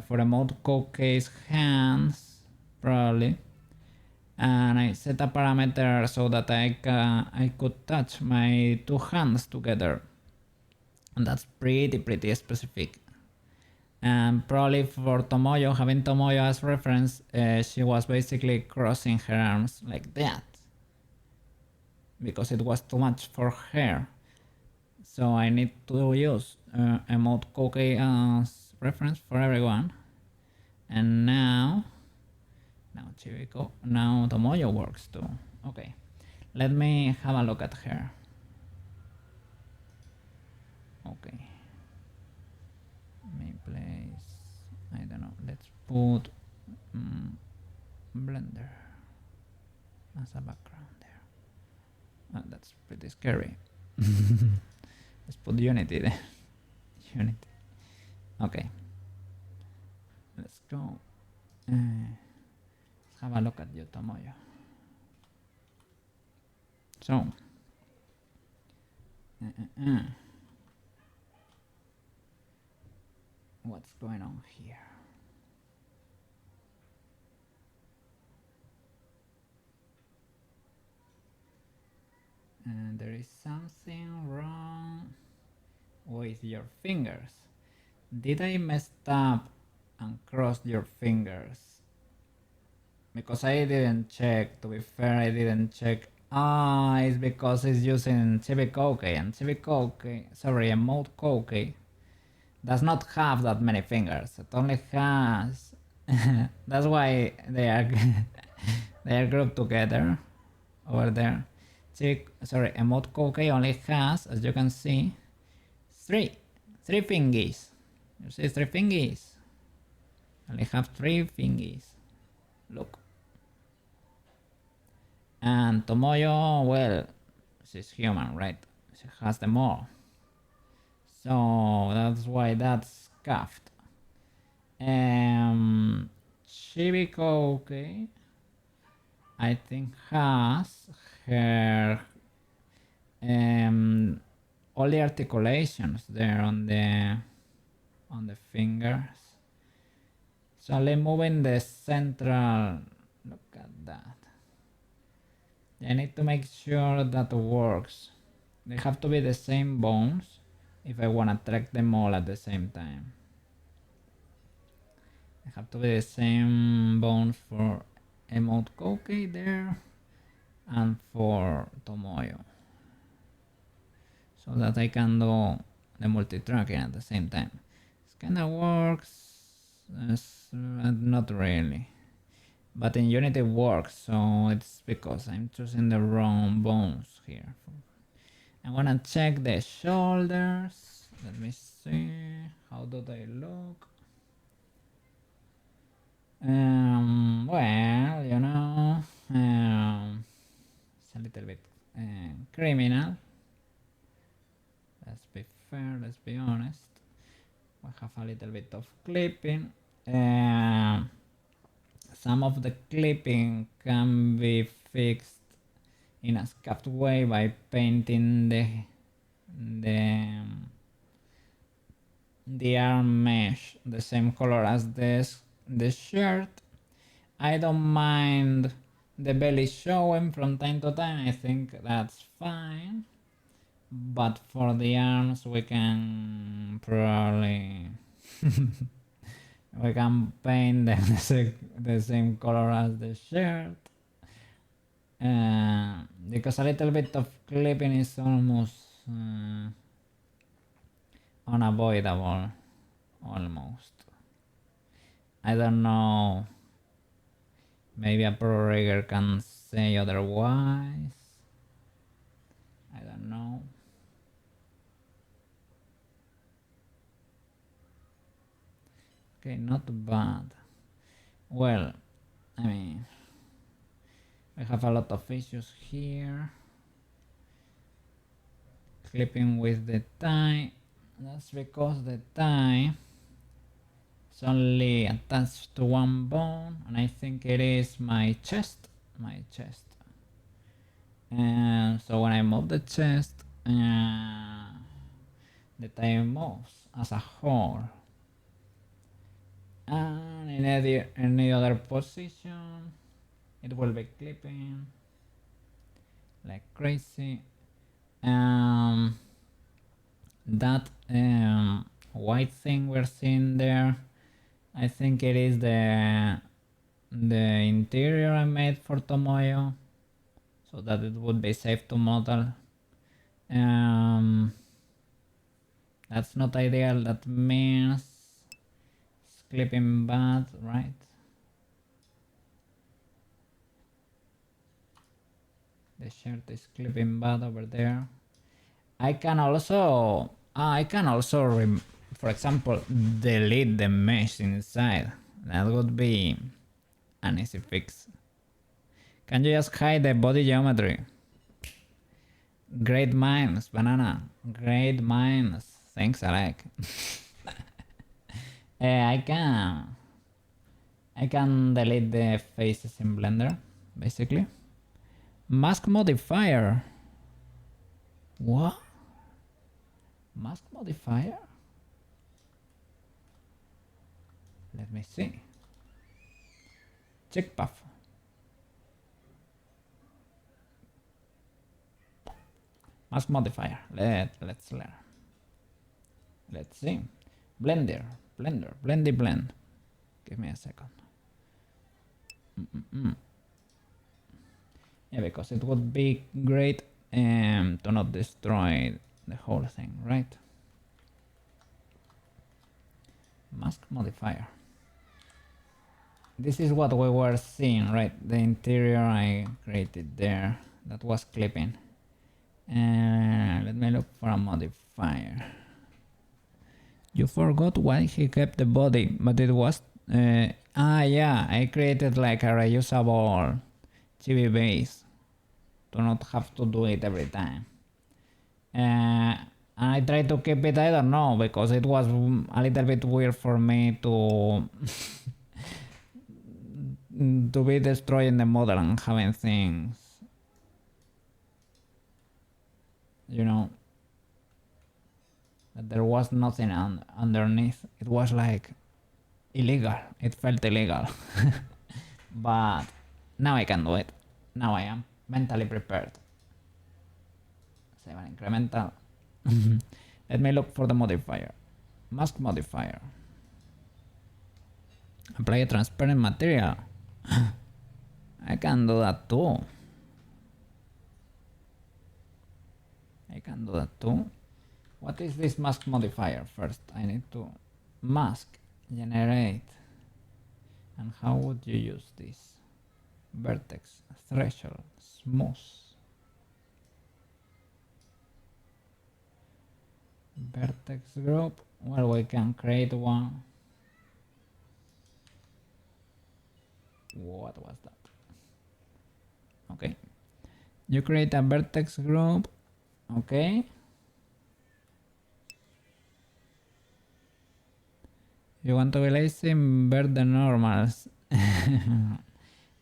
remote code case hands, probably. And I set a parameter so that I could touch my two hands together. And that's pretty specific. And probably for Tomoyo, having Tomoyo as reference, she was basically crossing her arms like that, because it was too much for her. So I need to use emote cookie as reference for everyone. And now Chibiko, now Tomoyo works too. Okay, let me have a look at her. Okay, me place, I don't know, let's put Blender as a background there. Oh, that's pretty scary. Let's put Unity there. Unity. Okay. Let's go. Let's have a look at you, Tomoyo. So. What's going on here? And there is something wrong with your fingers. Did I mess up and cross your fingers? Because I didn't check, to be fair, I didn't check. It's because it's using Chibi and Chibi sorry, Emote Koke does not have that many fingers. It only has, that's why they are they are grouped together over there. Sorry, Emote Koke only has, as you can see, three fingies. You see 3 fingies? Only have 3 fingies. Look. And Tomoyo, well, she's human, right? She has them all. So that's why that's scuffed. Shibiko, okay, I think has her all the articulations there on the fingers. So only moving the central. Look at that. I need to make sure that works. They have to be the same bones if I want to track them all at the same time. They have to be the same bones for Emote Koke there and for Tomoyo, so that I can do the multi-tracking at the same time. This kinda works, not really. But in Unity it works, so it's because I'm choosing the wrong bones here. I wanna check the shoulders. Let me see, how do they look? Well, you know, it's a little bit criminal. Let's be fair, let's be honest. We have a little bit of clipping. Some of the clipping can be fixed in a scuffed way by painting the the arm mesh the same color as the shirt. I don't mind the belly showing from time to time. I think that's fine. But for the arms, we can probably we can paint them the same color as the shirt. Because a little bit of clipping is almost unavoidable. Almost. I don't know. Maybe a pro rigger can say otherwise. I don't know. Okay, not bad. Well, I mean, I have a lot of issues here. Clipping with the tie. That's because the tie is only attached to one bone, and I think it is my chest. My chest. And so when I move the chest, the tie moves as a whole. And in any other position, it will be clipping like crazy. That white thing we're seeing there, I think it is the interior I made for Tomoyo, so that it would be safe to model. That's not ideal. That means it's clipping bad, right? The shirt is clipping bad over there. I can also for example, delete the mesh inside. That would be an easy fix. Can you just hide the body geometry? Great minds, banana. Great minds. Thanks, Alec. I can delete the faces in Blender, basically. Mask modifier. What? Mask modifier? Let me see. Check path. Mask modifier. Let's learn. Let's see. Blender. Blendy blend. Give me a second. Yeah, because it would be great to not destroy the whole thing, right? Mask modifier. This is what we were seeing, right? The interior I created there. That was clipping. Let me look for a modifier. You forgot why he kept the body, but it was... yeah, I created like a reusable chibi base to not have to do it every time. I tried to keep it, I don't know, because it was a little bit weird for me to to be destroying the model and having things, you know, that there was nothing underneath. It was like illegal. It felt illegal. But now I can do it. Now I am mentally prepared. Save an incremental. Let me look for the modifier. Mask modifier. Apply a transparent material. I can do that too. What is this mask modifier? First, I need to mask, generate. And how would you use this? Vertex, threshold, smooth. Vertex group. Well, we can create one. What was that? Okay. You create a vertex group. Okay. You want to be lazy, invert the normals.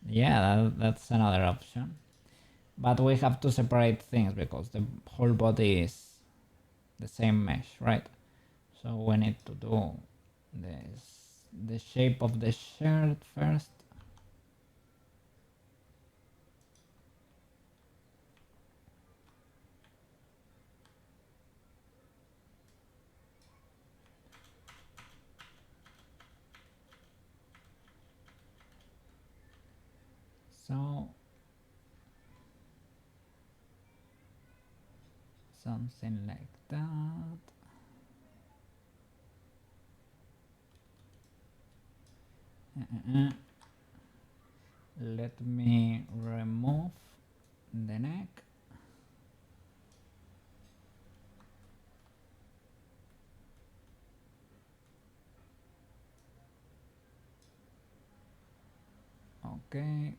Yeah, that's another option. But we have to separate things because the whole body is the same mesh, right? So we need to do the shape of the shirt first. So something like that. Let me remove the neck. Okay,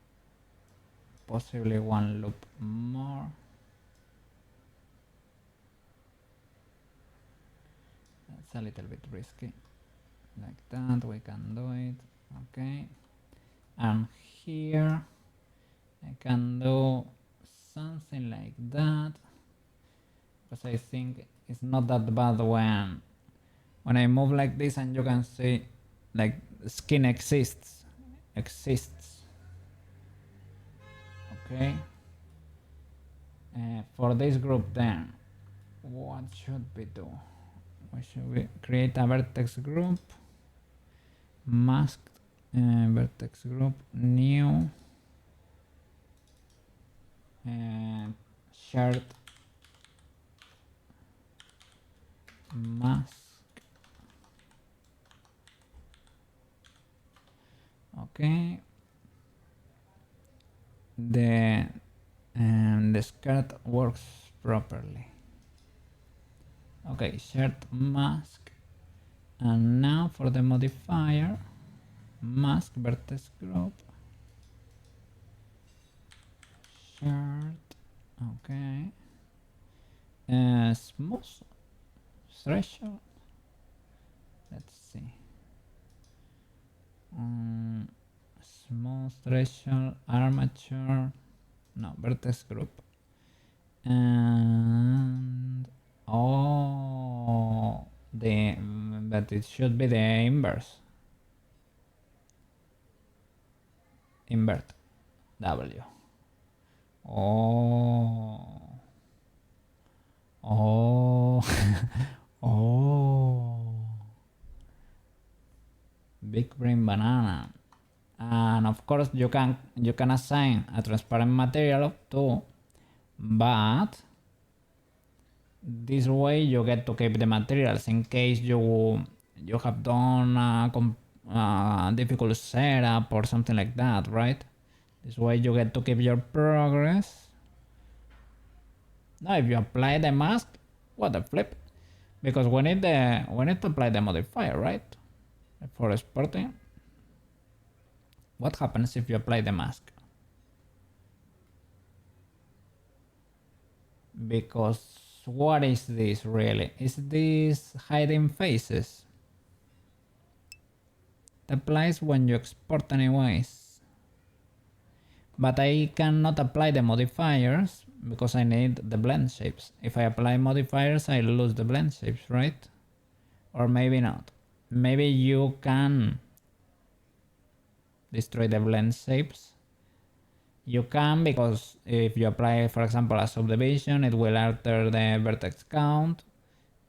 possibly one loop more. That's a little bit risky. Like that, we can do it. Okay, and here I can do something like that, because I think it's not that bad when I move like this, and you can see like skin exists. Okay. For this group then, what should we do? We create a vertex group, masked vertex group, new, shared mask. Okay. The skirt works properly. Okay, shared mask. And now for the modifier, mask vertex group, shared. Okay. Smooth threshold. Let's see. Smooth threshold, armature. No, vertex group. And oh, but it should be the inverse. Invert W. Oh. Big brain banana. And of course you can assign a transparent material too, but this way you get to keep the materials in case you have done a difficult setup or something like that, right? This way you get to keep your progress. Now if you apply the mask, what a flip, because we need to apply the modifier, right? For exporting. What happens if you apply the mask? Because what is this really? Is this hiding faces? It applies when you export anyways. But I cannot apply the modifiers because I need the blend shapes. If I apply modifiers, I lose the blend shapes, right? Or maybe not. Maybe you can destroy the blend shapes. You can, because if you apply, for example, a subdivision, it will alter the vertex count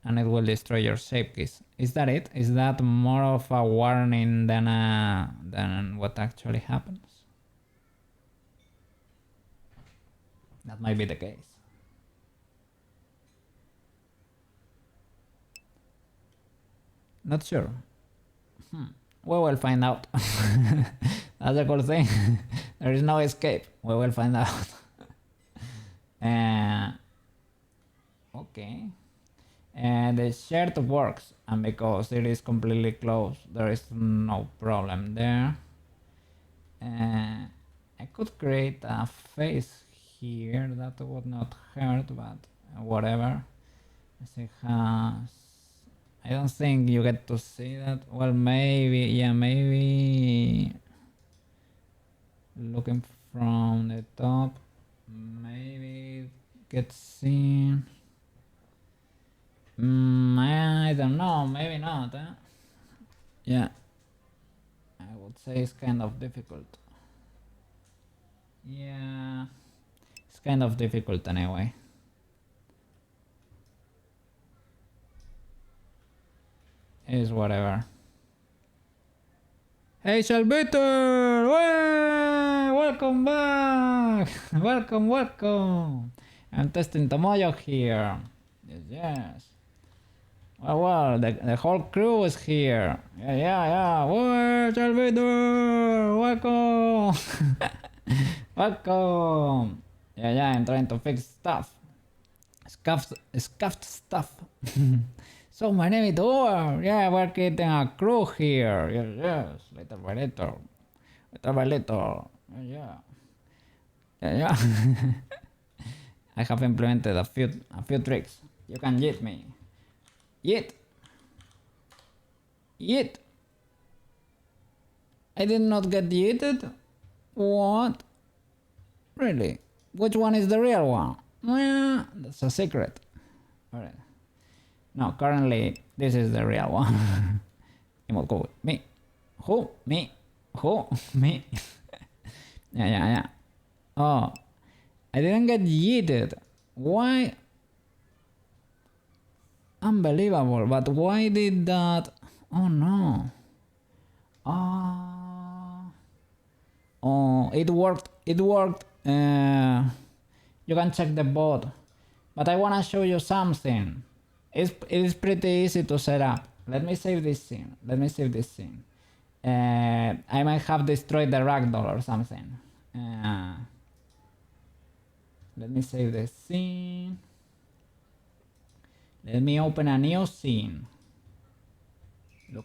and it will destroy your shape keys. Is that it? Is that more of a warning than what actually happens? That might be the case. Not sure. We will find out. That's the cool thing. There is no escape. We will find out. Okay. The shirt works, and because it is completely closed, there is no problem there. I could create a face here that would not hurt, but whatever. It has. I don't think you get to see that. Well, maybe, yeah, maybe looking from the top, maybe it gets seen. I don't know, maybe not. Yeah, I would say it's kind of difficult. Yeah, it's kind of difficult anyway. Is whatever. Hey, Shalbetter! Welcome back! welcome! I'm testing Tomoyo here. Yes. Well, the whole crew is here. Yeah. Whoa, Shalbetter! Welcome! Welcome! Yeah, I'm trying to fix stuff. Scuffed stuff. So my name is Or. Yeah, we're getting a crew here. Yes. Little by little. Yeah. I have implemented a few tricks. You can yeet me. Yeet. I did not get yeeted. What? Really? Which one is the real one? Well, that's a secret. Alright. No, currently this is the real one. Emote code. Me. Who? Me. Who? Me. Yeah. Oh, I didn't get yeeted. Why? Unbelievable. But why did that? Oh no. Oh, it worked. You can check the bot. But I wanna show you something. It is pretty easy to set up. Let me save this scene. I might have destroyed the ragdoll or something. Let me save the scene. Let me open a new scene.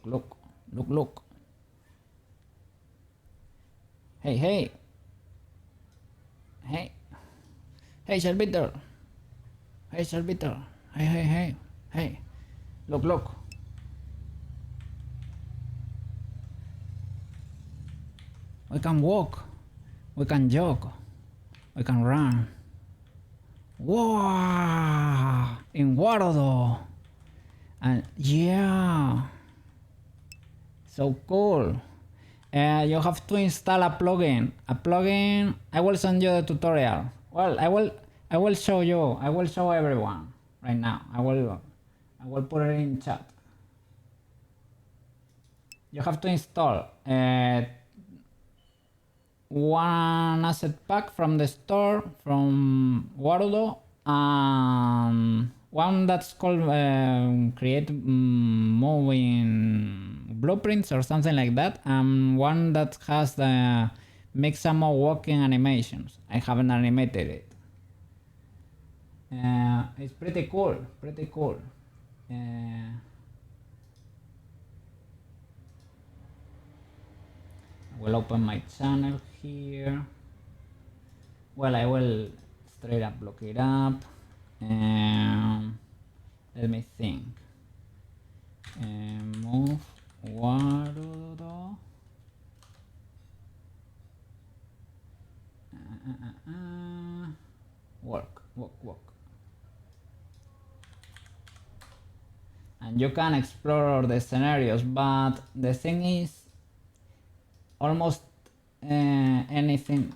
Look. Hey, Shelbitter. Hey. Look. We can walk. We can jog. We can run. Wow! In Warudo. And yeah. So cool. You have to install a plugin. I will send you the tutorial. Well, I will show you. I will show everyone right now. I will put it in chat. You have to install one asset pack from the store from Warudo, and one that's called create moving blueprints or something like that, and one that has the make some more walking animations. I haven't animated it. It's pretty cool. I will open my channel here. Well, I will straight up look it up. Let me think. Move Warudo. Work. And you can explore the scenarios, but the thing is, almost anything,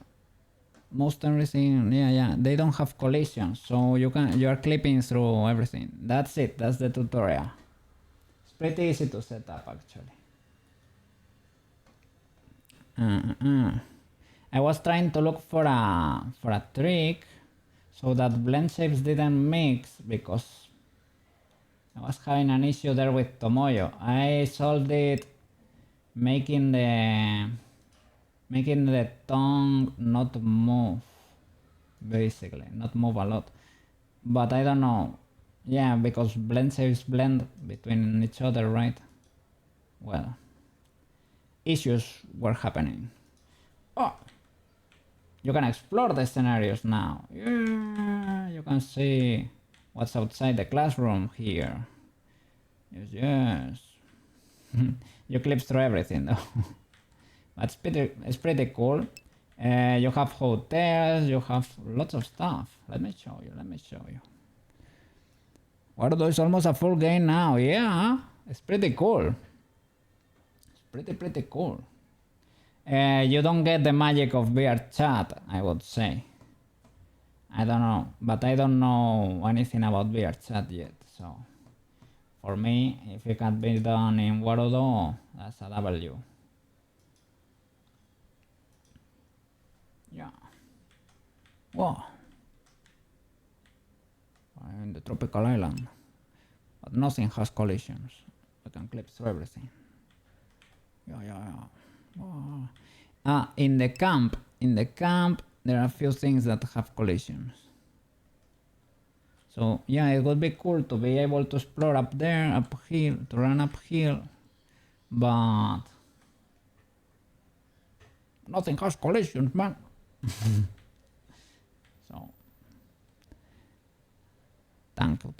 most everything, yeah, they don't have collisions, so you are clipping through everything. That's it. That's the tutorial. It's pretty easy to set up, actually. I was trying to look for a trick so that blend shapes didn't mix, because I was having an issue there with Tomoyo. I solved it making the tongue not move, basically not move a lot, but I don't know. Yeah, because blend shapes blend between each other, right? Well, issues were happening. Oh, you can explore the scenarios now. Yeah, you can see what's outside the classroom here. Yes, yes. You clip through everything though. But it's pretty cool. You have hotels, you have lots of stuff. Let me show you. Warudo is almost a full game now. Yeah, it's pretty cool. It's pretty cool. You don't get the magic of VR chat, I would say. I don't know, but I don't know anything about VR chat yet, so for me, if it can be done in Warudo, that's a W. Yeah. Wow. I'm in the tropical island, but nothing has collisions. I can clip through everything. Yeah. Wow. In the camp, there are a few things that have collisions. So yeah, it would be cool to be able to explore up there, uphill, to run uphill, but nothing has collisions, man. So, tanku.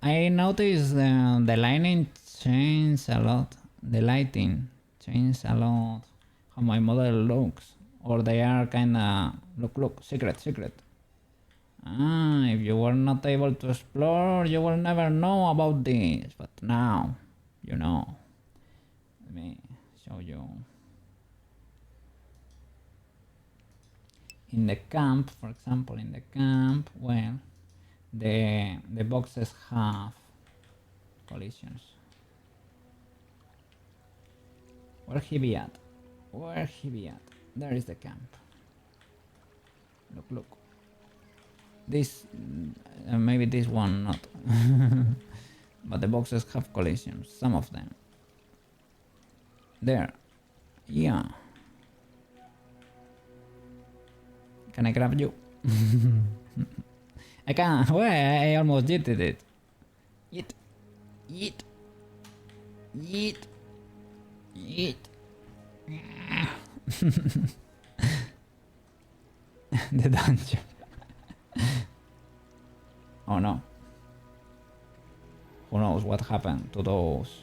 I noticed the lighting changed a lot. The lighting changed a lot. How my model looks, or they are kinda look, secret. If you were not able to explore, you will never know about this. But now, you know. Let me show you. In the camp, for example, well, the boxes have collisions. Where he be at? There is the camp. Look. This, maybe this one not. But the boxes have collisions, some of them. There. Yeah. Can I grab you? I can't. Well, I almost did it. Yeet. The dungeon. Oh no. Who knows what happened to those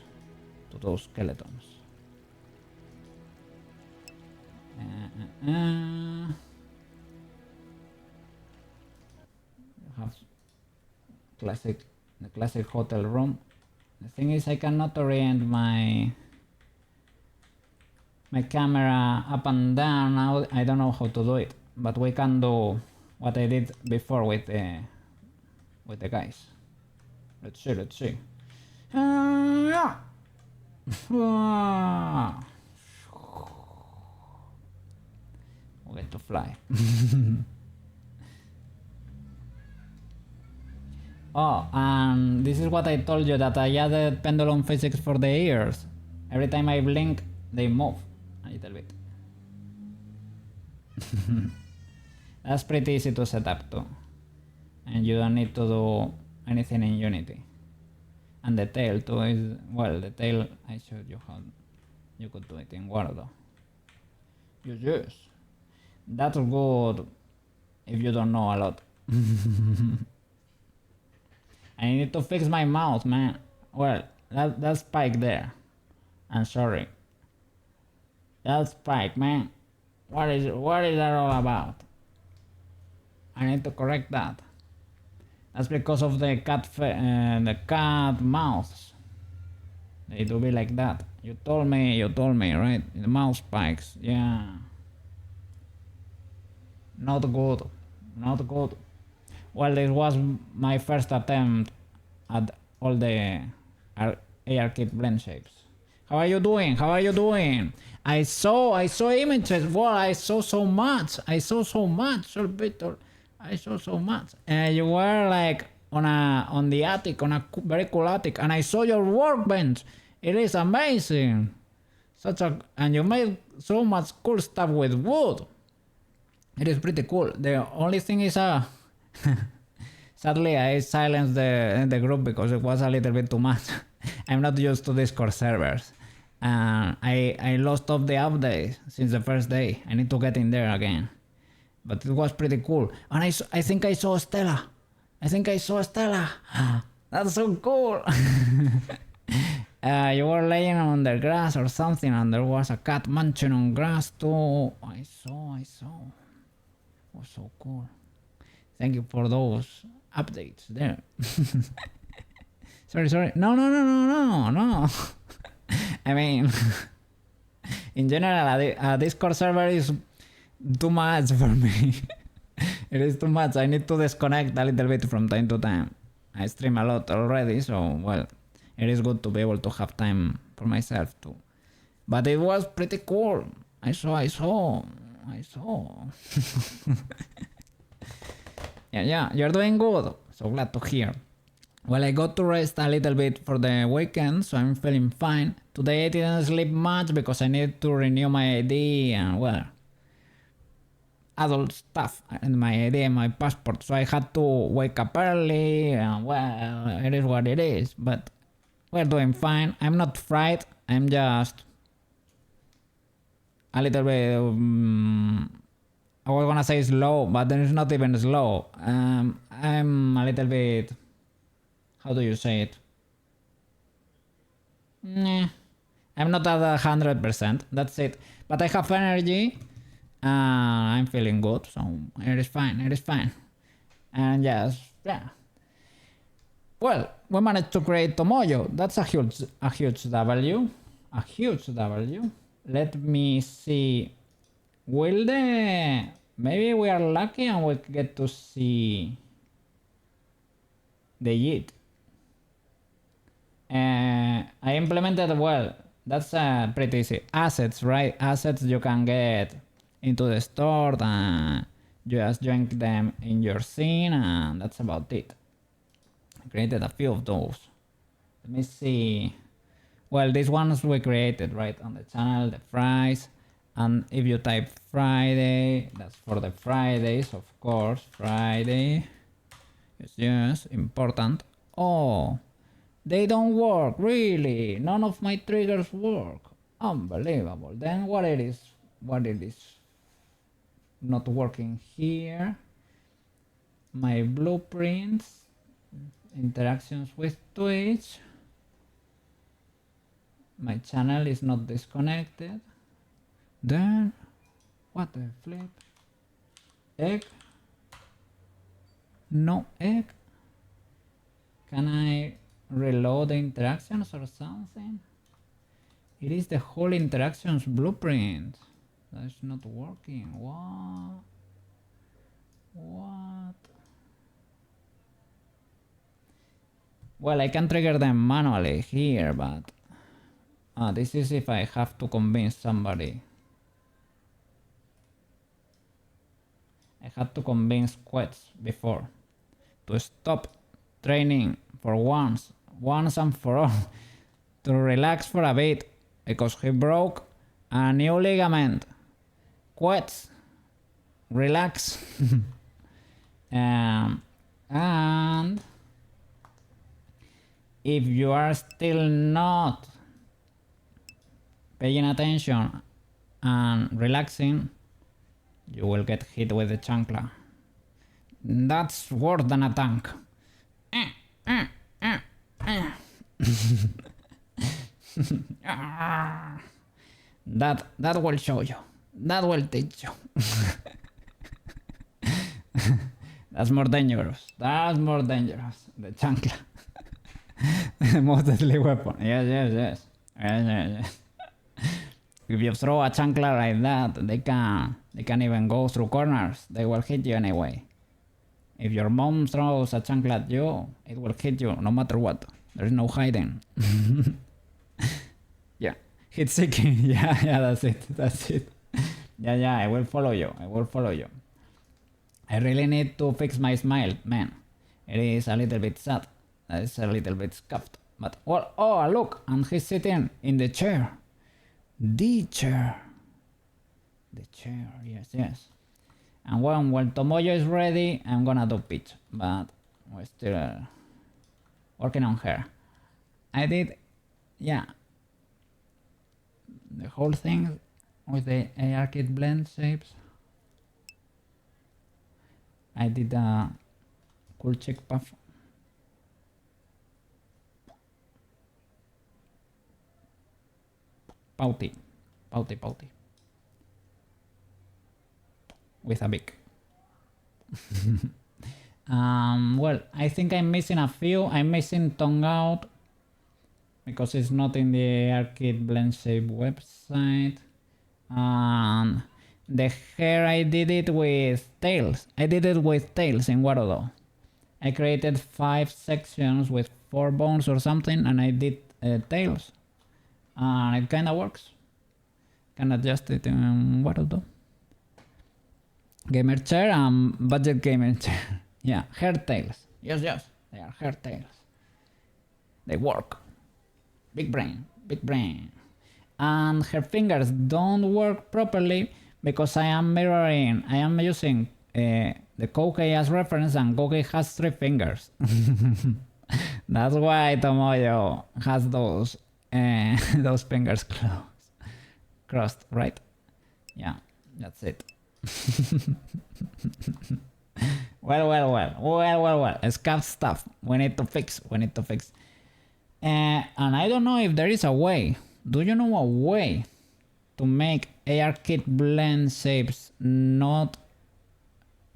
skeletons? You have the classic hotel room. The thing is, I cannot orient my camera up and down. Now I don't know how to do it, but we can do what I did before with the guys. Let's see. Yeah. We get to fly. Oh, and this is what I told you, that I added pendulum physics for the ears. Every time I blink, they move a little bit. That's pretty easy to set up too. And you don't need to do anything in Unity. And the tail too is, well, the tail, I showed you how you could do it in Warudo. Yes. That's good if you don't know a lot. I need to fix my mouse, man. Well, that spike there. I'm sorry. That spike, man. What is that all about? I need to correct that. That's because of the cat mouths. They do be like that. You told me, right? The mouse spikes, yeah. Not good. Well, this was my first attempt at all the ARKit blend shapes. How are you doing? I saw images. Well, I saw so much. Solvitor. I saw so much. You were like on the attic, on a very cool attic, and I saw your workbench. It is amazing. And you made so much cool stuff with wood. It is pretty cool. The only thing is sadly I silenced the group because it was a little bit too much. I'm not used to Discord servers. And I lost off the update since the first day. I need to get in there again. But it was pretty cool. And I think I saw Stella. That's so cool. You were laying on the grass or something, and there was a cat munching on grass too. I saw. It was so cool. Thank you for those updates there. Sorry. No. I mean, in general, a Discord server is too much for me. It is too much. I need to disconnect a little bit from time to time. I stream a lot already, so well, it is good to be able to have time for myself too. But it was pretty cool. I saw. Yeah, you're doing good. So glad to hear. Well, I got to rest a little bit for the weekend, so I'm feeling fine. Today I didn't sleep much because I needed to renew my ID and, well, adult stuff and my ID and my passport. So I had to wake up early and, well, it is what it is. But we're doing fine. I'm not fried. I'm just a little bit... I was gonna say slow, but it's not even slow. I'm a little bit... How do you say it? Nah. I'm not at 100%. That's it. But I have energy. I'm feeling good, so it is fine. And yes, yeah. Well, we managed to create Tomoyo. That's a huge W. A huge W. Let me see. Maybe we are lucky and we get to see the Yeet. I implemented, well, that's pretty easy. Assets, right? Assets you can get into the store and just join them in your scene, and that's about it. I created a few of those. Let me see. Well, these ones we created right on the channel, the fries. And if you type Friday, that's for the Fridays, of course. Friday. Yes, important. Oh, they don't work, really. None of my triggers work. Unbelievable. Then what it is not working here? My blueprints, interactions with Twitch. My channel is not disconnected. Then, what the flip? Egg? No egg? Can I reload the interactions or something? It is the whole interactions blueprint that's not working. What? Well, I can trigger them manually here, but this is if I have to convince somebody. I had to convince Quetz before to stop training for once and for all, to relax for a bit because he broke a new ligament. Quetz, relax. And if you are still not paying attention and relaxing, you will get hit with the chancla. That's worse than a tank. That will show you. That will teach you. That's more dangerous. The chancla. The most deadly weapon. Yes. If you throw a chancla like that, they can even go through corners. They will hit you anyway. If your mom throws a chancla at you, it will hit you no matter what. There's no hiding. Yeah. Hit seeking. Yeah, that's it. Yeah, I will follow you. I really need to fix my smile, man. It is a little bit sad. It's a little bit scuffed. But, well, oh, look, and he's sitting in the chair. The chair, yes. And when Tomoyo is ready, I'm gonna do Peach, but we're still working on her. I did, yeah. the whole thing with the ARKit blend shapes. I did a cool check path. Pouty. With a big. Well, I think I'm missing a few. I'm missing tongue out because it's not in the ARKit blend shape website. The hair, I did it with tails. I did it with tails in Warudo. I created 5 sections with 4 bones or something, and I did tails. And it kinda works. Can adjust it in Warudo. Gamer chair and budget gamer chair. Yeah, hair tails. Yes, they are hair tails. They work. Big brain. And her fingers don't work properly because I am using the Koukei as reference, and Koukei has 3 fingers. That's why Tomoyo has those fingers crossed, right? Yeah, that's it. Well. Scuff stuff. We need to fix. And I don't know if there is a way. Do you know a way to make ARKit blend shapes not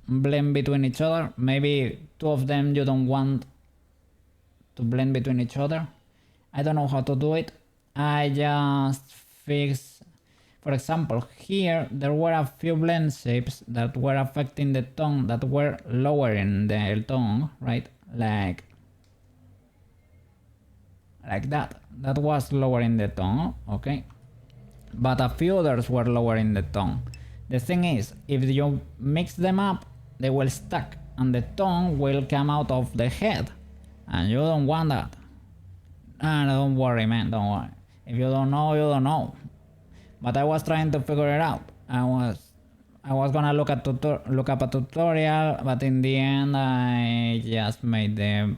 blend between each other? Maybe 2 of them you don't want to blend between each other. I don't know how to do it. I just fix. For example, here there were a few blend shapes that were affecting the tongue, that were lowering the tongue, right? Like that. That was lowering the tongue, okay? But a few others were lowering the tongue. The thing is, if you mix them up, they will stuck and the tongue will come out of the head. And you don't want that. Don't worry, man, don't worry. If you don't know, you don't know. But I was trying to figure it out. I was gonna look up a tutorial, but in the end I just made the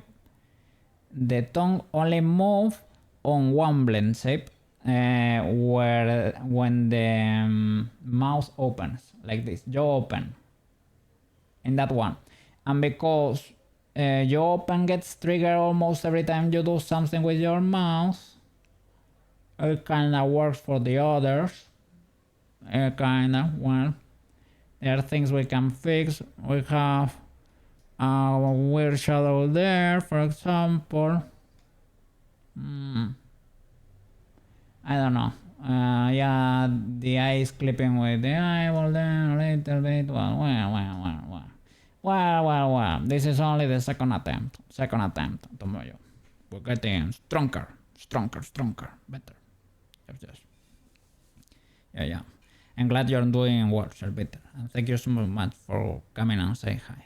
tongue only move on one blend shape when the mouth opens, like this, jaw open, in that one. And because jaw open gets triggered almost every time you do something with your mouth, it kinda works for the others. Well, there are things we can fix. We have a weird shadow there, for example. I don't know. Yeah, the eye is clipping with the eyeball there a little bit. Well. This is only the second attempt, Tomoyo. We're getting stronger. Better. Yes. Yeah. I'm glad you're doing well, Better. And thank you so much for coming and say hi.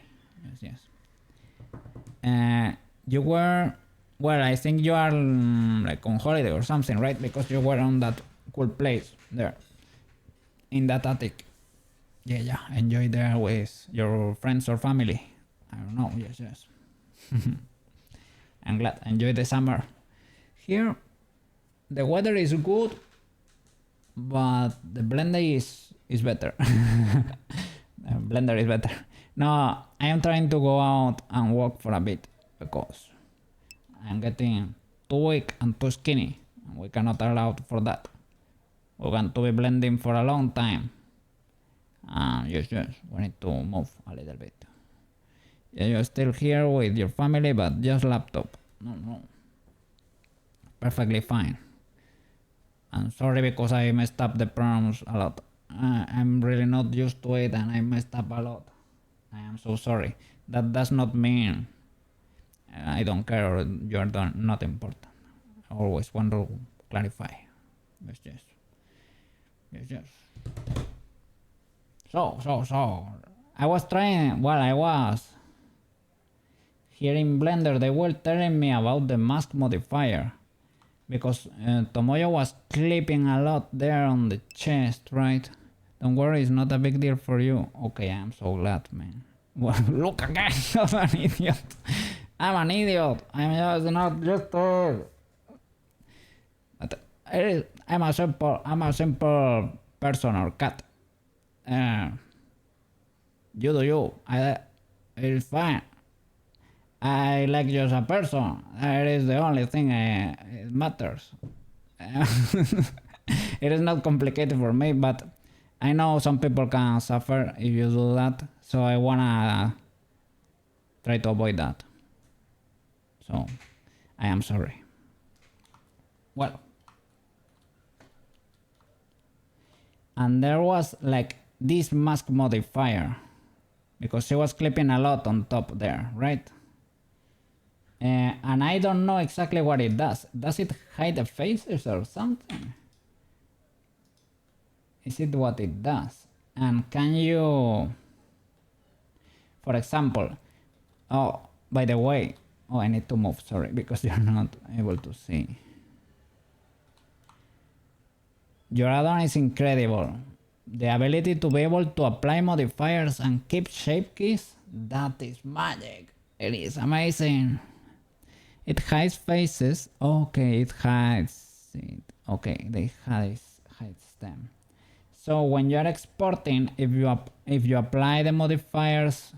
Yes. You were, well, I think you are like on holiday or something, right? Because you were on that cool place there, in that attic. Yeah. Enjoy there with your friends or family. I don't know. Yes. I'm glad. Enjoy the summer. Here, the weather is good, but the blender is better. The blender is better. No, I am trying to go out and walk for a bit because I'm getting too weak and too skinny. And we cannot allow for that. We're going to be blending for a long time. Yes, we need to move a little bit. Yeah, you're still here with your family, but just laptop. No. Perfectly fine. I'm sorry because I messed up the pronouns a lot. I'm really not used to it and I messed up a lot. I am so sorry. That does not mean I don't care or you're not important. I always want to clarify. Yes. So. I was here in Blender, they were telling me about the mask modifier. Because Tomoyo was clipping a lot there on the chest, right? Don't worry, it's not a big deal for you. Okay, I'm so glad, man. Well, look again, I'm an idiot. I'm just not used to it. But I'm a simple person or cat. Uh, you do you. It's fine. I like you as a person. That is the only thing it matters. It is not complicated for me, but I know some people can suffer if you do that, so I wanna try to avoid that. So, I am sorry. Well, and there was like this mask modifier, because she was clipping a lot on top there, right? And I don't know exactly what it does. Does it hide the faces or something? Is it what it does? And can you, for example, oh, by the way, oh, I need to move, sorry, because you're not able to see. Your add-on is incredible. The ability to be able to apply modifiers and keep shape keys, that is magic. It is amazing. It hides faces. Okay, it hides it. Okay, they hides them. So when you are exporting, if you apply the modifiers,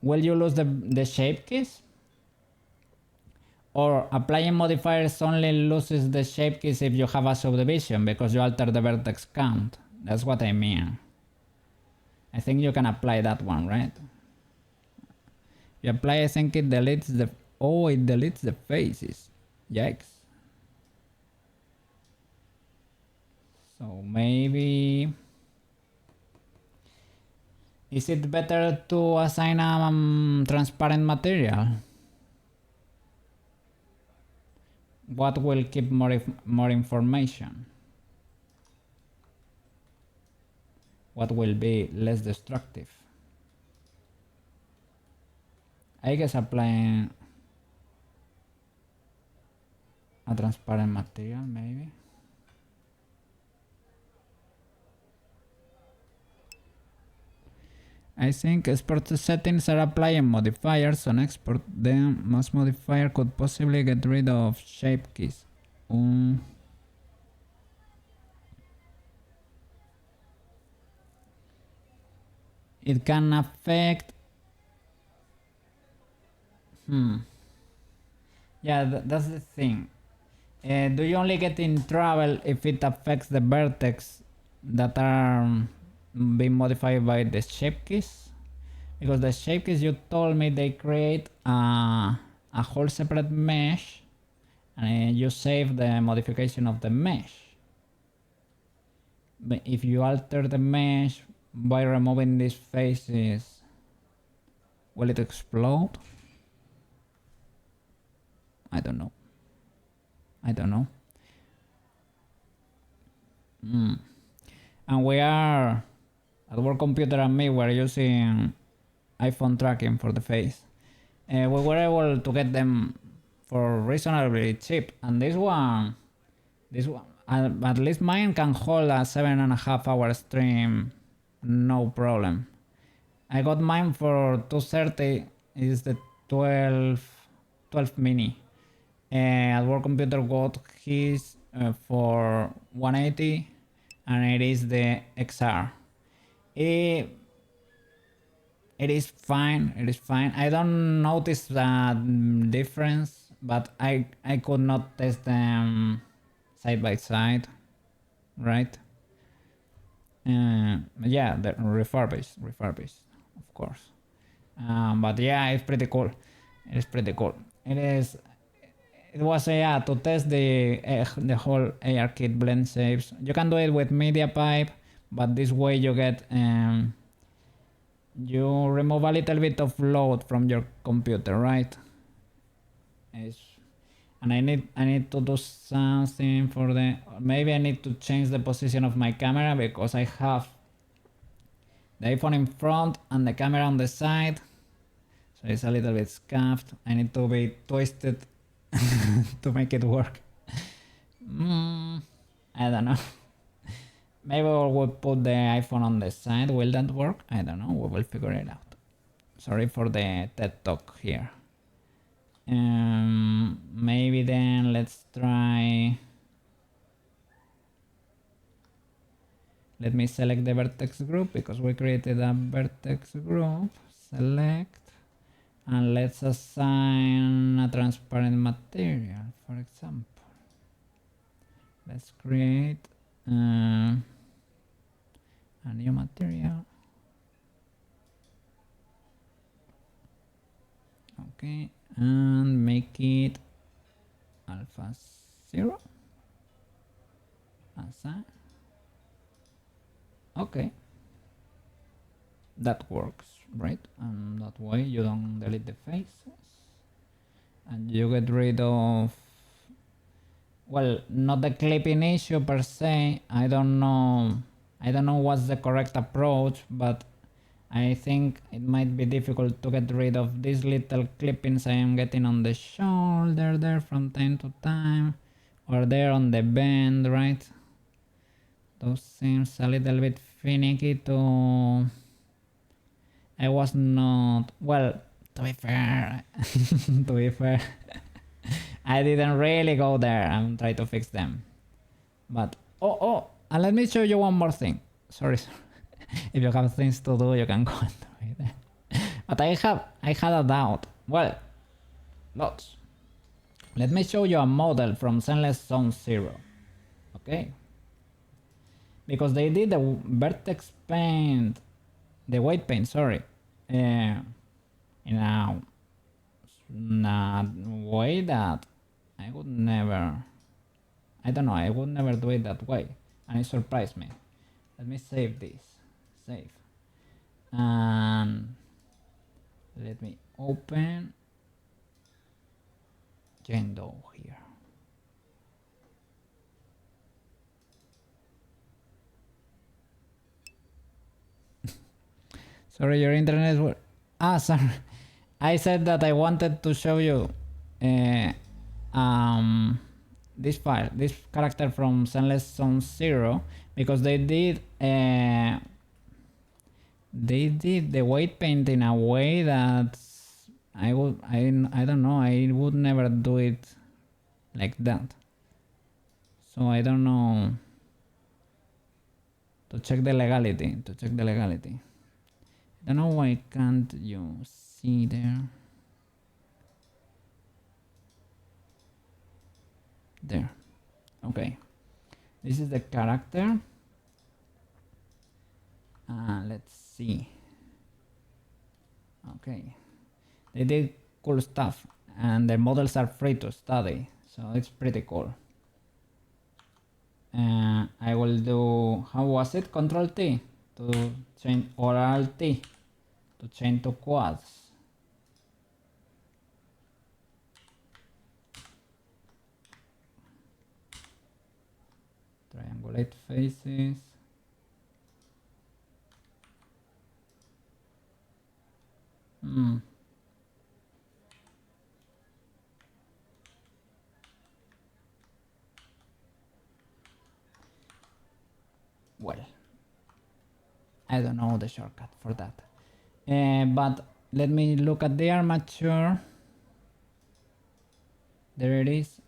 will you lose the shape keys? Or applying modifiers only loses the shape keys if you have a subdivision because you alter the vertex count. That's what I mean. I think you can apply that one, right? You apply, I think it deletes the... Oh, it deletes the faces. Yikes. So maybe... Is it better to assign a transparent material? What will keep more information? What will be less destructive? I guess applying a transparent material, maybe. I think export settings are applying modifiers on export. Then most modifier could possibly get rid of shape keys. It can affect... Yeah, that's the thing. Do you only get in trouble if it affects the vertex that are being modified by the shape keys? Because the shape keys, you told me they create a whole separate mesh, and you save the modification of the mesh. But if you alter the mesh by removing these faces, will it explode? I don't know. And we are at work computer and me, we're using iPhone tracking for the face. We were able to get them for reasonably cheap, and this one, at least mine can hold a 7.5 hour stream, no problem. I got mine for 230. Is the 12 mini. At work computer got his for 180, and it is the XR. It is fine. I don't notice that difference, but I could not test them side by side, right? Yeah, the refurbished, of course. But yeah, it's pretty cool. It was to test the whole ARKit blend shapes. You can do it with media pipe, but this way you get you remove a little bit of load from your computer, right? And I need to do something for maybe I need to change the position of my camera, because I have the iPhone in front and the camera on the side, so it's a little bit scuffed. I need to be twisted to make it work. I don't know. Maybe we'll put the iPhone on the side. Will that work? I don't know. We will figure it out. Sorry for the TED talk here. Maybe then let's try Let me select the vertex group because we created a vertex group. Select, and let's assign a transparent material, for example. Let's create a new material. Okay, and make it alpha 0. Assign. Okay, that works, right? And that way you don't delete the faces and you get rid of, well, not the clipping issue per se. I don't know what's the correct approach, but I think it might be difficult to get rid of these little clippings I am getting on the shoulder there from time to time, or there on the bend, right? Those seems a little bit finicky to... I was not... Well, to be fair, I didn't really go there and try to fix them. But, and let me show you one more thing. Sorry. If you have things to do, you can go and do it. But I had a doubt. Well, lots. Let me show you a model from Zenless Zone 0. Okay? Because they did the vertex paint, the white paint, sorry, in a way that I would never, I don't know, I would never do it that way, and it surprised me. Let me save this, save, and let me open Gendo here. Sorry, your internet is... sorry. I said that I wanted to show you this file, this character from Zenless Zone 0, because they did the white paint in a way that I don't know, I would never do it like that. So I don't know, to check the legality. I don't know why can't you see there. There. Okay. This is the character. Let's see. Okay. They did cool stuff and the models are free to study, so it's pretty cool. I will do, how was it? Control T to change, or Alt T to change to quads. Triangulate faces. Well, I don't know the shortcut for that. But let me look at the armature. There it is.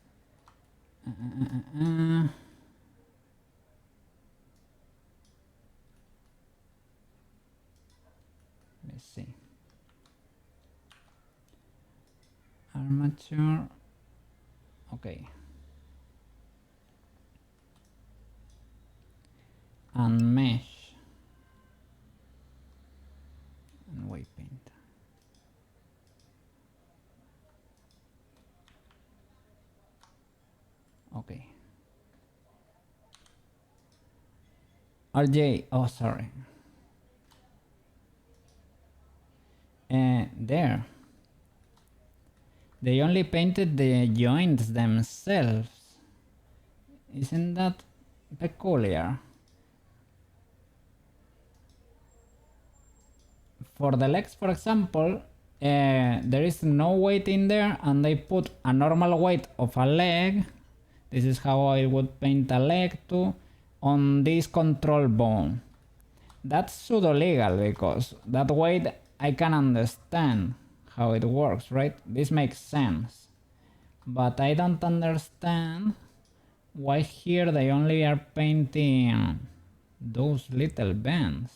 Let's see. Armature. Okay. And mesh. And white paint. Okay. RJ, oh sorry. There. They only painted the joints themselves. Isn't that peculiar? For the legs, for example, there is no weight in there and they put a normal weight of a leg. This is how I would paint a leg too, on this control bone. That's pseudo legal because that weight I can understand how it works, right? This makes sense. But I don't understand why here they only are painting those little bends.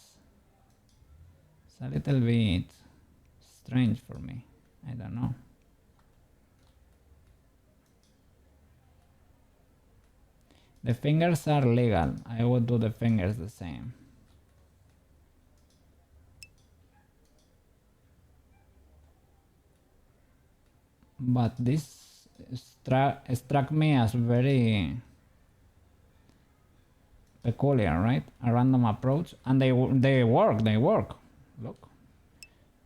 It's a little bit strange for me. I don't know. The fingers are legal. I would do the fingers the same. But this struck me as very peculiar, right? A random approach, and they work. Look,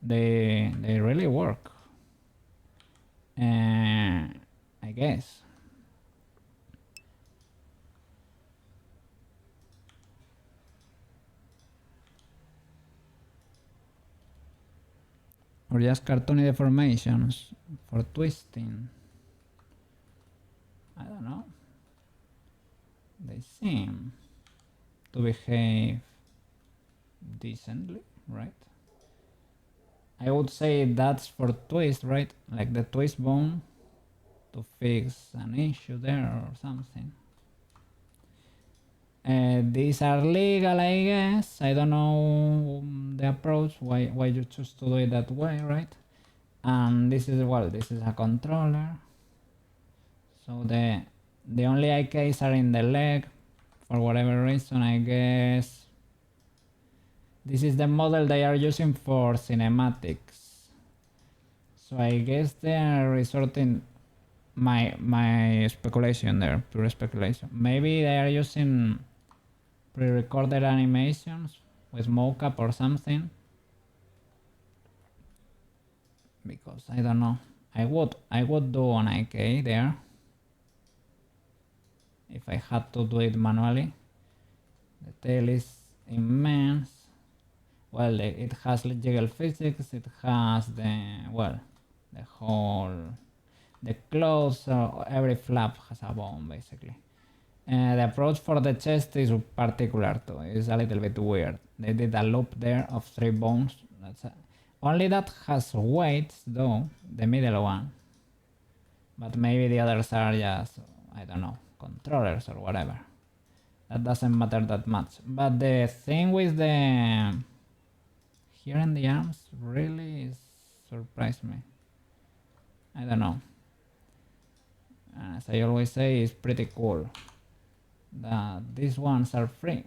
they really work. I guess. Or just cartoony deformations for twisting. I don't know. They seem to behave decently, right? I would say that's for twist, right? Like the twist bone to fix an issue there or something. These are legal, I guess. I don't know the approach, why you choose to do it that way, right? And this is, well, this is a controller. So the only eye keys are in the leg for whatever reason, I guess. This is the model they are using for cinematics. So I guess they are resorting, my speculation there, pure speculation. Maybe they are using pre-recorded animations with mocap or something. Because I don't know. I would do an IK there if I had to do it manually. The tail is immense. Well, it has jiggle physics. It has the clothes. Every flap has a bone basically. The approach for the chest is particular too. It's a little bit weird. They did a loop there of 3 bones. Only that has weights though, the middle one. But maybe the others are just, I don't know, controllers or whatever. That doesn't matter that much. But the thing with the here in the arms really surprised me. I don't know. As I always say, it's pretty cool that these ones are free.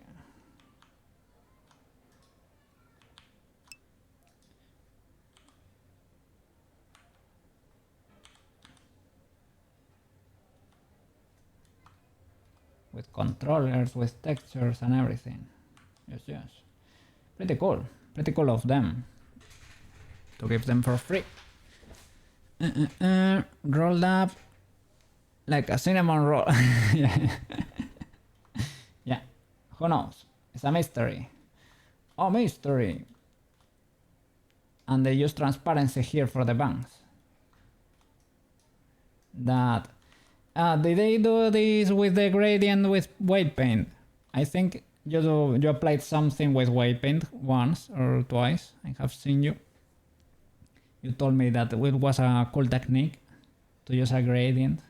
With controllers, with textures and everything. Yes. Pretty cool. Pretty cool of them to give them for free. Rolled up like a cinnamon roll. Yeah. Who knows? It's a mystery. Oh, mystery. And they use transparency here for the bangs. That did they do this with the gradient with weight paint? I think you applied something with weight paint once or twice. I have seen you. You told me that it was a cool technique to use a gradient.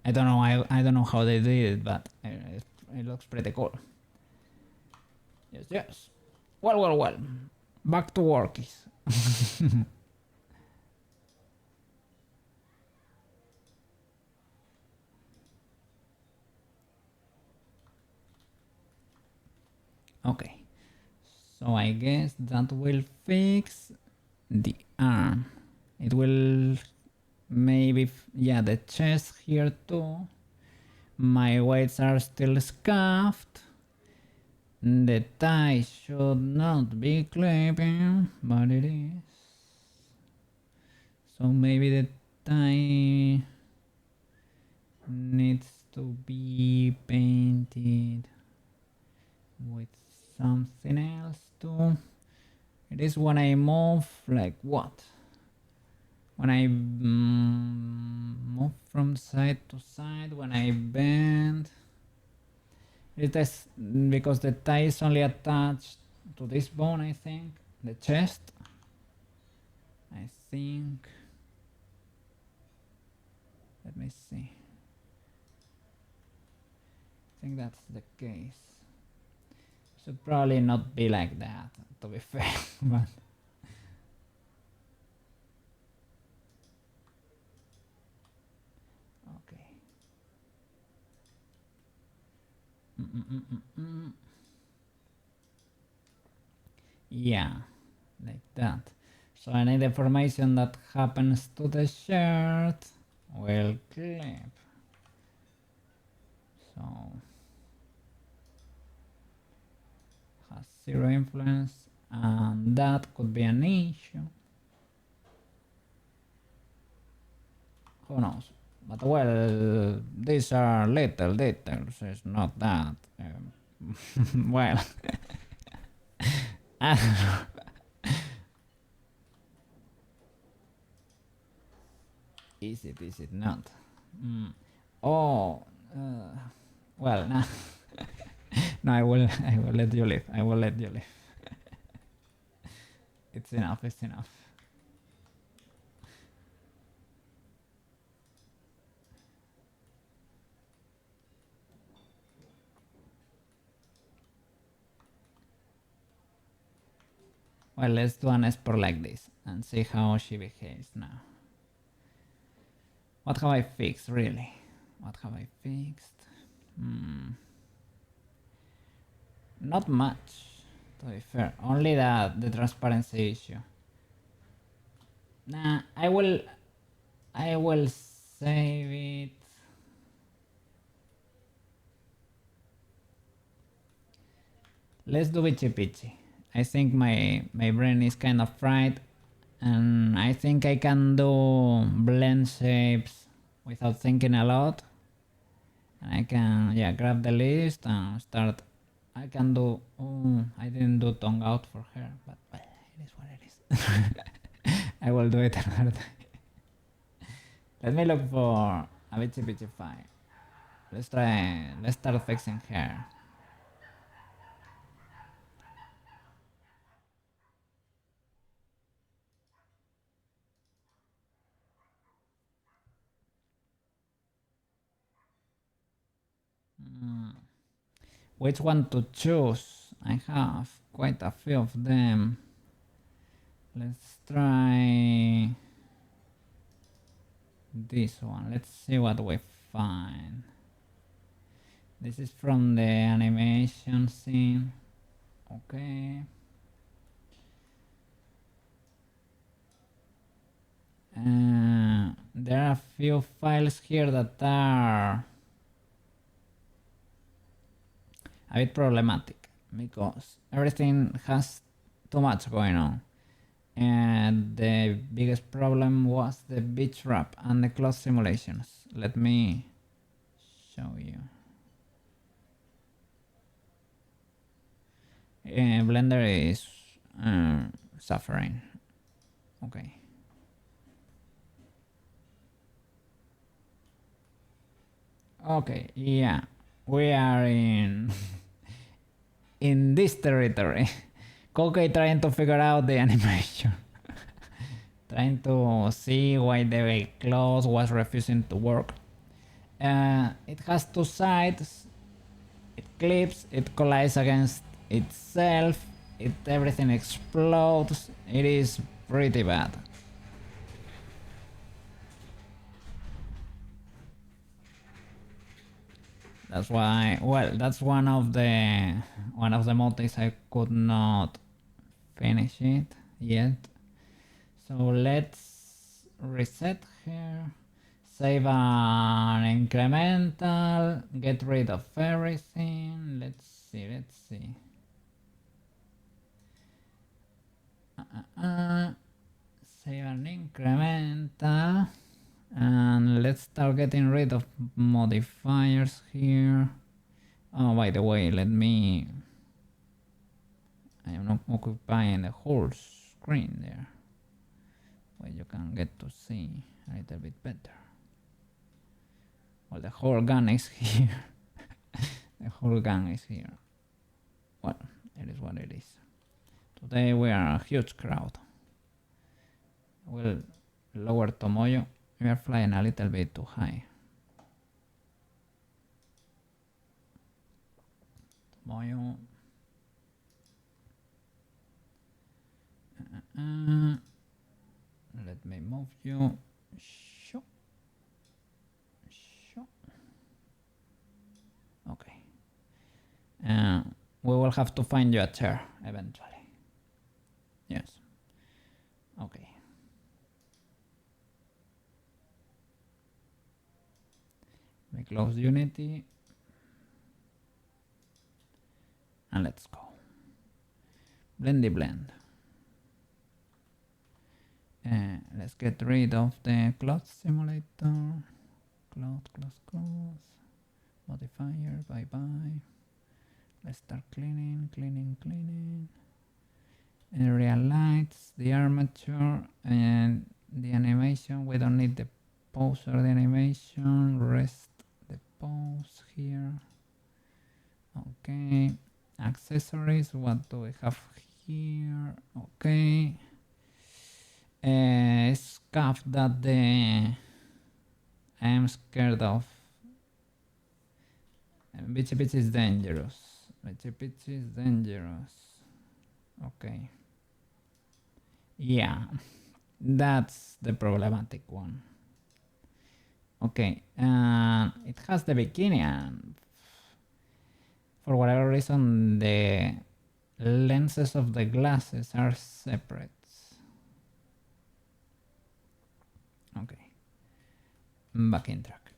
I don't know. I don't know how they did it, but it looks pretty cool. Yes. Well. Back to workies. Okay, so I guess that will fix the arm. It will maybe, yeah, the chest here too. My weights are still scuffed. The tie should not be clipping, but it is. So maybe the tie needs to be painted with something else too. It is when I move, like what? When I move from side to side, when I bend. It is because the tie is only attached to this bone, I think. The chest. I think. Let me see. I think that's the case. Should probably not be like that, to be fair, but okay. Yeah, like that. So I need information that happens to the shirt. Will clip. So has zero influence, and that could be an issue. Who knows? But well, these are little details. It's not that. Well, I don't know. Is it? Is it not? Oh, well, no. No, I will. I will let you live. I will let you live. It's enough. It's enough. Well, let's do an export like this and see how she behaves now. What have I fixed, really? What have I fixed? Not much, to be fair. Only the transparency issue. Nah, I will save it. Let's do Bitchy Pitchy. I think my brain is kind of fried, and I think I can do blend shapes without thinking a lot. And I can, yeah, grab the list and start. I can do. Oh, I didn't do tongue out for her, but well, it is what it is. I will do it another time. Let me look for a Bitchy Bitchy file. Let's try. Let's start fixing her. Which one to choose? I have quite a few of them. Let's try this one. Let's see what we find. This is from the animation scene. Okay. There are a few files here that are a bit problematic because everything has too much going on. And the biggest problem was the beach wrap and the cloth simulations. Let me show you. Blender is suffering. Okay. Okay, yeah. We are in in this territory. Koke trying to figure out the animation. Trying to see why the cloth was refusing to work. It has two sides. It clips, it collides against itself, everything explodes. It is pretty bad. That's why, well, that's one of the motives I could not finish it yet. So let's reset here, save an incremental, get rid of everything. Let's see. Save an incremental, and let's start getting rid of modifiers here. Oh, by the way, I am not occupying the whole screen there, where you can get to see a little bit better. Well, the whole gun is here. The whole gun is here. Well, it is what it is. Today we are a huge crowd. We'll lower Tomoyo. We are flying a little bit too high. Tomoyo. Let me move you. Sure. Sure. Okay. We will have to find you a chair eventually. Yes. Okay. We close Unity. And let's go. Blendy blend. Let's get rid of the cloth simulator. Cloth. Modifier, bye. Let's start cleaning. Area lights, the armature, and the animation. We don't need the pose or the animation. Rest the pose here. Okay. Accessories, what do we have here? Okay. Scuff that I'm scared of. Bitchy is dangerous. Okay. Yeah, that's the problematic one. Okay, it has the bikini, and for whatever reason the lenses of the glasses are separate. Okay, back in track.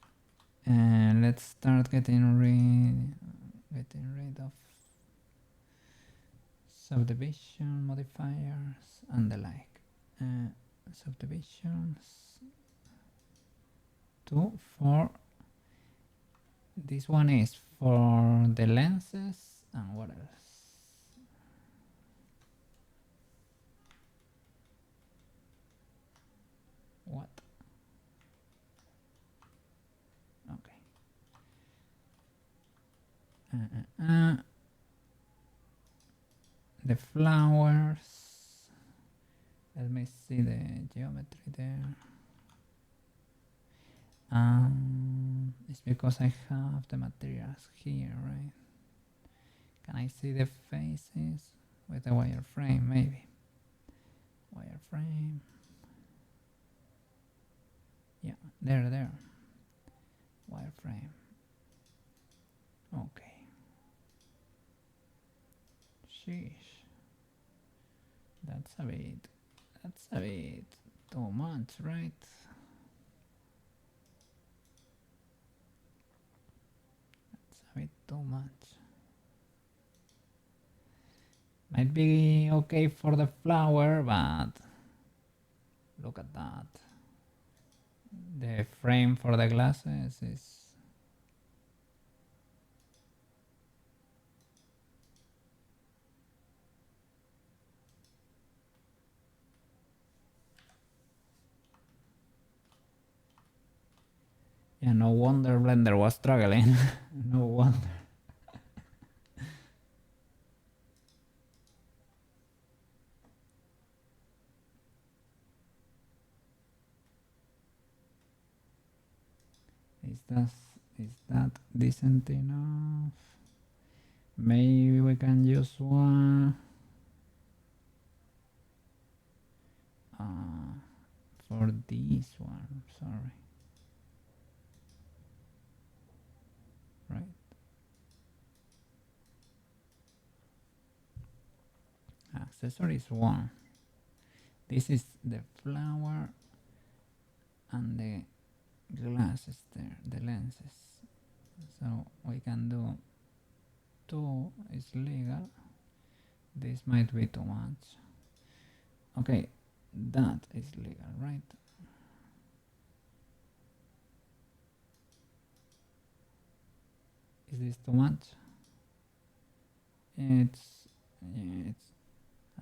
And let's start getting rid of subdivision modifiers and the like. Subdivisions 2 for this one is for the lenses, and what else? What? Okay. The flowers. Let me see the geometry there. It's because I have the materials here, right? Can I see the faces with the wireframe? Maybe. Wireframe. Yeah, there. Wireframe. Okay. Sheesh. That's a bit too much, right? That's a bit too much. Might be okay for the flower, but look at that. The frame for the glasses is yeah, no wonder Blender was struggling. No wonder. Is that decent enough? Maybe we can use one for this one. Sorry. Right. Accessories 1. This is the flower and the glasses there, the lenses. So we can do 2 is legal. This might be too much. Okay, that is legal, right? Is this too much? It's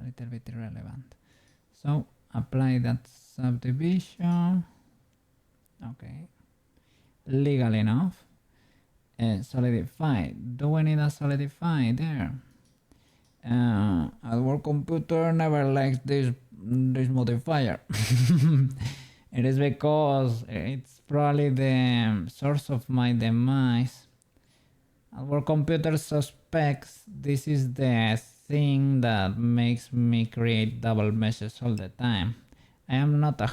a little bit irrelevant. So apply that subdivision. Okay, legal enough. Solidify. Do we need a solidify there? Our computer never likes this modifier. It is because it's probably the source of my demise. Our computer suspects this is the thing that makes me create double meshes all the time. I am not a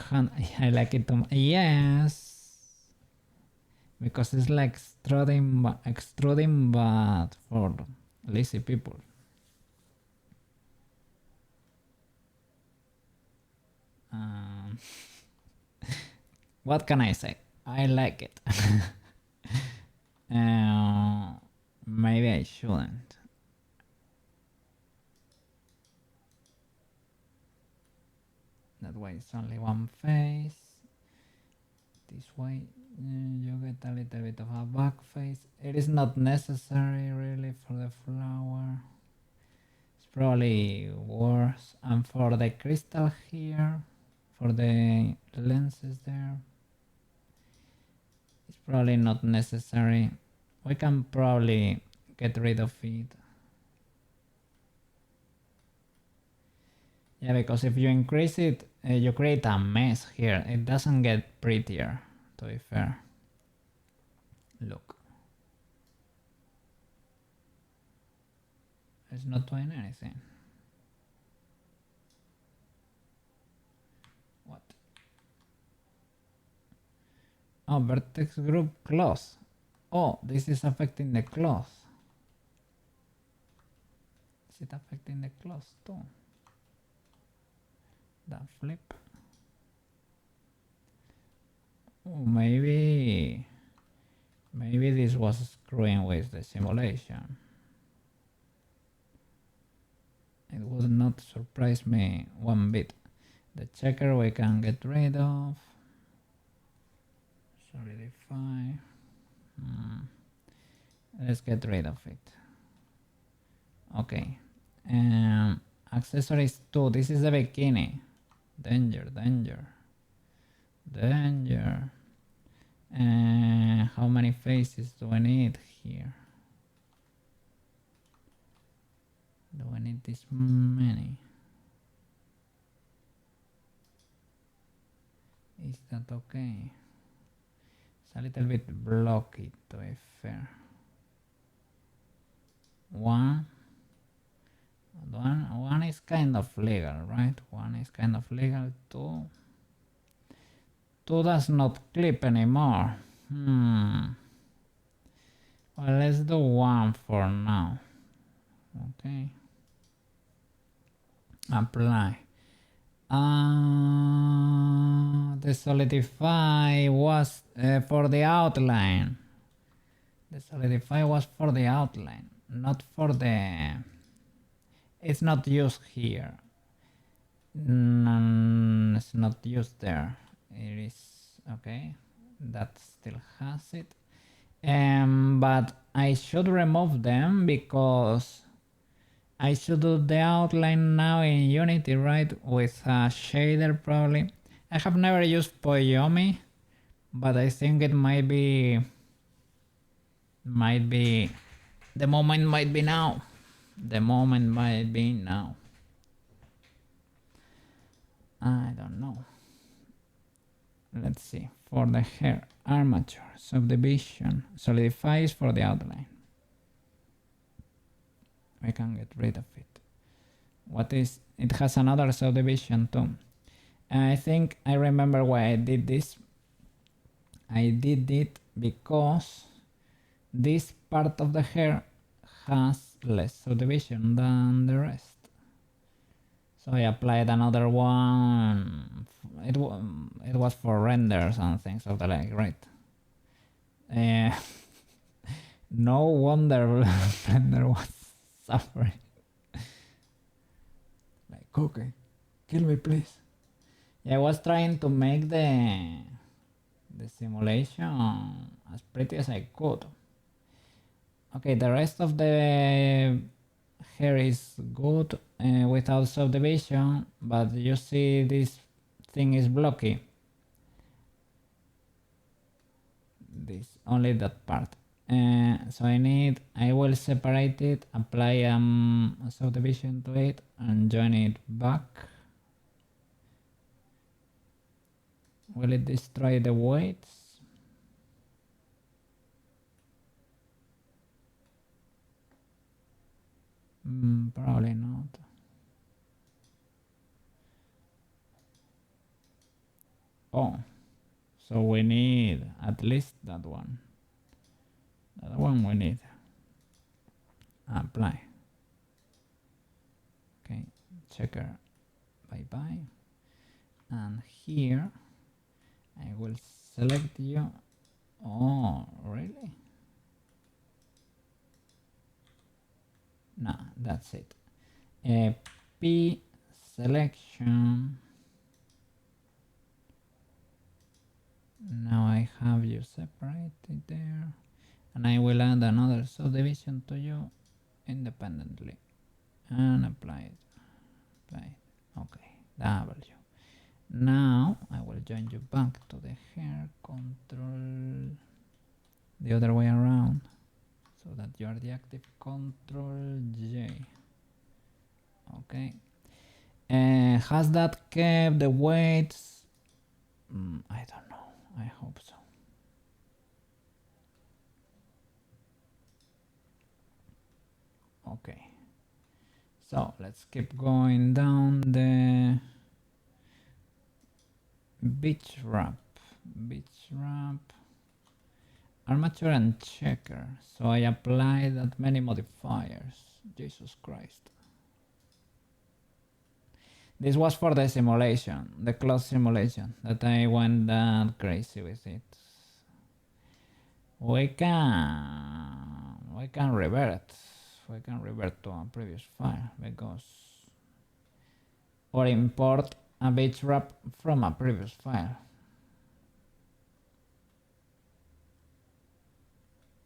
I like it too. Yes, because it's like extruding, but for lazy people. What can I say? I like it. Maybe I shouldn't. That way it's only one face. This way you get a little bit of a back face. It is not necessary really for the flower. It's probably worse. And for the crystal here, for the lenses there, it's probably not necessary. We can probably get rid of it. Yeah, because if you increase it, you create a mess here. It doesn't get prettier, to be fair. Look. It's not doing anything. What? Oh, vertex group cloth. Oh, this is affecting the cloth. Is it affecting the cloth too? That flip. Oh, maybe this was screwing with the simulation. It would not surprise me one bit. The checker we can get rid of. Solidify. Let's get rid of it. Okay. Accessories 2. This is the bikini. Danger, danger. Danger. How many faces do I need here? Do I need this many? Is that okay? It's a little bit blocky to be fair. One is kind of legal, right? One is kind of legal. Two does not clip anymore. Well, let's do one for now. Okay. Apply. The solidify was for the outline. The solidify was for the outline, not for the... It's not used here. It's not used there. It is okay. That still has it. But I should remove them because I should do the outline now in Unity, right? With a shader probably. I have never used Poyomi, but I think it might be the moment might be now. The moment might be now. I don't know. Let's see. For the hair, armature, subdivision, solidifies for the outline. I can get rid of it. What is it? Has another subdivision too. I think I remember why I did this. I did it because this part of the hair has less subdivision than the rest. So I applied another one. It was for renders and things of the like, right? No wonder Blender was suffering. Like, okay, kill me please. Yeah, I was trying to make the simulation as pretty as I could. Okay, the rest of the hair is good without subdivision, but you see this thing is blocky. This, only that part. So I will separate it, apply a subdivision to it and join it back. Will it destroy the weights? Probably not. Oh, so we need at least that one. That one we need. Apply. Okay, checker. Bye bye. And here I will select you. Oh, really? No, that's it. P selection. Now I have you separated there, and I will add another subdivision to you independently and apply it. Apply it. Okay, W. Now I will join you back to the hair control the other way around, so that you are the active control J. Okay. Has that kept the weights? I don't know. I hope so. Okay. So let's keep going down the beach wrap. Armature and checker. So I apply that many modifiers. Jesus Christ. This was for the simulation, the closed simulation, that I went that crazy with it. We can revert. We can revert to a previous file because, or import a beach wrap from a previous file.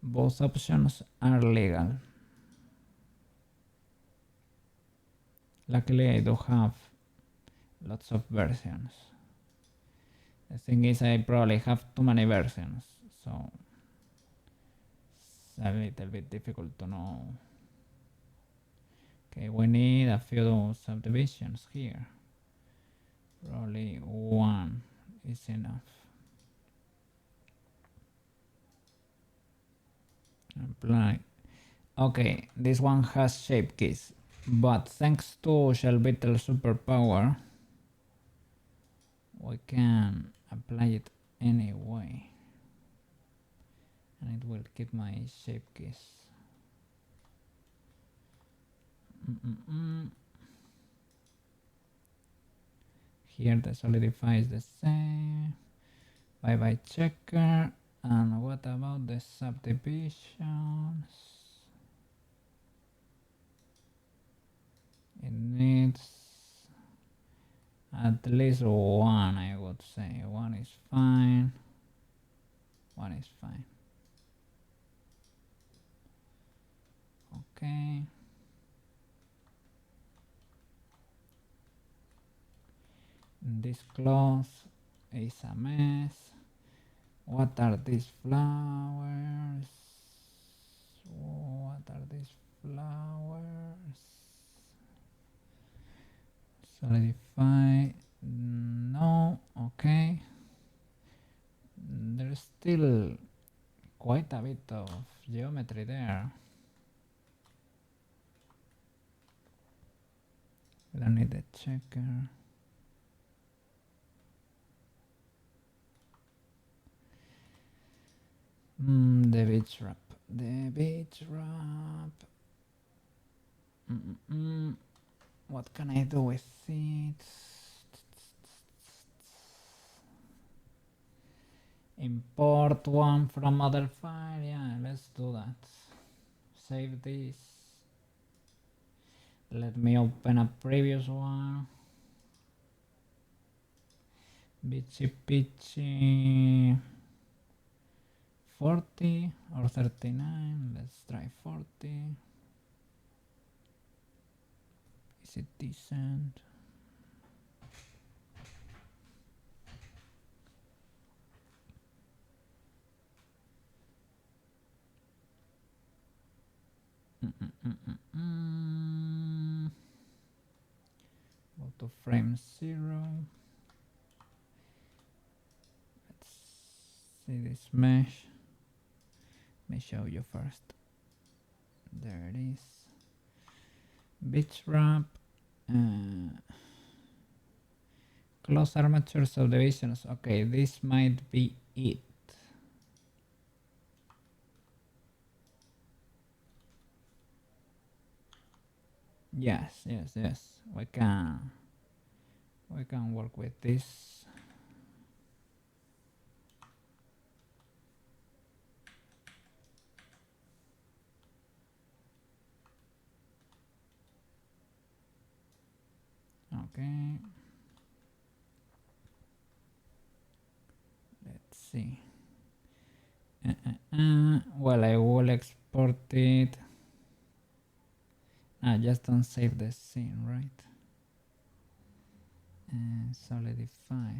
Both options are legal. Luckily I do have lots of versions. The thing is I probably have too many versions, so it's a little bit difficult to know. Okay, we need a few subdivisions here. Probably one is enough. Apply. Okay, this one has shape keys, but thanks to Shell Beetle superpower, we can apply it anyway, and it will keep my shape keys. Here the solidify is the same. Bye bye checker. And what about the subdivisions? It needs at least one, I would say. One is fine. One is fine. Okay. This cloth is a mess. What are these flowers? What are these flowers? Solidify. No. Okay. There's still quite a bit of geometry there. We don't need the checker. The beach wrap. The beach wrap. What can I do with it? Import one from other file. Yeah, let's do that. Save this. Let me open a previous one. Beachy Peachy 40 or 39. Let's try 40. Is it decent? Go to frame 0. Let's see this mesh. Let me show you first. There it is. beach wrap, close armature subdivisions. Okay, this might be it. Yes, yes, yes. We can work with this. Okay. Let's see. Well, I will export it. Just don't save the scene, right? Solidify.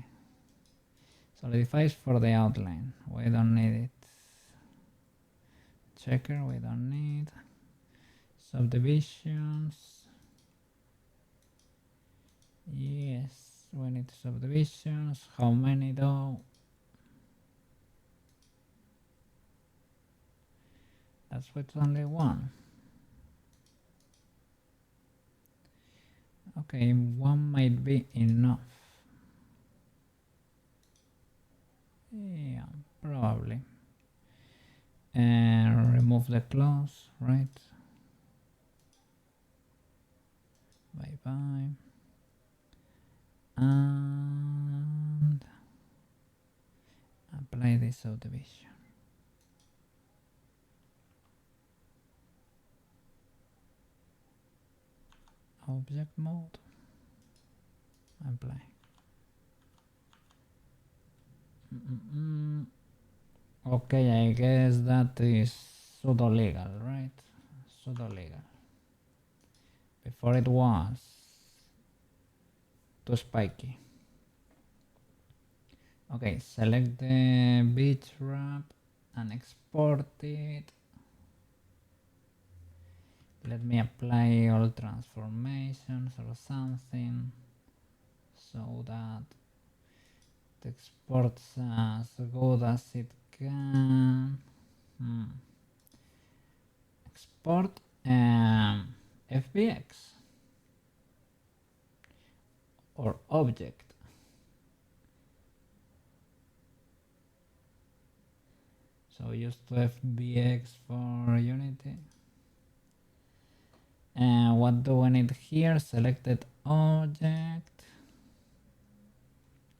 Solidify is for the outline. We don't need it. Checker, we don't need. Subdivisions. Yes, we need subdivisions. How many though? That's with only one. Okay, one might be enough. Yeah, probably. And remove the clause, right? Bye bye. And apply the subdivision. Object mode. Apply. Okay, I guess that is pseudo legal, right? Pseudo legal. Before it was too spiky. Okay, select the beach wrap and export it. Let me apply all transformations or something so that it exports as good as it can. Export FBX or object. So use to FBX for Unity. And what do we need here? Selected object.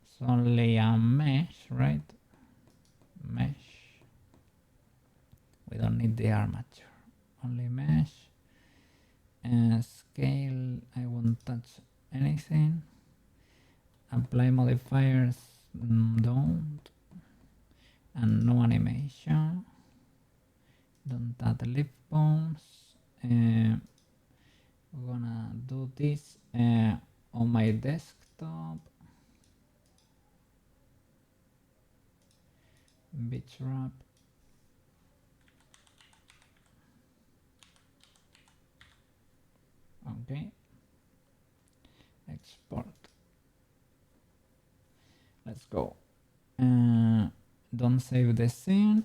It's only a mesh, right? Mesh. We don't need the armature. Only mesh. And scale, I won't touch anything. Apply modifiers, don't. And no animation. Don't add lip bones. We're gonna do this on my desktop. Beach wrap. Okay. Export. Let's go. Don't save the scene.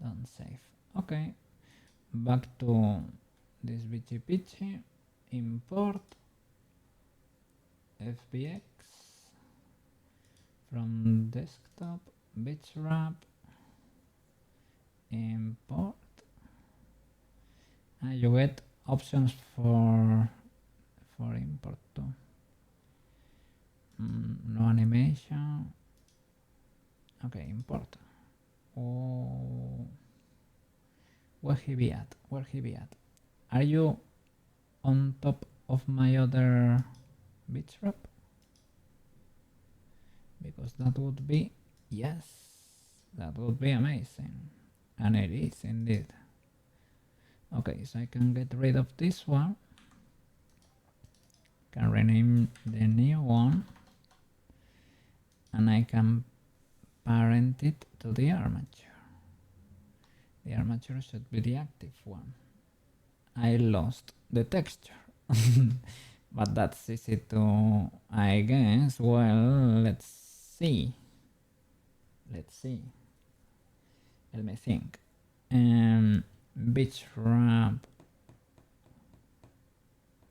Don't save. Okay. Back to this bitchy pitchy. Import FBX from desktop. Beach wrap. Import. And you get options for import too. No animation. Okay, import. Oh, where he be at? Where he be at? Are you on top of my other beach wrap? Because that would be, yes, that would be amazing. And it is indeed. Okay, so I can get rid of this one. Can rename the new one. And I can parent it to the armature. The armature should be the active one. I lost the texture. But that's easy to, I guess. Well, let's see. Let's see. Let me think. Beach wrap.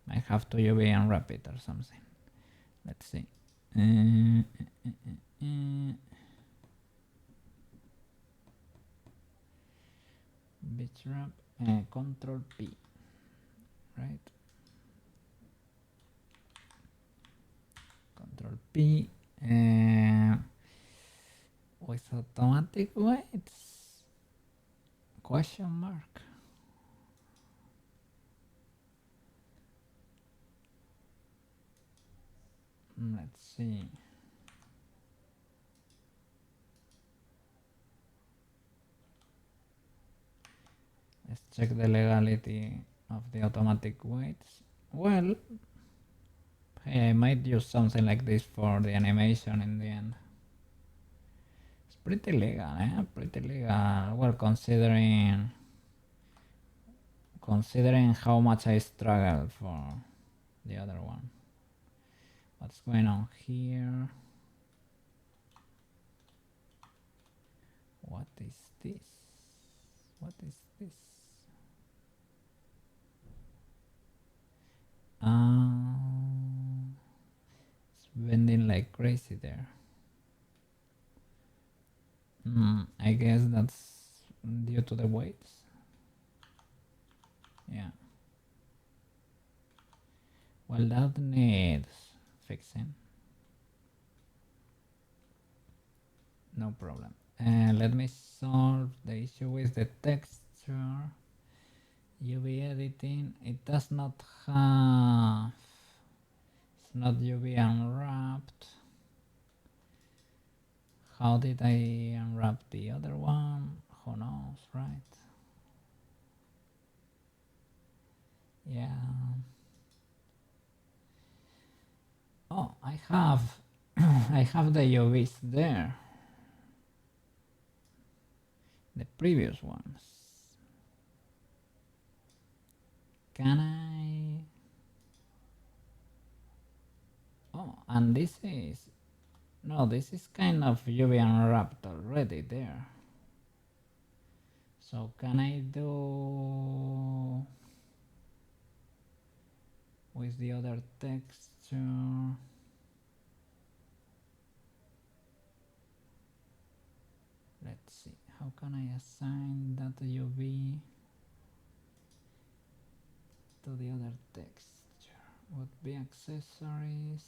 I have to UV unwrap it or something. Let's see. Bitch wrap, Control P, right? Control P. With automatic weights? Question mark. Let's see. Let's check the legality of the automatic weights. Well, hey, I might use something like this for the animation in the end. It's pretty legal, eh? Pretty legal. Well, considering how much I struggled for the other one. What's going on here? What is this? What is this? It's bending like crazy there. I guess that's due to the weights. Yeah. Well, that needs fixing. No problem. Let me solve the issue with the texture. UV editing, it does not have, it's not UV unwrapped. How did I unwrap the other one? Who knows, right? Yeah. Oh, I have I have the UVs there. The previous ones. Can I? Oh, and this is, no, this is kind of UV unwrapped already there. So can I do with the other texture? Let's see, how can I assign that UV to the other texture? Would be accessories,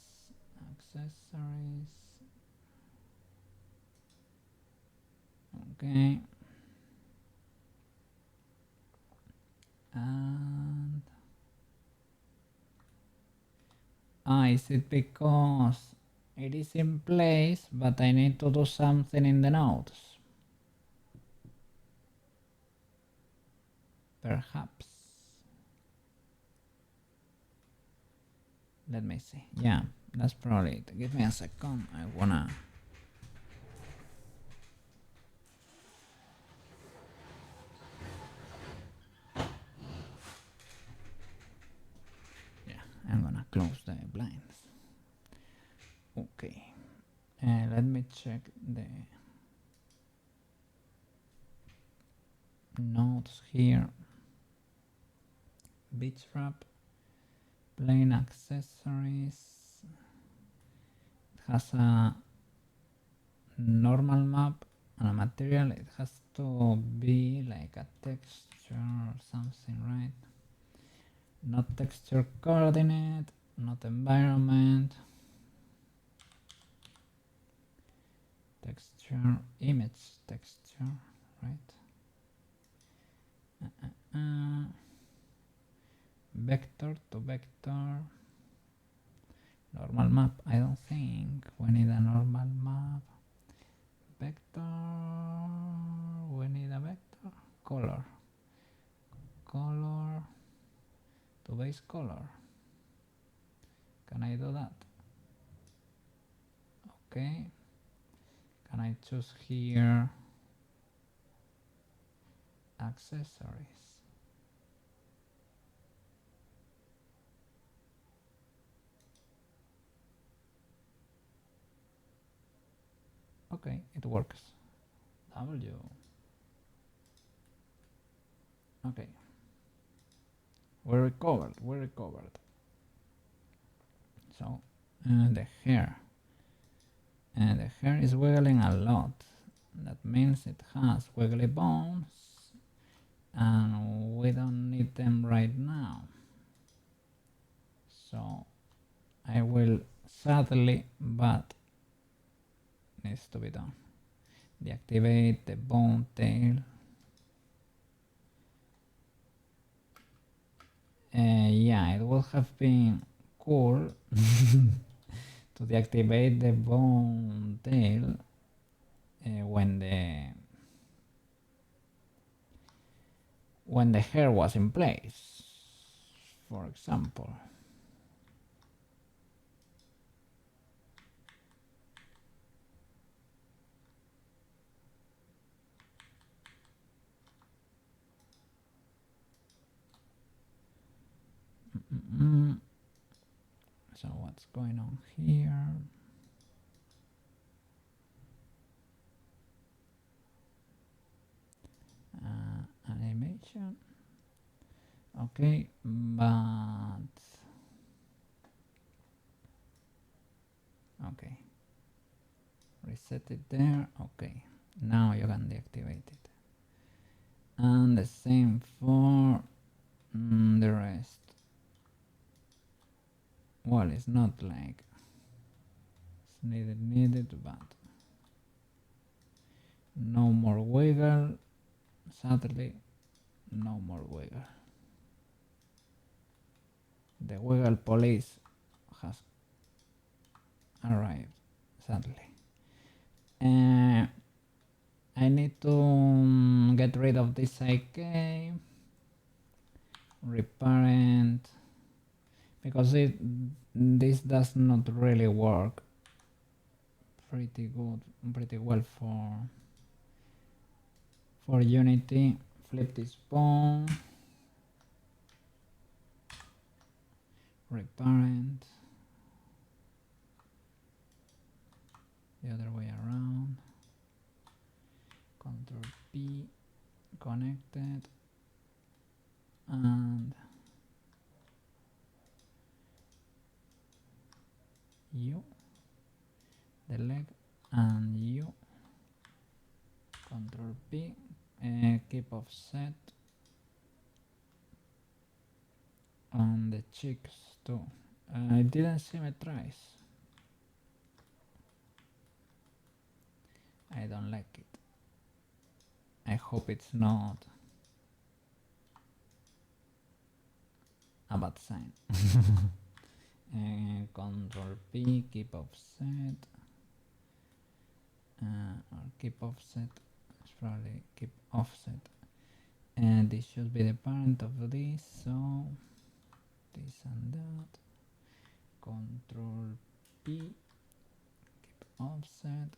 okay. And is it because it is in place but I need to do something in the nodes? Perhaps. Let me see. Yeah, that's probably it. Give me a second. I wanna. Yeah, I'm gonna close the blinds. Okay. Let me check the nodes here. Beach wrap, plain accessories. It has a normal map and a material. It has to be like a texture or something, right? Not texture coordinate, not environment. Texture, image texture, right? Vector to vector. Normal map, I don't think we need a normal map. Vector, we need a vector. Color to base color. Can I do that? Okay. Can I choose here accessories? Okay, it works. W. Okay. We recovered. So the hair, and the hair is wiggling a lot. That means it has wiggly bones, and we don't need them right now. So I will sadly, but needs to be done. Deactivate the bone tail. Yeah, it would have been cool to deactivate the bone tail when the hair was in place, for example. So what's going on here? Animation. Okay, but okay, reset it there. Okay, now you can deactivate it, and the same for the rest. Well, it's not like it's needed, but no more wiggle. Sadly, no more wiggle. The wiggle police has arrived, sadly. I need to get rid of this IK, reparent, because this does not really work pretty well for Unity. Flip this bone, reparent, the other way around, Control P, connected, and U, the leg, and U, Control P, keep offset, and the cheeks too. It didn't symmetrize. I don't like it. I hope it's not a bad sign. Control P, keep offset, or keep offset. It's probably keep offset, and this should be the parent of this. So this and that. Control P, keep offset.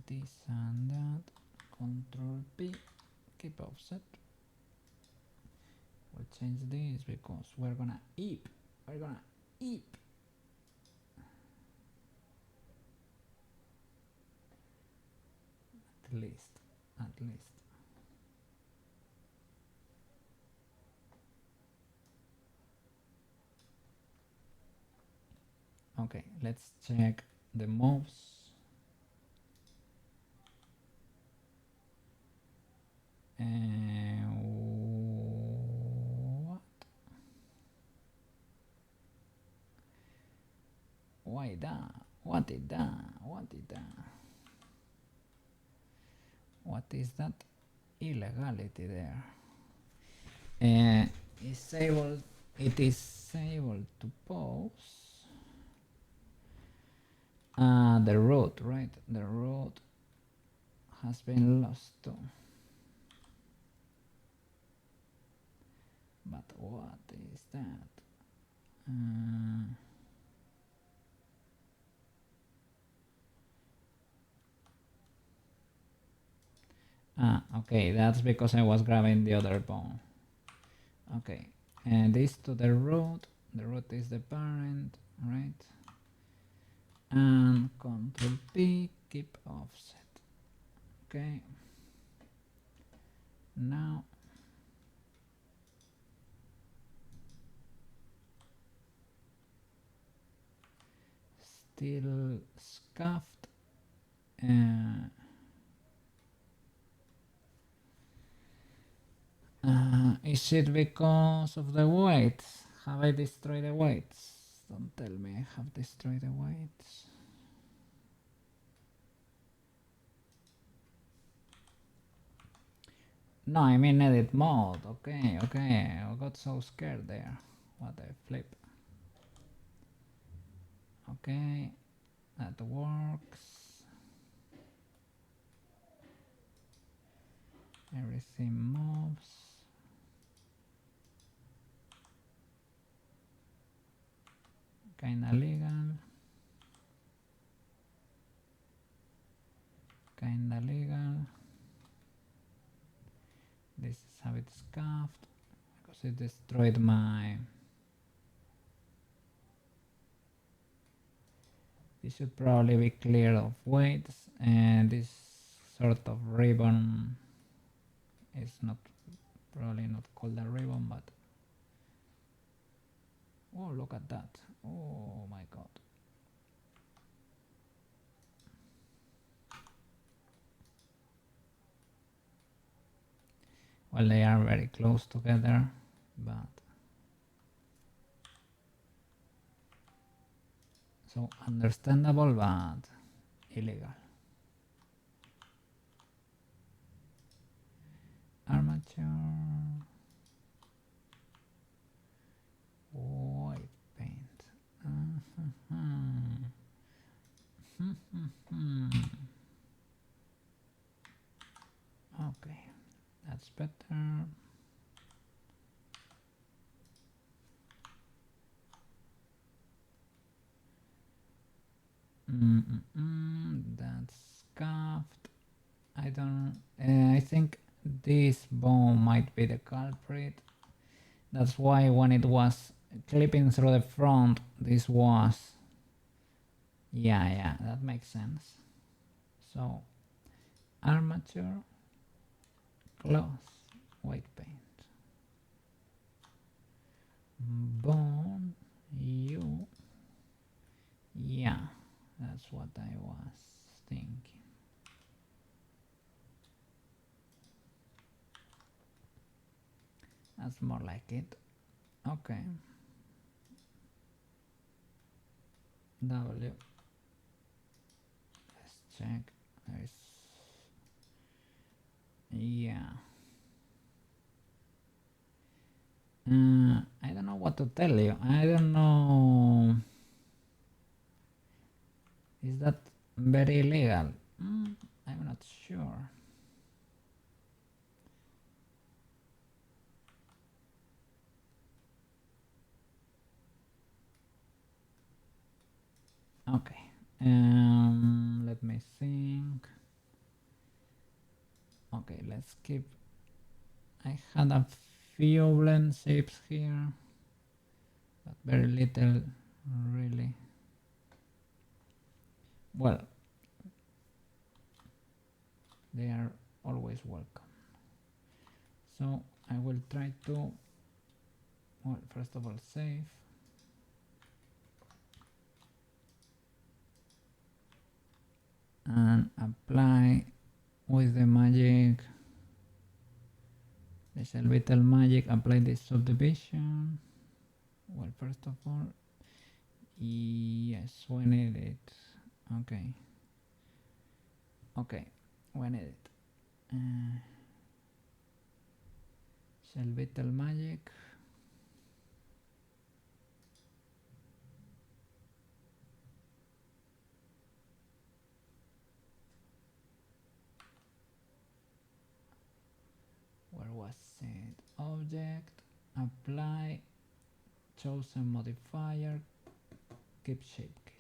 This and that. Control P, keep offset. We'll change this because we're gonna eep. At least. Okay, let's check the moves. What? Why that? What is that? What is that illegality there? It is able to pause the root, right? The root has been lost too. But what is that? Okay, that's because I was grabbing the other bone. Okay, and this to the root is the parent, right? And Control P, keep offset. Okay, now still scuffed. Is it because of the weights? Have I destroyed the weights? Don't tell me I have destroyed the weights. No, I mean edit mode. Okay, okay. I got so scared there. What a flip. Okay, that works. Everything moves. Kinda legal. Kinda legal. This is how it's scuffed because it destroyed my. This should probably be clear of weights, and this sort of ribbon is not probably not called a ribbon, but oh, look at that. Oh my god. Well, they are very close together, but so understandable but illegal. Armature, white paint. Okay, that's better. That's scuffed. I don't. I think this bone might be the culprit. That's why when it was clipping through the front, this was. Yeah, that makes sense. So, armature, cloth, white paint. Bone, you. Yeah, that's what I was thinking. That's more like it. Okay. W. Let's check. There's. Yeah. I don't know what to tell you. I don't know. Is that very illegal? I'm not sure. Okay. Let me think. Okay, let's keep. I had a few blend shapes here, but very little, really. Well, they are always welcome. So I will try to, well, first of all, save. And apply with the magic, the little magic, apply this subdivision. Well, first of all, yes, we need it. Okay. Okay, we need it. Little magic. Where was it? Object, apply, chosen modifier, keep shape keys.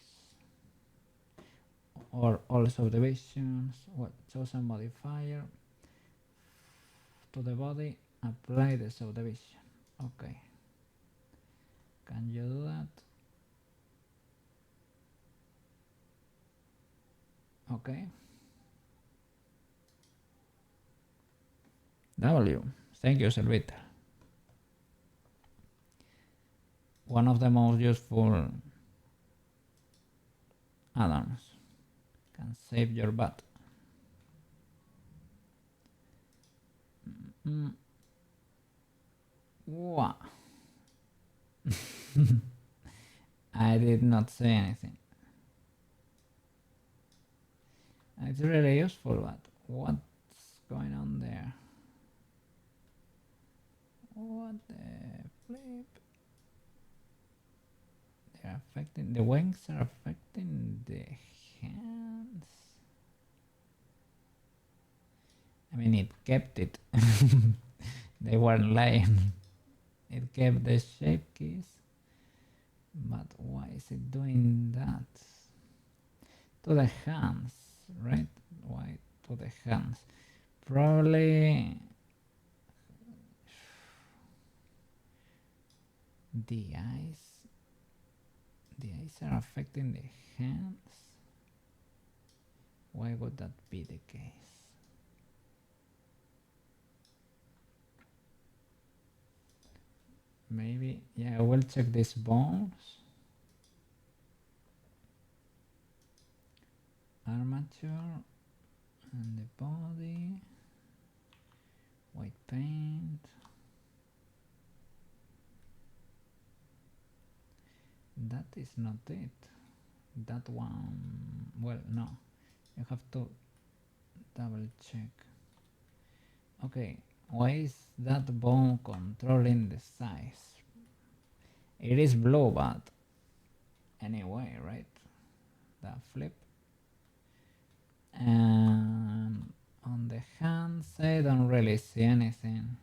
Or all subdivisions, well, chosen modifier, to the body, apply the subdivision. Okay. Can you do that? Okay. W. Thank you, Selvita. One of the most useful add-ons can save your butt. Wow. I did not say anything. It's really useful, but what's going on there? What the flip? They're affecting, the wings are affecting the hands. I mean, it kept it. They weren't lying. It kept the shape keys. But why is it doing that? To the hands, right? Why to the hands? Probably the eyes. The eyes are affecting the hands. Why would that be the case? Maybe, yeah, we'll check these bones. Armature and the body. White paint. That is not it. That one, well, no. You have to double check. Okay, why is that bone controlling the size? It is blue, but anyway, right? The flip. And on the hands, I don't really see anything.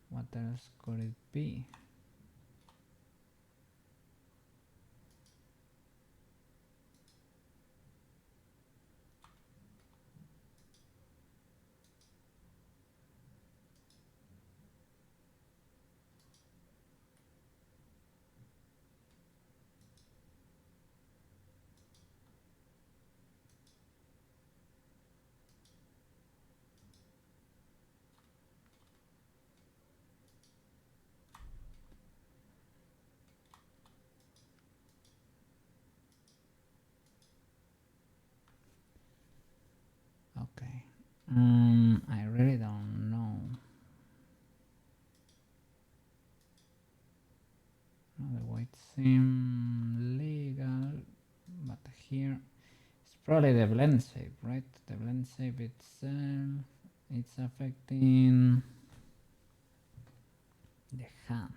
What else could it be? Okay. I really don't know. The white seem legal, but here it's probably the blend shape, right? The blend shape itself, it's affecting the hands.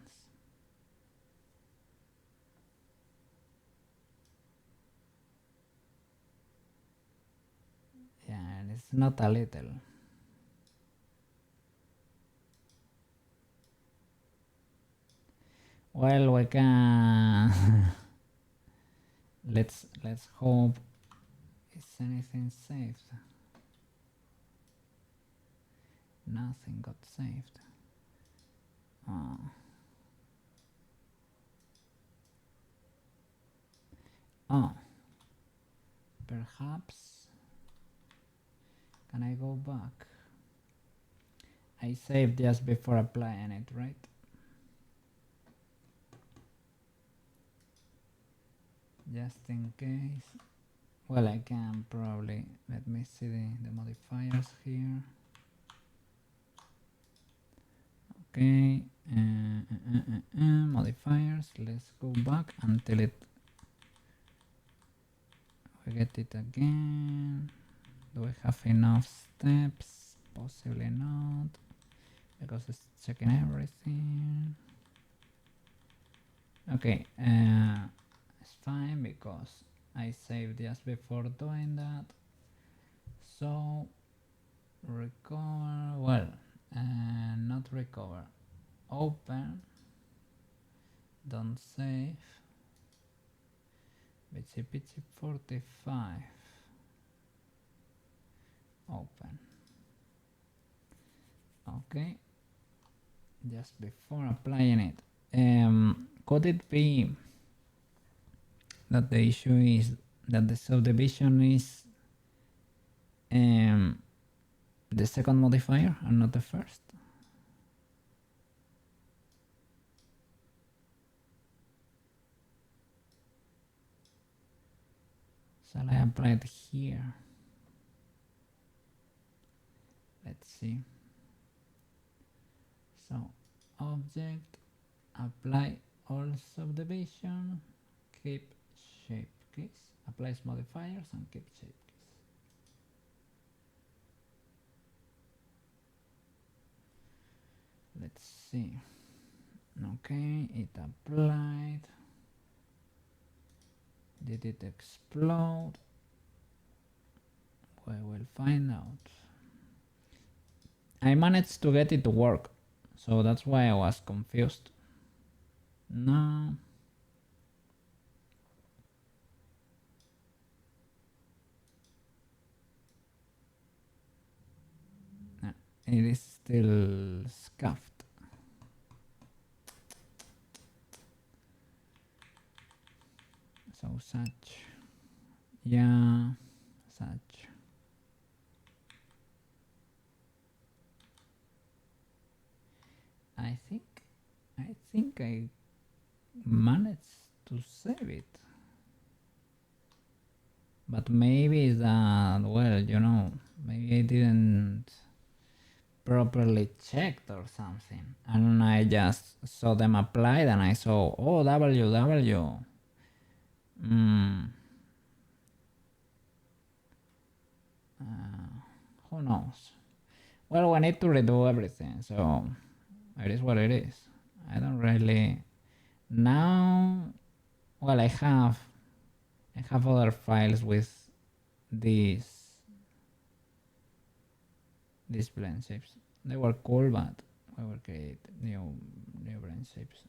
Yeah, and it's not a little. Well, we can let's hope is anything saved. Nothing got saved. Oh. Oh. Perhaps. Can I go back? I saved just before applying it, right? Just in case. Well, I can probably, let me see the modifiers here. Okay, modifiers, let's go back until we get it again. Do we have enough steps? Possibly not, because it's checking everything. Okay, it's fine because I saved just before doing that. So recover, well, not recover, open, don't save, Pichi 45, open. Okay, just before applying it. Could it be that the issue is that the subdivision is the second modifier and not the first? Shall I apply it here? Let's see. So object, apply all subdivision, keep shape keys, applies modifiers and keep shape keys. Let's see. Okay, it applied. Did it explode? We will find out. I managed to get it to work, so that's why I was confused. No. It is still scuffed. So such, yeah, such. I think I managed to save it. But maybe that, well, you know, maybe I didn't properly checked or something. And I just saw them applied and I saw, oh, WW. Who knows? Well, we need to redo everything, so it is what it is. I don't really now. Well, I have other files with these blend shapes. They were cool, but we will create new blend shapes.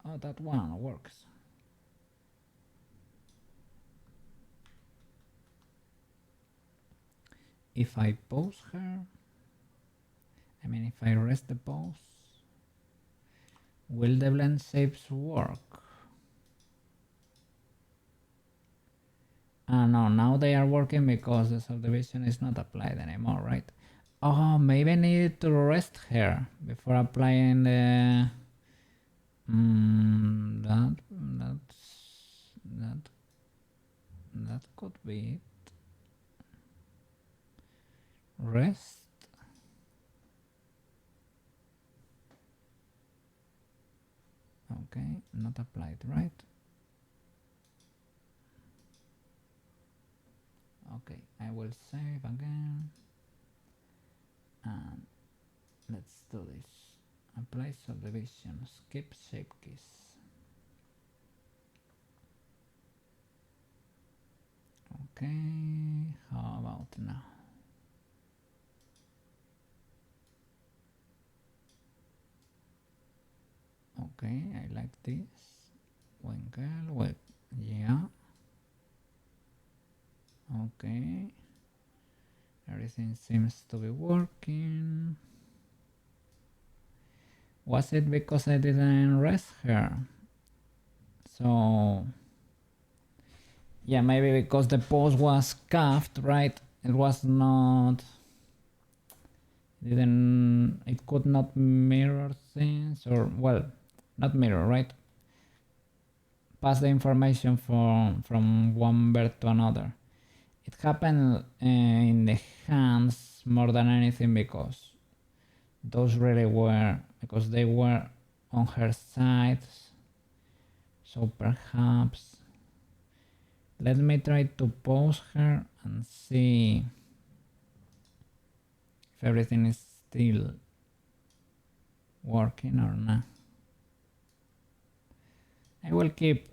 Oh, that one works. If I pose her, I mean, if I rest the pose, will the blend shapes work? No, now they are working because the subdivision is not applied anymore, right? Oh, maybe I needed to rest her before applying the... that could be it. Rest. Okay, not applied, right? Okay, I will save again. And let's do this. Apply subdivision, skip shape keys. Okay, how about now? Okay, I like this. Winkle, wait, yeah. Okay. Everything seems to be working. Was it because I didn't rest her? So, yeah, maybe because the pose was cuffed, right? It was not... it could not mirror things, or, well, not mirror, right? Pass the information from one bird to another. It happened in the hands more than anything because those really were, because they were on her sides. So perhaps let me try to pose her and see if everything is still working or not. I will keep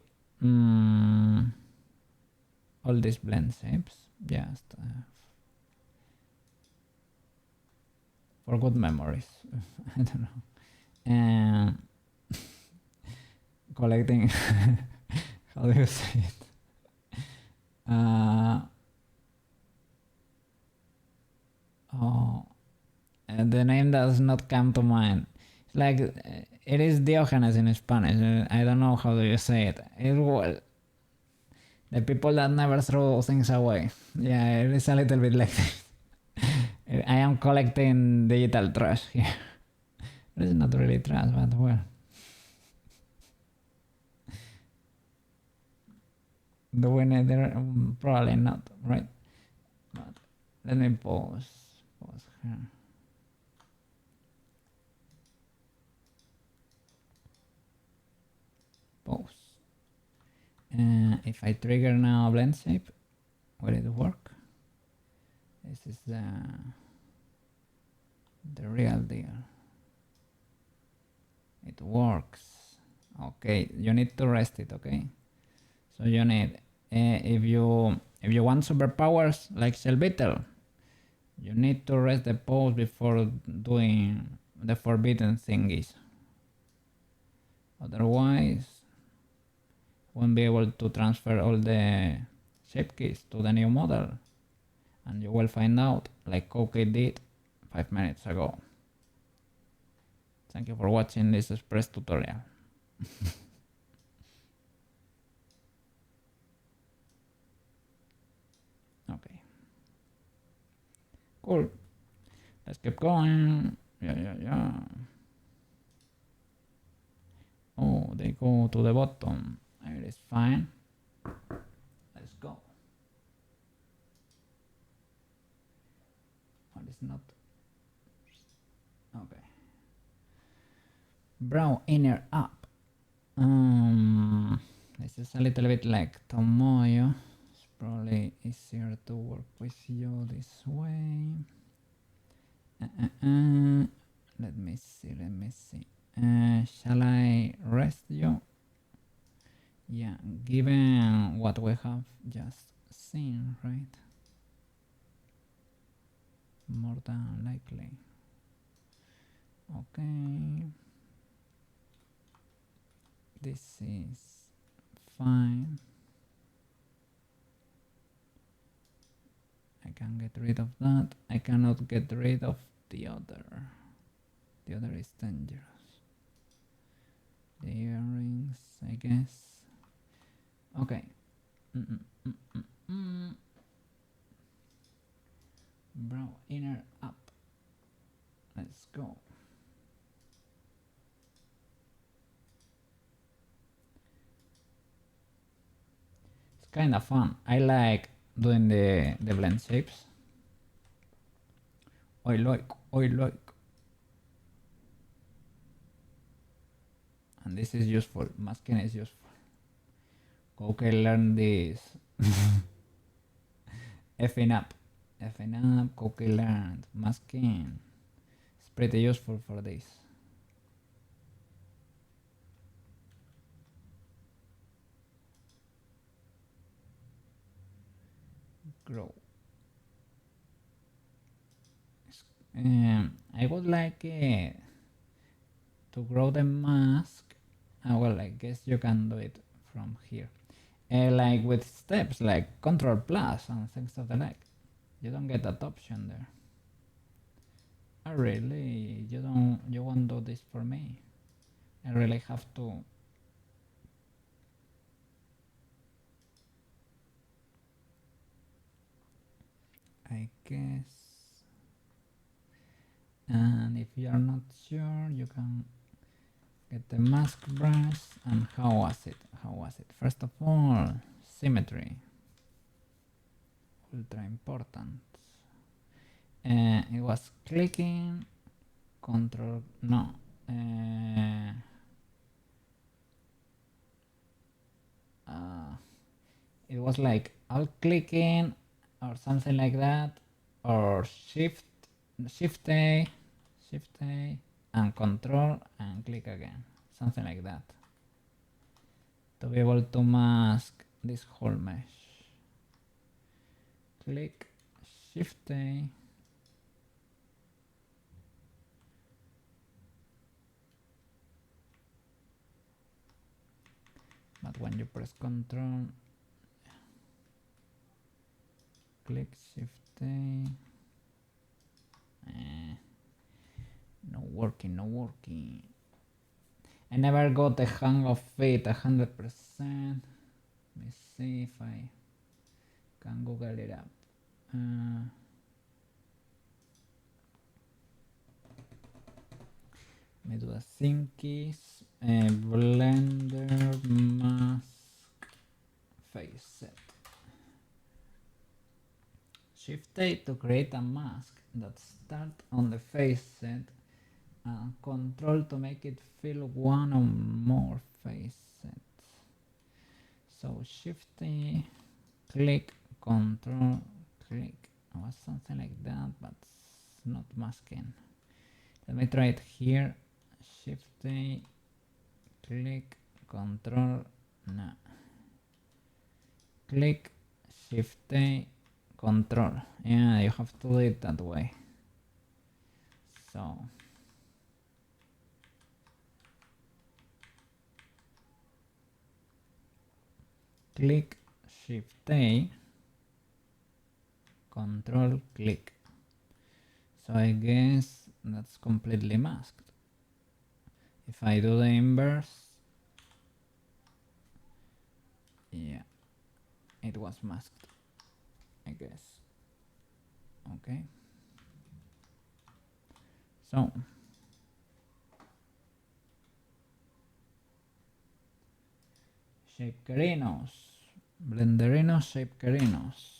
all these blend shapes just for good memories. I don't know. And collecting, how do you say it? Oh, and the name does not come to mind. Like it is Diogenes in Spanish. I don't know how do you say it. The people that never throw things away. Yeah, it is a little bit like this. I am collecting digital trash here. It is not really trash, but well. Doing it there, probably not, right? But let me pause here. Pause. If I trigger now blend shape, will it work? This is the real deal. It works. Okay, you need to rest it, okay? So you need, if you want superpowers like Shell Beetle, you need to rest the pose before doing the forbidden thingies. Otherwise, won't be able to transfer all the shape keys to the new model, and you will find out like Koki did 5 minutes ago. Thank you for watching this express tutorial. Okay. Cool. Let's keep going. Yeah. Oh, they go to the bottom. It is fine. Let's go. What is not? Okay. Brow inner up. This is a little bit like Tomoyo. It's probably easier to work with you this way. Let me see. Shall I rest you? Yeah, given what we have just seen, right? More than likely. Okay. This is fine. I can get rid of that. I cannot get rid of the other. The other is dangerous. The earrings, I guess. Okay. Brow inner up. Let's go. It's kind of fun. I like doing the blend shapes. I like. And this is useful. Masking is useful. Okay, learn this. Effing up, Cookie learned. Masking. It's pretty useful for this. Grow. I would like to grow the mask. Well, I guess you can do it from here. Like with steps like Control Plus and things of the like. You don't get that option there. Oh really? You won't do this for me? I really have to. I guess. And if you are not sure, you can get the mask brush. And how was it? First of all, symmetry. Ultra important. It was clicking, control, no. It was like alt clicking or something like that, or shift A and control and click again, something like that, to be able to mask this whole mesh. Click shift A, but when you press control, click shift A, No working, no working. I never got the hang of it 100%. Let me see if I can Google it up. Let me do a thinkies. Blender mask face set. Shift A to create a mask that starts on the face set, and Control to make it fill one or more face sets. So Shift A, click, Control, click. It was something like that, but it's not masking. Let me try it here. Shift A, click, Control, no. Click, Shift A, Control. Yeah, you have to do it that way. So click, Shift A, Control, click. So I guess that's completely masked. If I do the inverse, yeah, it was masked, I guess. Okay. So Shapekerinos, Blenderinos, Shapekerinos.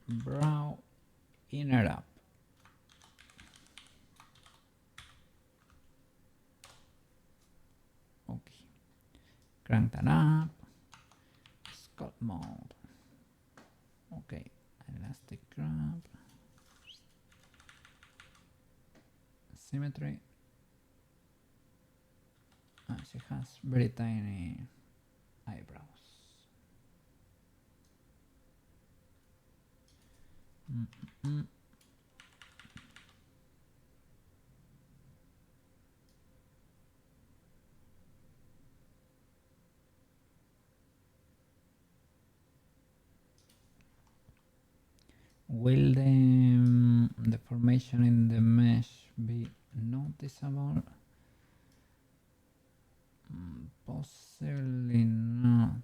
Brow inner up. Okay. Crank that up. Sculpt mode. Okay. Elastic grab. Symmetry. She has very tiny eyebrows. Will the deformation in the mesh be noticeable? Possibly not.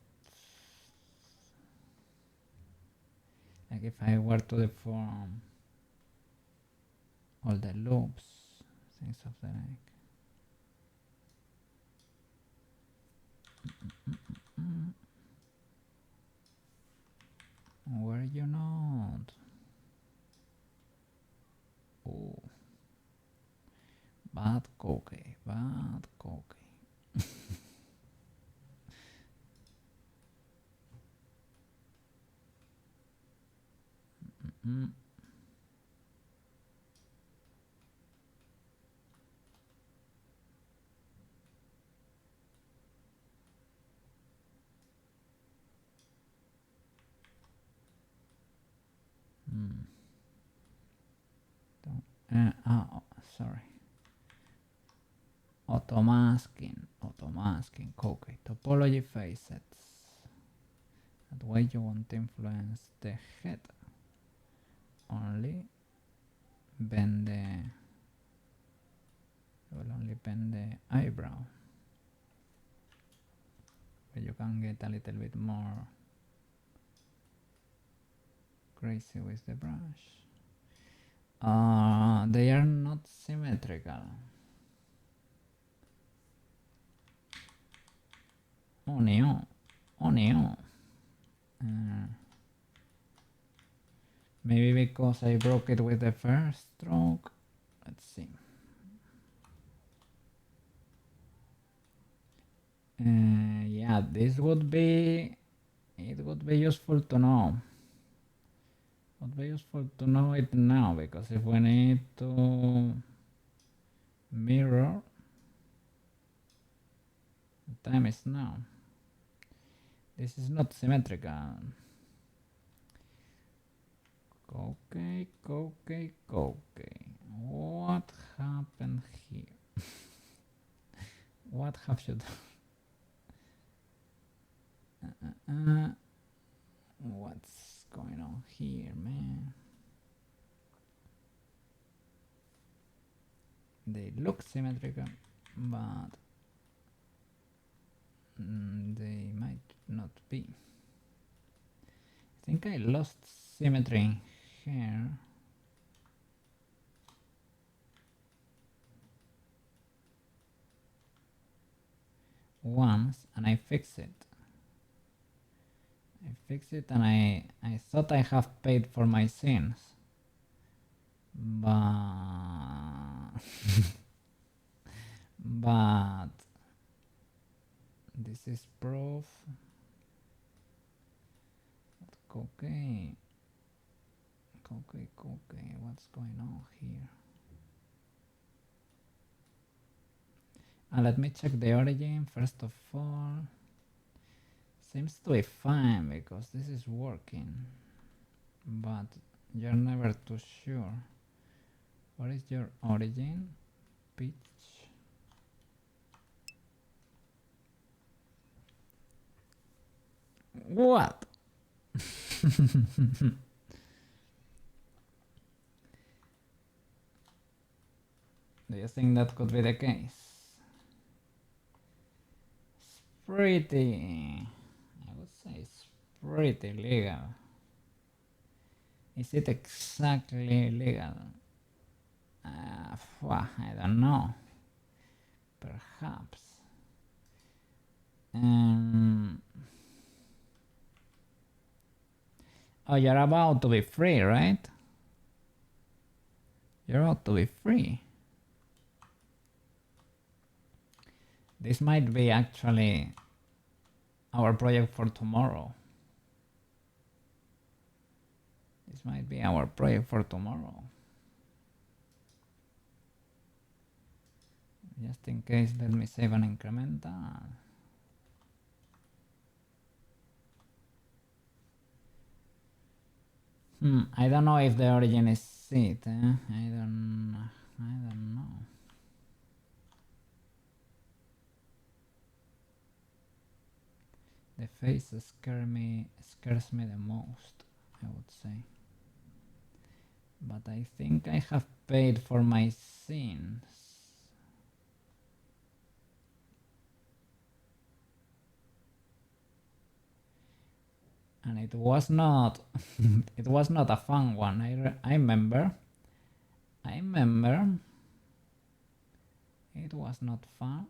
Like if I were to deform all the loops, things of the like. Were you not? Oh, bad cookie, bad cookie. Oh, sorry. Auto-masking, cookie. Topology facets. That way you won't influence the head. Only bend the... You will only bend the eyebrow. But you can get a little bit more crazy with the brush. They are not symmetrical. Oh no, oh no. Maybe because I broke it with the first stroke. Let's see. Yeah, this would be... It would be useful to know. It would be useful to know it now, because if we need to mirror, the time is now. This is not symmetrical. Okay. What happened here? What have you done? What's going on here, man? They look symmetrical, but they might not be. I think I lost symmetry here. Once, and I fixed it. And I thought I have paid for my sins. But but this is proof. Okay, what's going on here? And let me check the origin first of all. Seems to be fine because this is working, but you're never too sure. What is your origin? Pitch. What? Do you think that could be the case? It's pretty, I would say it's pretty legal. Is it exactly legal? I don't know. Perhaps. Oh, you're about to be free, right? You're about to be free. This might be actually our project for tomorrow. This might be our project for tomorrow. Just in case, let me save an incremental. I don't know if the origin is it. I don't know. The face scares me the most, I would say. But I think I have paid for my sins. And it was not it was not a fun one. I remember it was not fun.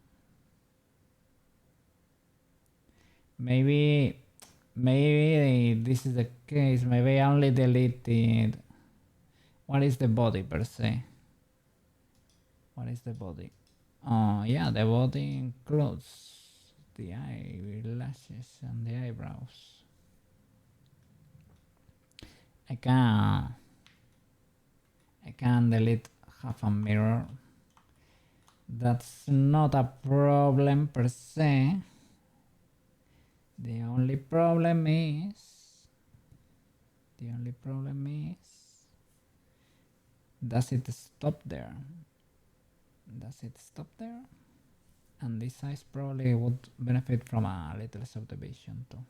Maybe this is the case. Maybe I only deleted. What is the body per se? What is the body? Oh yeah, the body includes the eyelashes and the eyebrows. I can delete half a mirror. That's not a problem per se. The only problem is does it stop there? And this size probably would benefit from a little subdivision too.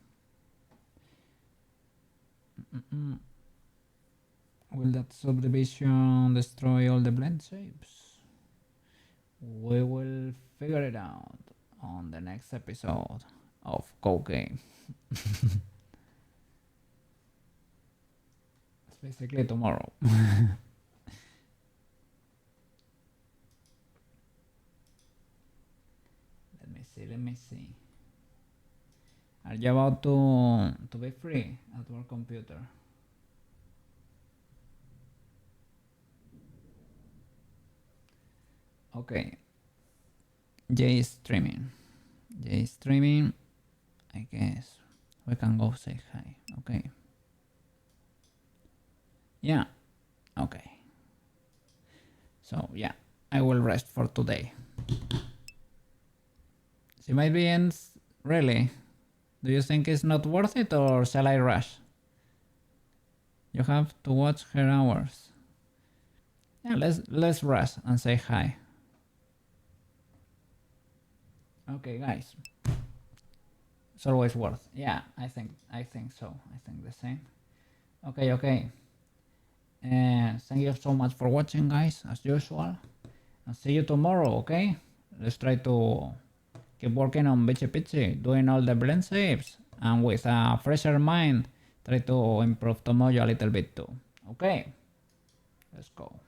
Will that subdivision destroy all the blend shapes? We will figure it out on the next episode of Code Game. It's basically tomorrow. Let me see. Are you about to be free at work computer? Okay. J streaming. I guess we can go say hi. Okay. Yeah. Okay. So yeah, I will rest for today. She might be ends really. Do you think it's not worth it, or shall I rush? You have to watch her hours. Yeah, let's rush and say hi. Okay, guys. It's always worth. Yeah, I think so. I think the same. Okay. And thank you so much for watching, guys, as usual. And see you tomorrow, okay? Let's try to keep working on Bitchy Pitchy, doing all the blend shapes, and with a fresher mind, try to improve Tomoyo a little bit too. Okay? Let's go.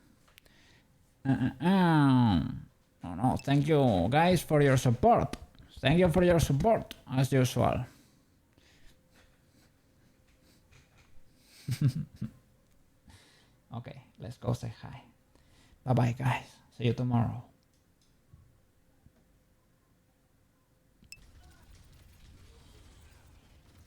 No, thank you guys for your support. Thank you for your support, as usual. Okay, let's go say hi. Bye bye, guys. See you tomorrow.